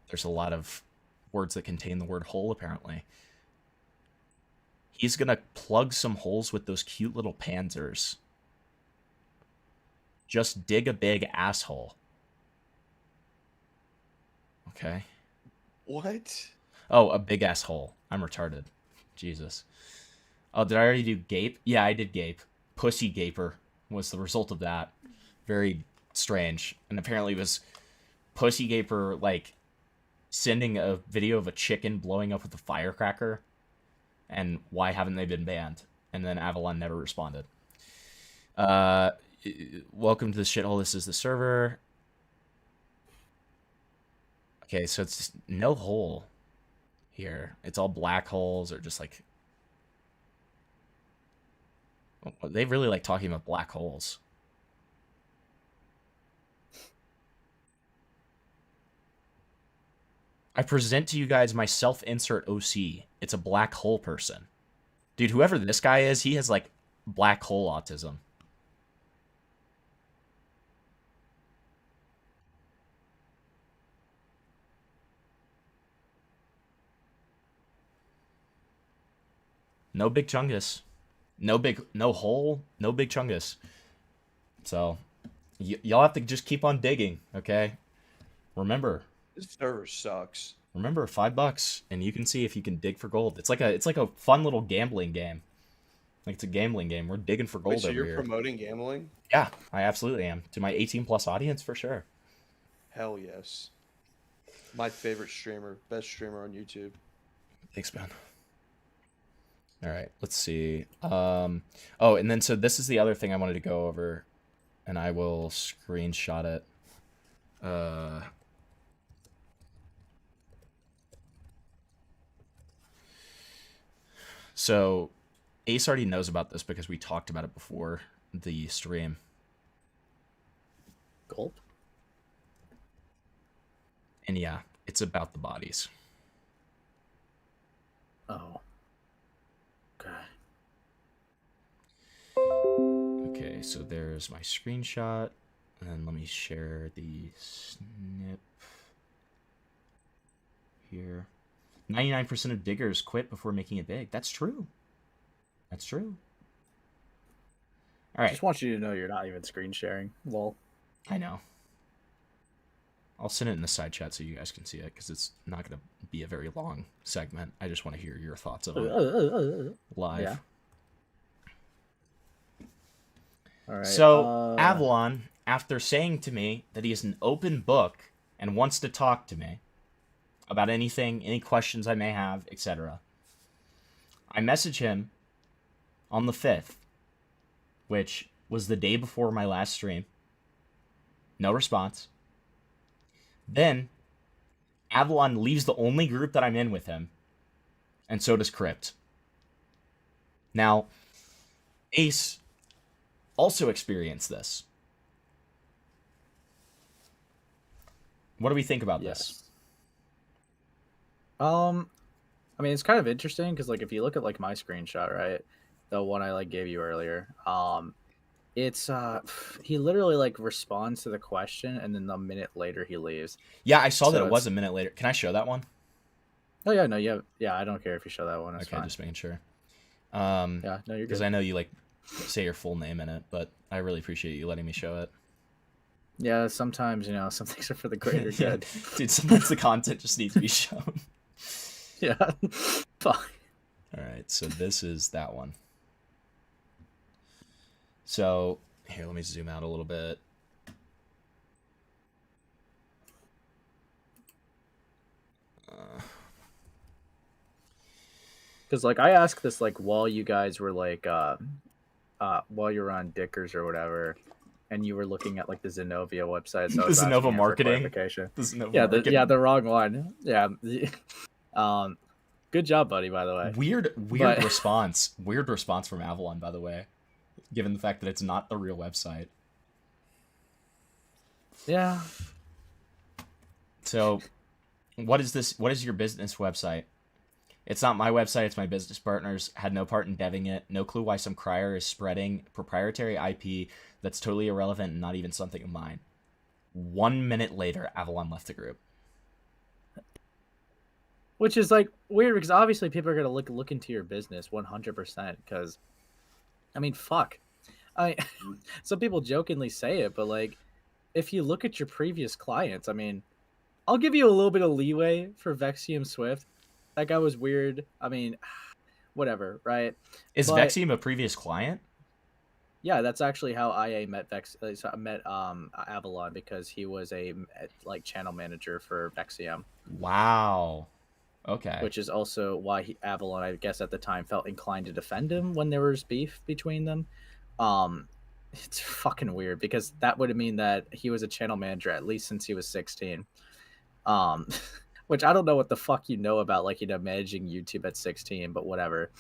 there's a lot of words that contain the word hole. Apparently, he's gonna plug some holes with those cute little panzers. Just dig a big asshole. Okay. What? Oh, a big asshole. I'm retarded. Jesus. Oh, did I already do gape? Yeah, I did gape. Pussy gaper was the result of that. Very strange. And apparently it was Pussy gaper, like, sending a video of a chicken blowing up with a firecracker. And why haven't they been banned? And then Avalon never responded. Welcome to the shithole. This is the server. Okay, so it's just no hole here. It's all black holes or just like... They really like talking about black holes. I present to you guys my self-insert OC. It's a black hole person. Dude, whoever this guy is, he has like black hole autism. No big chungus. No hole, no big chungus. So, y'all have to just keep on digging, okay? Remember. This server sucks. Remember, $5, and you can see if you can dig for gold. It's like a fun little gambling game. Like, it's a gambling game. We're digging for gold Wait, so over you're here. promoting gambling? Yeah, I absolutely am. To my 18+ audience, for sure. Hell yes. My favorite streamer. Best streamer on YouTube. Thanks, man. All right, let's see. Oh, and then so this is the other thing I wanted to go over, and I will screenshot it. So Ace already knows about this because we talked about it before the stream. Gulp. And yeah, it's about the bodies. Oh. Okay. Okay, so there's my screenshot. And then let me share the snip here. 99% of diggers quit before making it big. That's true. That's true. All right. Just want you to know you're not even screen sharing. Lol. I know. I'll send it in the side chat so you guys can see it because it's not going to be a very long segment. I just want to hear your thoughts on it live. Yeah. All right. So, Avalon, after saying to me that he is an open book and wants to talk to me about anything, any questions I may have, etc., I message him on the 5th, which was the day before my last stream. No response. Then, Avalon leaves the only group that I'm in with him, and so does Crypt. Now, Ace also experienced this. What do we think about this? I mean, it's kind of interesting because, like, if you look at like my screenshot, right, the one I like gave you earlier, it's he literally like responds to the question and then a minute later he leaves. Yeah, I saw that it was a minute later. Can I show that one? Oh yeah, no, yeah, I don't care if you show that one. That's okay, fine. just making sure. Yeah, no, you're good. Because I know you like say your full name in it, but I really appreciate you letting me show it. Yeah, sometimes, some things are for the greater good. Dude, sometimes the content just needs to be shown. Yeah. Fuck. All right, so this is that one. So here, let me zoom out a little bit. Because like I asked this like while you guys were like while you were on Dickers or whatever, and you were looking at like the Zenobia website. So I was The asking Zenova it for marketing. clarification. The Zenova Yeah, marketing. the wrong one. Yeah. Good job, buddy. By the way. Weird But- response. Weird response from Avalon, by the way, given the fact that it's not the real website. Yeah. So, what is this? What is your business website? It's not my website, it's my business partner's. Had no part in deving it. No clue why some crier is spreading proprietary IP that's totally irrelevant and not even something of mine. 1 minute later, Avalon left the group. Which is like weird because obviously people are gonna look into your business 100%. Because, I mean, fuck. Some people jokingly say it, but like, if you look at your previous clients, I mean, I'll give you a little bit of leeway for Vexium Swift. That guy was weird. I mean, whatever, right? Is Vexium a previous client? Yeah, that's actually how IA met Avalon, because he was a like channel manager for Vexium. Wow. Okay. Which is also why Avalon, I guess at the time, felt inclined to defend him when there was beef between them. It's fucking weird because that would mean that he was a channel manager at least since he was 16. Which I don't know what the fuck you know about, like, managing YouTube at 16, but whatever.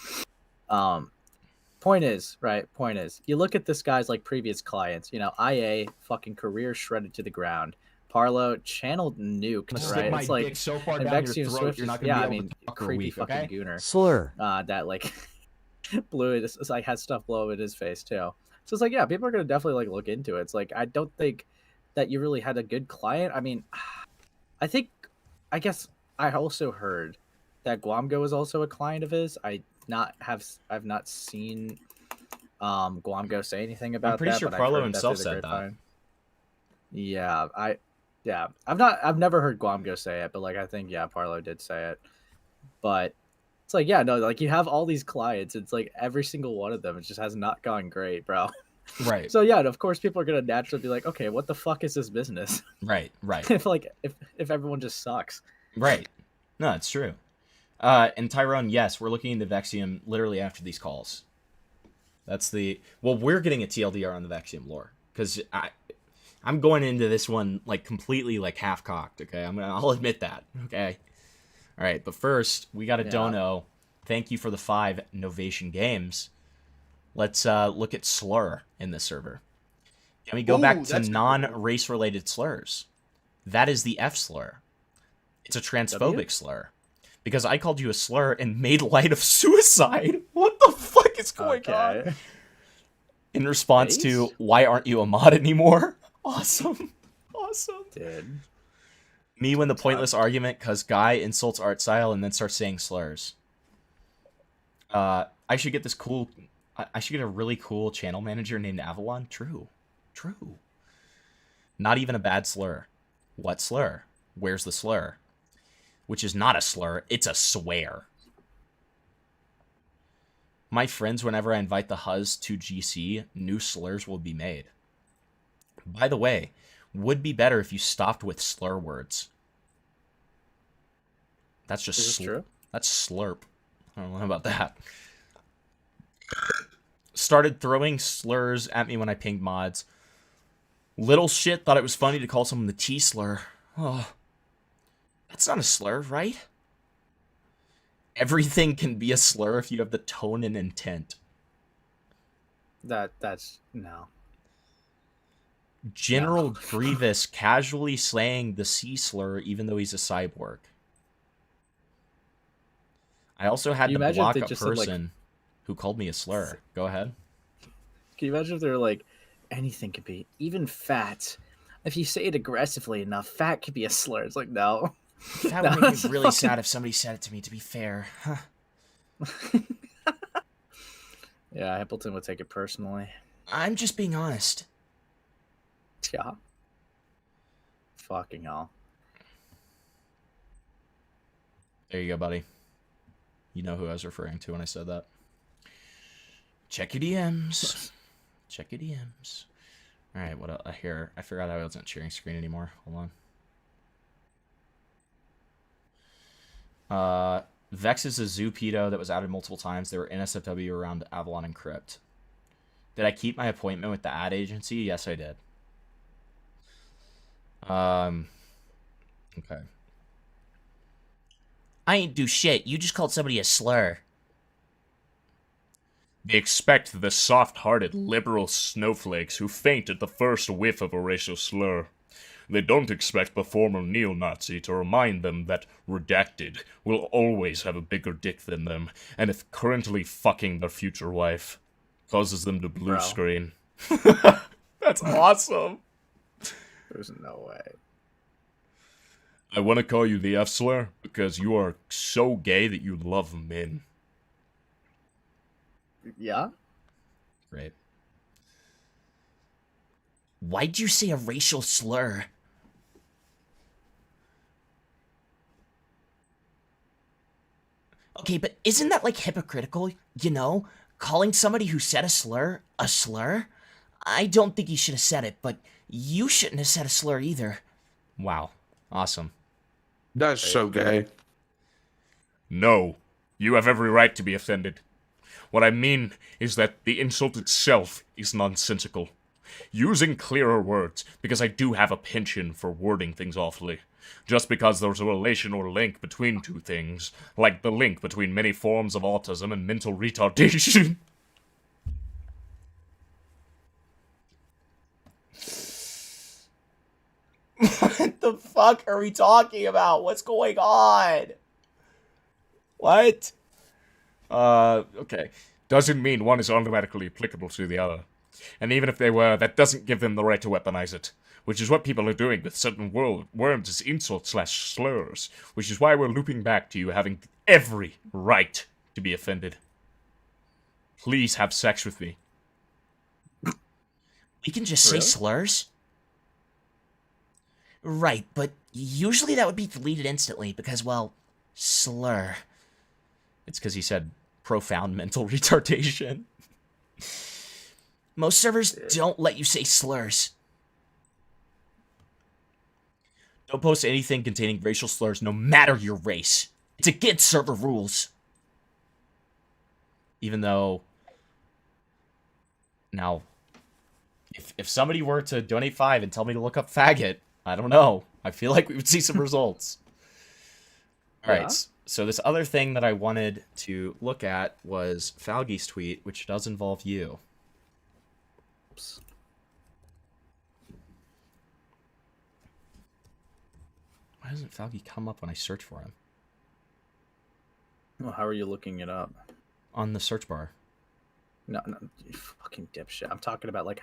Point is, you look at this guy's like previous clients, IA fucking career shredded to the ground. Parlo channeled nuked, Stick right? my It's like dick so far and down your Vexium throat, Swift you're not is- gonna yeah, be I able mean, to talk for a creepy week, fucking okay? gooner. Slur. That like blew it. It's like had stuff blow up in his face too. So it's like, yeah, people are gonna definitely like look into it. It's like I don't think that you really had a good client. I mean, I guess I also heard that Guamgo was also a client of his. I've not seen Guamgo say anything about that. I'm pretty sure but I've Parlo heard himself through the said that. grapevine. Yeah, I've never heard Guamgo say it, but like I think Parlo did say it. But it's like, yeah, no, like you have all these clients. It's like every single one of them, it just has not gone great, bro. Right. So yeah, and of course people are gonna naturally be like, okay, what the fuck is this business? Right. if everyone just sucks. Right. No, it's true. And Tyrone, yes, we're looking into Vexium literally after these calls. We're getting a TLDR on the Vexium lore because I'm going into this one like completely like half cocked. Okay, I'll admit that. Okay. All right, but first we got a dono. Thank you for the 5 Novation Games. Let's look at slur in this server. Can we go back to non-race related slurs? That is the F slur. It's a transphobic slur. Because I called you a slur and made light of suicide. What the fuck is going on? In response to, why aren't you a mod anymore? Awesome. Dude. Me win the pointless argument because guy insults art style and then starts saying slurs. I should get this cool... I should get a really cool channel manager named Avalon. True. Not even a bad slur. What slur? Where's the slur? Which is not a slur, it's a swear. My friends, whenever I invite the Huz to GC, new slurs will be made. By the way, would be better if you stopped with slur words. That's just Is this true? That's slurp. I don't know about that. Started throwing slurs at me when I pinged mods. Little shit thought it was funny to call someone the T-slur. Oh. That's not a slur, right? Everything can be a slur if you have the tone and intent. That's no. General Grievous casually saying the C slur even though he's a cyborg. I also had to block a person who called me a slur. Go ahead. Can you imagine if they're like, anything could be, even fat. If you say it aggressively enough, fat could be a slur. It's like, no. That would make me really sad if somebody said it to me, to be fair. Huh. Yeah, Hamilton would take it personally. I'm just being honest. Yeah. Fucking hell. There you go, buddy. You know who I was referring to when I said that. Check your DMs. Check your DMs. All right, what else? Here, I forgot I wasn't sharing screen anymore. Hold on. Vex is a zoo pedo that was outed multiple times. They were NSFW around Avalon and Crypt. Did I keep my appointment with the ad agency? Yes, I did. Okay. I ain't do shit. You just called somebody a slur. They expect the soft-hearted liberal snowflakes who faint at the first whiff of a racial slur. They don't expect the former neo-Nazi to remind them that redacted will always have a bigger dick than them, and if currently fucking their future wife causes them to blue screen. That's awesome. There's no way. I want to call you the F-slur because you are so gay that you love men. Yeah? Great. Why'd you say a racial slur? Okay, but isn't that like hypocritical, you know? Calling somebody who said a slur? I don't think you should have said it, but you shouldn't have said a slur either. Wow. Awesome. That's so gay. No, you have every right to be offended. What I mean is that the insult itself is nonsensical. Using clearer words, because I do have a penchant for wording things awfully. Just because there's a relation or link between two things, like the link between many forms of autism and mental retardation. What the fuck are we talking about? What's going on? What? Okay. Doesn't mean one is automatically applicable to the other. And even if they were, that doesn't give them the right to weaponize it. Which is what people are doing with certain words as insults/slurs. Which is why we're looping back to you having every right to be offended. Please have sex with me. We can just say slurs? Right, but usually that would be deleted instantly because, well, slur. It's because he said profound mental retardation. Most servers don't let you say slurs. Don't post anything containing racial slurs no matter your race. It's against server rules. Even though... Now, if somebody were to donate 5 and tell me to look up faggot, I don't know. I feel like we would see some results. Alright, so this other thing that I wanted to look at was Falgy's tweet, which does involve you. Oops. Why doesn't Falgy come up when I search for him? Well, how are you looking it up? On the search bar. No, you fucking dipshit. I'm talking about like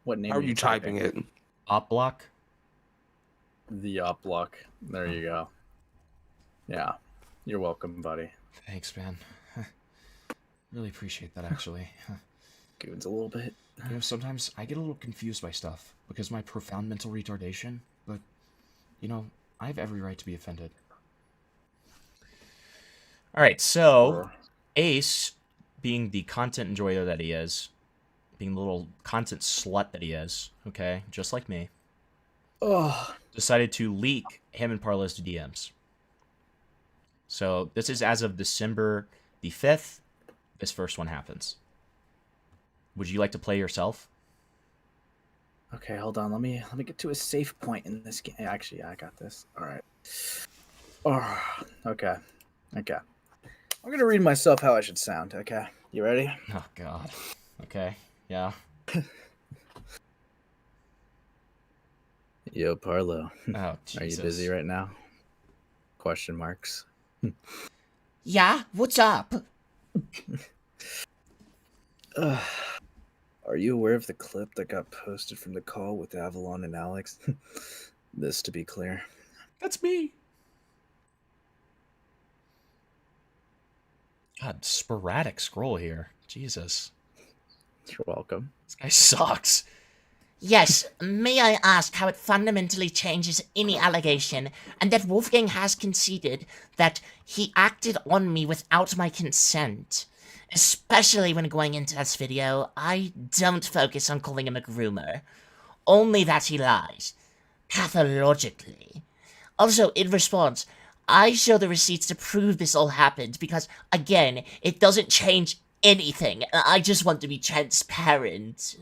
what name How are you typing it? Op block? The op block. There you go. Yeah. You're welcome, buddy. Thanks, man. Really appreciate that, actually. Goons a little bit. You know, sometimes I get a little confused by stuff because of my profound mental retardation, but, you know, I have every right to be offended. Alright, so, Ace, being the content enjoyer that he is, being the little content slut that he is, okay, just like me, decided to leak him and Parlow's DMs. So, this is as of December the 5th, this first one happens. Would you like to play yourself? Okay, hold on. Let me get to a safe point in this game. Actually, I got this. All right. Oh, okay. I'm gonna read myself how I should sound. Okay, you ready? Oh God. Okay. Yeah. Yo, Parlo. Oh, Jesus. Are you busy right now? Question marks. Yeah, what's up? Are you aware of the clip that got posted from the call with Avalon and Alex? This to be clear. That's me. God, sporadic scroll here. Jesus. You're welcome. This guy sucks. Yes, may I ask how it fundamentally changes any allegation, and that Wolfgang has conceded that he acted on me without my consent? Especially when going into this video, I don't focus on calling him a groomer. Only that he lies. Pathologically. Also, in response, I show the receipts to prove this all happened because, again, it doesn't change anything. I just want to be transparent.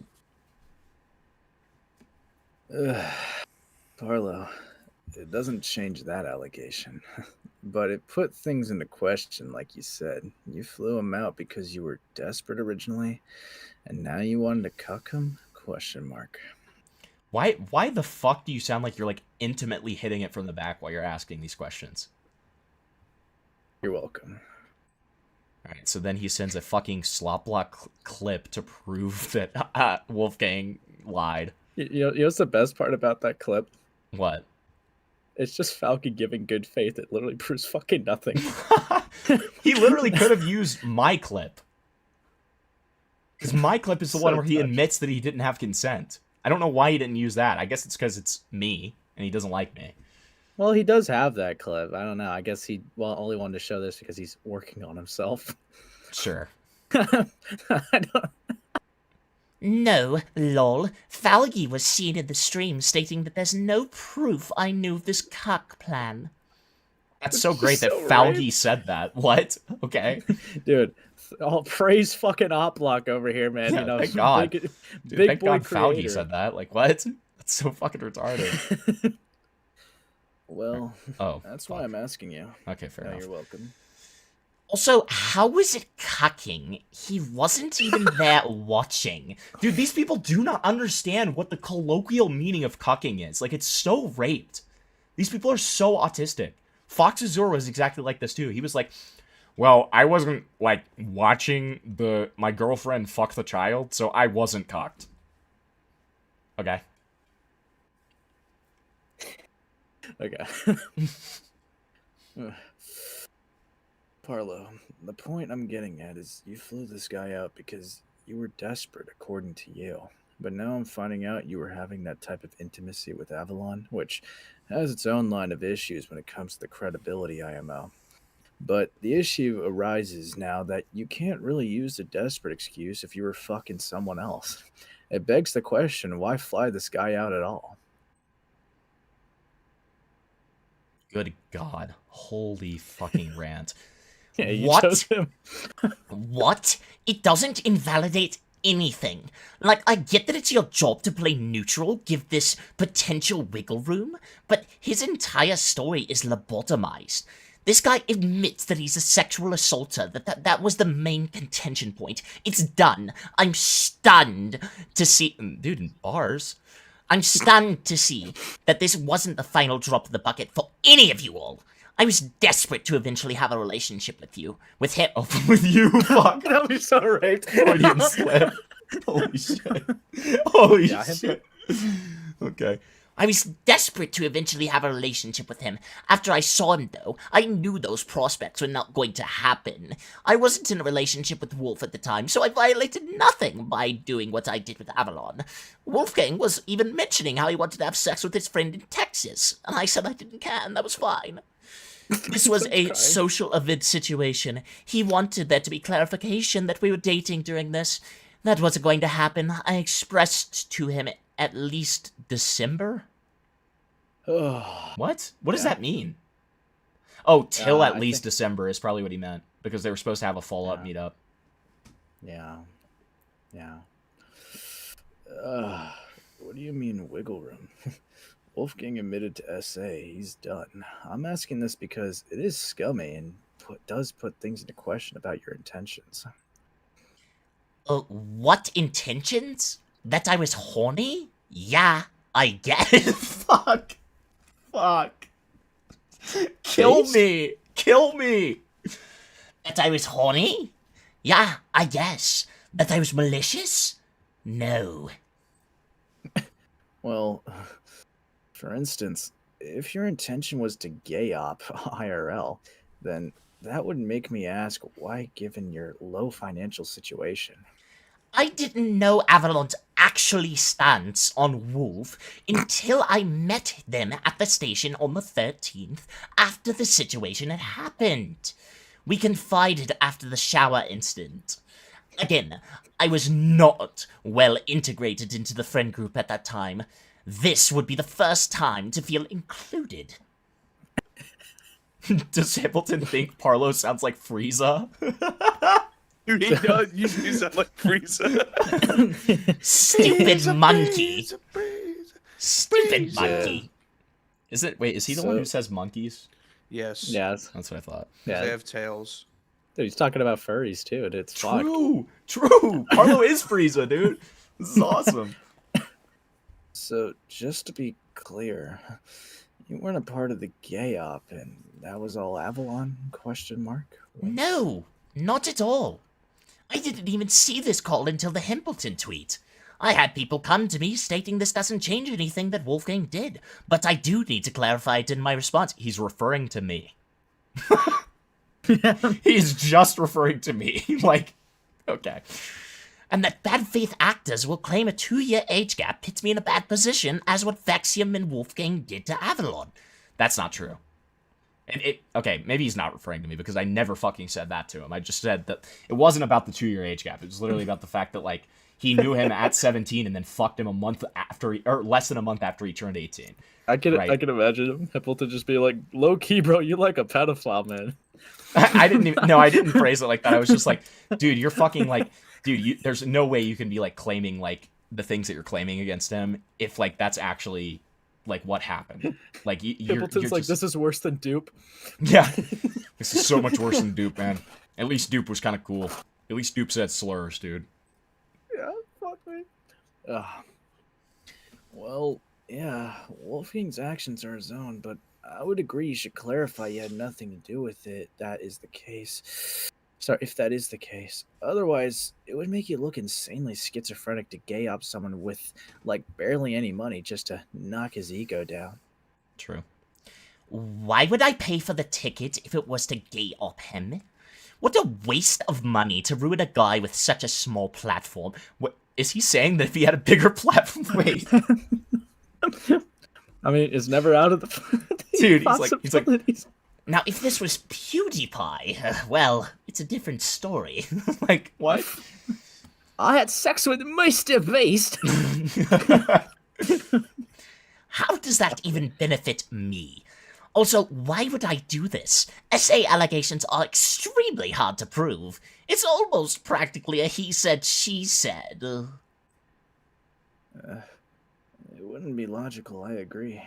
Parlo, it doesn't change that allegation, but it put things into question, like you said. You flew him out because you were desperate originally, and now you wanted to cuck him? Question mark. Why the fuck do you sound like you're like intimately hitting it from the back while you're asking these questions? You're welcome. Alright, so then he sends a fucking slop block clip to prove that Wolfgang lied. You know what's the best part about that clip? What? It's just Falky giving good faith. It literally proves fucking nothing. He literally could have used my clip. Because my clip is the one where he admits that he didn't have consent. I don't know why he didn't use that. I guess it's because it's me, and he doesn't like me. Well, he does have that clip. I don't know. I guess he only wanted to show this because he's working on himself. Sure. No, lol. Falgy was seen in the stream stating that there's no proof I knew of this cuck plan. That's so great that Falgy said that. What? Okay. Dude, all praise fucking Oplock over here, man. Yeah, you know, thank God. Big, Dude, big thank boy God Falgy creator. said that. Like, what? That's so fucking retarded. Well, oh, that's why I'm asking you. Okay, fair enough. You're welcome. Also, how was it cucking? He wasn't even there watching. Dude, these people do not understand what the colloquial meaning of cucking is. Like, it's so raped. These people are so autistic. Fox Azure was exactly like this, too. He was like, well, I wasn't, like, watching my girlfriend fuck the child, so I wasn't cucked. Okay. Okay. Parlo, the point I'm getting at is you flew this guy out because you were desperate, according to you. But now I'm finding out you were having that type of intimacy with Avalon, which has its own line of issues when it comes to the credibility IMO. But the issue arises now that you can't really use a desperate excuse if you were fucking someone else. It begs the question, why fly this guy out at all? Good God. Holy fucking rant. Yeah, you What? chose him. What? It doesn't invalidate anything. Like, I get that it's your job to play neutral, give this potential wiggle room, but his entire story is lobotomized. This guy admits that he's a sexual assaulter, that was the main contention point. It's done. I'm stunned to see... Dude, in bars? I'm stunned to see that this wasn't the final drop of the bucket for any of you all. I was desperate to eventually have a relationship with you. With him. Oh, with you? Fuck. That was so raped. Freudian slip. Holy shit. Holy shit. Okay. I was desperate to eventually have a relationship with him. After I saw him, though, I knew those prospects were not going to happen. I wasn't in a relationship with Wolf at the time, so I violated nothing by doing what I did with Avalon. Wolfgang was even mentioning how he wanted to have sex with his friend in Texas, and I said I didn't care, and that was fine. This was a social event situation. He wanted there to be clarification that we were dating during this. That wasn't going to happen. I expressed to him at least December. What? What does that mean? Oh, till at least December is probably what he meant. Because they were supposed to have a follow-up meetup. Yeah. Yeah. What do you mean wiggle room? Wolfgang admitted to SA. He's done. I'm asking this because it is scummy and does put things into question about your intentions. What intentions? That I was horny? Yeah, I guess. Fuck. Fuck. Kill me. Kill me. That I was horny? Yeah, I guess. That I was malicious? No. Well, for instance, if your intention was to gay op IRL, then that would make me ask why, given your low financial situation. I didn't know Avalon's actually stance on Wolf until I met them at the station on the 13th after the situation had happened. We confided after the shower incident. Again, I was not well integrated into the friend group at that time. This would be the first time to feel included. Does Hamilton think Parlo sounds like Frieza? Dude, he does. You sound like Frieza. Stupid monkey. Stupid monkey. Is it? Wait, is he the one who says monkeys? Yes. Yes. That's what I thought. Yeah. They have tails. Dude, he's talking about furries too, and it's True. True. Parlo is Frieza, dude. This is awesome. So, just to be clear, you weren't a part of the gay op, and that was all Avalon? Question mark. No, not at all. I didn't even see this call until the Hempleton tweet. I had people come to me stating this doesn't change anything that Wolfgang did, but I do need to clarify it in my response. He's referring to me. He's just referring to me. Like, okay. And that bad faith actors will claim a 2-year age gap puts me in a bad position as what Vexium and Wolfgang did to Avalon. That's not true. Okay, maybe he's not referring to me because I never fucking said that to him. I just said that it wasn't about the 2-year age gap. It was literally about the fact that, like, he knew him at 17 and then fucked him a month after, or less than a month after he turned 18. I can imagine him, Hempleton just be like, low key, bro, you like a pedophile, man. I didn't phrase it like that. I was just like, dude, you're fucking like, dude, there's no way you can be like claiming like the things that you're claiming against him if like that's actually like what happened. Like Hempleton's like, this is worse than Dupe. Yeah, this is so much worse than Dupe, man. At least Dupe was kind of cool. At least Dupe said slurs, dude. Yeah, fuck me. Well, yeah, Wolfgang's actions are his own, but I would agree you should clarify you had nothing to do with it. That is the case. Sorry, if that is the case. Otherwise, it would make you look insanely schizophrenic to gay up someone with, like, barely any money just to knock his ego down. True. Why would I pay for the ticket if it was to gay up him? What a waste of money to ruin a guy with such a small platform. What is he saying that if he had a bigger platform? Wait. I mean, it's never out of the dude. He's like. Now, if this was PewDiePie, well, it's a different story. Like what? I had sex with Mr. Beast. How does that even benefit me? Also, why would I do this? SA allegations are extremely hard to prove. It's almost practically a he said, she said. It wouldn't be logical, I agree.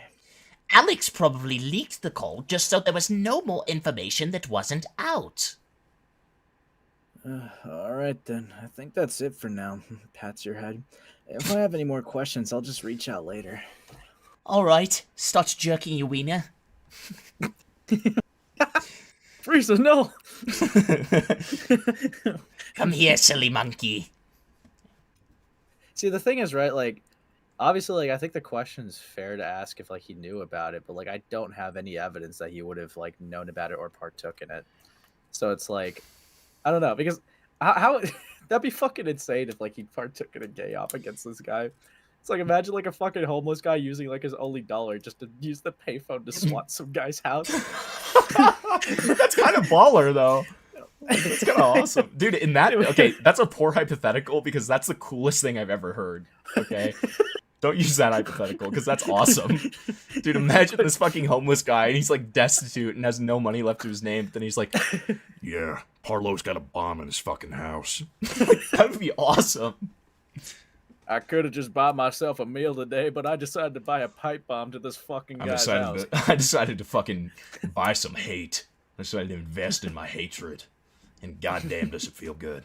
Alex probably leaked the call just so there was no more information that wasn't out. Alright then, I think that's it for now. Pats your head. If I have any more questions, I'll just reach out later. Alright, start jerking your wiener. Frieza, no! Come here, silly monkey. See, the thing is, right, like, obviously, like, I think the question's fair to ask if, like, he knew about it, but, like, I don't have any evidence that he would have, like, known about it or partook in it. So it's like, I don't know, because how that'd be fucking insane if, like, he partook in a gay op against this guy. It's like, imagine, like, a fucking homeless guy using, like, his only dollar just to use the payphone to swat some guy's house. That's kind of baller, though. That's kind of awesome. Dude, okay, that's a poor hypothetical because that's the coolest thing I've ever heard, okay? Don't use that hypothetical because that's awesome. Dude, imagine this fucking homeless guy and he's, like, destitute and has no money left to his name, but then he's like, yeah, Parlo's got a bomb in his fucking house. That would be awesome. I could have just bought myself a meal today, but I decided to buy a pipe bomb to this fucking guy's house. I decided to fucking buy some hate. I decided to invest in my hatred. And goddamn, does it feel good.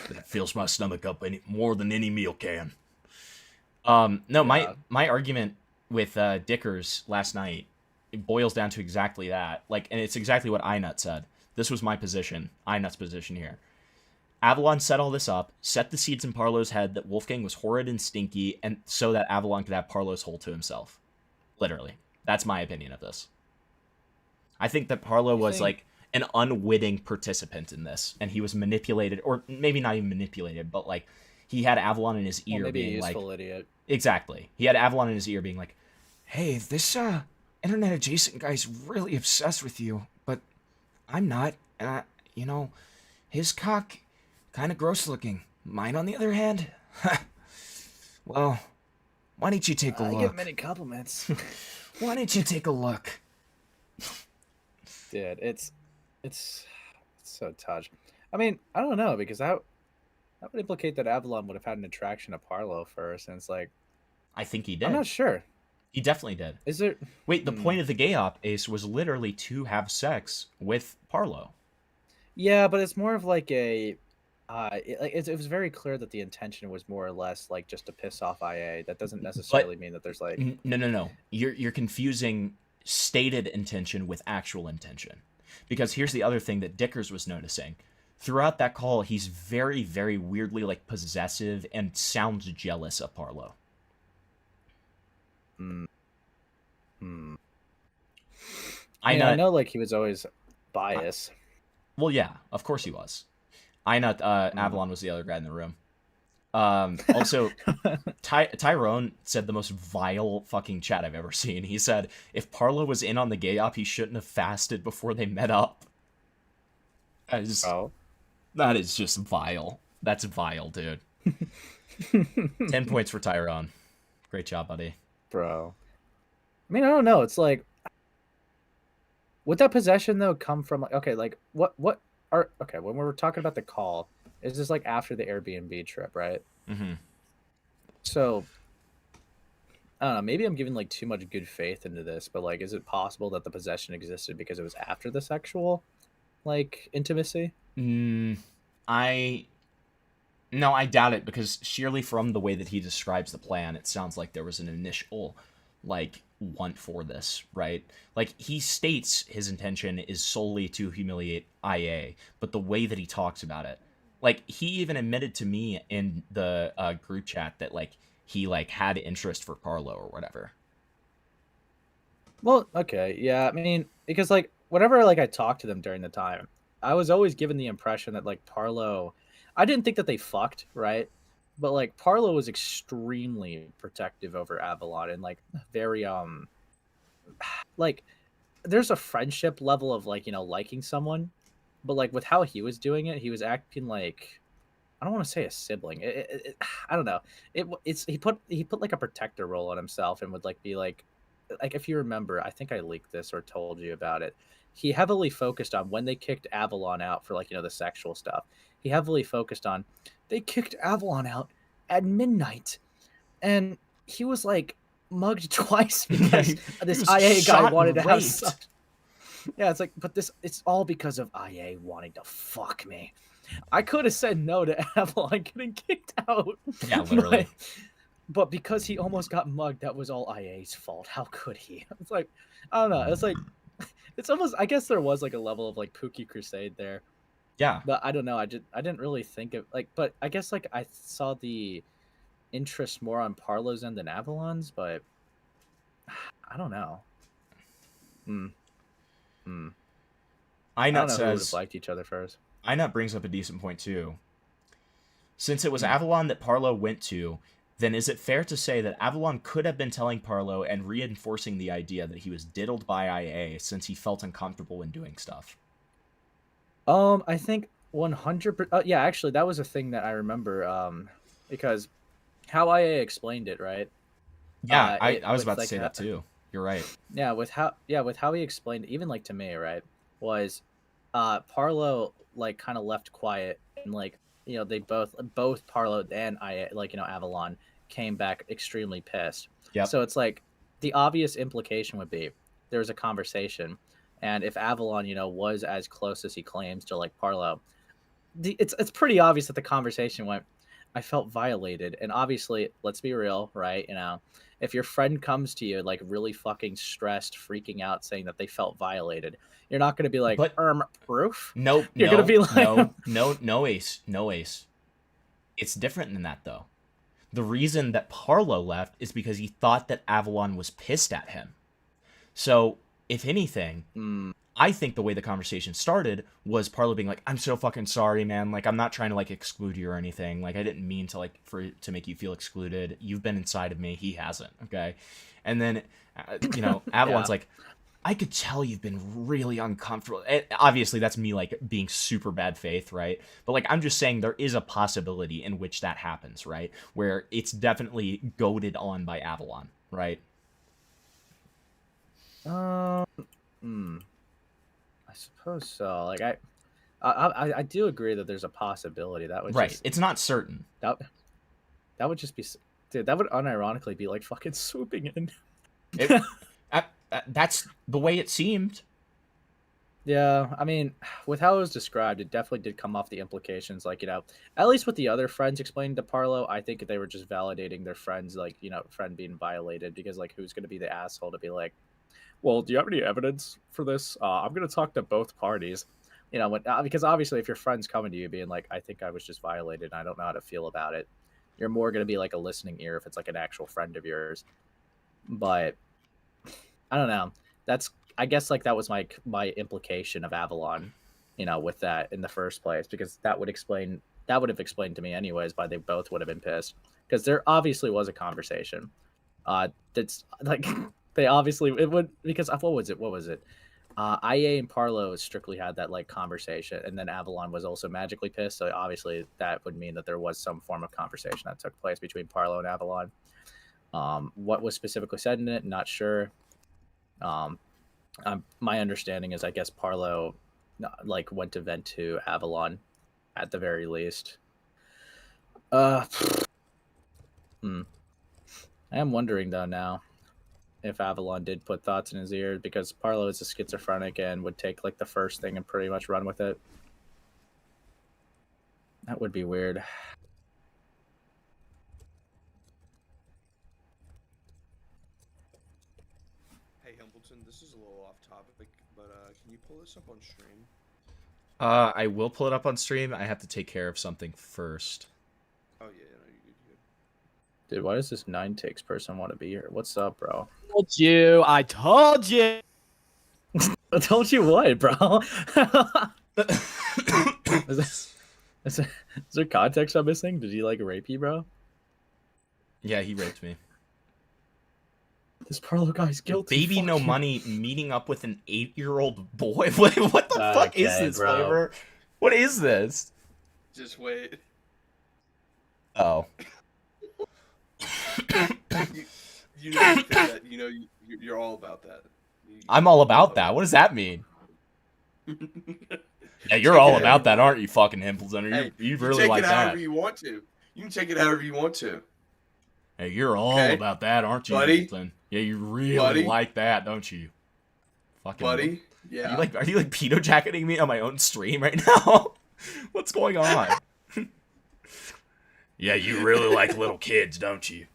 It fills my stomach up more than any meal can. No, my argument with Dickers last night, it boils down to exactly that. Like, and it's exactly what iNut said. This was my position, iNut's position here. Avalon set all this up, set the seeds in Parlo's head that Wolfgang was horrid and stinky, and so that Avalon could have Parlo's whole to himself. Literally. That's my opinion of this. I think that Parlo was, like, an unwitting participant in this, and he was manipulated, or maybe not even manipulated, but, like, he had Avalon in his ear maybe a being useful like, idiot. exactly. He had Avalon in his ear being like, "Hey, this internet adjacent guy's really obsessed with you, but I'm not. And his cock kind of gross looking. Mine, on the other hand, well, why don't you take a I look? get many compliments. Why don't you take a look?" Dude, it's so touched. I mean, I don't know, because that would implicate that Avalon would have had an attraction to Parlo first, and it's like, I think he did. I'm not sure. He definitely did. Is there? Wait, the point of the gay op, Ace, was literally to have sex with Parlo. Yeah, but it's more of like a. It was very clear that the intention was more or less like just to piss off IA. That doesn't necessarily mean that there's like. No. You're confusing stated intention with actual intention. Because here's the other thing that Dickers was noticing. Throughout that call, he's very, very weirdly like possessive and sounds jealous of Parlo. I know, like, he was always biased. Well, yeah, of course he was. Avalon was the other guy in the room. Also, Tyrone said the most vile fucking chat I've ever seen. He said, if Parlo was in on the gay op, he shouldn't have fasted before they met up. That is just vile. That's vile, dude. 10 points for Tyrone. Great job, buddy. Bro. I mean, I don't know. It's like, would that possession though come from like, okay, like what are, okay, when we're talking about the call, is this like after the Airbnb trip, right? Mm-hmm. So I don't know, maybe I'm giving like too much good faith into this, but like, is it possible that the possession existed because it was after the sexual like intimacy? No, I doubt it, because sheerly from the way that he describes the plan, it sounds like there was an initial, like, want for this, right? Like, he states his intention is solely to humiliate IA, but the way that he talks about it, like, he even admitted to me in the group chat that, like, he, like, had interest for Parlo or whatever. Well, okay, yeah, I mean, because, like, whenever, like, I talked to them during the time, I was always given the impression that, like, Parlo... I didn't think that they fucked, right? But, like, Parlo was extremely protective over Avalon and, like, very, like, there's a friendship level of, like, liking someone. But, like, with how he was doing it, he was acting like... I don't want to say a sibling. I don't know. He put like a protector role on himself and would, like, be like, if you remember, I think I leaked this or told you about it. He heavily focused on when they kicked Avalon out for, like, the sexual stuff. He heavily focused on, they kicked Avalon out at midnight. And he was, like, mugged twice because this IA guy wanted to have sex. Yeah, it's like, but it's all because of IA wanting to fuck me. I could have said no to Avalon getting kicked out. Yeah, literally. But because he almost got mugged, that was all IA's fault. How could he? It's like, I don't know. It's like, it's almost, I guess there was like a level of like Pookie Crusade there. Yeah. But I don't know. I didn't really think of like, but I guess like I saw the interest more on Parlo's end than Avalon's, but I don't know. Inut says, who would have says, liked each other first. Inut brings up a decent point too. Since it was Avalon that Parlo went to, then is it fair to say that Avalon could have been telling Parlo and reinforcing the idea that he was diddled by IA since he felt uncomfortable in doing stuff? I think 100%. Yeah, actually, that was a thing that I remember. Because how IA explained it, right? Yeah, I was about to say that too. You're right. Yeah, with how he explained it, even like to me, right, was Parlo like kind of left quiet and like they both Parlo and IA, like Avalon came back extremely pissed. Yeah. So it's like the obvious implication would be there was a conversation, and if Avalon was as close as he claims to like Parlo, it's pretty obvious that the conversation went, I felt violated. And obviously, let's be real, right? If your friend comes to you like really fucking stressed, freaking out, saying that they felt violated, you're not going to be like, proof? Nope. You're going to be like, no, Ace. It's different than that, though. The reason that Parlo left is because he thought that Avalon was pissed at him. So, if anything, I think the way the conversation started was Parlo being like, I'm so fucking sorry, man. Like, I'm not trying to, like, exclude you or anything. Like, I didn't mean to, like, to make you feel excluded. You've been inside of me. He hasn't, okay? And then, Avalon's Yeah. like, I could tell you've been really uncomfortable. Obviously, that's me, like, being super bad faith, right? But, like, I'm just saying there is a possibility in which that happens, right? Where it's definitely goaded on by Avalon, right? I suppose so. Like I do agree that there's a possibility that would Right. just It's not certain. that would just be dude. That would unironically be like fucking swooping in. That's the way it seemed. Yeah, I mean, with how it was described, it definitely did come off the implications. Like, at least with the other friends explaining to Parlo, I think they were just validating their friends, like, friend being violated. Because, like, who's going to be the asshole to be like, well, do you have any evidence for this? I'm going to talk to both parties. Because obviously, if your friend's coming to you being like, I think I was just violated and I don't know how to feel about it, you're more going to be like a listening ear if it's like an actual friend of yours. But I don't know. I guess like that was my implication of Avalon, with that in the first place, because that would have explained to me anyways why they both would have been pissed, because there obviously was a conversation. That's like they obviously it would, because what was it? IA and Parlo strictly had that like conversation, and then Avalon was also magically pissed. So obviously that would mean that there was some form of conversation that took place between Parlo and Avalon. What was specifically said in it, not sure. My understanding is, I guess Parlo like went to vent to Avalon at the very least. I am wondering though now if Avalon did put thoughts in his ear, because Parlo is a schizophrenic and would take like the first thing and pretty much run with it. That would be weird. Hey, Hempleton, this is a little off topic, but can you pull this up on stream? I will pull it up on stream. I have to take care of something first. Oh, yeah, no, you're good. Dude, why does this 9 takes person want to be here? What's up, bro? I told you. I told you what, bro? Is there context I'm missing? Did he like rape you, bro? Yeah, he raped me. This Parlo guy's guilty. Baby no money meeting up with an 8-year-old boy. What the fuck is this, bro. Flavor? What is this? Just wait. Oh. you know that. You're all about that. I'm all about that. What does that mean? Yeah, you're all about that, aren't you, fucking Himpleton? Hey, You really like that. You can take it that. however you want to. You can take it however you want to. Hey, you're all about that, aren't you, buddy? Himpleton? Yeah, you really like that, don't you? Fucking buddy. Yeah. Are you like pedo jacketing me on my own stream right now? What's going on? Yeah, you really like little kids, don't you?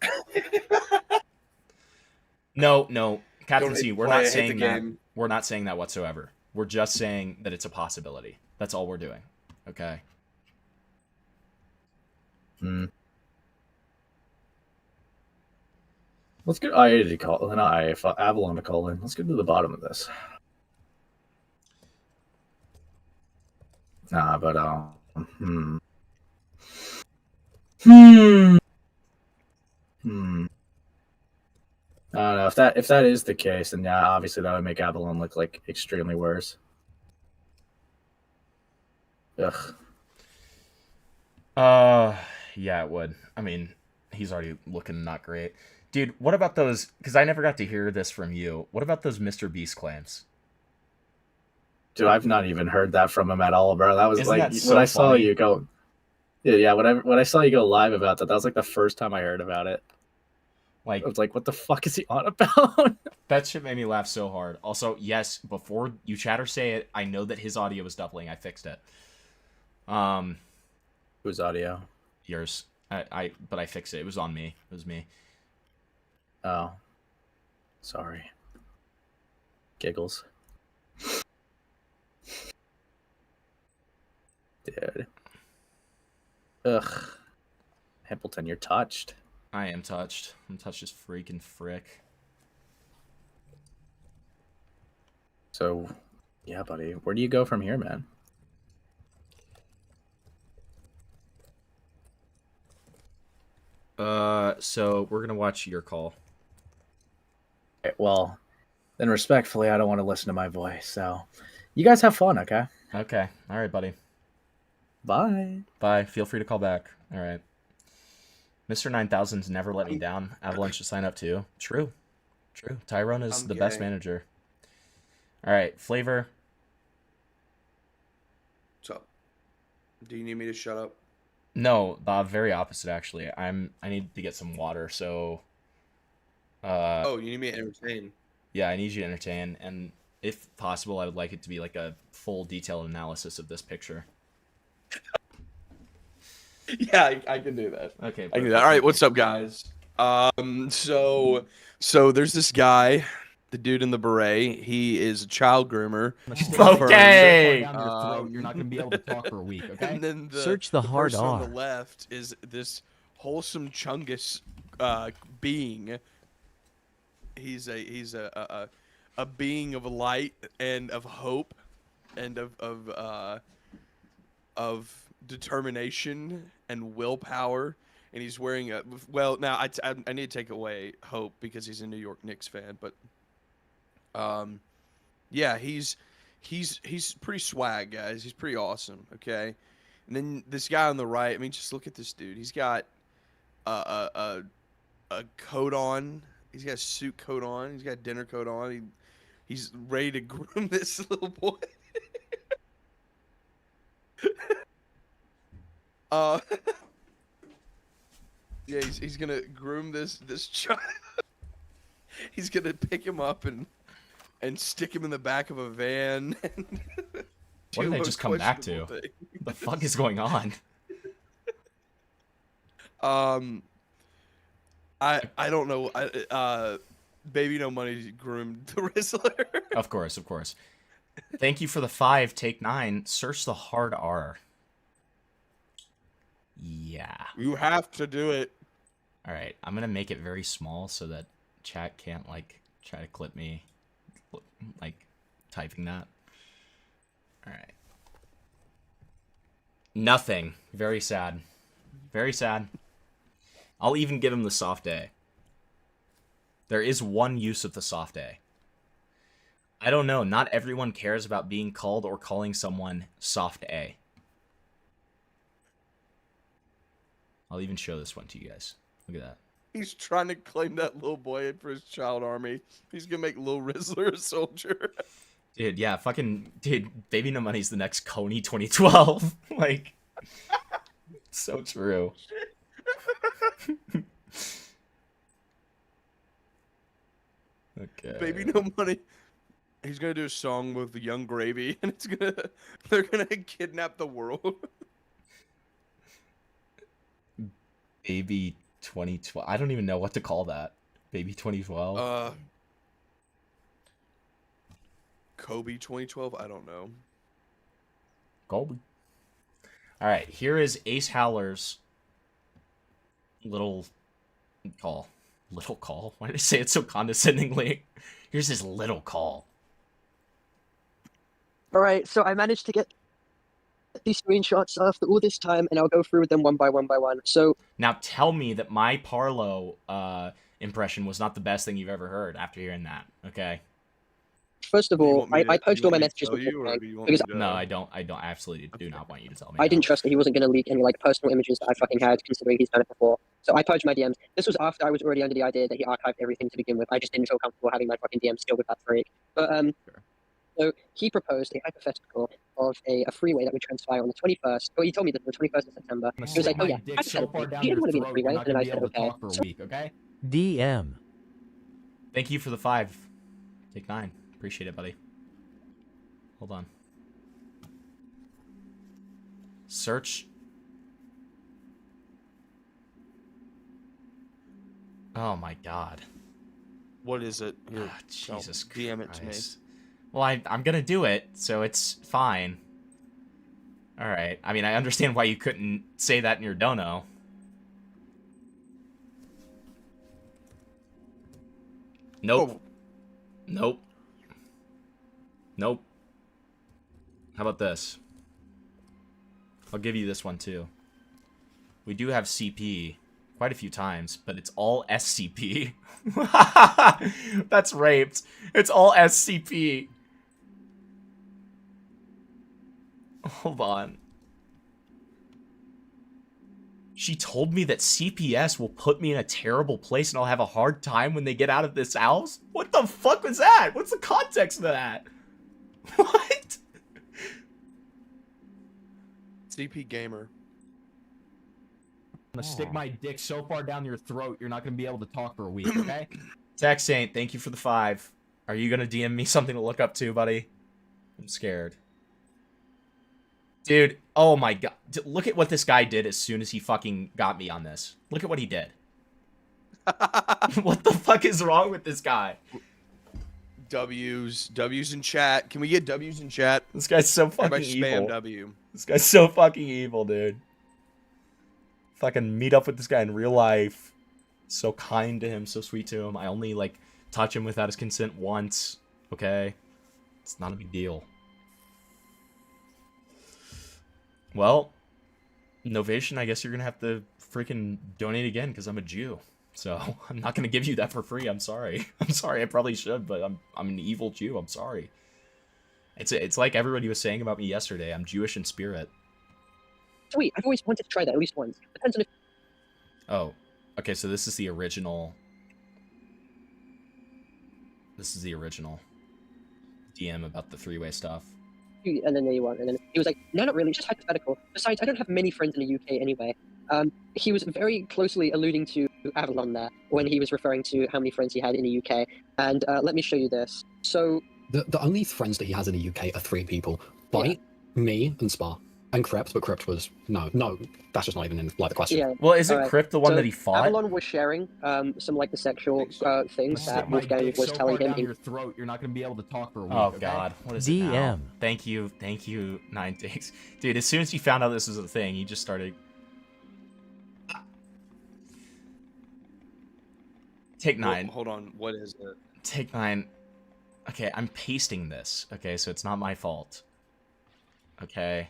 No, Captain C, we're not saying that. We're not saying that whatsoever. We're just saying that it's a possibility. That's all we're doing. Okay. Let's get IA to call, not IA, Avalon to call in. Let's get to the bottom of this. Nah, but I don't know if that is the case, then yeah, obviously that would make Avalon look like extremely worse. Ugh. Yeah, it would. I mean, he's already looking not great. Dude, what about those, because I never got to hear this from you, what about those Mr. Beast claims? Dude, I've not even heard that from him at all, bro. That was Isn't like that so when I saw funny? you go. Yeah, when I saw you go live about that, that was like the first time I heard about it. Like, I was like, what the fuck is he on about? That shit made me laugh so hard. Also, yes, before you chat or say it, I know that his audio was doubling. I fixed it. Whose audio? Yours. But I fixed it. It was on me. It was me. Oh. Sorry. Giggles. Dude. Ugh. Himpleton, you're touched. I am touched. I'm touched as freaking frick. So, Yeah, buddy. Where do you go from here, man? So we're gonna watch your call. Okay, well, then respectfully, I don't want to listen to my voice. So, you guys have fun, okay? Okay. All right, buddy. Bye. Bye. Feel free to call back. All right. Mr. 9000's never let me down. Avalon should sign up too. True. True. Tyrone is I'm the best gay. manager. All right, Flavor. What's up? Do you need me to shut up? No, the very opposite actually. I need to get some water, so Oh, you need me to entertain. yeah, I need you to entertain, and if possible, I would like it to be like a full detailed analysis of this picture. Yeah, I can do that. Okay, I can do that. All right, what's up, guys? So there's this guy, the dude in the beret. He is a child groomer. Okay. Down your throat, you're not gonna be able to talk for a week. Okay. And then Search the hard person on R. the left is this wholesome Chungus being. He's a being of light and of hope and of determination and willpower, and he's wearing a now I need to take away hope because he's a New York Knicks fan, but yeah, he's pretty swag, guys. He's pretty awesome. Okay, and then this guy on the right, I mean, just look at this dude. He's got a coat on. He's got a suit coat on. He's got a dinner coat on. He's ready to groom this little boy. Yeah, he's gonna groom this child. He's gonna pick him up and stick him in the back of a van. What did I just come back to? What the fuck is going on? I don't know. Baby No Money groomed the Rizzler. Of course, of course. Thank you for the 5. Take 9. Search the hard R. Yeah. You have to do it. All right, I'm gonna make it very small so that chat can't like try to clip me, like typing that. All right. Nothing. Very sad. Very sad. I'll even give him the soft A. There is one use of the soft A. I don't know. Not everyone cares about being called or calling someone soft A. I'll even show this one to you guys. Look at that. He's trying to claim that little boy for his child army. He's gonna make Lil Rizzler a soldier. Dude, yeah, fucking... Dude, Baby No Money's the next Coney 2012. Like... So true. Okay. Baby No Money. He's gonna do a song with the Young Gravy, and they're gonna kidnap the world. Baby 2012. I don't even know what to call that. Baby 2012. Kobe 2012. I don't know. Kobe. All right, here is Ace Howler's little call. Little call? Why did I say it so condescendingly? Here's his little call. Alright, so I managed to get these screenshots after all this time, and I'll go through with them one by one by one. So now tell me that my Parlo impression was not the best thing you've ever heard after hearing that, okay? First of all, I purged all my messages because No, I don't. I absolutely do not want you to tell me. I didn't trust that he wasn't going to leak any like personal images that I fucking had, considering he's done it before. So I purged my DMs. This was after I was already under the idea that he archived everything to begin with. I just didn't feel comfortable having my fucking DMs still with that freak. But so he proposed a hypothetical of a freeway that would transpire on the 21st. Well, he told me that the 21st of September. He was like, "Oh yeah, hypothetically, do you want to be in the freeway?" And I said, "Okay." Okay. DM. Thank you for the 5. Take 9. Appreciate it, buddy. Hold on. Search. Oh my god. What is it? Here, Jesus Christ. DM it to me. Well, I'm gonna do it, so it's fine. Alright. I mean, I understand why you couldn't say that in your dono. Nope. Oh. Nope. Nope. How about this? I'll give you this one too. We do have CP quite a few times, but it's all SCP. That's raped. It's all SCP. Hold on. She told me that CPS will put me in a terrible place and I'll have a hard time when they get out of this house? What the fuck was that? What's the context of that? What? CP Gamer. I'm gonna stick my dick so far down your throat, you're not gonna be able to talk for a week, okay? Tech Saint, thank you for the 5. Are you gonna DM me something to look up to, buddy? I'm scared. Dude, oh my god. Look at what this guy did as soon as he fucking got me on this. Look at what he did. What the fuck is wrong with this guy? W's in chat. Can we get W's in chat? This guy's so fucking Everybody spam evil. W. This guy's so fucking evil, dude. Fucking meet up with this guy in real life. So kind to him, so sweet to him. I only, like, touch him without his consent once. Okay? It's not a big deal. Well, Novation, I guess you're gonna have to freaking donate again because I'm a Jew. So I'm not gonna give you that for free. I'm sorry. I'm sorry. I probably should, but I'm an evil Jew. I'm sorry. It's like everybody was saying about me yesterday. I'm Jewish in spirit. Sweet. I've always wanted to try that at least once. Depends on if. Oh, okay. So this is the original. This is the original DM about the 3-way stuff. And then there you are. And then he was like, no, not really. It's just hypothetical. Besides, I don't have many friends in the UK anyway. He was very closely alluding to Avalon there when he was referring to how many friends he had in the UK. And let me show you this. So The only friends that he has in the UK are 3 people. Bite, me, and Spa. And Crypt, but Crypt was... No, that's just not even in like the question. yeah. Well, isn't alright. Crypt the one So that he fought? Avalon was sharing some like the sexual things that Stick my Wolfgang dick was so telling far him. down your throat, you're not gonna be able to talk for a week, Oh okay? god, what is it now? DM. Thank you, 9 Takes. Dude, as soon as he found out this was a thing, he just started... Take 9. Hold on, what is it? Take 9. Okay, I'm pasting this. Okay, so it's not my fault. Okay.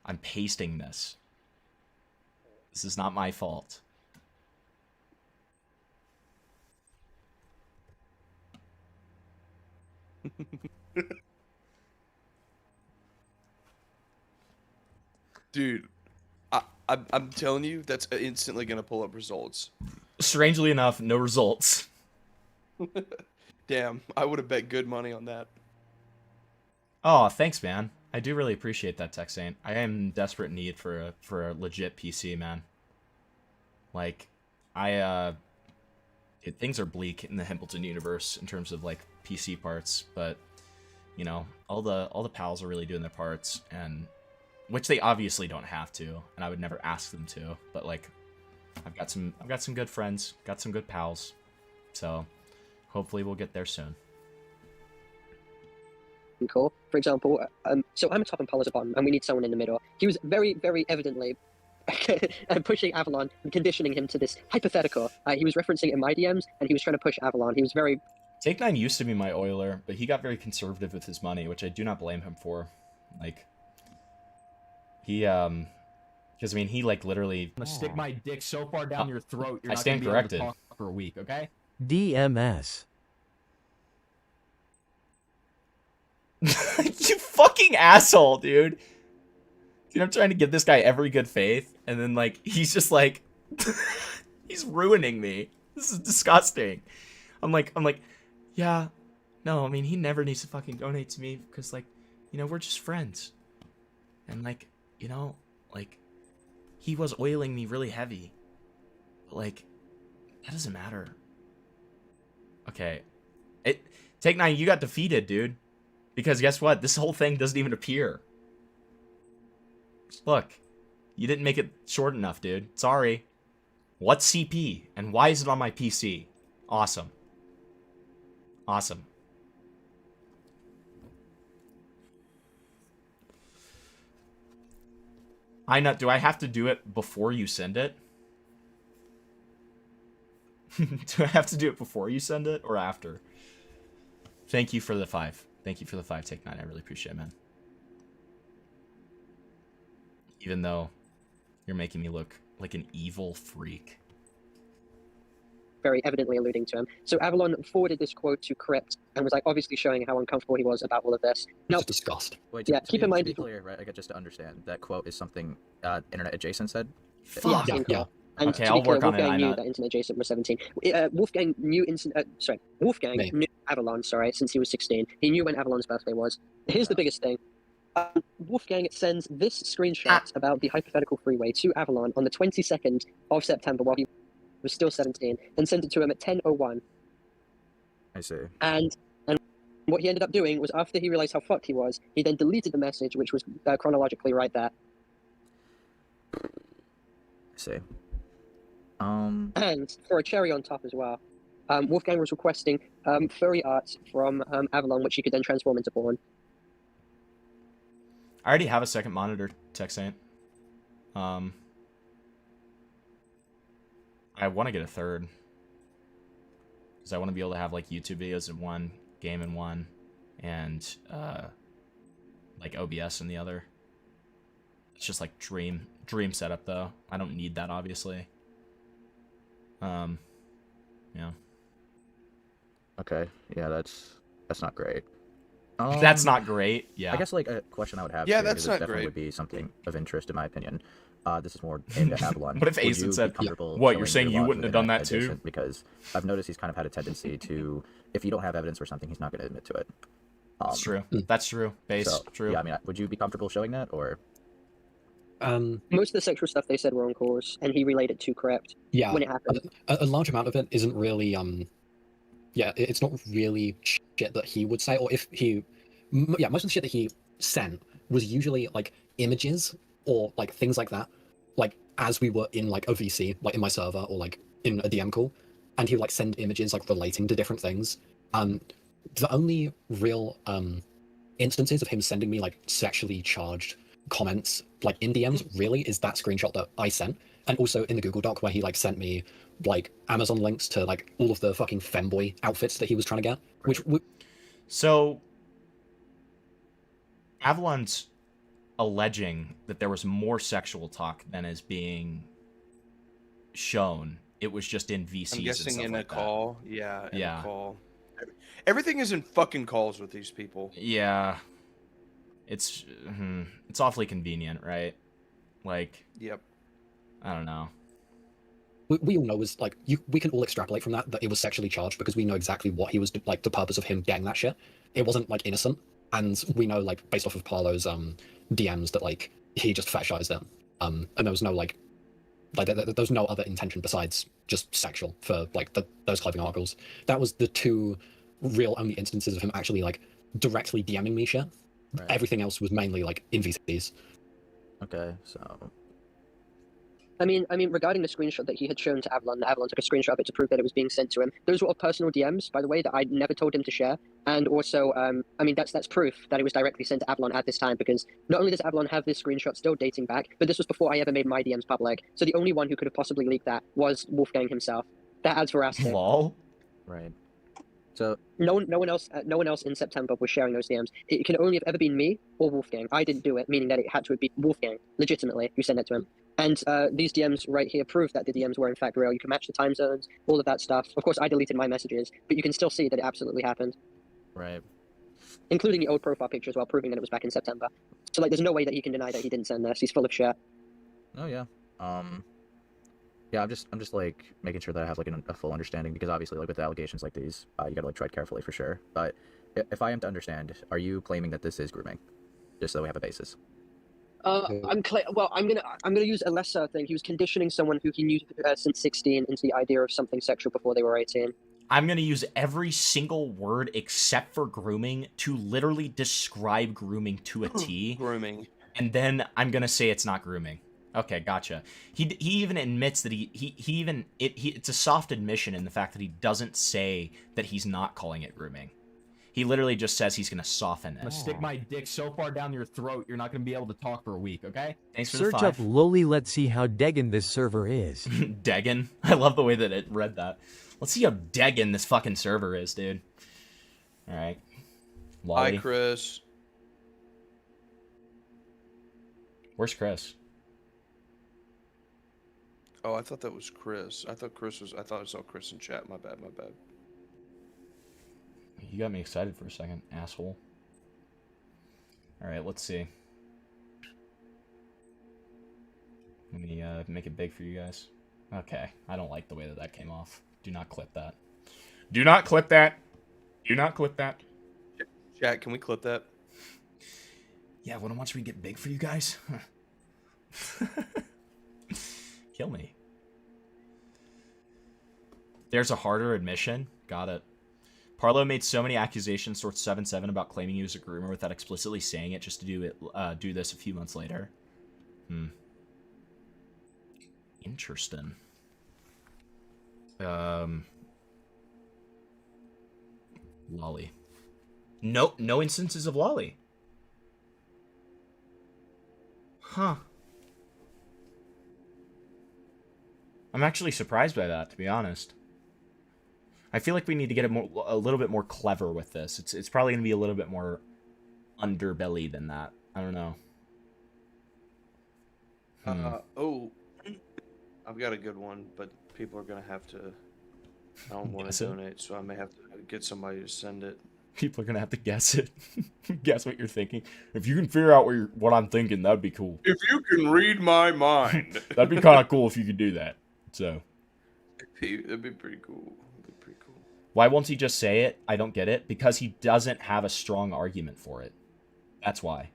I'm pasting this. This is not my fault. Dude, I'm telling you, that's instantly gonna pull up results. Strangely enough, no results. Damn, I would have bet good money on that. Oh, thanks, man. I do really appreciate that, Tech Saint. I am in desperate need for a legit PC, man. Like, things are bleak in the Hempleton universe in terms of like PC parts, but you know, all the pals are really doing their parts, and which they obviously don't have to, and I would never ask them to. But like, I've got some good friends, got some good pals, so hopefully we'll get there soon. Cool. For example, so I'm a top and Paul is a bottom, and we need someone in the middle. He was very, very evidently pushing Avalon and conditioning him to this hypothetical. He was referencing it in my DMs, and he was trying to push Avalon. He was very... Take 9 used to be my oiler, but he got very conservative with his money, which I do not blame him for. Like, he, because I mean, he like literally... I'm gonna stick my dick so far down your throat, you're I not stand gonna be corrected. able to talk for a week, okay? DMS. You fucking asshole, dude. Dude, I'm trying to give this guy every good faith, and then, like, he's just, like... he's ruining me. This is disgusting. I'm like, yeah, no, I mean, he never needs to fucking donate to me, because, like, you know, we're just friends. And, like, you know, like, he was oiling me really heavy. But, like, that doesn't matter. Okay. Take 9, you got defeated, dude. Because guess what? This whole thing doesn't even appear. Look. You didn't make it short enough, dude. Sorry. What's CP? And why is it on my PC? Awesome. Awesome. Do I have to do it before you send it? Do I have to do it before you send it or after? Thank you for the 5. Thank you for the 5, Take 9. I really appreciate it, man. Even though you're making me look like an evil freak. Very evidently alluding to him. So Avalon forwarded this quote to Crypt and was like obviously showing how uncomfortable he was about all of this. Now, disgust. Wait, yeah, to keep be, in mind. To be clear, right? I got just to understand that quote is something Internet Adjacent said. Yeah, same here. And Okay, to I'll be clear, work on it. Wolfgang I knew know. that Internet Adjacent was 17. Wolfgang knew knew Avalon, since he was 16. He knew when Avalon's birthday was. Here's the biggest thing. Wolfgang sends this screenshot about the hypothetical freeway to Avalon on the 22nd of September while he was still 17, and sent it to him at 10:01. I see. And what he ended up doing was, after he realized how fucked he was, he then deleted the message, which was chronologically right there. I see. And for a cherry on top as well, Wolfgang was requesting furry art from Avalon, which he could then transform into porn. I already have a second monitor, TechSaint. I want to get a third. Because I want to be able to have, like, YouTube videos in one, game in one, and, like, OBS in the other. It's just, like, dream setup, though. I don't need that, obviously. Yeah. Okay, yeah, that's not great. That's not great, yeah. I guess, like, a question I would have Yeah, too, that's because it not definitely great. would be something of interest, in my opinion. This is more aimed at Avalon. What if Would Ace had you be said, comfortable what, you're showing saying your you log wouldn't with have done Internet that too? Adjacent? Because I've noticed he's kind of had a tendency to, if you don't have evidence for something, he's not going to admit to it. That's true. That's true. Base, So, true. Yeah, I mean, would you be comfortable showing that, or? Most of the sexual stuff they said were on course, and he relayed it to Crypt Yeah, when it happened. a large amount of it isn't really it's not really shit that he would say, or if he most of the shit that he sent was usually like images or like things like that, like as we were in like a VC, like in my server or like in a DM call, and he would like send images like relating to different things. The only real instances of him sending me like sexually charged comments like in DMs really is that screenshot that I sent, and also in the Google Doc where he like sent me like Amazon links to like all of the fucking femboy outfits that he was trying to get, which So Avalon's alleging that there was more sexual talk than is being shown. It was just in VCs. I'm and guessing stuff in like a call. Yeah, in Yeah. a call. Everything is in fucking calls with these people. Yeah. It's awfully convenient, right? Like. Yep. I don't know. we all know was like we can all extrapolate from that it was sexually charged because we know exactly what he was like, the purpose of him getting that shit. It wasn't like innocent, and we know like based off of Parlo's DMs that like he just fetishized them, and there was no like there was no other intention besides just sexual for like those clothing articles. That was the two real only instances of him actually like directly DMing me shit. Right. Everything else was mainly like in VCs. Okay, so I mean, regarding the screenshot that he had shown to Avalon, Avalon took a screenshot of it to prove that it was being sent to him. Those were all personal DMs, by the way, that I never told him to share. And also, I mean, that's proof that it was directly sent to Avalon at this time, because not only does Avalon have this screenshot still dating back, but this was before I ever made my DMs public. So the only one who could have possibly leaked that was Wolfgang himself. That adds veracity. Lol. Right. So no one else in September was sharing those DMs. It can only have ever been me or Wolfgang. I didn't do it, meaning that it had to have been Wolfgang, legitimately, who sent it to him. And these DMs right here prove that the DMs were in fact real. You can match the time zones, all of that stuff. Of course, I deleted my messages, but you can still see that it absolutely happened. Right. Including the old profile picture as well, proving that it was back in September. So like, there's no way that he can deny that he didn't send this. He's full of shit. Oh yeah. Yeah, I'm just like making sure that I have like a full understanding, because obviously like with allegations like these, you gotta like tread carefully for sure. But if I am to understand, are you claiming that this is grooming, just so we have a basis? I'm gonna use a lesser thing. He was conditioning someone who he knew since 16 into the idea of something sexual before they were 18. I'm going to use every single word except for grooming to literally describe grooming to a T. Grooming. And then I'm going to say it's not grooming. Okay, gotcha. He even admits that it's a soft admission in the fact that he doesn't say that he's not calling it grooming. He literally just says he's going to soften it. I'm gonna stick my dick so far down your throat, you're not gonna be able to talk for a week, okay? Thanks for Search the up 5. Loli, let's see how Degan this server is. Degan? I love the way that it read that. Let's see how Degan this fucking server is, dude. Alright. Hi, Chris. Where's Chris? Oh, I thought that was Chris. I thought I saw Chris in chat. My bad. You got me excited for a second, asshole. Alright, let's see. Let me make it big for you guys. Okay, I don't like the way that came off. Do not clip that. Do not clip that. Do not clip that. Chat, can we clip that? Yeah, when once we get big for you guys? Kill me. There's a harder admission. Got it. Parlo made so many accusations towards 7-7 about claiming he was a groomer without explicitly saying it just to do this a few months later. Interesting. Lolly. No instances of Lolly. Huh. I'm actually surprised by that, to be honest. I feel like we need to get a little bit more clever with this. It's probably going to be a little bit more underbelly than that. I don't know. Oh, I've got a good one, but people are going to have to... I don't want to donate, so I may have to get somebody to send it. People are going to have to guess it. Guess what you're thinking. If you can figure out what I'm thinking, that'd be cool. If you can read my mind. That'd be kind of cool if you could do that. So. That'd be pretty cool. Why won't he just say it? I don't get it. Because he doesn't have a strong argument for it. That's why.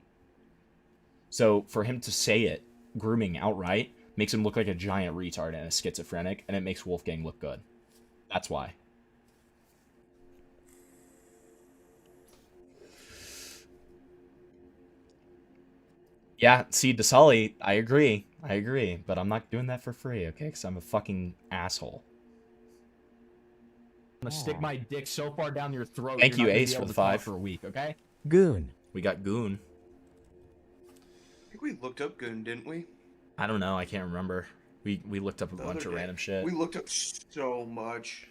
So, for him to say it, grooming outright, makes him look like a giant retard and a schizophrenic, and it makes Wolfgang look good. That's why. Yeah, see, DeSolly, I agree, but I'm not doing that for free, okay? Because I'm a fucking asshole. I'm gonna stick my dick so far down your throat. Thank you, you're not gonna Ace, be for able the to talk 5. for a week, okay? Goon. We got Goon. I think we looked up Goon, didn't we? I don't know, I can't remember. We looked up a bunch of random shit. We looked up so much.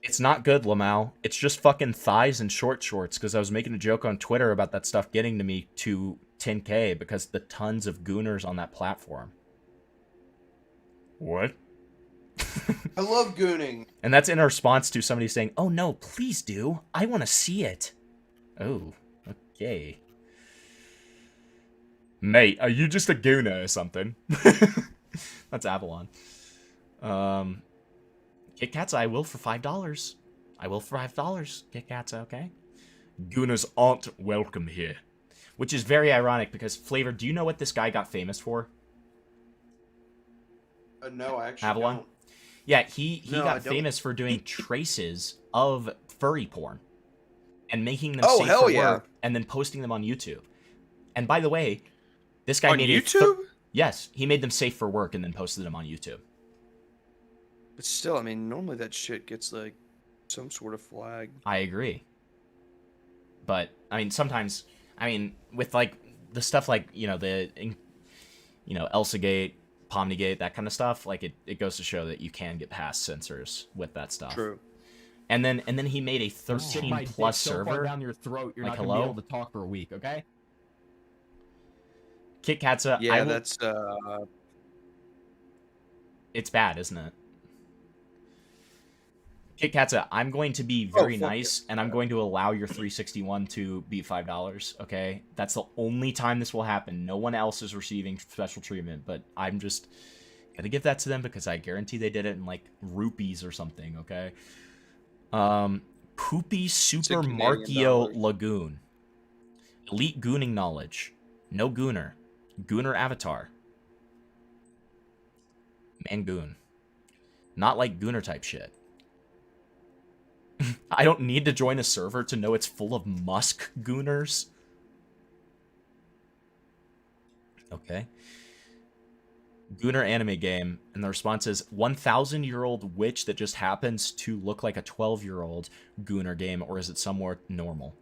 It's not good, Lamau. It's just fucking thighs and short shorts, because I was making a joke on Twitter about that stuff getting to me to 10K because the tons of gooners on that platform. What? I love gooning. And that's in response to somebody saying, oh no, please do. I want to see it. Oh, okay. Mate, are you just a gooner or something? That's Avalon. Kit Kats, I will for $5. I will for $5. Kit Kats, okay? Gooners aren't welcome here. Which is very ironic because, Flavor, do you know what this guy got famous for? No, I actually Avalon? don't. Yeah, he No, I got don't. famous for doing traces of furry porn and making them Oh, safe hell for yeah. work and then posting them on YouTube. And by the way, this guy On made YouTube? yes, he made them safe for work and then posted them on YouTube. But still, I mean, normally that shit gets like some sort of flag. I agree. But I mean, sometimes, I mean, with like the stuff like, you know, Elsagate, Pomnigate, that kind of stuff, like it goes to show that you can get past censors with that stuff. True. And then he made a Stick my 13 dick plus so server. far down your throat, you're Like, not gonna be hello? able to talk for a week, okay? Kit Katsa, Yeah, I will, that's it's bad, isn't it? Kit Katsa, I'm going to be very fuck nice, and I'm going to allow your 361 to be $5, okay? That's the only time this will happen. No one else is receiving special treatment, but I'm just gonna give that to them because I guarantee they did it in, like, rupees or something, okay? Poopy Super Canadian Markio dollars. Lagoon. Elite Gooning Knowledge. No Gooner. Gooner Avatar. Mangoon. Not like Gooner type shit. I don't need to join a server to know it's full of Musk Gooners. Okay. Gooner anime game, and the response is 1,000-year-old witch that just happens to look like a 12-year-old Gooner game, or is it somewhere normal?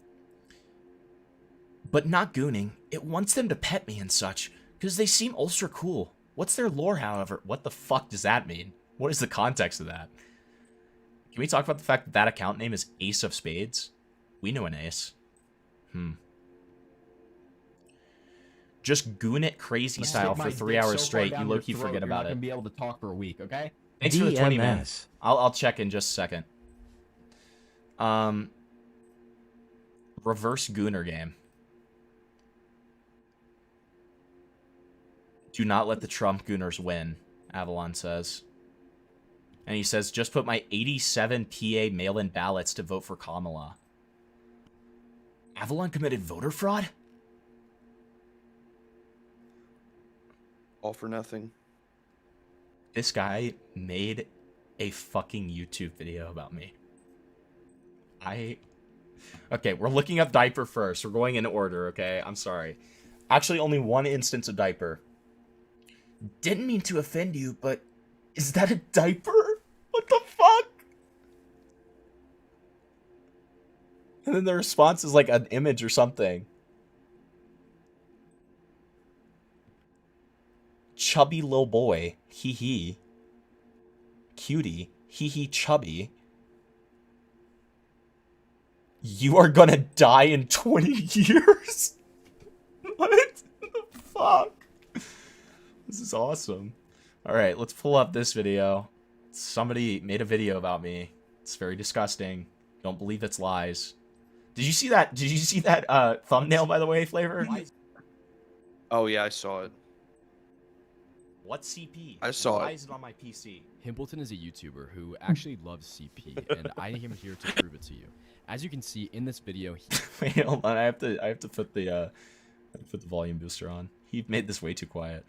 But not gooning. It wants them to pet me and such, because they seem ultra cool. What's their lore, however? What the fuck does that mean? What is the context of that? Can we talk about the fact that that account name is Ace of Spades? We know an ace. just goon it crazy style for 3 hours straight, you low-key forget about You're not gonna it. be able to talk for a week, okay? Thanks for the 20 DMS. minutes. I'll check in just a second. Reverse Gooner game. Do not let the Trump Gooners win, Avalon says. And he says, just put my 87 PA mail-in ballots to vote for Kamala. Avalon committed voter fraud? All for nothing. This guy made a fucking YouTube video about me. Okay, we're looking up diaper first. We're going in order, okay? I'm sorry. Actually, only one instance of diaper. Didn't mean to offend you, but is that a diaper? What the fuck? And then the response is like an image or something. Chubby little boy. Hee hee. Cutie. Hee hee chubby. You are gonna die in 20 years? What the fuck? This is awesome. Alright, let's pull up this video. Somebody made a video about me. It's very disgusting. Don't believe it's lies. Did you see that? Did you see that thumbnail, by the way, Flavor? Oh yeah, I saw it. What's CP? I saw Why it. is it on my PC? Himpleton is a YouTuber who actually loves CP, and I am here to prove it to you. As you can see in this video, Wait, hold on. I have to put the volume booster on. He made this way too quiet.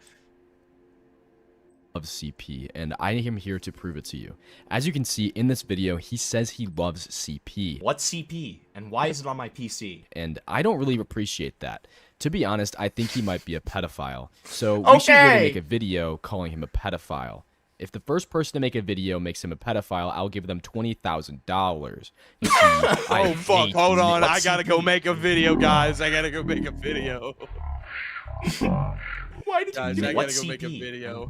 loves CP, and I am here to prove it to you. As you can see in this video, he says he loves CP. What's CP, and why is it on my PC? And I don't really appreciate that. To be honest, I think he might be a pedophile. So we should really make a video calling him a pedophile. If the first person to make a video makes him a pedophile, I'll give them $20,000. Oh fuck! Hold on, I gotta go make a video, guys. I gotta go make a video. Why did guys, you I what gotta go CP? make a video.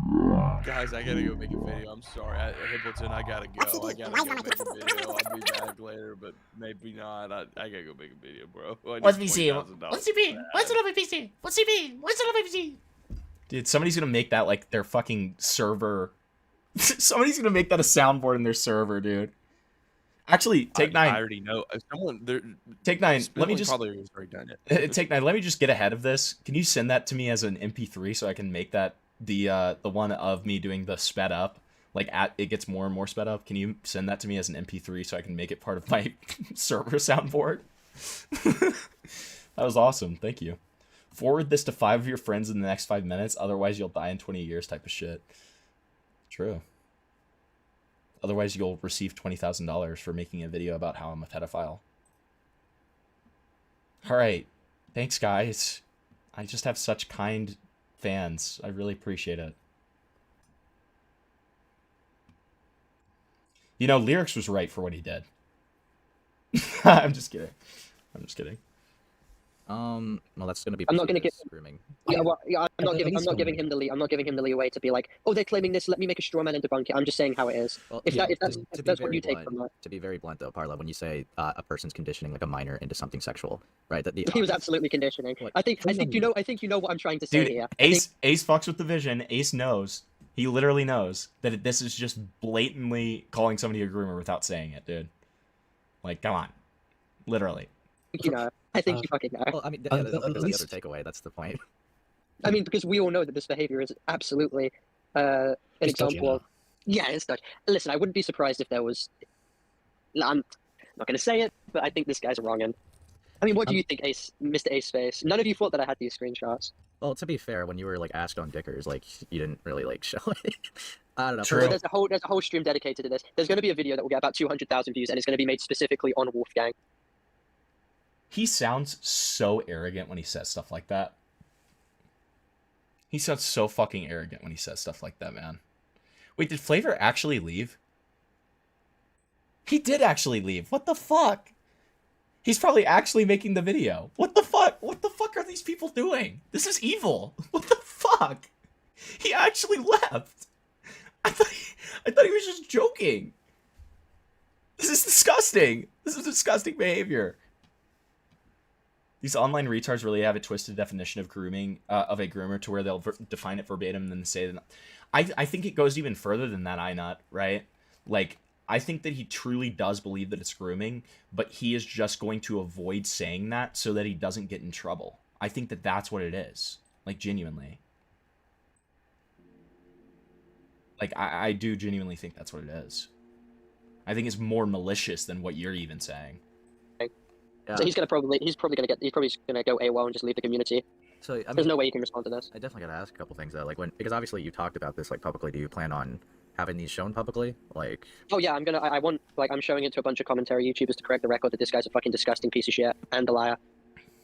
Guys, I gotta go make a video. I'm sorry, Himpleton, I gotta go. I gotta go make a video. I'll be back later, but maybe not. I gotta go make a video, bro. What's PC? What's CP? What's it on my PC? What's CP? What's it on my PC? Dude, somebody's gonna make that like their fucking server. Somebody's gonna make that a soundboard in their server, dude. Actually, Take Nine. I already know. Someone there. Take Nine. Let me just probably was already done it. Take Nine. Let me just get ahead of this. Can you send that to me as an MP3 so I can make that the one of me doing the sped up? Like it gets more and more sped up. Can you send that to me as an MP3 so I can make it part of my server soundboard? That was awesome. Thank you. Forward this to 5 of your friends in the next 5 minutes. Otherwise, you'll die in 20 years. Type of shit. True. Otherwise, you'll receive $20,000 for making a video about how I'm a pedophile. All right. Thanks, guys. I just have such kind fans. I really appreciate it. You know, Lyrics was right for what he did. I'm just kidding. I'm just kidding. Well, that's gonna be. I'm not gonna get screaming. Yeah, well, yeah, I'm not giving him the lead. I'm not giving him the leeway to be like, oh, they're claiming this. Let me make a straw man and debunk it. I'm just saying how it is. Well, If yeah, that's what you take from that. To be very blunt, though, Parla, when you say a person's conditioning like a minor into something sexual, right? That He was absolutely conditioning. I think you know what I'm trying to say Dude, here. Ace fucks with the vision. Ace knows. He literally knows that this is just blatantly calling somebody a groomer without saying it, dude. Like, come on. Literally. You know. I think you fucking know. Well, I mean, yeah, there's the other takeaway. That's the point. I mean, because we all know that this behavior is absolutely an example of. Yeah, it's Dutch. Listen, I wouldn't be surprised if there was. I'm not going to say it, but I think this guy's wrong. And I mean, what do you think, Ace, Mr. Ace Space? None of you thought that I had these screenshots. Well, to be fair, when you were like asked on Dickers, like you didn't really like show it. I don't know. True. There's a whole stream dedicated to this. There's going to be a video that will get about 200,000 views, and it's going to be made specifically on Wolfgang. He sounds so arrogant when he says stuff like that. He sounds so fucking arrogant when he says stuff like that, man. Wait, did Flavor actually leave? He did actually leave. What the fuck? He's probably actually making the video. What the fuck? What the fuck are these people doing? This is evil. What the fuck? He actually left. I thought he was just joking. This is disgusting. This is disgusting behavior. These online retards really have a twisted definition of grooming, of a groomer, to where they'll define it verbatim and then say that. I think it goes even further than that, Inut, right? Like, I think that he truly does believe that it's grooming, but he is just going to avoid saying that so that he doesn't get in trouble. I think that that's what it is. Like, genuinely. Like, I do genuinely think that's what it is. I think it's more malicious than what you're even saying. So he's probably gonna go AWOL and just leave the community. So I mean, there's no way you can respond to this. I definitely gotta ask a couple things though, like because obviously you talked about this like publicly. Do you plan on having these shown publicly? Like, oh yeah, I'm showing it to a bunch of commentary YouTubers to correct the record that this guy's a fucking disgusting piece of shit and a liar.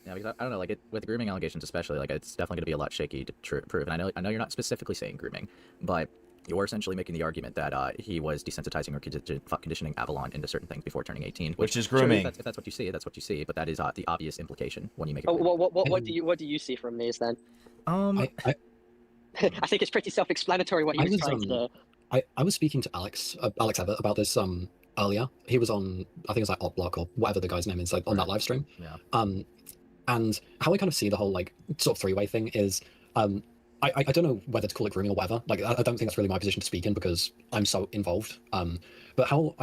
Yeah, because I don't know, like with grooming allegations especially, like it's definitely gonna be a lot shaky to prove. And I know you're not specifically saying grooming, but you're essentially making the argument that he was desensitizing or conditioning Avalon into certain things before turning 18, which is grooming. Sure, if that's what you see, that's what you see. But that is the obvious implication when you make it. Oh, what do you see from these then? I think it's pretty self-explanatory what he was trying to do. I was speaking to Alex Everett about this earlier. He was on, I think it was like Opblock or whatever the guy's name is, like on that live stream. Yeah. And how I kind of see the whole like sort of three-way thing is I don't know whether to call it grooming or whatever. Like, I don't think that's really my position to speak in because I'm so involved. But how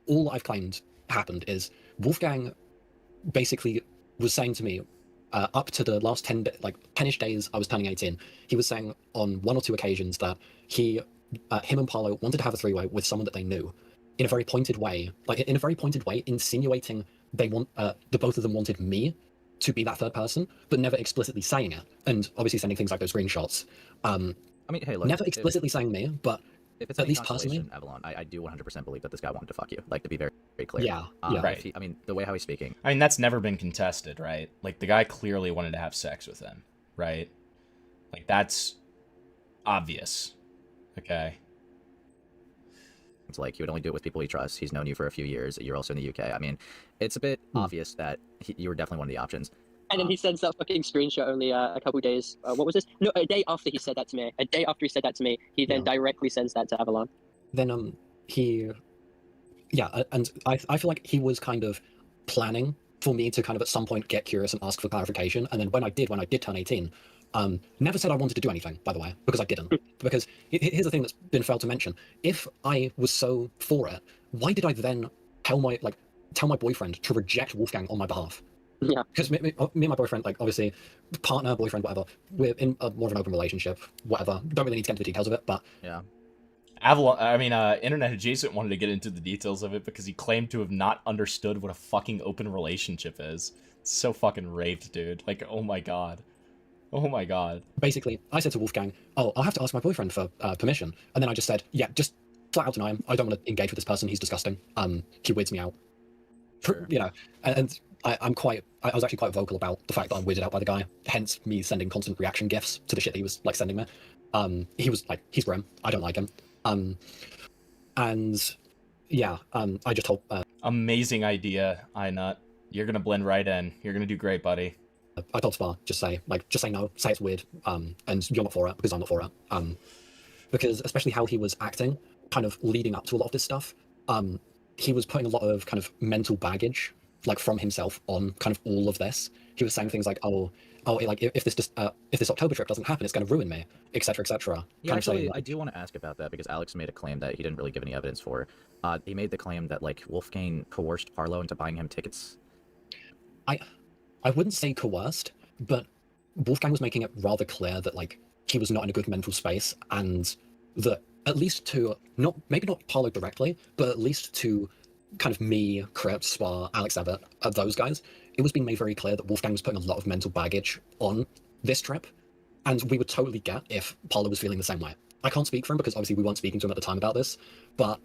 all I've claimed happened is Wolfgang basically was saying to me, up to the last 10-ish days I was turning 18, he was saying on one or two occasions that him and Paulo wanted to have a three-way with someone that they knew in a very pointed way, insinuating the both of them wanted me to be that third person, but never explicitly saying it, and obviously sending things like those screenshots. I mean, hey, look, never explicitly saying me, but if it's at any least personally, Avalon, I do 100% believe that this guy wanted to fuck you. Like, to be very, very clear. Yeah, right. I mean, the way how he's speaking. I mean, that's never been contested, right? Like, the guy clearly wanted to have sex with him, right? Like, that's obvious. Okay. It's like he would only do it with people he trusts. He's known you for a few years. You're also in the UK. I mean, it's a bit obvious that you were definitely one of the options. And then he sends that fucking screenshot only a couple days. What was this? No, a day after he said that to me. A day after he said that to me, he then directly sends that to Avalon. Then and I feel like he was kind of planning for me to kind of at some point get curious and ask for clarification. And then when I did turn 18, never said I wanted to do anything, by the way, because I didn't. Because here's the thing that's been failed to mention: if I was so for it, why did I then tell my boyfriend to reject Wolfgang on my behalf? Yeah. Because me and my boyfriend, like, obviously, partner, boyfriend, whatever, we're in more of an open relationship, whatever. Don't really need to get into the details of it, but yeah. Avalon, I mean, Internet Adjacent wanted to get into the details of it because he claimed to have not understood what a fucking open relationship is. It's so fucking raped, dude. Like, oh my god. Oh my god. Basically, I said to Wolfgang, oh, I'll have to ask my boyfriend for permission. And then I just said, yeah, just flat out deny him. I don't want to engage with this person. He's disgusting. He weirds me out. Sure. You know, and I was actually quite vocal about the fact that I'm weirded out by the guy, hence me sending constant reaction gifs to the shit he was, like, sending me. He was like, he's grim. I don't like him. And yeah, I just told... Amazing idea, Inut. You're gonna blend right in. You're gonna do great, buddy. I told Spar, just say no, say it's weird, and you're not for it, because I'm not for it. Because especially how he was acting, kind of leading up to a lot of this stuff, he was putting a lot of kind of mental baggage, like, from himself on kind of all of this. He was saying things like, like, if this October trip doesn't happen, it's going to ruin me, etc., etc. Yeah, actually, I do want to ask about that because Alex made a claim that he didn't really give any evidence for. He made the claim that, like, Wolfgang coerced Parlo into buying him tickets. I wouldn't say coerced, but Wolfgang was making it rather clear that, like, he was not in a good mental space, and that at least to maybe not Parlo directly, but at least to kind of me, Crips, Spar, Alex Everett, those guys, it was being made very clear that Wolfgang was putting a lot of mental baggage on this trip, and we would totally get if Parlo was feeling the same way. I can't speak for him because obviously we weren't speaking to him at the time about this, but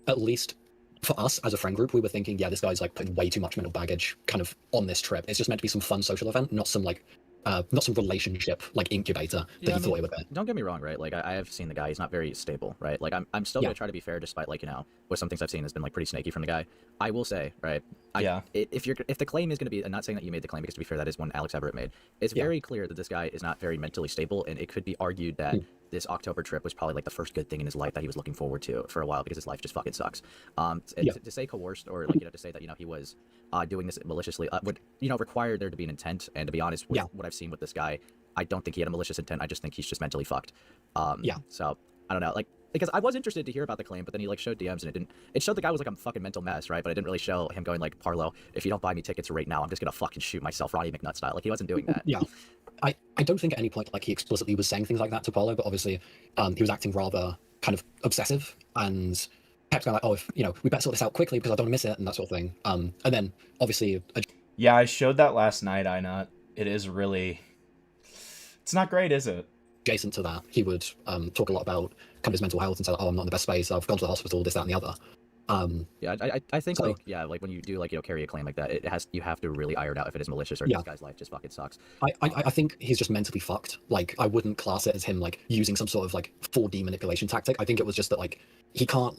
at least for us as a friend group, we were thinking, yeah, this guy's, like, putting way too much mental baggage kind of on this trip. It's just meant to be some fun social event, not some, like, not some relationship, like, incubator that he thought it would be. Don't get me wrong, right? Like, I have seen the guy. He's not very stable, right? Like, I'm still going to try to be fair, despite, like, you know, with some things I've seen has been, like, pretty snaky from the guy. I will say, right? Yeah. If the claim is going to be, I'm not saying that you made the claim, because to be fair, that is one Alex Everett made. It's very clear that this guy is not very mentally stable, and it could be argued that this October trip was probably like the first good thing in his life that he was looking forward to for a while, because his life just fucking sucks. To say coerced, or like, to say that he was doing this maliciously would require there to be an intent. And to be honest, with what I've seen with this guy, I don't think he had a malicious intent. I just think he's just mentally fucked. So I don't know, because I was interested to hear about the claim, but then he showed DMs, and it showed the guy was like a fucking mental mess, right? But it didn't really show him going like, Parlo, if you don't buy me tickets right now, I'm just gonna fucking shoot myself, Roddy McNutt style. Like, he wasn't doing that. Yeah. I don't think at any point he explicitly was saying things like that to Paulo, but obviously he was acting rather kind of obsessive and kept going like, oh, if we better sort this out quickly because I don't want to miss it, and that sort of thing. And then obviously yeah, I showed that last night, Inot. It is really, it's not great, is it? Adjacent to that, he would talk a lot about kind of his mental health and say, oh, I'm not in the best space, I've gone to the hospital, this, that, and the other. I think when you do carry a claim like that, you have to really iron out if it is malicious or this guy's life just fucking sucks. I think he's just mentally fucked. Like, I wouldn't class it as him using some sort of 4D manipulation tactic. I think it was just that he can't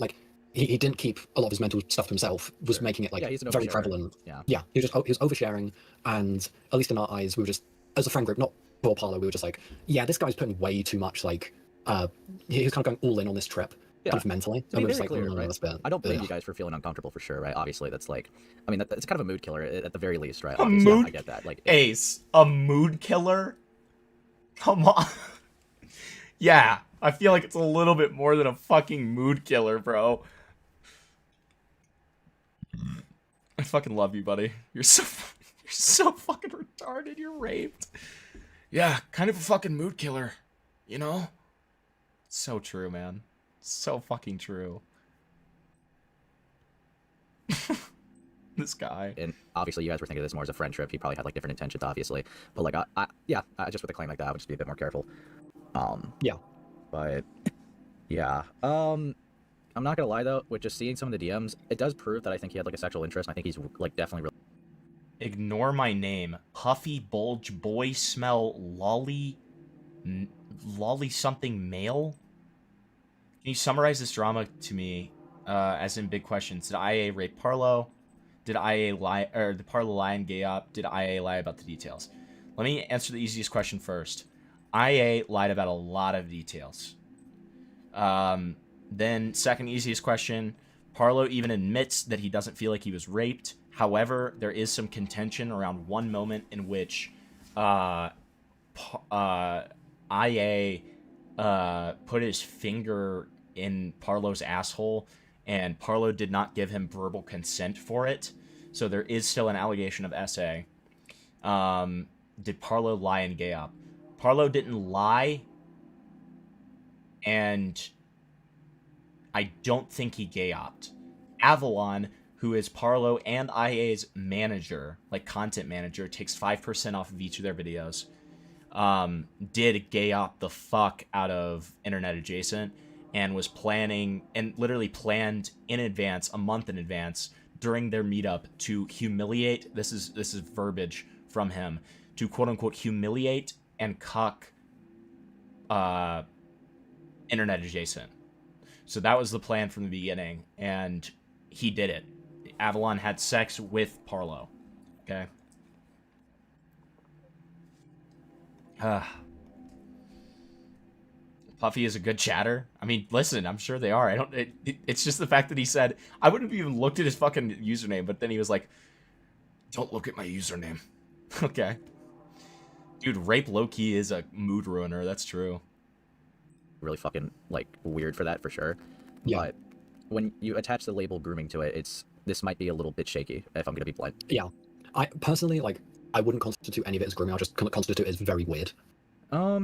he didn't keep a lot of his mental stuff to himself, was making it very prevalent. He was oversharing, and at least in our eyes, we were just, as a friend group, not poor Paulo, we were just this guy's putting way too much he was kind of going all in on this trip. Kind of mentally. To be very clear, right? I don't blame you guys for feeling uncomfortable, for sure, right? Obviously, that's it's kind of a mood killer at the very least, right? I get that. Ace, a mood killer? Come on. Yeah, I feel like it's a little bit more than a fucking mood killer, bro. I fucking love you, buddy. You're so fucking retarded. You're raped. Yeah, kind of a fucking mood killer, So true, man. So fucking true. This guy. And obviously, you guys were thinking of this more as a friend trip. He probably had different intentions, obviously. But just with a claim like that, I would just be a bit more careful. But yeah. I'm not gonna lie though, with just seeing some of the DMs, it does prove that I think he had a sexual interest. And I think he's definitely. Ignore my name. Puffy bulge boy smell lolly something male. Can you summarize this drama to me, as in big questions? Did IA rape Parlo? Did IA lie, or did Parlo lie and gay up? Did IA lie about the details? Let me answer the easiest question first. IA lied about a lot of details. Then second easiest question, Parlo even admits that he doesn't feel like he was raped. However, there is some contention around one moment in which IA put his finger in Parlo's asshole, and Parlo did not give him verbal consent for it. So there is still an allegation of SA. Did Parlo lie and gay up? Parlo didn't lie, and I don't think he gay upped. Avalon, who is Parlo and IA's manager, content manager, takes 5% off of each of their videos, did gay up the fuck out of Internet Adjacent, and was planning, and literally planned in advance, a month in advance, during their meetup to humiliate, this is verbiage from him, to quote-unquote humiliate and cuck Internet Adjacent. So that was the plan from the beginning, and he did it. Avalon had sex with Parlo. Okay? Puffy is a good chatter. I mean, listen, I'm sure they are. It's just the fact that he said, I wouldn't have even looked at his fucking username, but then he was like, don't look at my username. Okay. Dude, rape low-key is a mood ruiner. That's true. Really fucking, weird for that, for sure. Yeah. But when you attach the label grooming to it, this might be a little bit shaky, if I'm gonna be blunt. Yeah. I personally, I wouldn't constitute any of it as grooming. I'll just constitute it as very weird. I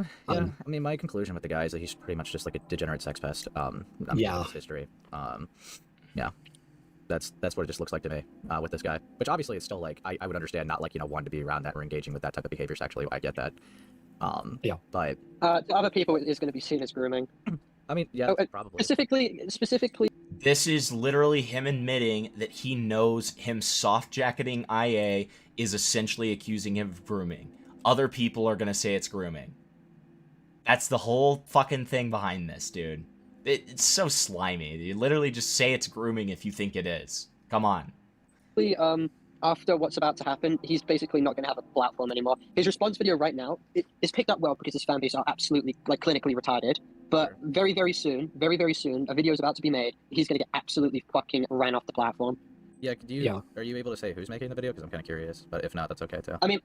mean, my conclusion with the guy is that he's pretty much just a degenerate sex pest. His history. Yeah. That's what it just looks like to me with this guy. Which obviously is still I would understand not wanting to be around that or engaging with that type of behavior sexually. I get that. But to other people, it is going to be seen as grooming. I mean, yeah, probably. Specifically. This is literally him admitting that he knows him soft jacketing IA is essentially accusing him of grooming. Other people are gonna say it's grooming. That's the whole fucking thing behind this, dude. It's so slimy. You literally just say it's grooming if you think it is. Come on. basically, after what's about to happen, he's basically not going to have a platform anymore. His response video right now is picked up well because his fan base are absolutely, like, clinically retarded. But very, very soon, a video is about to be made. He's going to get absolutely fucking ran off the platform. Yeah, are you able to say who's making the video? Because I'm kind of curious, but if not, that's okay too. I mean,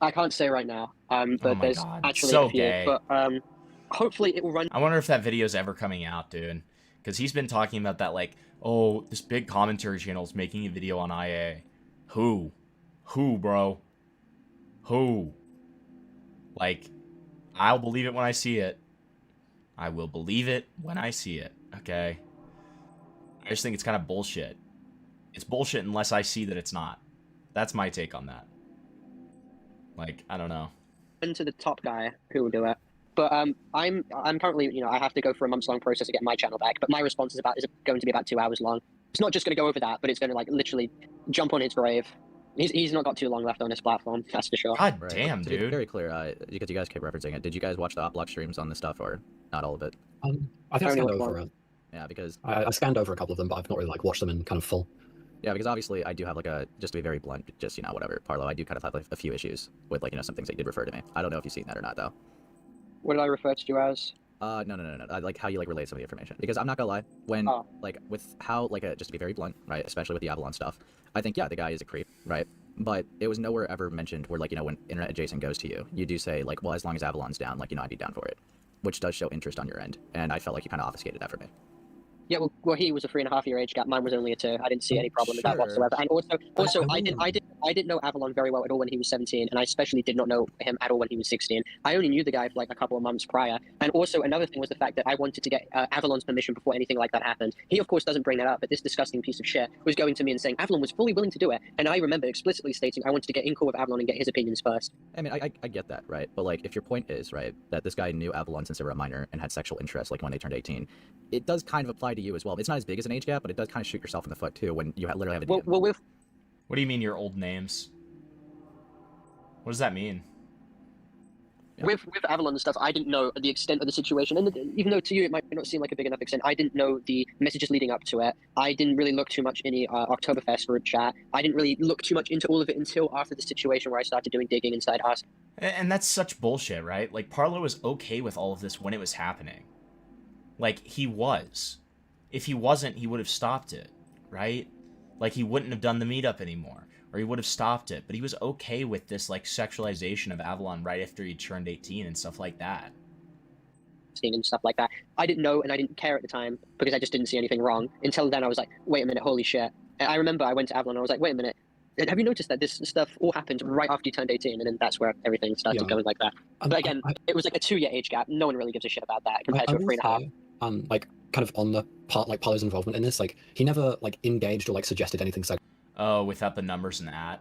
I can't say right now, but my there's God, actually so a few. gay. But hopefully it will run. I wonder if that video's ever coming out, dude. Because he's been talking about that, like, oh, this big commentary channel's making a video on IA. Who? Who, bro? Who? Like, I'll believe it when I see it. I will believe it when I see it, okay? I just think it's kind of bullshit. It's bullshit unless I see that it's not. That's my take on that. Like, I don't know. Into the top guy who will do it. But I'm currently, I have to go through a months-long process to get my channel back. But my response is going to be about 2 hours long. It's not just going to go over that, but it's going to, like, literally jump on his grave. He's not got too long left on his platform, that's for sure. God damn, To be dude. very clear, because you guys keep referencing it, did you guys watch the Oplock streams on this stuff, or not all of it? I think I scanned over it. Yeah, because I scanned over a couple of them, but I've not really like watched them in kind of full. Yeah, because obviously I do have just to be very blunt, just whatever, Parlo, I do kind of have like a few issues with some things that you did refer to me. I don't know if you've seen that or not though. What did I refer to you as? No. Like how you relate some of the information. Because I'm not gonna lie, when with how just to be very blunt, right, especially with the Avalon stuff, I think the guy is a creep, right? But it was nowhere ever mentioned where when internet adjacent goes to you, you do say well, as long as Avalon's down, I'd be down for it, which does show interest on your end, and I felt like you kind of obfuscated that for me. Yeah, well, he was a 3.5-year age gap. Mine was only a 2. I didn't see any problem with that whatsoever. And also, I didn't know Avalon very well at all when he was 17, and I especially did not know him at all when he was 16. I only knew the guy for like a couple of months prior. And also, another thing was the fact that I wanted to get Avalon's permission before anything like that happened. He, of course, doesn't bring that up, but this disgusting piece of shit was going to me and saying Avalon was fully willing to do it. And I remember explicitly stating I wanted to get in call with Avalon and get his opinions first. I mean, I get that, right? But if your point is, right, that this guy knew Avalon since they were a minor and had sexual interest when they turned 18, it does kind of apply to you as well. It's not as big as an age gap, but it does kind of shoot yourself in the foot too when you literally have a DM. Well, what do you mean your old names? What does that mean? With Avalon and stuff, I didn't know the extent of the situation, and even though to you it might not seem like a big enough extent, I didn't know the messages leading up to it. I didn't really look too much in the Oktoberfest group chat. I didn't really look too much into all of it until after the situation where I started doing digging inside us. And that's such bullshit, right? Like, Parlo was okay with all of this when it was happening. Like, he was. If he wasn't, he would have stopped it, right? Like, he wouldn't have done the meetup anymore, or he would have stopped it. But he was okay with this, like, sexualization of Avalon right after he turned 18 and stuff like that. And stuff like that. I didn't know and I didn't care at the time because I just didn't see anything wrong. Until then, I was like, wait a minute, holy shit. And I remember I went to Avalon and I was like, wait a minute. Have you noticed that this stuff all happened right after you turned 18? And then that's where everything started going like that. But again, it was like a 2-year age gap. No one really gives a shit about that compared to a 3.5. Like, kind of on the part, like, Parlo's involvement in this, like, he never, like, engaged or, like, suggested anything sexual. Oh, without the numbers and that?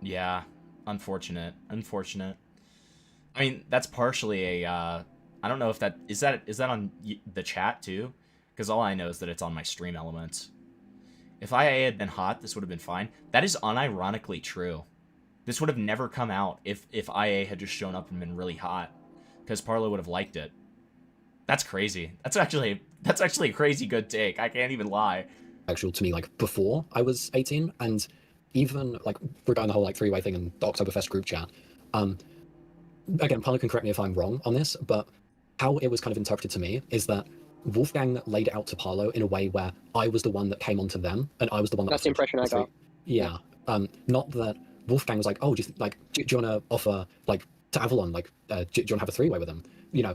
Yeah. Unfortunate. I mean, that's partially a, I don't know if that... Is that on the chat, too? Because all I know is that it's on my stream elements. If IA had been hot, this would have been fine. That is unironically true. This would have never come out if IA had just shown up and been really hot. Because Parlo would have liked it. That's crazy. That's actually a crazy good take. I can't even lie. Actual to me, like, before I was 18, and even, like, regarding the whole, like, 3-way thing in the Oktoberfest group chat, again, Parlo can correct me if I'm wrong on this, but how it was kind of interpreted to me is that Wolfgang laid it out to Parlo in a way where I was the one that came onto them, and I was the one that... That's the impression I got. Yeah. Not that Wolfgang was like, oh, do you want to offer, like, to Avalon, like, do you want to have a 3-way with him?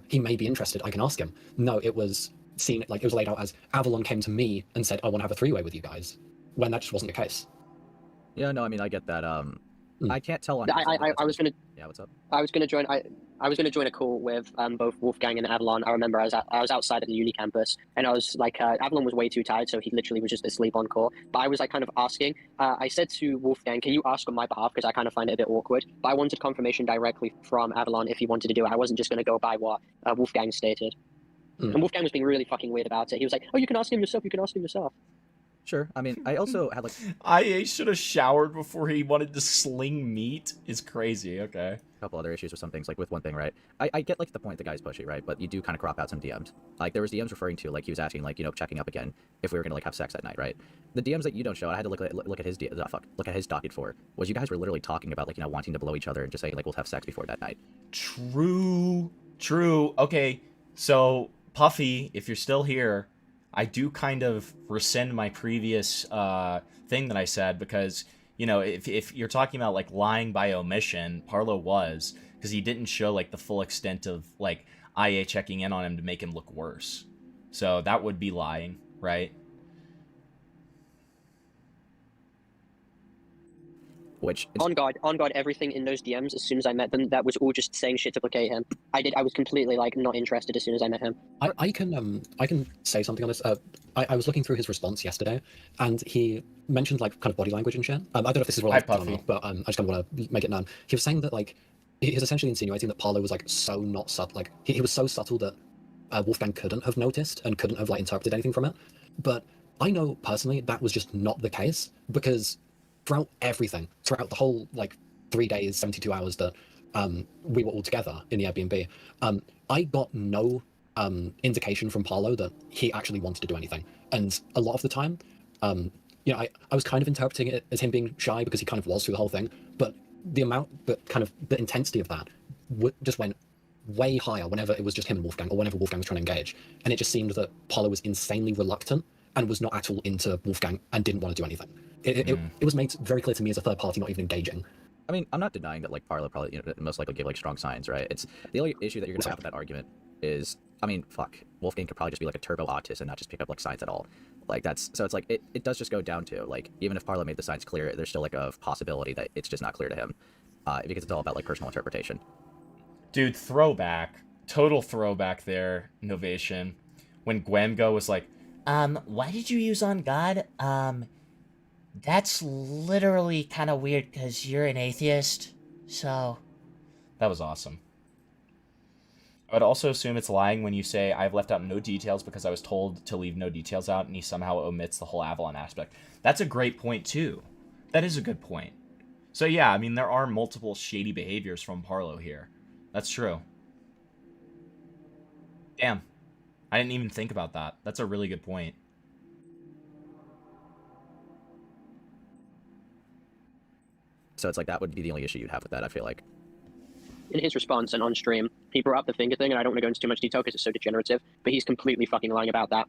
He may be interested, I can ask him. No, it was seen, like, it was laid out as Avalon came to me and said, I want to have a 3-way with you guys, when that just wasn't the case. Yeah, no, I mean, I get that. I can't tell on... I was gonna... Yeah, what's up? I was gonna join a call with both Wolfgang and Avalon. I remember I was outside at the uni campus, and I was like, Avalon was way too tired, so he literally was just asleep on call. But I was like kind of asking. I said to Wolfgang, "Can you ask on my behalf?" Because I kind of find it a bit awkward. But I wanted confirmation directly from Avalon if he wanted to do it. I wasn't just gonna go by what Wolfgang stated. And Wolfgang was being really fucking weird about it. He was like, "Oh, you can ask him yourself. You can ask him yourself." Sure. I mean, I also had like IA should have showered before he wanted to sling meat. Is crazy. Okay. a couple other issues with some things. Like with one thing, right? I get like the point the guy's pushy, right? But you do kind of crop out some DMs. Like there was DMs referring to like he was asking like checking up again if we were gonna like have sex that night, right? The DMs that you don't show, I had to look at his look at his docket for was you guys were literally talking about like wanting to blow each other and just saying like we'll have sex before that night. True. Okay. So Puffy, if you're still here, I do kind of rescind my previous thing that I said because, if you're talking about, like, lying by omission, Parlo was, because he didn't show, like, the full extent of, like, IA checking in on him to make him look worse. So that would be lying, right? Which on God, everything in those DMs as soon as I met them, that was all just saying shit to placate him. I was completely like not interested as soon as I met him. I can say something on this. I was looking through his response yesterday, and he mentioned like kind of body language and shit. I don't know if this is related or not, but I just kind of want to make it known. He was saying that like he was essentially insinuating that Parlo was like so not subtle, like he was so subtle that Wolfgang couldn't have noticed and couldn't have like interpreted anything from it. But I know personally that was just not the case because throughout the whole like 3 days, 72 hours that we were all together in the Airbnb, I got no indication from Parlo that he actually wanted to do anything. And a lot of the time, I was kind of interpreting it as him being shy because he kind of was through the whole thing, but the intensity of that just went way higher whenever it was just him and Wolfgang, or whenever Wolfgang was trying to engage. And it just seemed that Parlo was insanely reluctant and was not at all into Wolfgang and didn't want to do anything. It was made very clear to me as a third party, not even engaging. I mean, I'm not denying that like Parlo probably most likely gave like strong signs, right? It's the only issue that you're gonna have with that argument is, I mean, fuck, Wolfgang could probably just be like a turbo autist and not just pick up like signs at all. Like that's so it's like it does just go down to like even if Parlo made the signs clear, there's still like a possibility that it's just not clear to him, because it's all about like personal interpretation. Dude, total throwback there, Novation. When Gwemgo was like, why did you use on God? That's literally kind of weird because you're an atheist, so... That was awesome. I would also assume it's lying when you say, I've left out no details because I was told to leave no details out, and he somehow omits the whole Avalon aspect. That's a great point, too. That is a good point. So yeah, I mean, there are multiple shady behaviors from Parlo here. That's true. Damn. I didn't even think about that. That's a really good point. So it's like that would be the only issue you'd have with that, I feel like. In his response and on stream, he brought up the finger thing, and I don't want to go into too much detail because it's so degenerative, but he's completely fucking lying about that.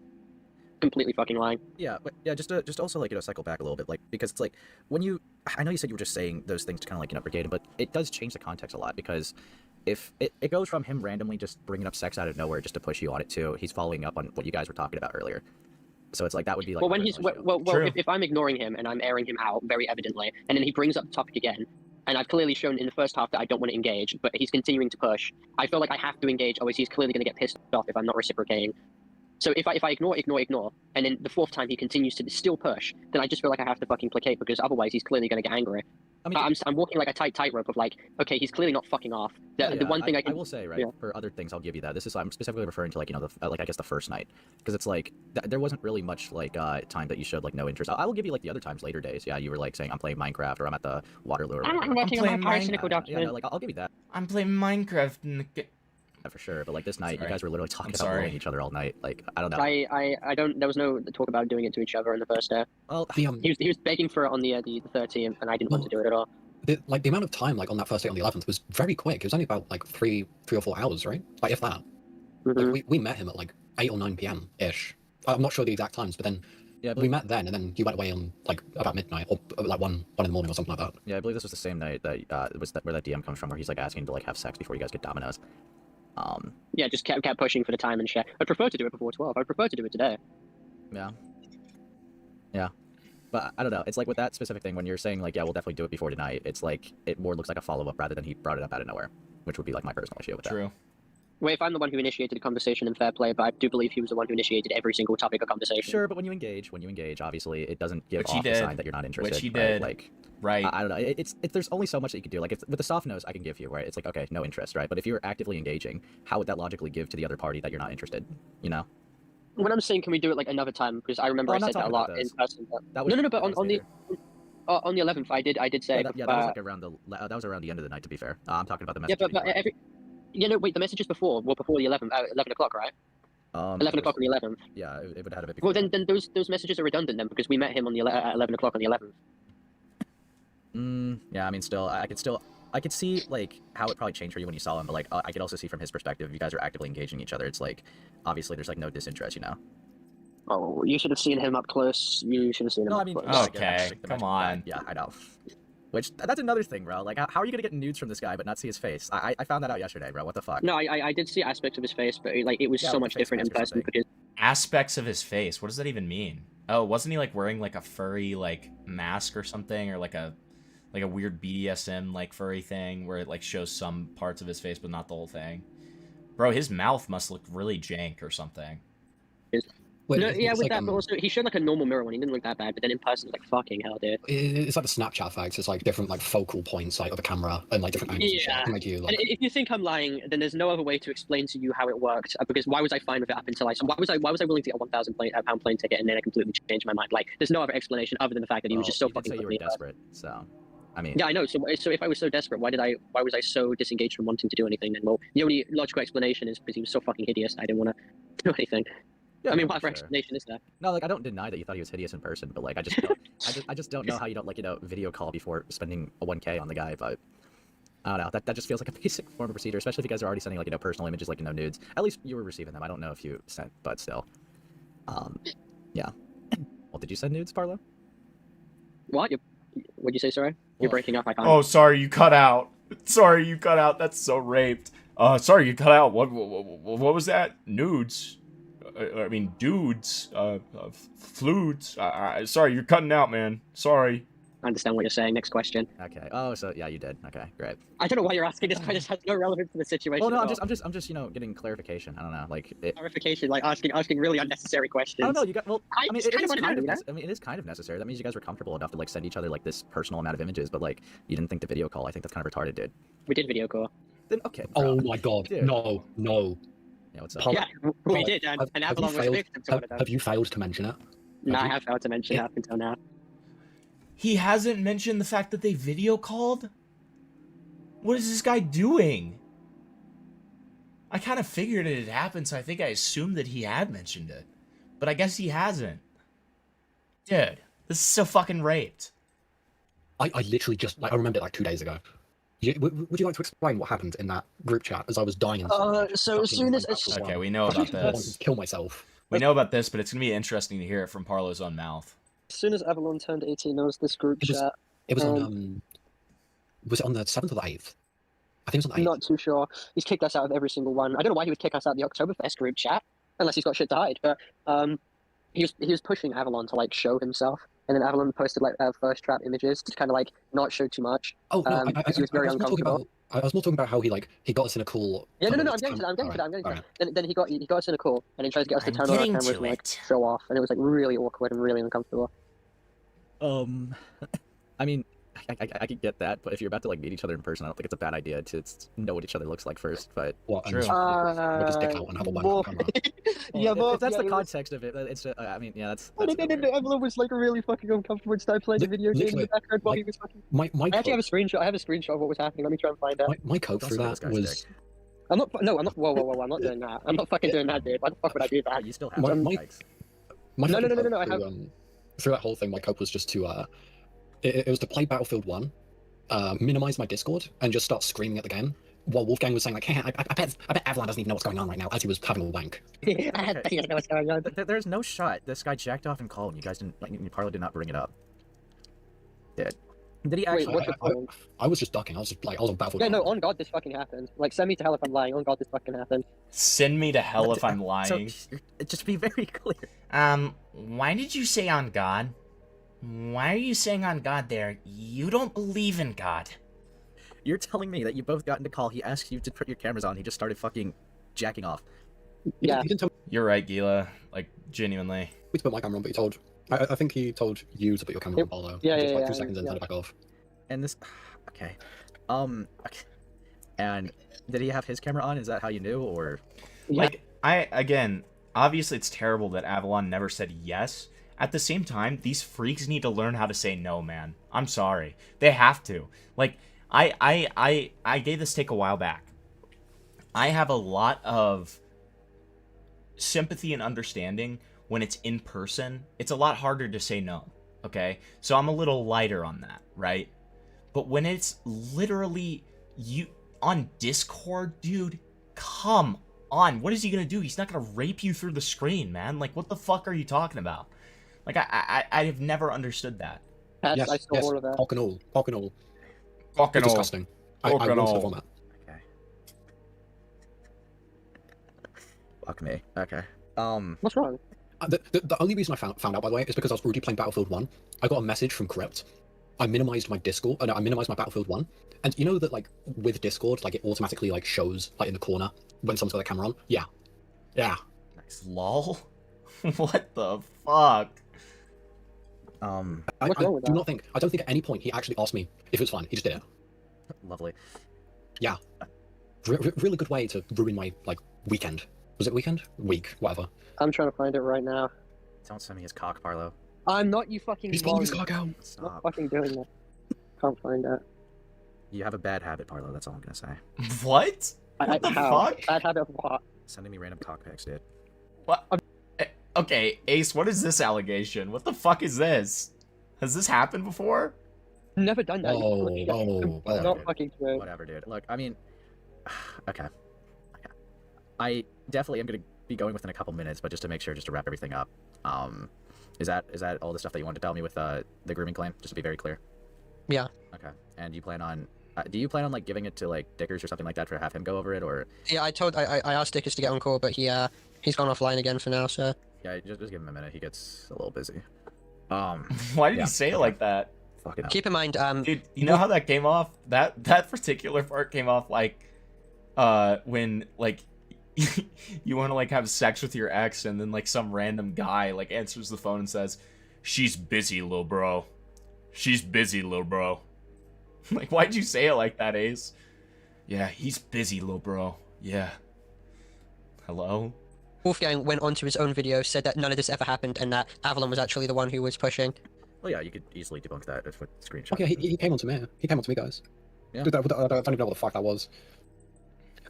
Completely fucking lying. Yeah, but yeah, just also like cycle back a little bit, like because it's like when I know you said you were just saying those things to kind of like brigade him, but it does change the context a lot because if it goes from him randomly just bringing up sex out of nowhere just to push you on it to he's following up on what you guys were talking about earlier. So it's like that would be like. Well, when he's if I'm ignoring him and I'm airing him out very evidently, and then he brings up the topic again, and I've clearly shown in the first half that I don't want to engage, but he's continuing to push. I feel like I have to engage, otherwise he's clearly going to get pissed off if I'm not reciprocating. So if I ignore, and then the fourth time he continues to still push, then I just feel like I have to fucking placate because otherwise he's clearly going to get angry. I mean, I'm walking like a tightrope of like, okay, he's clearly not fucking off. The one thing I will say, right, for other things, I'll give you that. I'm specifically referring to like I guess the first night, because it's like there wasn't really much like time that you showed like no interest. I will give you like the other times later days. Yeah, you were like saying I'm playing Minecraft or I'm at the Waterloo. Or I'm working on my pyrocynical document. Yeah, no, like I'll give you that. I'm playing Minecraft. For sure, but like this night, you guys were literally talking about blowing each other all night. Like I don't know. I don't. There was no talk about doing it to each other on the first day. Well, he was begging for it on the 13th, and I didn't want to do it at all. The amount of time like on that first day on the 11th was very quick. It was only about like three or 4 hours, right? Like if that. Mm-hmm. Like we met him at like 8 or 9 p.m. ish. I'm not sure the exact times, but then we met then, and then he went away on like about midnight or like 1 in the morning or something like that. Yeah, I believe this was the same night that where that DM comes from, where he's like asking to like have sex before you guys get Domino's. Yeah, just kept pushing for the time and shit. I'd prefer to do it before 12. I'd prefer to do it today. Yeah. But I don't know. It's like with that specific thing, when you're saying like, yeah, we'll definitely do it before tonight, it's like it more looks like a follow-up rather than he brought it up out of nowhere, which would be like my personal issue with that. True. Well, if I'm the one who initiated the conversation in fair play, but I do believe he was the one who initiated every single topic of conversation. Sure, but when you engage, obviously it doesn't give off a sign that you're not interested. Which he right? did. Like, right. I don't know. It's there's only so much that you can do. Like with the soft nose, I can give you, right? It's like, okay, no interest, right? But if you're actively engaging, how would that logically give to the other party that you're not interested? You know? when I'm saying can we do it like another time, because I remember Oh, I I'm not said that a talking about lot in this. person. That was No, but that was later. on the 11th, I did say. Yeah, that was like around that was around the end of the night. To be fair, I'm talking about the Yeah, message. but wait, the messages before were before the 11 o'clock, right? 11 o'clock on the 11th. Yeah, it would have had a bit before. Well, then those messages are redundant then, because we met him on the at 11 o'clock on the 11th. Yeah, I mean, still, I could see like how it probably changed for you when you saw him, but like I could also see from his perspective, if you guys are actively engaging each other, it's like obviously there's like no disinterest, you know. Oh, you should have seen him up close. You should have seen him up close. Okay, come on. Yeah, I know. Which that's another thing, bro. Like, how are you gonna get nudes from this guy but not see his face? I found that out yesterday, bro. What the fuck? No, I did see aspects of his face, but like it was Yeah, so like much the face different in mask or person something. because Aspects of his face. What does that even mean? Oh, wasn't he like wearing like a furry like mask or something, or like a weird BDSM like furry thing where it like shows some parts of his face but not the whole thing? Bro, his mouth must look really jank or something. no, yeah, with that, but also he showed like a normal mirror one. He didn't look that bad, but then in person, it's like fucking hell, dude. It's like the Snapchat effect. It's like different like focal points like of the camera and like different angles. Yeah. And, you, like, And if you think I'm lying, then there's no other way to explain to you how it worked. Because why was I fine with it up until why was I willing to get a £1,000 plane ticket and then I completely changed my mind? Like, there's no other explanation other than the fact that he was just so you did fucking. say you were desperate, so I mean. Yeah, I know. So if I was so desperate, why was I so disengaged from wanting to do anything? Then, well, the only logical explanation is because he was so fucking hideous. I didn't want to do anything. Yeah, I mean, no, what other sure. explanation is there? No, like I don't deny that you thought he was hideous in person, but like I just don't know how you don't like video call before spending a 1K on the guy, but I don't know. That just feels like a basic form of procedure, especially if you guys are already sending like personal images like nudes. At least you were receiving them. I don't know if you sent, but still. Yeah. Well, did you send nudes, Parlo? What? What'd you say? Sorry, you're breaking up. I can't. Oh, sorry, you cut out. Sorry, you cut out. That's so raped. Sorry, you cut out. What was that? Nudes. I mean, dudes. Flutes. Sorry, you're cutting out, man. Sorry. I understand what you're saying. Next question. Okay. Oh, so yeah, you did. Okay, great. I don't know why you're asking this. This has no relevance to the situation. Well, no, at I'm all. just getting clarification. I don't know, like clarification, like asking really unnecessary questions. I don't know. You got well. I mean, it is kind of necessary. That means you guys were comfortable enough to like send each other like this personal amount of images, but like you didn't think the video call. I think that's kind of retarded, dude. We did video call. Then okay. Oh my god, Dude. no. Yeah, what's up? Yeah, we did, and Avalon was victim to one of them. Have you failed to mention it? No, I have failed to mention it up until now. He hasn't mentioned the fact that they video called? What is this guy doing? I kind of figured it had happened, so I think I assumed that he had mentioned it. But I guess he hasn't. Dude, this is so fucking raped. I literally just, I remembered it like 2 days ago. Would you like to explain what happened in that group chat as I was dying? So as soon as... Okay, we know about I wanted this. to kill myself. We know about this, but it's going to be interesting to hear it from Parlo's own mouth. As soon as Avalon turned 18, there was this group chat. It was on, was it on the 7th or the 8th? I think it was on the 8th. I'm not too sure. He's kicked us out of every single one. I don't know why he would kick us out of the Oktoberfest group chat, unless he's got shit to hide. But he was pushing Avalon to like show himself, and then Avalon posted like first trap images to kind of like not show too much. Oh no, because he was very uncomfortable. I was more talking about how he got us in a call. Yeah, no, I'm getting to that. Then he got us in a call, and he tried to get us to turn on our cameras and like show off, and it was like really awkward and really uncomfortable. I mean, I could get that, but if you're about to like meet each other in person, I don't think it's a bad idea to know what each other looks like first. But what? True. With his dick out and have a More- yeah, if that's the it was- context of it, it's. I mean, yeah, that's. No, Evelyn was like really fucking uncomfortable and started playing a video game in the background while he was fucking. My I actually have a screenshot. I have a screenshot of what was happening. Let me try and find out. my cope through that was. I'm not. No, I'm not. Whoa! I'm not doing that. I'm not fucking doing that, dude. Why the fuck would I do that? You still have My, some my, bikes. my No, fucking no, cope I have. through that whole thing, my cope was just to it was to play Battlefield 1, minimize my Discord, and just start screaming at the game. While Wolfgang was saying like, "Hey, I bet Avalon doesn't even know what's going on right now," as he was having a wank. I bet he doesn't know what's going on. There's no shot. This guy jacked off and called, and you guys didn't. Like, Parlo did not bring it up. Did he actually? Wait, I was just ducking. I was on Battlefield. Yeah, no, on God, this fucking happened. Like, send me to hell if I'm lying. On God, this fucking happened. Send me to hell if I'm lying. So, just be very clear. Why did you say on God? Why are you saying on God there? You don't believe in God. You're telling me that you both got into call. He asked you to put your cameras on. He just started fucking jacking off. Yeah. You're right, Gila. Like, genuinely. We put my camera on, but he told. I think he told you to put your camera on, Paulo. Yeah, just yeah, like yeah, 2 seconds and yeah. turn it back off. And this, okay, okay. And did he have his camera on? Is that how you knew, or? Like, again, obviously it's terrible that Avalon never said yes. At the same time, these freaks need to learn how to say no, man. I'm sorry. They have to. Like, I gave this take a while back. I have a lot of sympathy and understanding when it's in person. It's a lot harder to say no, okay? So I'm a little lighter on that, right? But when it's literally you on Discord, dude, come on. What is he gonna do? He's not gonna rape you through the screen, man. Like, what the fuck are you talking about? Like, I have never understood that. Yes, I saw all of that. Cock and all. Cock and all. Cock and It's all. disgusting. Cock I and want to all. vomit. Fuck me. Okay. What's wrong? The only reason I found out, by the way, is because I was already playing Battlefield 1. I got a message from Crypt. I minimized my Discord. No, I minimized my Battlefield 1. And you know that, like, with Discord, like, it automatically, like, shows, like, in the corner when someone's got their camera on? Yeah. Yeah. Nice. Lol? What the fuck? I don't think at any point he actually asked me if it was fun. He just did it. Lovely. Yeah. Really good way to ruin my, like, weekend. Was it weekend? Week, whatever. I'm trying to find it right now. Don't send me his cock, Parlo. I'm not, you fucking He's pulling his cock out. I'm not fucking doing that. Can't find that. You have a bad habit, Parlo. That's all I'm gonna say. What? What the fuck? Bad habit of what? Sending me random cock pics, dude. What? Okay, Ace, what is this allegation? What the fuck is this? Has this happened before? Never done that. Not fucking true. Whatever, dude. Look, I mean, okay. I definitely am gonna be going within a couple minutes, but just to make sure, just to wrap everything up, is that all the stuff that you wanted to tell me with the grooming claim? Just to be very clear. Yeah. Okay. And you plan on, do you plan on like giving it to like Dickers or something like that to have him go over it, or? Yeah, I asked Dickers to get on call, but he's gone offline again for now. So. Yeah, just give him a minute. He gets a little busy. Why did you say it like that? Fucking keep in mind, dude, you know how that came off? That particular part came off like, when like you want to like have sex with your ex, and then like some random guy like answers the phone and says, "She's busy, lil bro. She's busy, lil bro." Like, why'd you say it like that, Ace? Yeah, he's busy, lil bro. Yeah. Hello? Wolfgang went onto his own video, said that none of this ever happened, and that Avalon was actually the one who was pushing. Well, yeah, you could easily debunk that with screenshots. Okay, he came on to me. He came on to me, guys. Yeah. Dude, I don't even know what the fuck that was.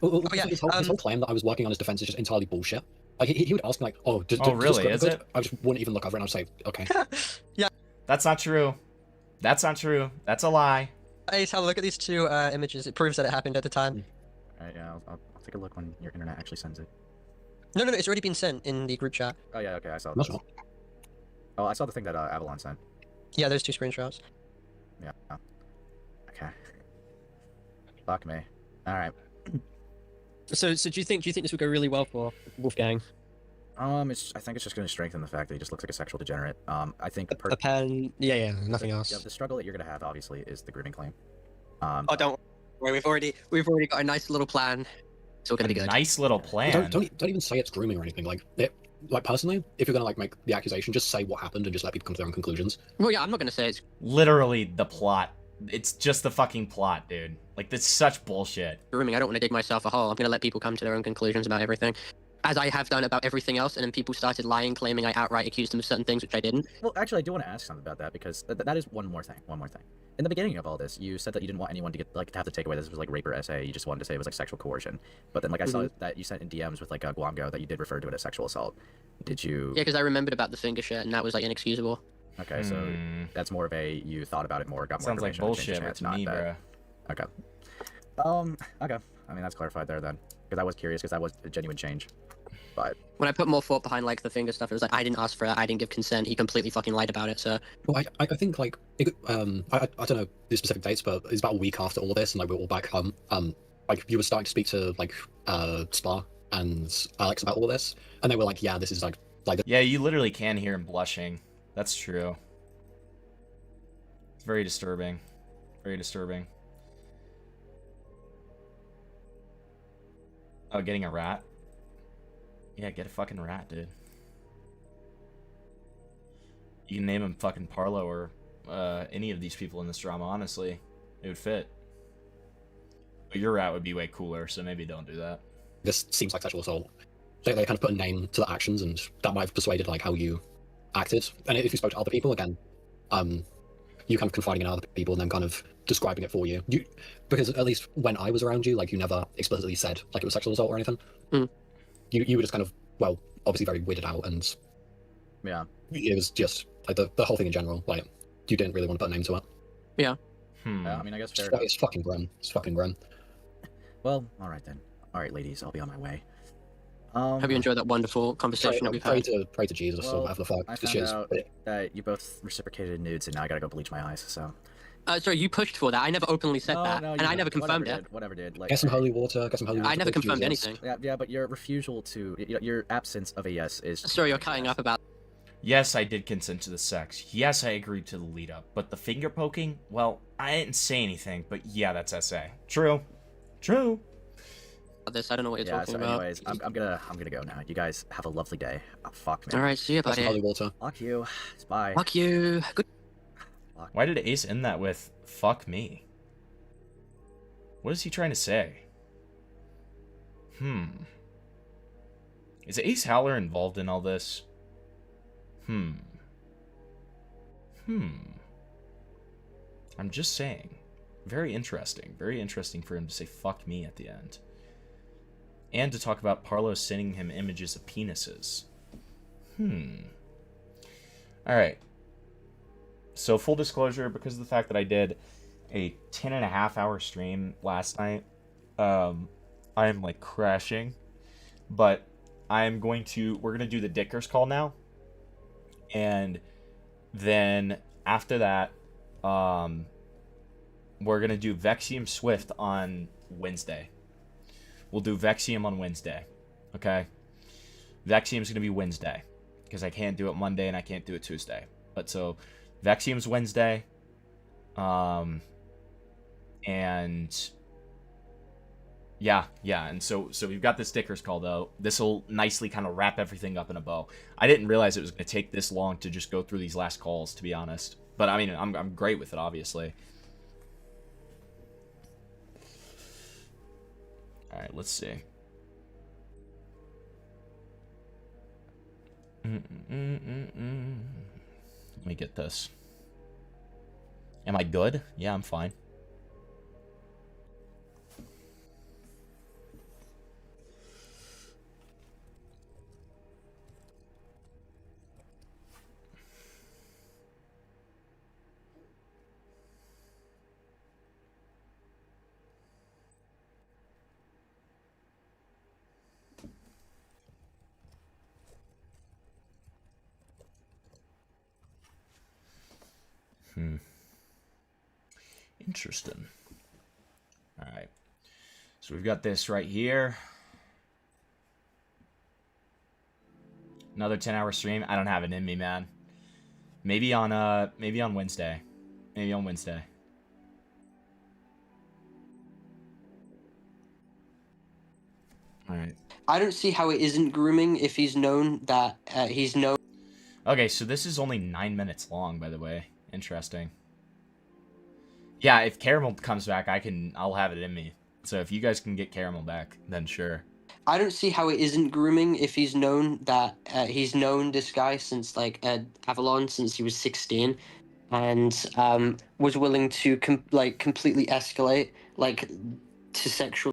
yeah, his whole claim that I was working on his defense is just entirely bullshit. Like, he would ask me, like, oh, really? Is it? I just wouldn't even look over it, and I'd say, okay. Yeah. That's not true. That's not true. That's a lie. Ace, have a look at these two images. It proves that it happened at the time. Alright, yeah, I'll take a look when your internet actually sends it. No, it's already been sent in the group chat. Oh, yeah, okay, I saw That's this. not. Oh, I saw the thing that Avalon sent. Yeah, those two screenshots. Yeah. Okay. Fuck me. Alright. So do you think this would go really well for Wolfgang? I think it's just going to strengthen the fact that he just looks like a sexual degenerate. I think a pen. Yeah, nothing else. Yeah, the struggle that you're going to have obviously is the grooming claim. Oh, don't worry. We've already got a nice little plan. It's all going to be good. Nice little plan. Don't even say it's grooming or anything. Like personally, if you're gonna like make the accusation, just say what happened and just let people come to their own conclusions. Well, yeah, I'm not going to say it's literally the plot. It's just the fucking plot, dude. Like, that's such bullshit. grooming. I don't want to dig myself a hole. I'm going to let people come to their own conclusions about everything, as I have done about everything else. And then people started lying, claiming I outright accused them of certain things, which I didn't. Well, actually, I do want to ask something about that, because that is one more thing. In the beginning of all this, you said that you didn't want anyone to get to have to take away this was like rape or SA. You just wanted to say it was like sexual coercion. But then, like, I saw that you sent in DMs with like Guamgo that you did refer to it as sexual assault. Did you? Yeah, because I remembered about the finger shit, and that was like inexcusable. Okay, so that's more of a you thought about it more, got more Sounds like information. bullshit to me, bro. Okay. Okay. I mean, that's clarified there then, because I was curious, because that was a genuine change. But when I put more thought behind like the finger stuff, it was like I didn't ask for it, I didn't give consent. He completely fucking lied about it. So. Well, I think like I don't know the specific dates, but it's about a week after all this, and like we're all back home. Like you were starting to speak to like Spa and Alex about all this, and they were like, yeah, this is like. Yeah, you literally can hear him blushing. That's true. It's very disturbing. Very disturbing. Oh, getting a rat? Yeah, get a fucking rat, dude. You can name him fucking Parlo or any of these people in this drama, honestly. It would fit. But your rat would be way cooler, so maybe don't do that. This seems like sexual assault. they kind of put a name to the actions, and that might have persuaded like how you acted. And if you spoke to other people again, you kind of confiding in other people and then kind of describing it for you. Because at least when I was around you, like you never explicitly said like it was sexual assault or anything. You were just kind of, well, obviously very weirded out, and yeah, it was just like the whole thing in general. Like you didn't really want to put a name to it. Yeah. Yeah, I mean, I guess fair It's fucking grim. It's fucking grim. Well, all right then. All right, ladies, I'll be on my way. Hope you enjoyed that wonderful conversation that we've had. Pray to Jesus or whatever the fuck. I This found shit is- out that you both reciprocated nudes, and now I gotta go bleach my eyes. So. Sorry, you pushed for that. I never openly said that, no, and you I never confirmed whatever it. Did, whatever did. Like, Get some holy water. Get some holy water. I never pray to confirmed Jesus. anything. Yeah, but your refusal to, your absence of a yes is. Sorry, you're cutting up about. Yes, I did consent to the sex. Yes, I agreed to the lead up. But the finger poking? Well, I didn't say anything, but yeah, that's SA. True. True. This, I don't know what you're talking so about. anyways, I'm gonna go now. You guys have a lovely day. Oh, fuck me. All right, see you, Get some buddy. holy water. Fuck you. Bye. Fuck you. Good. Why did Ace end that with, fuck me? What is he trying to say? Is Ace Howler involved in all this? I'm just saying. Very interesting. Very interesting for him to say fuck me at the end. And to talk about Parlo sending him images of penises. Alright. So, full disclosure, because of the fact that I did a 10.5-hour stream last night, I am, like, crashing. But we're going to do the Dickers call now. And then, after that, we're going to do Vexium Swift on Wednesday. We'll do Vexium on Wednesday. Okay? Vexium's going to be Wednesday. Because I can't do it Monday and I can't do it Tuesday. But so, Vexium's Wednesday. And yeah, and so we've got the stickers call though. This will nicely kind of wrap everything up in a bow. I didn't realize it was going to take this long to just go through these last calls, to be honest. But I mean, I'm great with it, obviously. All right, let's see. Let me get this. Am I good? Yeah, I'm fine. Interesting. Alright. So we've got this right here. Another 10-hour stream. I don't have it in me, man. Maybe on Wednesday. Maybe on Wednesday. Alright. I don't see how it isn't grooming if he's known that he's known. Okay, so this is only 9 minutes long, by the way. Interesting. Yeah, if Caramel comes back, I'll have it in me. So if you guys can get Caramel back, then sure. I don't see how it isn't grooming if he's known that he's known this guy since like Avalon since he was 16, and was willing to completely escalate like to sexual.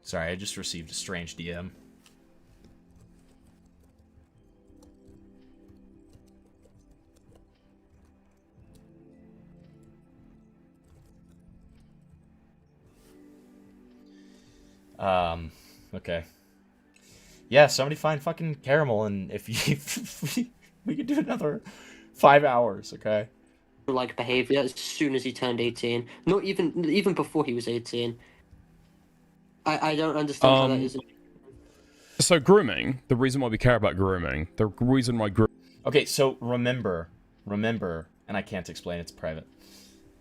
Sorry, I just received a strange DM. Okay. Yeah, somebody find fucking Caramel, and if you, we could do another 5 hours, okay? Like behavior as soon as he turned 18. Not even before he was 18. I don't understand how that isn't. So grooming, the reason why we care about grooming, the reason why Okay, so remember, and I can't explain, it's private.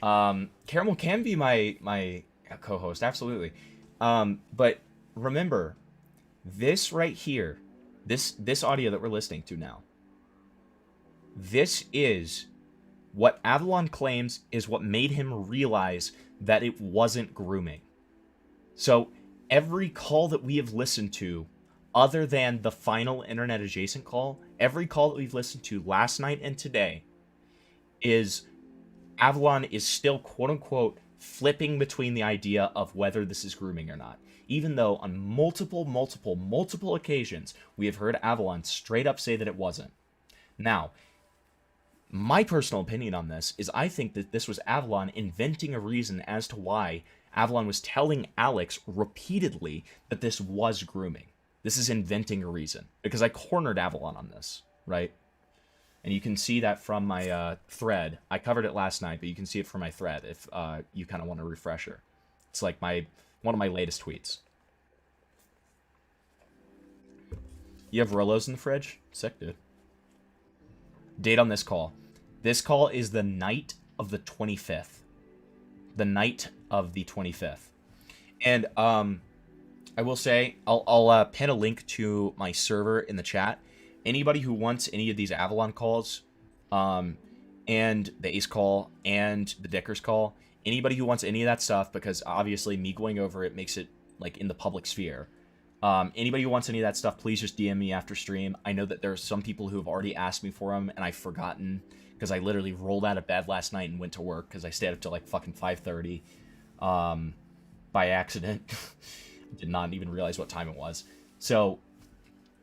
Caramel can be my co-host, absolutely. But remember, this right here, this audio that we're listening to now, this is what Avalon claims is what made him realize that it wasn't grooming. So every call that we have listened to, other than the final internet adjacent call, every call that we've listened to last night and today is Avalon is still, quote unquote, flipping between the idea of whether this is grooming or not. Even though on multiple occasions, we have heard Avalon straight up say that it wasn't. Now, my personal opinion on this is I think that this was Avalon inventing a reason as to why Avalon was telling Alex repeatedly that this was grooming. This is inventing a reason. Because I cornered Avalon on this, right? And you can see that from my thread. I covered it last night, but you can see it from my thread if you kind of want a refresher. It's like one of my latest tweets. You have Rolos in the fridge? Sick, dude. Date on this call. This call is the night of the 25th. The night of the 25th. And I will say, I'll pin a link to my server in the chat. Anybody who wants any of these Avalon calls, and the Ace call, and the Dickers call, anybody who wants any of that stuff, because obviously me going over it makes it, like, in the public sphere. Anybody who wants any of that stuff, please just DM me after stream. I know that there are some people who have already asked me for them, and I've forgotten, because I literally rolled out of bed last night and went to work, because I stayed up till, like, fucking 5:30, by accident. Did not even realize what time it was. So,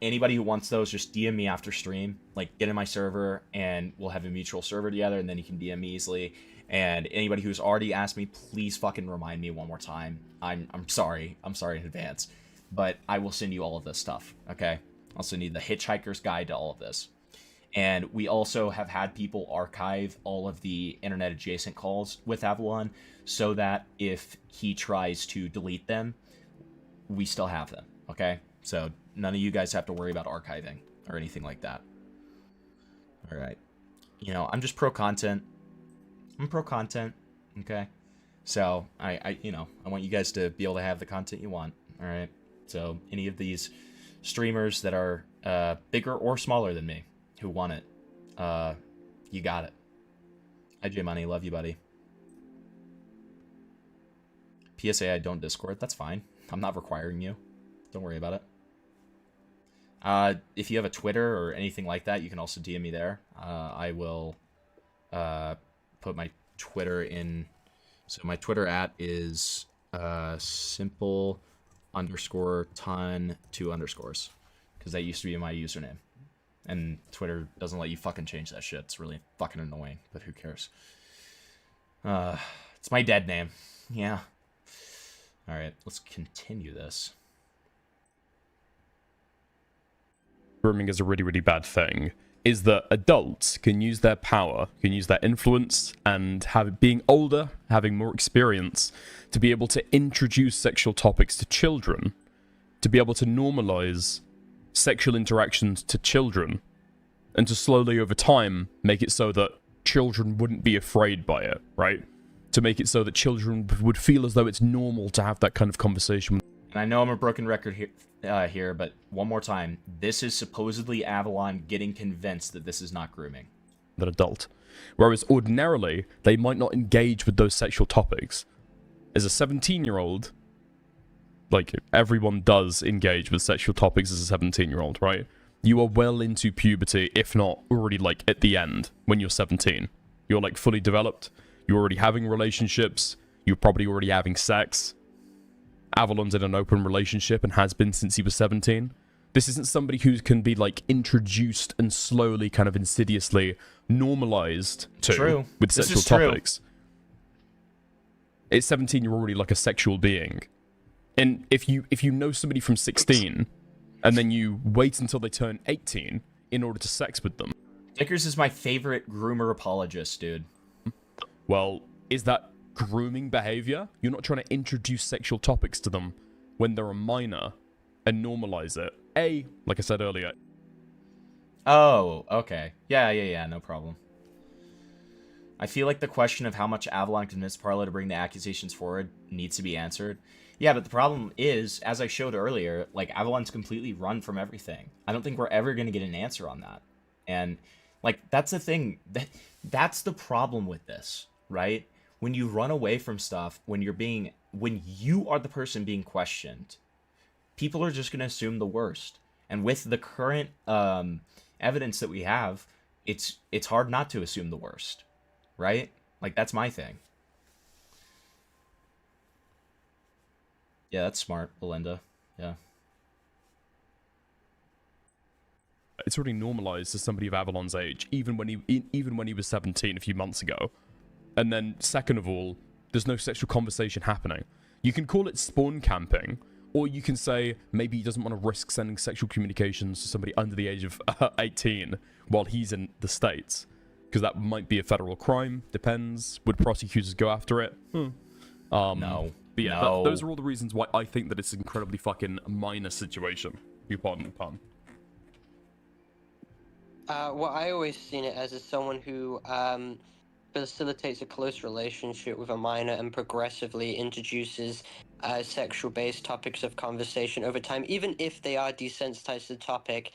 anybody who wants those, just DM me after stream. Like, get in my server, and we'll have a mutual server together, and then you can DM me easily. And anybody who's already asked me, please fucking remind me one more time. I'm sorry. I'm sorry in advance. But I will send you all of this stuff, okay? I'll send you the Hitchhiker's Guide to all of this. And we also have had people archive all of the internet adjacent calls with Avalon so that if he tries to delete them, we still have them, okay? So none of you guys have to worry about archiving or anything like that. All right. You know, I'm just pro content. I'm pro content, okay? So I want you guys to be able to have the content you want, all right? So any of these streamers that are bigger or smaller than me who want it, you got it. Hi, J Money, love you, buddy. PSA, I don't Discord. That's fine. I'm not requiring you. Don't worry about it. If you have a Twitter or anything like that, you can also DM me there. I will put my Twitter in. So my Twitter @ is simple _ton 2 underscores, because that used to be my username, and Twitter doesn't let you fucking change that shit. It's really fucking annoying, but who cares? It's my dead name. Yeah. All right, let's continue this. Grooming is a really, really bad thing, is that adults can use their power, can use their influence, and being older, having more experience, to be able to introduce sexual topics to children, to be able to normalize sexual interactions to children, and to slowly over time make it so that children wouldn't be afraid by it, right? To make it so that children would feel as though it's normal to have that kind of conversation. And I know I'm a broken record here, but one more time, this is supposedly Avalon getting convinced that this is not grooming. An adult. Whereas ordinarily, they might not engage with those sexual topics. As a 17-year-old, like, everyone does engage with sexual topics as a 17-year-old, right? You are well into puberty, if not already, like, at the end, when you're 17. You're, like, fully developed. You're already having relationships. You're probably already having sex. Avalon's in an open relationship and has been since he was 17. This isn't somebody who can be, like, introduced and slowly, kind of insidiously normalized to with sexual topics. At 17, you're already, like, a sexual being. And if you know somebody from 16, and then you wait until they turn 18 in order to sex with them. Dickers is my favorite groomer apologist, dude. Well, is that grooming behavior? You're not trying to introduce sexual topics to them when they're a minor and normalize it. Like I said earlier. Oh, okay. Yeah, no problem. I feel like the question of how much Avalon convinced Parlo to bring the accusations forward needs to be answered. Yeah, but the problem is, as I showed earlier, like, Avalon's completely run from everything. I don't think we're ever going to get an answer on that. And, like, that's the thing. That's the problem with this, right? When you run away from stuff, when you are the person being questioned, people are just going to assume the worst. And with the current evidence that we have, it's hard not to assume the worst, right? Like, that's my thing. Yeah, that's smart, Belinda. Yeah. It's already normalized to somebody of Avalon's age, even when he was 17 a few months ago. And then, second of all, there's no sexual conversation happening. You can call it spawn camping, or you can say maybe he doesn't want to risk sending sexual communications to somebody under the age of 18 while he's in the States. Because that might be a federal crime, depends. Would prosecutors go after it? No. But yeah, No. those are all the reasons why I think that it's an incredibly fucking minor situation. You pardon the pun. What I always seen it as is someone who facilitates a close relationship with a minor and progressively introduces sexual-based topics of conversation over time, even if they are desensitized to the topic.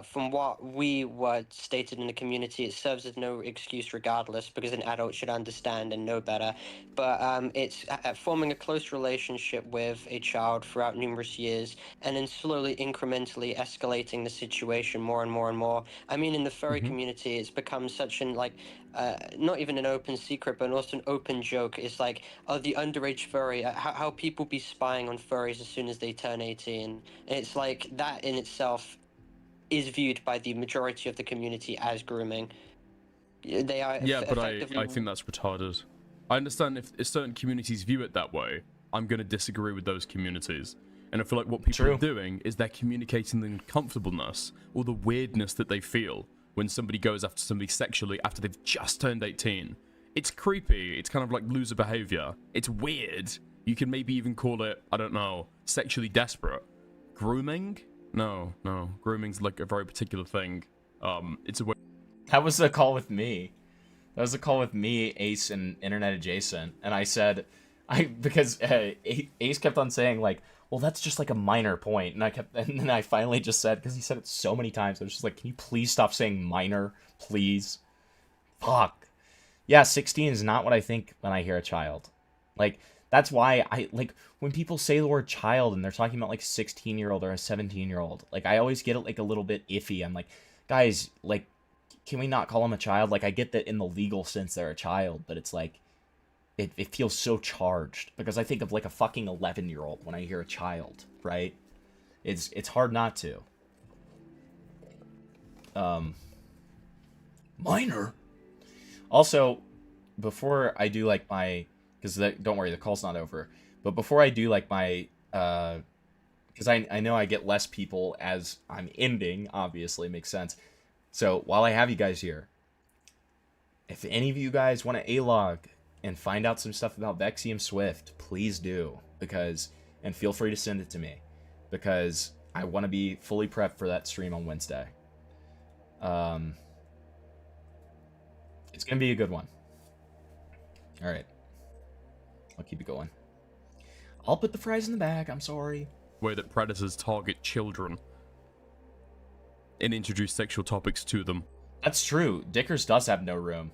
From what we were stated in the community, it serves as no excuse regardless, because an adult should understand and know better. But it's forming a close relationship with a child throughout numerous years, and then slowly, incrementally escalating the situation more and more and more. I mean, in the furry community, it's become such an, like, not even an open secret, but also an open joke. It's like, oh, the underage furry, how people be spying on furries as soon as they turn 18. And it's like, that in itself is viewed by the majority of the community as grooming. They are Yeah, but effectively... I think that's retarded. I understand if certain communities view it that way, I'm going to disagree with those communities. And I feel like what people are doing is they're communicating the uncomfortableness or the weirdness that they feel when somebody goes after somebody sexually after they've just turned 18. It's creepy. It's kind of like loser behavior. It's weird. You can maybe even call it, I don't know, sexually desperate. Grooming? No. Grooming's like a very particular thing. It's a way. That was a call with me. That was a call with me, Ace, and Internet Adjacent. And I said, because Ace kept on saying, like, well, that's just like a minor point. And then I finally just said, because he said it so many times, I was just like, can you please stop saying minor, please? Fuck. Yeah, 16 is not what I think when I hear a child. Like, that's why when people say the word child and they're talking about like 16-year-old or a 17-year-old, like, I always get it like a little bit iffy. I'm like, guys, like, can we not call them a child? Like, I get that in the legal sense they're a child, but it's like, it feels so charged because I think of like a fucking 11-year-old when I hear a child, right? It's hard not to. Minor. Also, before I do like my, because don't worry, the call's not over. But before I do like my, because I know I get less people as I'm ending. Obviously, makes sense. So while I have you guys here, if any of you guys want to A-log and find out some stuff about Vexium Swift, please do, and feel free to send it to me, because I want to be fully prepped for that stream on Wednesday. It's gonna be a good one. All right, I'll keep it going. I'll put the fries in the bag. I'm sorry. Way that predators target children and introduce sexual topics to them. That's true. Dickers does have no room.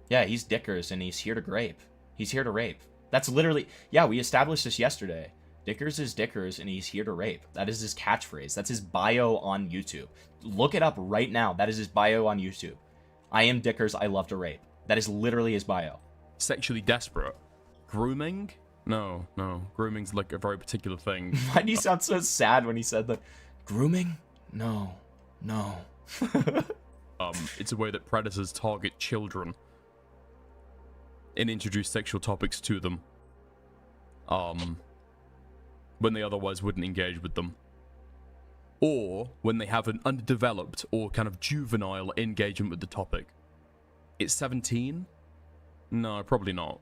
Yeah, he's Dickers, and he's here to rape. He's here to rape. That's literally... Yeah, we established this yesterday. Dickers is Dickers, and he's here to rape. That is his catchphrase. That's his bio on YouTube. Look it up right now. That is his bio on YouTube. I am Dickers, I love to rape. That is literally his bio. Sexually desperate. Grooming? No. Grooming's like a very particular thing. Why do you sound so sad when he said that? Grooming? No. It's a way that predators target children and introduce sexual topics to them when they otherwise wouldn't engage with them, or when they have an underdeveloped or kind of juvenile engagement with the topic. It's 17? No, probably not.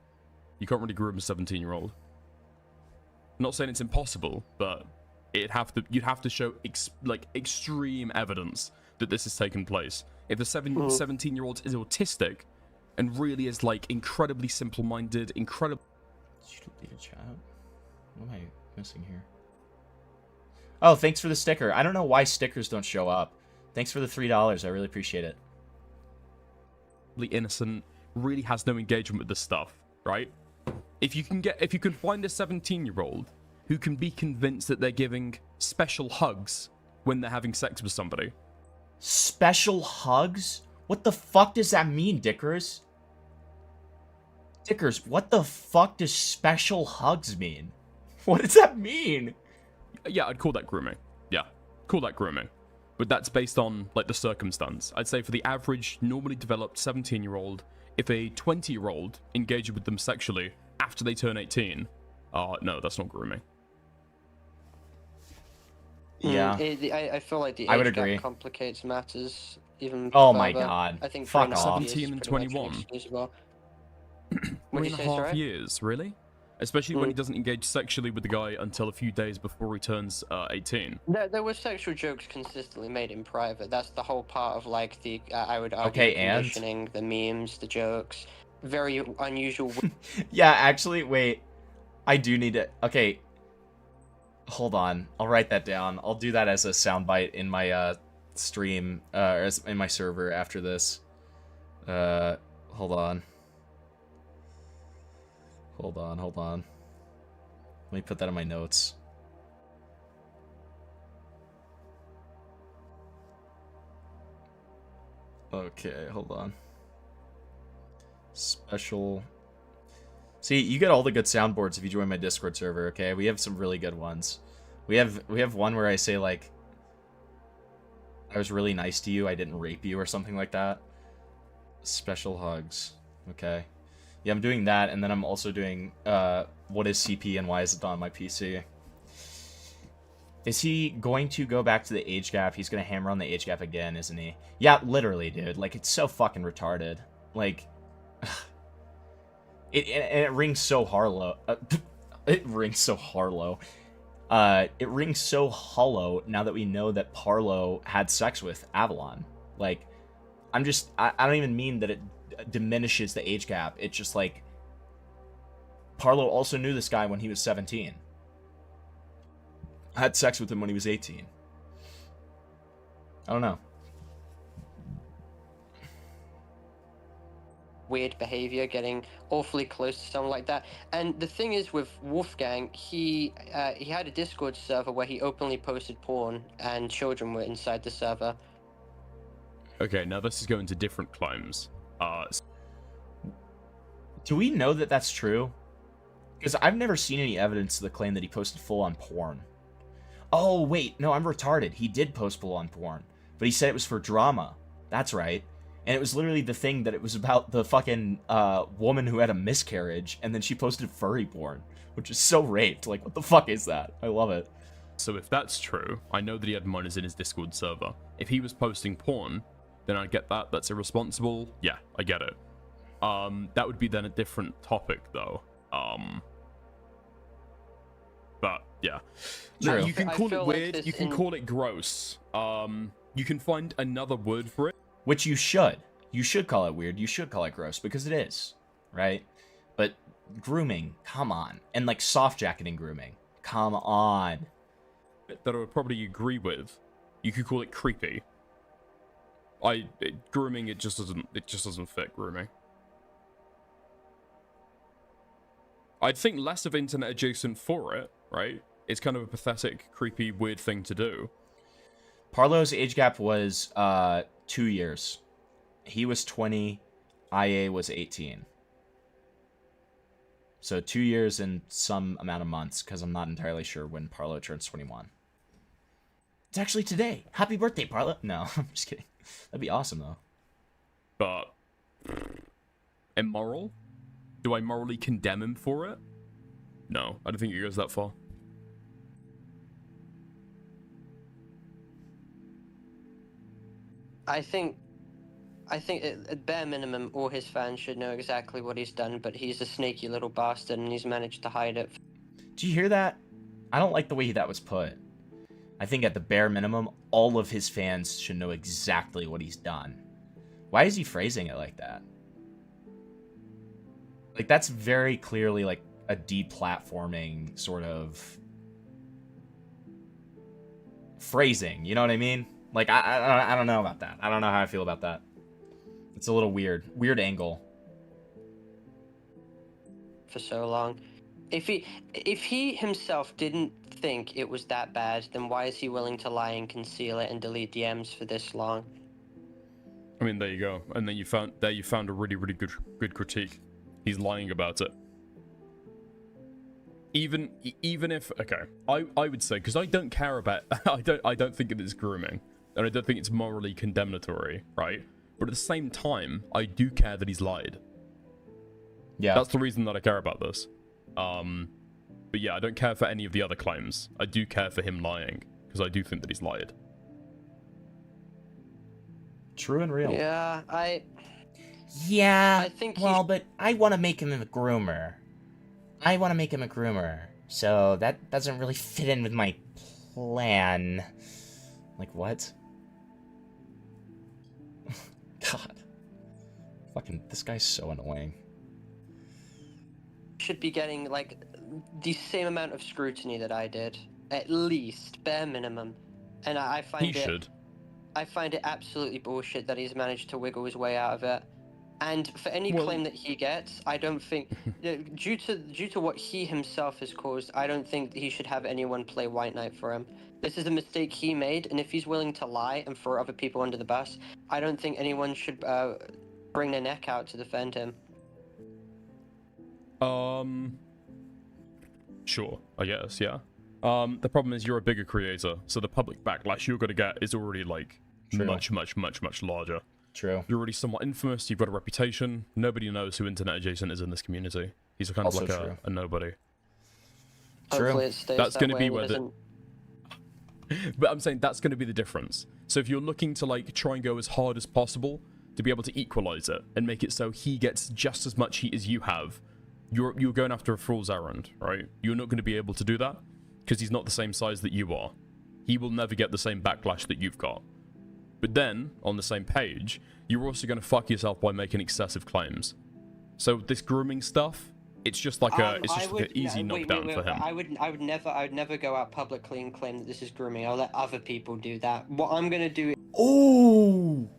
You can't really groom a 17-year-old. Not saying it's impossible, but you'd have to show extreme evidence that this has taken place. If the 17-year-old is autistic, and really is like incredibly simple-minded, incredible. Did you delete a chat? What am I missing here? Oh, thanks for the sticker. I don't know why stickers don't show up. Thanks for the $3. I really appreciate it. Innocent, really has no engagement with this stuff, right? If you can find a 17-year-old who can be convinced that they're giving special hugs when they're having sex with somebody. Special hugs? What the fuck does that mean, Dickers? Dickers, what the fuck does special hugs mean? What does that mean? Yeah, I'd call that grooming. Yeah, call that grooming. But that's based on, like, the circumstance. I'd say for the average, normally developed 17-year-old, if a 20-year-old engages with them sexually after they turn 18, no, that's not grooming. Yeah. I feel like the I would age agree. gap complicates matters even Oh my further. god. I think Fuck 3.5 off. years 17 and is pretty much 21. inexcusable. Three you and a say, half sorry? years, really? Especially when he doesn't engage sexually with the guy until a few days before he turns 18. There were sexual jokes consistently made in private. That's the whole part of like the I would argue Okay, the and? conditioning, the memes, the jokes. Very unusual. Yeah, actually, wait. I do need to... Okay. Hold on. I'll write that down. I'll do that as a soundbite in my stream, in my server after this. Hold on. Hold on. Let me put that in my notes. Okay, hold on. Special... See, you get all the good soundboards if you join my Discord server, okay? We have some really good ones. We have one where I say, like, I was really nice to you, I didn't rape you, or something like that. Special hugs. Okay. Yeah, I'm doing that, and then I'm also doing, what is CP and why is it on my PC? Is he going to go back to the age gap? He's gonna hammer on the age gap again, isn't he? Yeah, literally, dude. Like, it's so fucking retarded. Like... It rings so Harlow. It rings so Harlow. It rings so hollow now that we know that Parlo had sex with Avalon. Like, I don't even mean that it diminishes the age gap. It's just like, Parlo also knew this guy when he was 17. Had sex with him when he was 18. I don't know. Weird behavior, getting awfully close to someone like that. And the thing is with Wolfgang, he had a Discord server where he openly posted porn and children were inside the server. Okay, now this is going to different claims. Do we know that that's true? Because I've never seen any evidence to the claim that he posted full-on porn. Oh, wait, no, I'm retarded. He did post full-on porn. But he said it was for drama. That's right. And it was literally the thing that it was about the fucking woman who had a miscarriage, and then she posted furry porn, which is so raped. Like, what the fuck is that? I love it. So if that's true, I know that he had minors in his Discord server. If he was posting porn, then I get that. That's irresponsible. Yeah, I get it. That would be then a different topic, though. But, yeah. True. You can call it like weird, this you can call it gross. You can find another word for it. Which you should. You should call it weird. You should call it gross, because it is, right? But grooming, come on. And, like, soft jacketing grooming, come on. That I would probably agree with. You could call it creepy. Grooming, it just doesn't fit grooming. I'd think less of internet adjacent for it, right? It's kind of a pathetic, creepy, weird thing to do. Parlo's age gap was 2 years. He was 20, IA was 18. So 2 years and some amount of months, because I'm not entirely sure when Parlo turns 21. It's actually today. Happy birthday, Parlo. No, I'm just kidding. That'd be awesome, though. But immoral? Do I morally condemn him for it? No, I don't think it goes that far. I think at bare minimum, all his fans should know exactly what he's done, but he's a sneaky little bastard and he's managed to hide it. Do you hear that? I don't like the way that was put. I think at the bare minimum, all of his fans should know exactly what he's done. Why is he phrasing it like that? Like, that's very clearly, like, a deplatforming sort of phrasing, you know what I mean? Like, I don't know about that. I don't know how I feel about that. It's a little weird. Weird angle. For so long. If he himself didn't think it was that bad, then why is he willing to lie and conceal it and delete DMs for this long? I mean, there you go. And then you found a really, really good critique. He's lying about it. Even if, okay, I would say, because I don't care about, I don't think it is grooming, and I don't think it's morally condemnatory, right? But at the same time, I do care that he's lied. Yeah. That's the reason that I care about this. But yeah, I don't care for any of the other claims. I do care for him lying, because I do think that he's lied. True and real. Yeah, Yeah, I think well, but I want to make him a groomer. So that doesn't really fit in with my plan. Like, what? God. Fucking, this guy's so annoying. should be getting like the same amount of scrutiny that I did, at least, bare minimum. And I find I find it absolutely bullshit that he's managed to wiggle his way out of it. And for any claim that he gets, I don't think, due to what he himself has caused, I don't think he should have anyone play White Knight for him. This is a mistake he made, and if he's willing to lie and throw other people under the bus, I don't think anyone should bring their neck out to defend him. Sure, I guess, yeah. The problem is you're a bigger creator, so the public backlash you're gonna get is already, like, much larger. True. You're already somewhat infamous, you've got a reputation, nobody knows who Internet Adjacent is in this community. He's kind of Also like a nobody. Hopefully it stays That's that going to way be and he where the... doesn't- But I'm saying that's going to be the difference. So if you're looking to, like, try and go as hard as possible to be able to equalize it and make it so he gets just as much heat as you have, you're going after a fool's errand, right? You're not going to be able to do that because he's not the same size that you are. He will never get the same backlash that you've got. But then, on the same page, you're also going to fuck yourself by making excessive claims. So this grooming stuff, it's just like an easy knockdown for him. I would never go out publicly and claim that this is grooming. I'll let other people do that. What I'm gonna do. Ooh.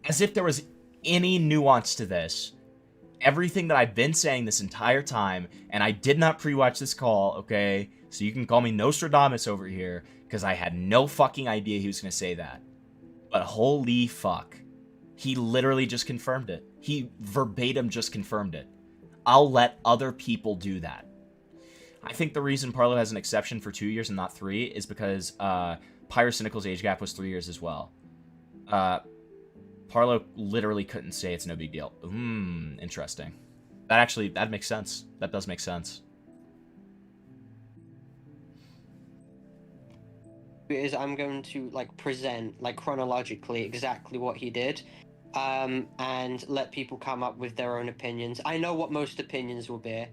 As if there was any nuance to this. Everything that I've been saying this entire time, and I did not pre-watch this call, okay? So you can call me Nostradamus over here, because I had no fucking idea he was going to say that. But holy fuck. He literally just confirmed it. He verbatim just confirmed it. I'll let other people do that. I think the reason Parlo has an exception for 2 years and not 3 is because Pyrocynical's age gap was 3 years as well. Parlo literally couldn't say it's no big deal. Interesting. That makes sense. That does make sense. Is I'm going to like present like chronologically exactly what he did, and let people come up with their own opinions. I know what most opinions will be.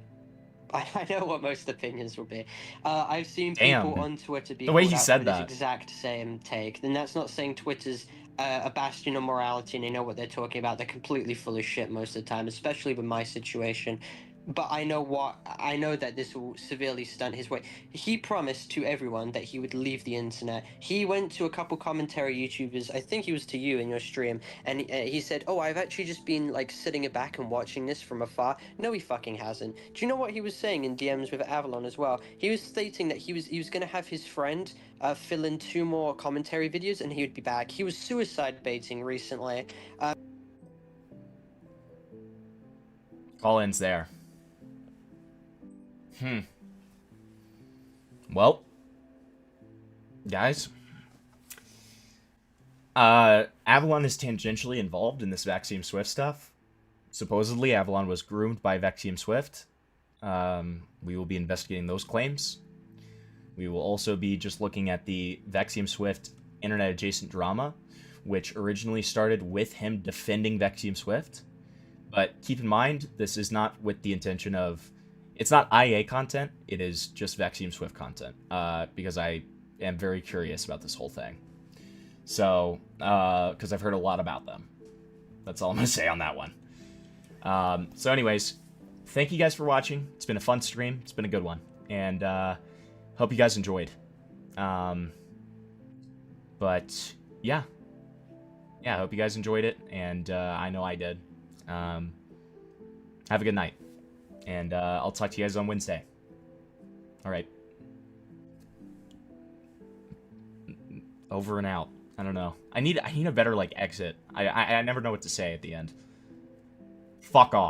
I know what most opinions will be. I've seen people on Twitter be the way he called out said for that. this exact same take. And that's not saying Twitter's a bastion of morality and they know what they're talking about. They're completely full of shit most of the time, especially with my situation. But I know that this will severely stunt his way. He promised to everyone that he would leave the internet. He went to a couple commentary YouTubers, I think he was to you in your stream, and he said, "Oh, I've actually just been like sitting back and watching this from afar." No, he fucking hasn't. Do you know what he was saying in DMs with Avalon as well? He was stating that he was going to have his friend fill in 2 more commentary videos and he would be back. He was suicide baiting recently. Call-in's there. Well, guys, Avalon is tangentially involved in this Vaxium Swift stuff. Supposedly, Avalon was groomed by Vaxium Swift. We will be investigating those claims. We will also be just looking at the Vaxium Swift internet-adjacent drama, which originally started with him defending Vaxium Swift. But keep in mind, this is not with the intention of... It's not IA content, it is just Vaxium Swift content, because I am very curious about this whole thing. So, because I've heard a lot about them. That's all I'm going to say on that one. So anyways, thank you guys for watching. It's been a fun stream. It's been a good one. And hope you guys enjoyed. But yeah. Yeah, I hope you guys enjoyed it. And I know I did. Have a good night. And I'll talk to you guys on Wednesday. All right. Over and out. I don't know. I need a better, like, exit. I never know what to say at the end. Fuck off.